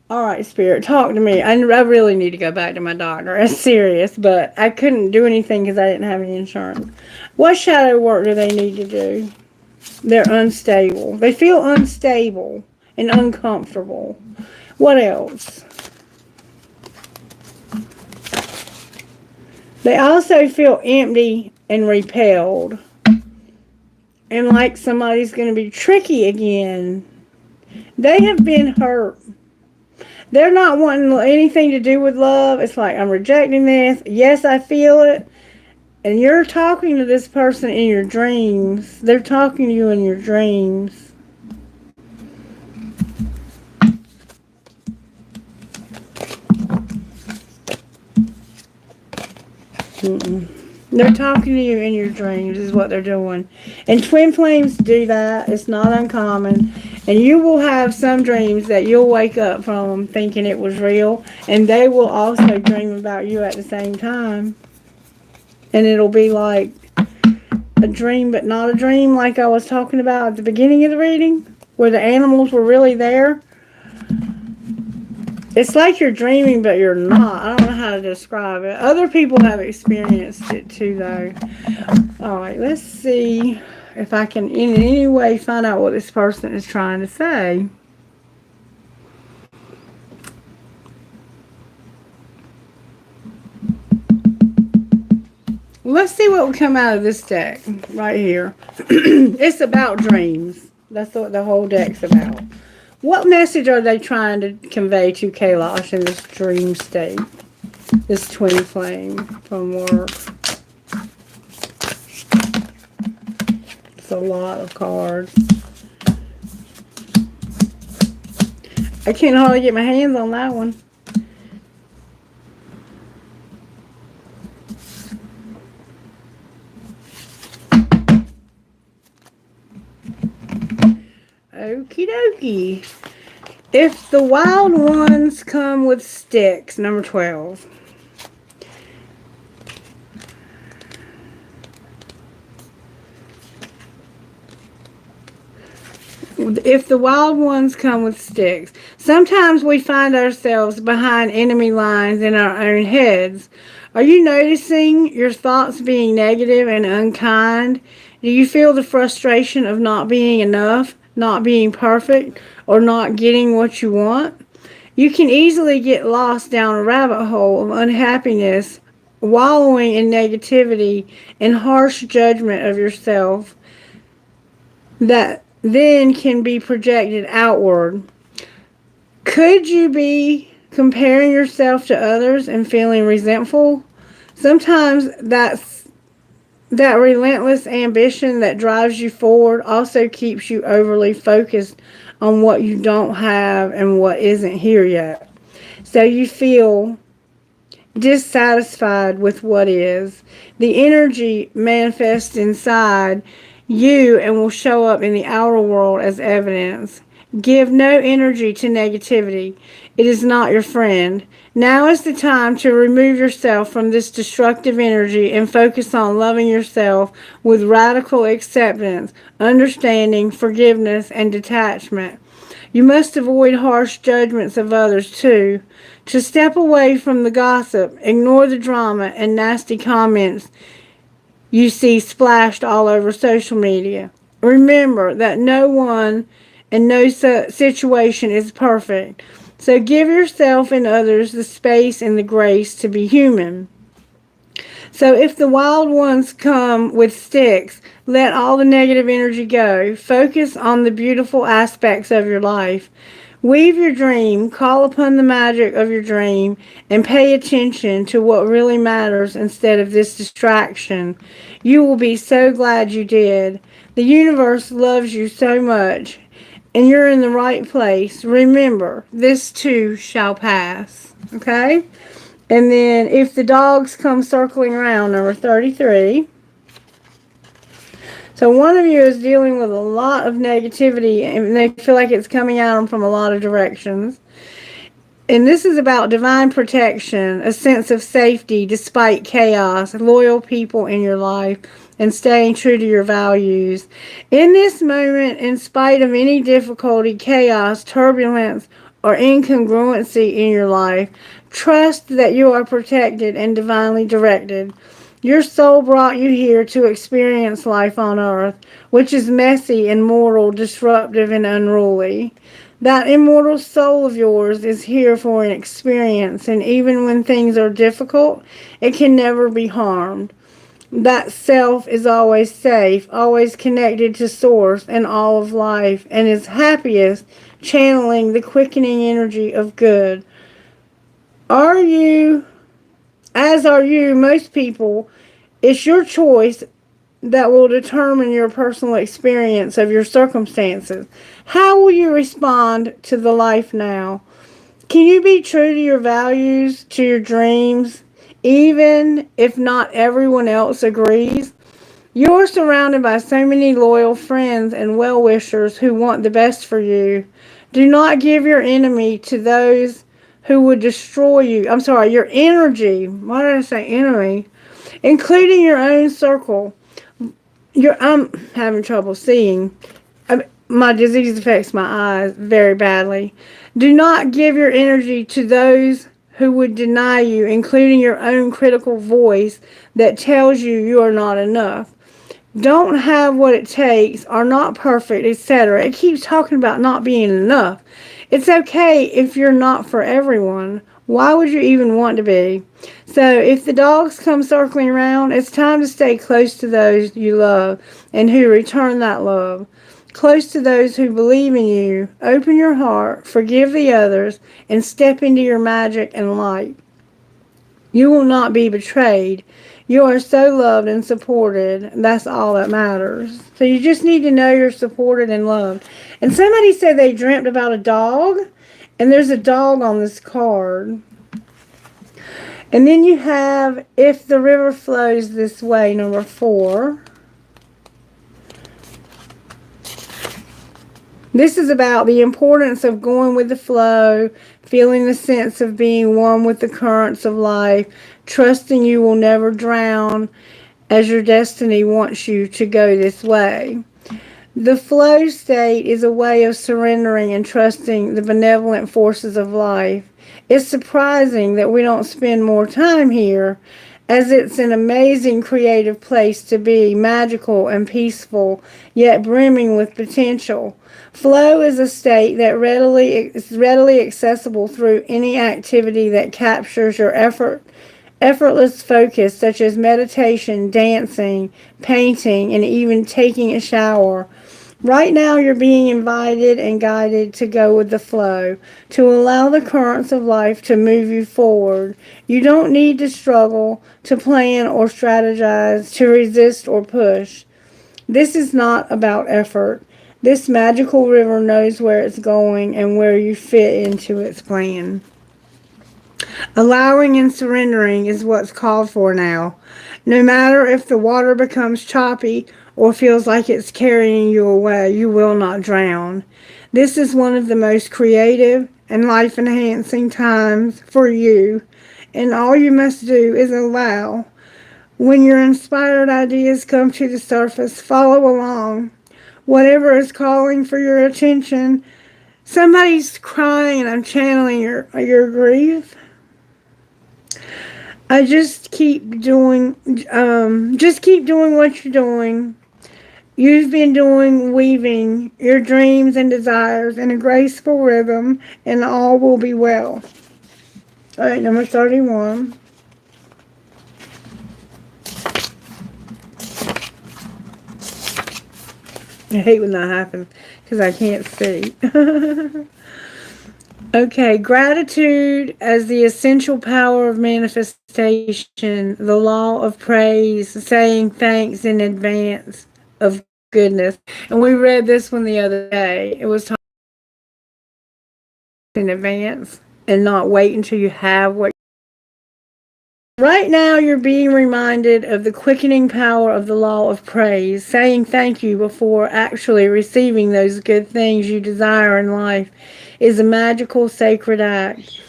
All right, Spirit, talk to me. I really need to go back to my doctor. It's serious, but I couldn't do anything because I didn't have any insurance. What shadow work do they need to do? They're unstable. They feel unstable and uncomfortable. What else? They also feel empty and repelled. And like somebody's going to be tricky again. They have been hurt. They're not wanting anything to do with love. It's like, I'm rejecting this. Yes, I feel it. And you're talking to this person in your dreams. They're talking to you in your dreams. They're talking to you in your dreams is what they're doing. And twin flames do that. It's not uncommon. And you will have some dreams that you'll wake up from thinking it was real. And they will also dream about you at the same time. And it'll be like a dream but not a dream, like I was talking about at the beginning of the reading, where the animals were really there. It's like you're dreaming, but you're not. I don't know how to describe it. Other people have experienced it too, though. All right, let's see if I can in any way find out what this person is trying to say. Let's see what will come out of this deck right here. It's about dreams. That's what the whole deck's about. What message are they trying to convey to Kailash in this dream state? This twin flame from work. It's a lot of cards. I can't hardly get my hands on that one. Okie dokie. If the wild ones come with sticks, number 12. If the wild ones come with sticks. Sometimes we find ourselves behind enemy lines in our own heads. Are you noticing your thoughts being negative and unkind? Do you feel the frustration of not being enough? Not being perfect, or not getting what you want? You can easily get lost down a rabbit hole of unhappiness, wallowing in negativity and harsh judgment of yourself. that then can be projected outward. Could you be comparing yourself to others and feeling resentful? Sometimes that relentless ambition that drives you forward also keeps you overly focused on what you don't have and what isn't here yet. So you feel dissatisfied with what is. The energy manifests inside you and will show up in the outer world as evidence. Give no energy to negativity. It is not your friend. Now is the time to remove yourself from this destructive energy and focus on loving yourself with radical acceptance, understanding, forgiveness, and detachment. You must avoid harsh judgments of others too. To step away from the gossip, ignore the drama and nasty comments you see splashed all over social media. Remember that no one and no situation is perfect. So give yourself and others the space and the grace to be human. So if the wild ones come with sticks, let all the negative energy go. Focus on the beautiful aspects of your life. Weave your dream, call upon the magic of your dream, and pay attention to what really matters instead of this distraction. You will be so glad you did. The universe loves you so much, and you're in the right place. Remember, this too shall pass. Okay? And then if the dogs come circling around, number 33. So one of you is dealing with a lot of negativity and they feel like it's coming at them from a lot of directions. And this is about divine protection, a sense of safety despite chaos, loyal people in your life, and staying true to your values. In this moment, in spite of any difficulty, chaos, turbulence, or incongruency in your life, trust that you are protected and divinely directed. Your soul brought you here to experience life on earth, which is messy, immoral, disruptive, and unruly. That immortal soul of yours is here for an experience, and even when things are difficult, it can never be harmed. That self is always safe, always connected to Source and all of life, and is happiest channeling the quickening energy of good. Are you, as are you, most people, it's your choice that will determine your personal experience of your circumstances. How will you respond to the life now? Can you be true to your values, to your dreams, even if not everyone else agrees? You are surrounded by so many loyal friends and well-wishers who want the best for you. Do not give your enemy to those who would destroy you. I'm sorry, your energy. Why did I say enemy? Including your own circle. I'm having trouble seeing. My disease affects my eyes very badly. Do not give your energy to those who would deny you, including your own critical voice that tells you are not enough. Don't have what it takes, are not perfect, etc. It keeps talking about not being enough. It's okay if you're not for everyone. Why would you even want to be? So if the dogs come circling around, it's time to stay close to those you love and who return that love. Close to those who believe in you. Open your heart, forgive the others, and step into your magic and light. You will not be betrayed. You are so loved and supported. That's all that matters. So you just need to know you're supported and loved. And somebody said they dreamt about a dog. And there's a dog on this card. And then you have if the river flows this way, number 4. This is about the importance of going with the flow, feeling the sense of being one with the currents of life, trusting you will never drown as your destiny wants you to go this way. The flow state is a way of surrendering and trusting the benevolent forces of life. It's surprising that we don't spend more time here, as it's an amazing creative place to be, magical and peaceful, yet brimming with potential. Flow is a state that is readily accessible through any activity that captures your effortless focus, such as meditation, dancing, painting, and even taking a shower. Right now, you're being invited and guided to go with the flow, to allow the currents of life to move you forward. You don't need to struggle, to plan or strategize, to resist or push. This is not about effort. This magical river knows where it's going and where you fit into its plan. Allowing and surrendering is what's called for now. No matter if the water becomes choppy or feels like it's carrying you away, you will not drown. This is one of the most creative and life enhancing times for you, and all you must do is allow. When your inspired ideas come to the surface, follow along. Whatever is calling for your attention, somebody's crying and I'm channeling your grief. I just keep doing what you're doing. You've been doing weaving your dreams and desires in a graceful rhythm, and all will be well. All right, number 31. I hate when that happens because I can't see. Okay, gratitude as the essential power of manifestation, the law of praise, saying thanks in advance of goodness. And we read this one the other day. It was talking in advance and not wait until you have what. Right now, you're being reminded of the quickening power of the law of praise, saying thank you before actually receiving those good things you desire in life is a magical, sacred act.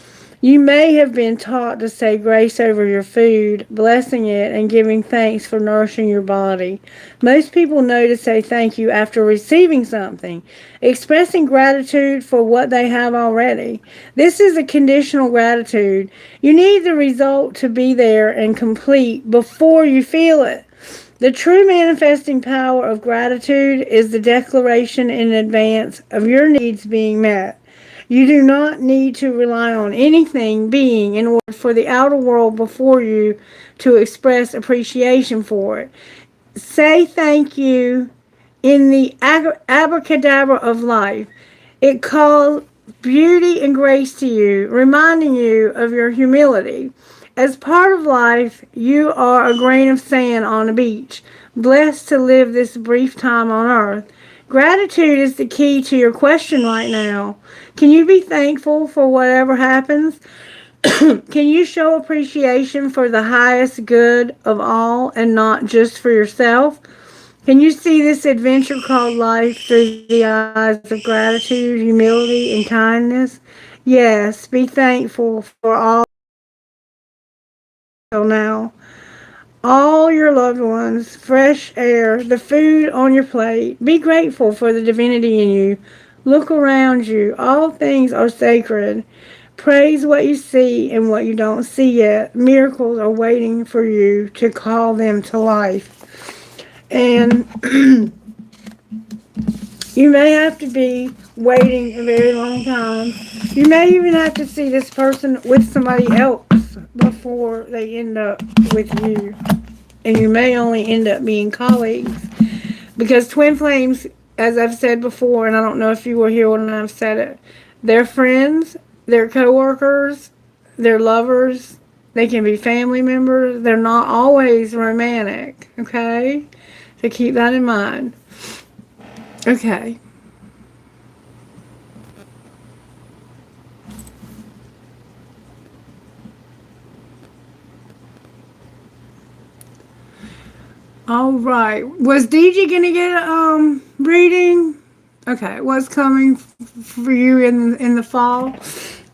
You may have been taught to say grace over your food, blessing it and giving thanks for nourishing your body. Most people know to say thank you after receiving something, expressing gratitude for what they have already. This is a conditional gratitude. You need the result to be there and complete before you feel it. The true manifesting power of gratitude is the declaration in advance of your needs being met. You do not need to rely on anything being in order for the outer world before you to express appreciation for it. Say thank you in the abracadabra of life. It calls beauty and grace to you, reminding you of your humility. As part of life, you are a grain of sand on a beach, blessed to live this brief time on earth. Gratitude is the key to your question right now. Can you be thankful for whatever happens? Can you show appreciation for the highest good of all and not just for yourself? Can you see this adventure called life through the eyes of gratitude, humility, and kindness? Yes, be thankful for all now. All your loved ones, fresh air, the food on your plate. Be grateful for the divinity in you. Look around you. All things are sacred. Praise what you see and what you don't see yet. Miracles are waiting for you to call them to life. And you may have to be waiting a very long time. You may even have to see this person with somebody else before they end up with you. And you may only end up being colleagues. Because twin flames, as I've said before, and I don't know if you were here when I've said it, they're friends, they're coworkers, they're lovers, they can be family members. They're not always romantic, okay? So keep that in mind. Okay. All right. Was DG gonna get a reading? Okay. What's coming for you in the fall?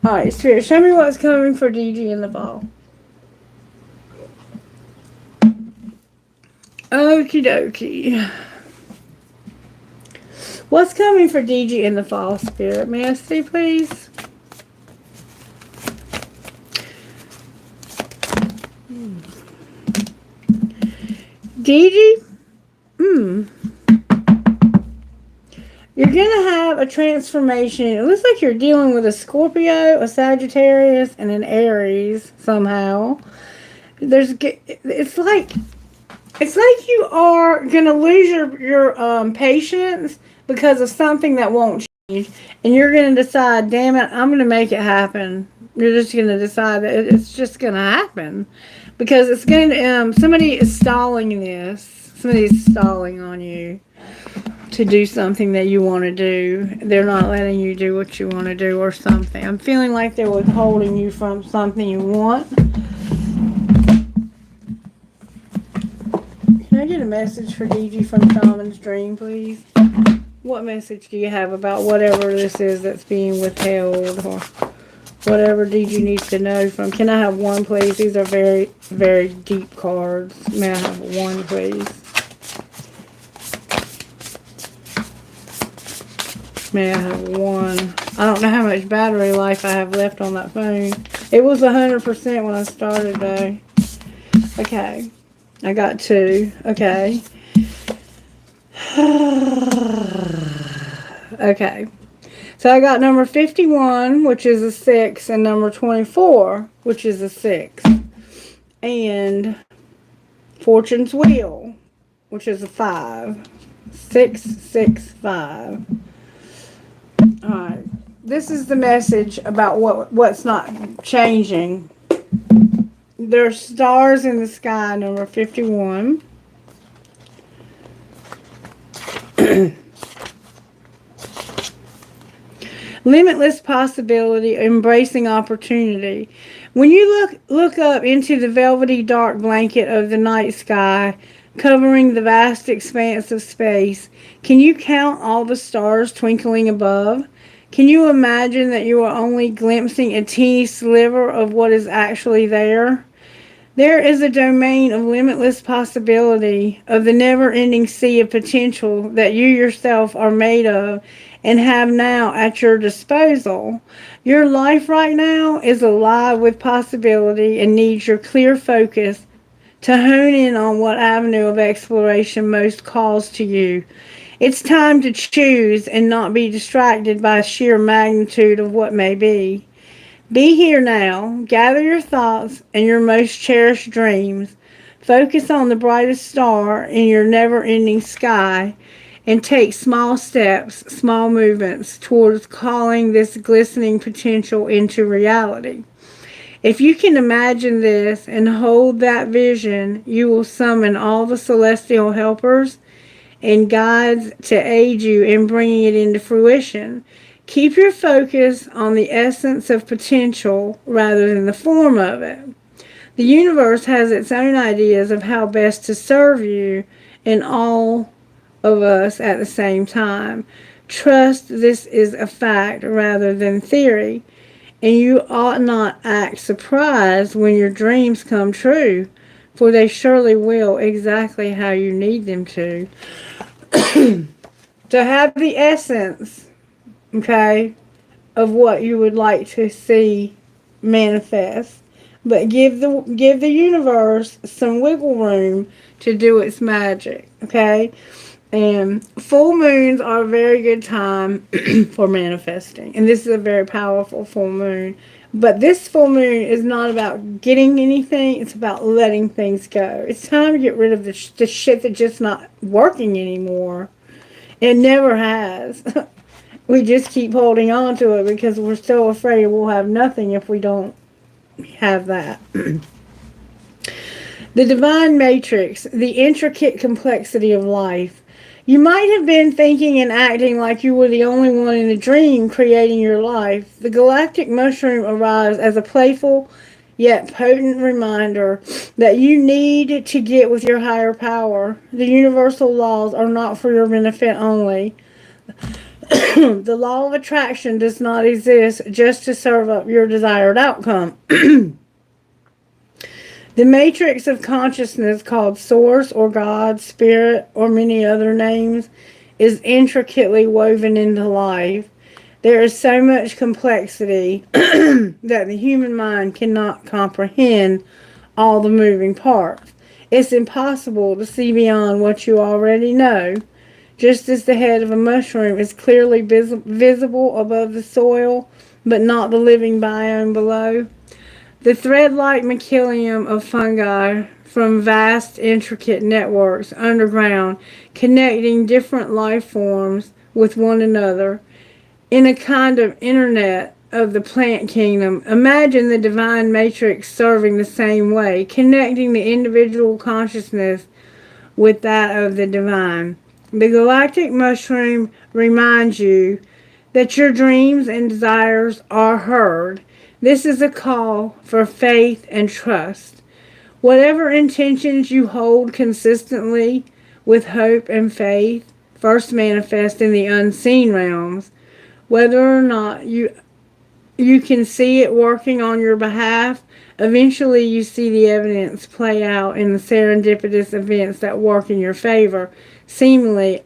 All right, Spirit, show me what's coming for DG in the fall. Okie dokie. What's coming for DG in the fall, Spirit? May I see, please? DG? You're going to have a transformation. It looks like you're dealing with a Scorpio, a Sagittarius, and an Aries somehow. It's like you are going to lose your patience, because of something that won't change. And you're going to decide, damn it, I'm going to make it happen. You're just going to decide that it's just going to happen. Because it's going to, somebody is stalling this. Somebody is stalling on you to do something that you want to do. They're not letting you do what you want to do or something. I'm feeling like they're withholding you from something you want. Can I get a message for DG from Shaman's Dream, please? What message do you have about whatever this is that's being withheld, or whatever DG needs to know from? Can I have one, please? These are very, very deep cards. May I have one, please? May I have one? I don't know how much battery life I have left on that phone. It was 100% when I started, though. Okay. I got 2. Okay. Okay. So I got number 51, which is a 6, and number 24, which is a 6. And Fortune's Wheel, which is a 5. 6, 6, 5. Alright. This is the message about what's not changing. There's stars in the sky, number 51. Limitless possibility, embracing opportunity. When you look up into the velvety dark blanket of the night sky, covering the vast expanse of space, can you count all the stars twinkling above? Can you imagine that you are only glimpsing a teeny sliver of what is actually there? There is a domain of limitless possibility, of the never-ending sea of potential that you yourself are made of and have now at your disposal. Your life right now is alive with possibility and needs your clear focus to hone in on what avenue of exploration most calls to you. It's time to choose and not be distracted by sheer magnitude of what may be. Be here now. Gather your thoughts and your most cherished dreams. Focus on the brightest star in your never-ending sky and take small steps, small movements towards calling this glistening potential into reality. If you can imagine this and hold that vision, you will summon all the celestial helpers and guides to aid you in bringing it into fruition. Keep your focus on the essence of potential rather than the form of it. The universe has its own ideas of how best to serve you and all of us at the same time. Trust this is a fact rather than theory, and you ought not act surprised when your dreams come true, for they surely will exactly how you need them to. To have the essence, okay, of what you would like to see manifest, but give the universe some wiggle room to do its magic, okay? And full moons are a very good time for manifesting, and this is a very powerful full moon. But this full moon is not about getting anything, it's about letting things go. It's time to get rid of the shit that's just not working anymore. It never has. We just keep holding on to it because we're so afraid we'll have nothing if we don't have that. The divine matrix, the intricate complexity of life. You might have been thinking and acting like you were the only one in the dream creating your life. The galactic mushroom arrives as a playful yet potent reminder that you need to get with your higher power. The universal laws are not for your benefit only. The law of attraction does not exist just to serve up your desired outcome. The matrix of consciousness, called Source or God, Spirit, or many other names, is intricately woven into life. There is so much complexity that the human mind cannot comprehend all the moving parts. It's impossible to see beyond what you already know. Just as the head of a mushroom is clearly visible above the soil, but not the living biome below. The thread-like mycelium of fungi from vast, intricate networks underground, connecting different life forms with one another in a kind of internet of the plant kingdom. Imagine the divine matrix serving the same way, connecting the individual consciousness with that of the divine. The galactic mushroom reminds you that your dreams and desires are heard. This is a call for faith and trust. Whatever intentions you hold consistently with hope and faith first manifest in the unseen realms. Whether or not you can see it working on your behalf, eventually you see the evidence play out in the serendipitous events that work in your favor, seemingly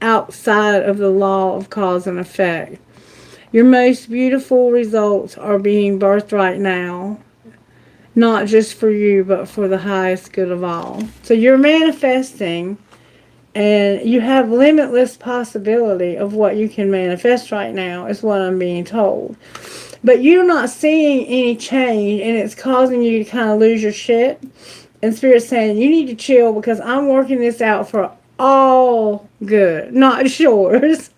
outside of the law of cause and effect. Your most beautiful results are being birthed right now, not just for you, but for the highest good of all. So you're manifesting, and you have limitless possibility of what you can manifest right now, is what I'm being told. But you're not seeing any change, and it's causing you to kind of lose your shit. And Spirit's saying, you need to chill because I'm working this out for all good, not yours.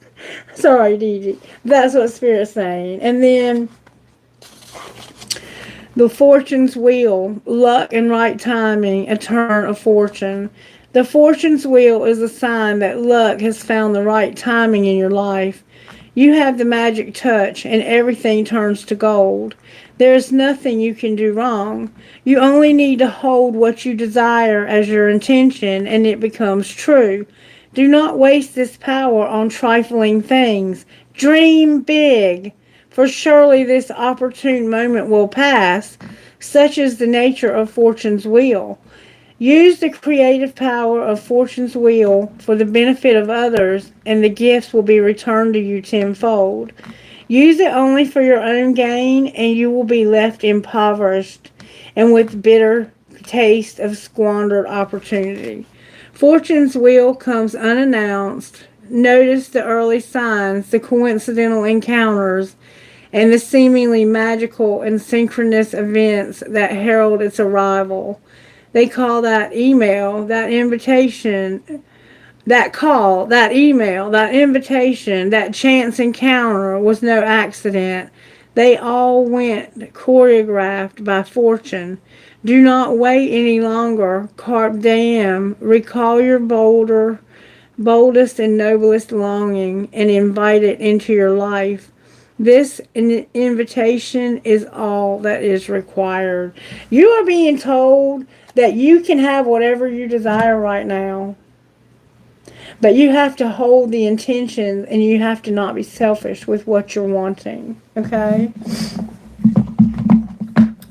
Sorry, DG. That's what Spirit's saying. And then the fortune's wheel, luck and right timing, a turn of fortune. The fortune's wheel is a sign that luck has found the right timing in your life. You have the magic touch and everything turns to gold. There is nothing you can do wrong. You only need to hold what you desire as your intention and it becomes true. Do not waste this power on trifling things. Dream big, for surely this opportune moment will pass. Such is the nature of fortune's wheel. Use the creative power of fortune's wheel for the benefit of others, and the gifts will be returned to you tenfold. Use it only for your own gain, and you will be left impoverished and with bitter taste of squandered opportunity. Fortune's wheel comes unannounced. Notice the early signs, the coincidental encounters, and the seemingly magical and synchronous events that herald its arrival. They call that email, that invitation, that call, that email, that invitation, that chance encounter was no accident. They all went choreographed by fortune. Do not wait any longer. Carpe diem. Recall your boldest and noblest longing and invite it into your life. This invitation is all that is required. You are being told that you can have whatever you desire right now. But you have to hold the intention and you have to not be selfish with what you're wanting. Okay?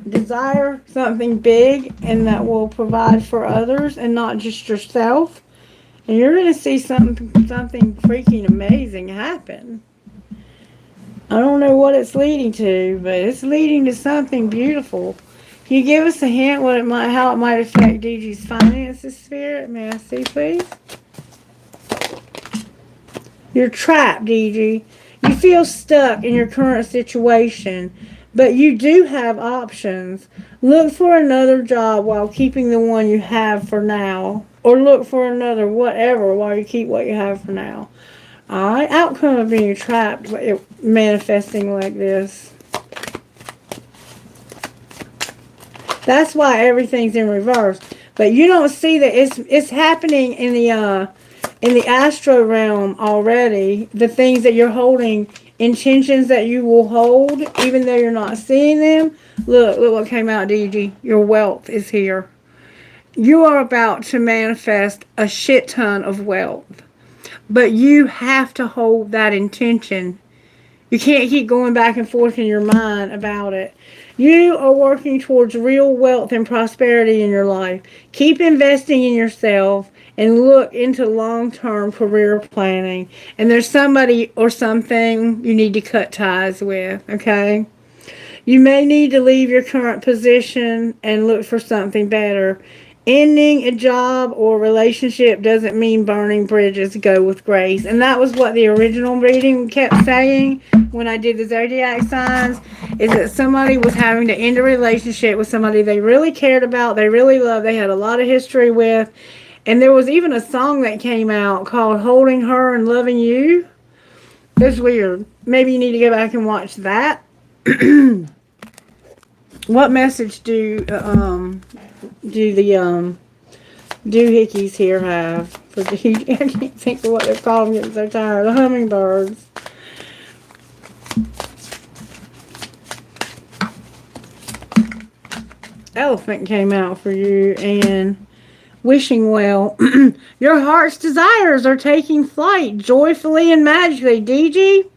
Desire something big and that will provide for others and not just yourself. And you're going to see something freaking amazing happen. I don't know what it's leading to, but it's leading to something beautiful. Can you give us a hint how it might affect DG's finances, Spirit? May I see, please? You're trapped, DG. You feel stuck in your current situation, but you do have options. Look for another job while keeping the one you have for now. Or look for another whatever while you keep what you have for now. Alright, outcome of being trapped, manifesting like this. That's why everything's in reverse. But you don't see that it's happening in the astro realm already. The things that you're holding, intentions that you will hold, even though you're not seeing them. Look what came out, DG. Your wealth is here. You are about to manifest a shit ton of wealth. But you have to hold that intention. You can't keep going back and forth in your mind about it. You are working towards real wealth and prosperity in your life. Keep investing in yourself and look into long-term career planning. And there's somebody or something you need to cut ties with, okay? You may need to leave your current position and look for something better. Ending a job or relationship doesn't mean burning bridges. Go with grace. And that was what the original reading kept saying when I did the zodiac signs, is that somebody was having to end a relationship with somebody they really cared about, they really loved, they had a lot of history with, And there was even a song that came out called Holding Her and Loving You. It's weird. Maybe you need to go back and watch that. What message do the doohickeys here have for I can't think of what they're called. I'm getting so tired. The hummingbirds. Elephant came out for you, and wishing well. Your heart's desires are taking flight joyfully and magically. DG,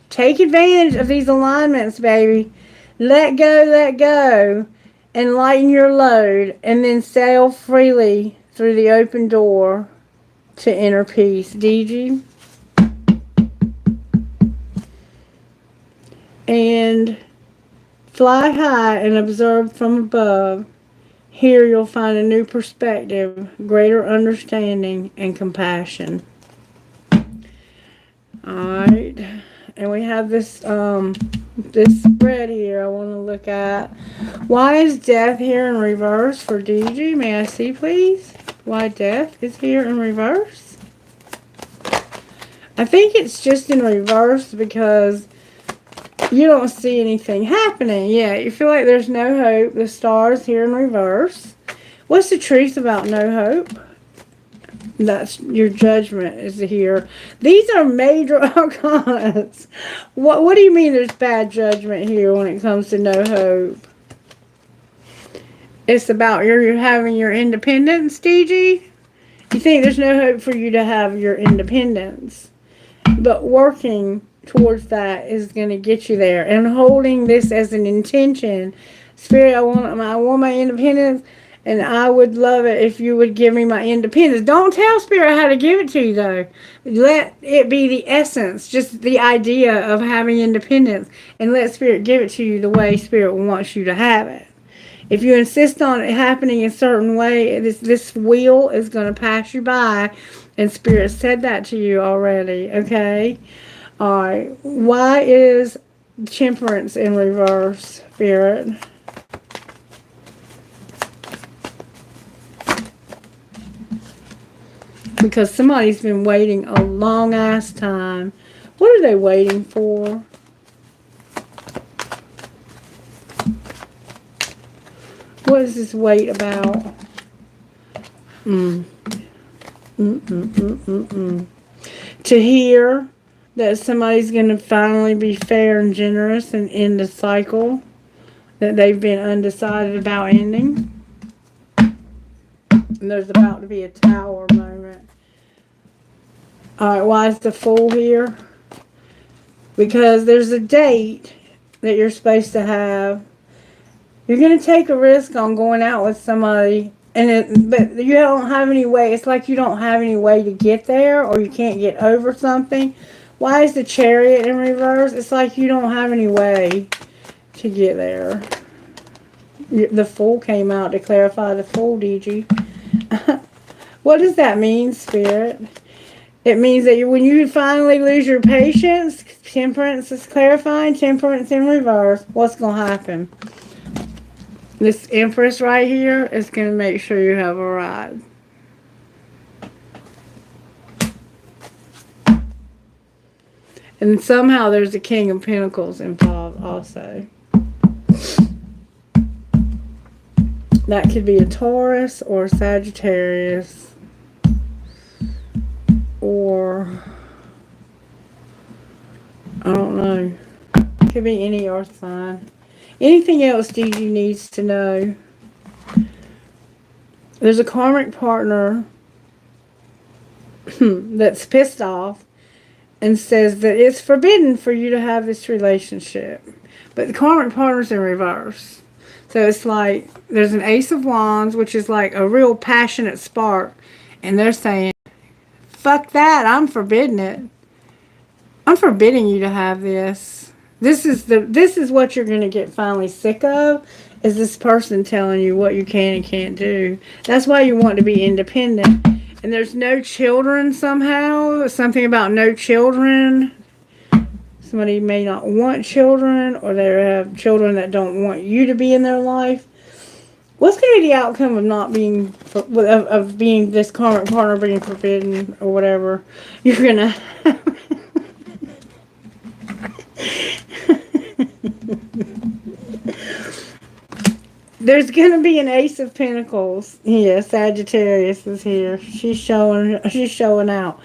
take advantage of these alignments, baby. Let go, and lighten your load, and then sail freely through the open door to inner peace. DG. And fly high and observe from above. Here you'll find a new perspective, greater understanding, and compassion. Alright. And we have this this spread here I want to look at. Why is death here in reverse for DG? May I see, please? Why death is here in reverse? I think it's just in reverse because you don't see anything happening. Yeah, you feel like there's no hope. The stars here in reverse. What's the truth about no hope? That's your judgment is here. These are major arcanas. What do you mean there's bad judgment here when it comes to no hope? It's about you're having your independence, DG? You think there's no hope for you to have your independence. But working towards that is going to get you there. And holding this as an intention. Spirit, I want my independence. And I would love it if you would give me my independence. Don't tell Spirit how to give it to you, though. Let it be the essence, just the idea of having independence. And let Spirit give it to you the way Spirit wants you to have it. If you insist on it happening a certain way, this wheel is going to pass you by. And Spirit said that to you already, okay? All right. Why is temperance in reverse, Spirit? Because somebody's been waiting a long ass time. What are they waiting for? What is this wait about? To hear that somebody's going to finally be fair and generous and end the cycle that they've been undecided about ending. And there's about to be a tower moment. Alright, why is the Fool here? Because there's a date that you're supposed to have. You're going to take a risk on going out with somebody, but you don't have any way. It's like you don't have any way to get there, or you can't get over something. Why is the Chariot in reverse? It's like you don't have any way to get there. The Fool came out to clarify the Fool, DG. What does that mean, Spirit? It means that when you finally lose your patience, temperance is clarifying, temperance in reverse. What's going to happen? This Empress right here is going to make sure you have a ride. And somehow there's a King of Pentacles involved also. That could be a Taurus or a Sagittarius. Or, I don't know. Could be any earth sign. Anything else DG needs to know? There's a karmic partner that's pissed off and says that it's forbidden for you to have this relationship. But the karmic partner's in reverse. So it's like there's an Ace of Wands, which is like a real passionate spark. And they're saying, fuck that, I'm forbidding it. I'm forbidding you to have this. This is what you're going to get finally sick of, is this person telling you what you can and can't do. That's why you want to be independent. And there's no children somehow. Something about no children. Somebody may not want children, or they have children that don't want you to be in their life. What's going to be the outcome of not being, of being this karmic partner being forbidden or whatever? You're going to. There's going to be an Ace of Pentacles. Yeah, Sagittarius is here. She's showing out.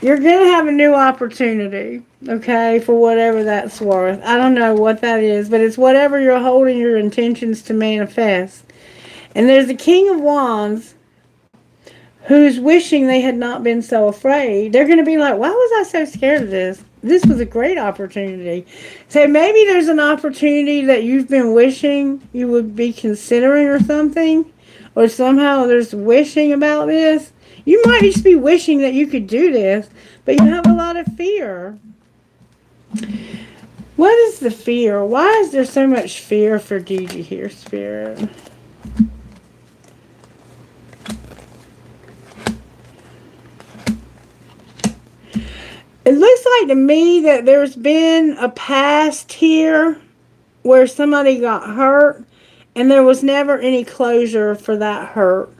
You're going to have a new opportunity, okay, for whatever that's worth. I don't know what that is, but it's whatever you're holding your intentions to manifest. And there's the King of Wands who's wishing they had not been so afraid. They're going to be like, why was I so scared of this? This was a great opportunity. So maybe there's an opportunity that you've been wishing you would be considering or something. Or somehow there's wishing about this. You might just be wishing that you could do this, but you have a lot of fear. What is the fear? Why is there so much fear for Gigi here, Spirit? It looks like to me that there's been a past here where somebody got hurt and there was never any closure for that hurt.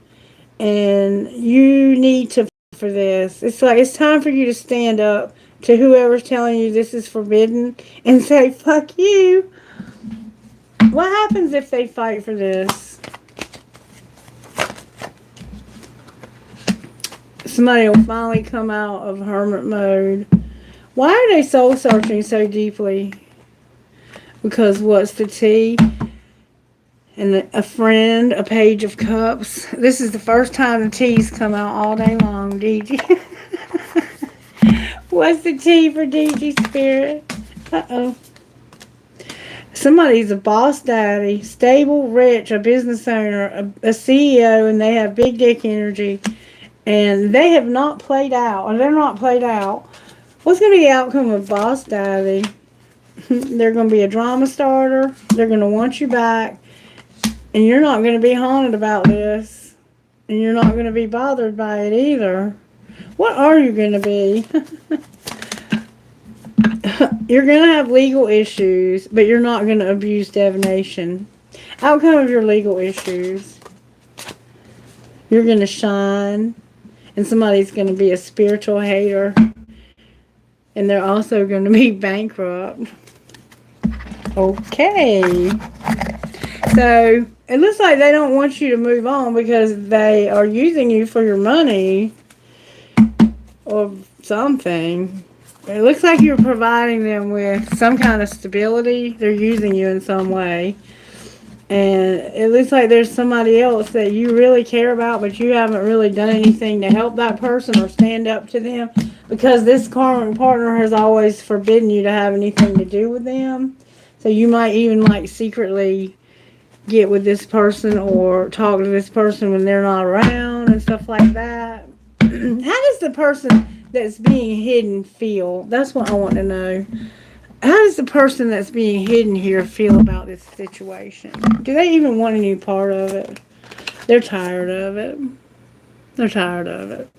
And you need to for this. It's like it's time for you to stand up to whoever's telling you this is forbidden and say, fuck you. What happens if they fight for this? Somebody will finally come out of hermit mode. Why are they soul searching so deeply? Because what's the tea? And a friend, a page of cups. This is the first time the teas come out all day long, Gigi. What's the tea for Gigi, Spirit? Uh-oh. Somebody's a boss daddy, stable, rich, a business owner, a CEO, and they have big dick energy. And they have not played out, or they're not played out. What's going to be the outcome of boss daddy? They're going to be a drama starter. They're going to want you back. And you're not going to be haunted about this. And you're not going to be bothered by it either. What are you going to be? You're going to have legal issues, but you're not going to abuse divination. Outcome of your legal issues. You're going to shine. And somebody's going to be a spiritual hater. And they're also going to be bankrupt. Okay. So, it looks like they don't want you to move on because they are using you for your money. Or something. It looks like you're providing them with some kind of stability. They're using you in some way. And it looks like there's somebody else that you really care about, but you haven't really done anything to help that person or stand up to them. Because this karmic partner has always forbidden you to have anything to do with them. So you might even like secretly get with this person or talk to this person when they're not around and stuff like that. How does the person that's being hidden feel? That's what I want to know. How does the person that's being hidden here feel about this situation? Do they even want any part of it? They're tired of it. They're tired of it.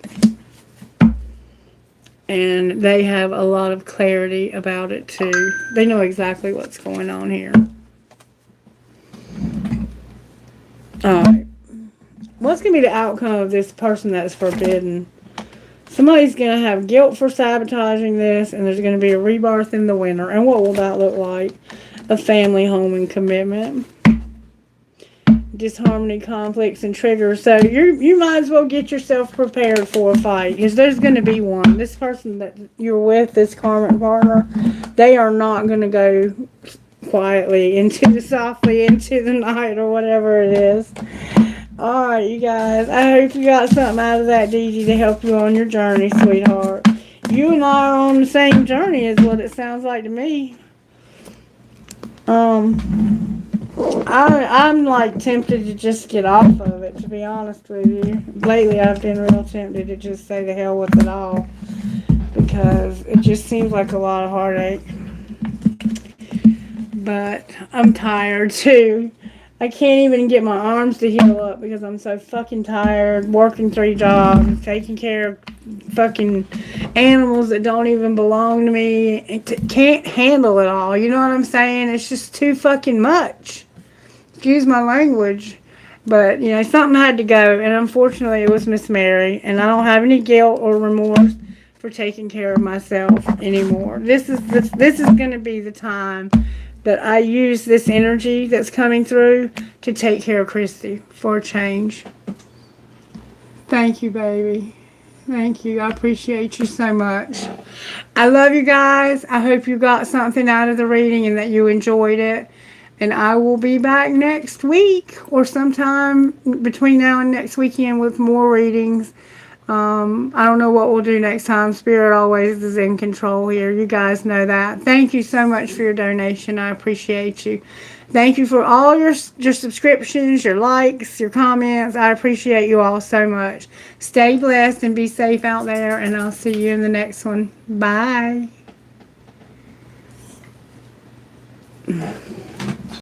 And they have a lot of clarity about it too. They know exactly what's going on here. Alright. What's going to be the outcome of this person that's forbidden? Somebody's going to have guilt for sabotaging this, and there's going to be a rebirth in the winter. And what will that look like? A family, home, and commitment. Disharmony, conflicts, and triggers. So you might as well get yourself prepared for a fight, because there's going to be one. This person that you're with, this karmic partner, they are not going to go quietly softly into the night or whatever it is. Alright, you guys. I hope you got something out of that, Gigi, to help you on your journey, sweetheart. You and I are on the same journey is what it sounds like to me. I'm like tempted to just get off of it, to be honest with you. Lately I've been real tempted to just say the hell with it all. Because it just seems like a lot of heartache. But I'm tired too. I can't even get my arms to heal up because I'm so fucking tired. Working 3 jobs, taking care of fucking animals that don't even belong to me. Can't handle it all. You know what I'm saying? It's just too fucking much. Excuse my language. But, you know, something had to go, and unfortunately it was Miss Mary, and I don't have any guilt or remorse for taking care of myself anymore. This is going to be the time that I use this energy that's coming through to take care of Christy for a change. Thank you, baby. Thank you. I appreciate you so much. I love you guys. I hope you got something out of the reading and that you enjoyed it. And I will be back next week or sometime between now and next weekend with more readings. I don't know what we'll do next time. Spirit always is in control here. You guys know that. Thank you so much for your donation. I appreciate you. Thank you for all your subscriptions, your likes, your comments. I appreciate you all so much. Stay blessed and be safe out there, and I'll see you in the next one. Bye.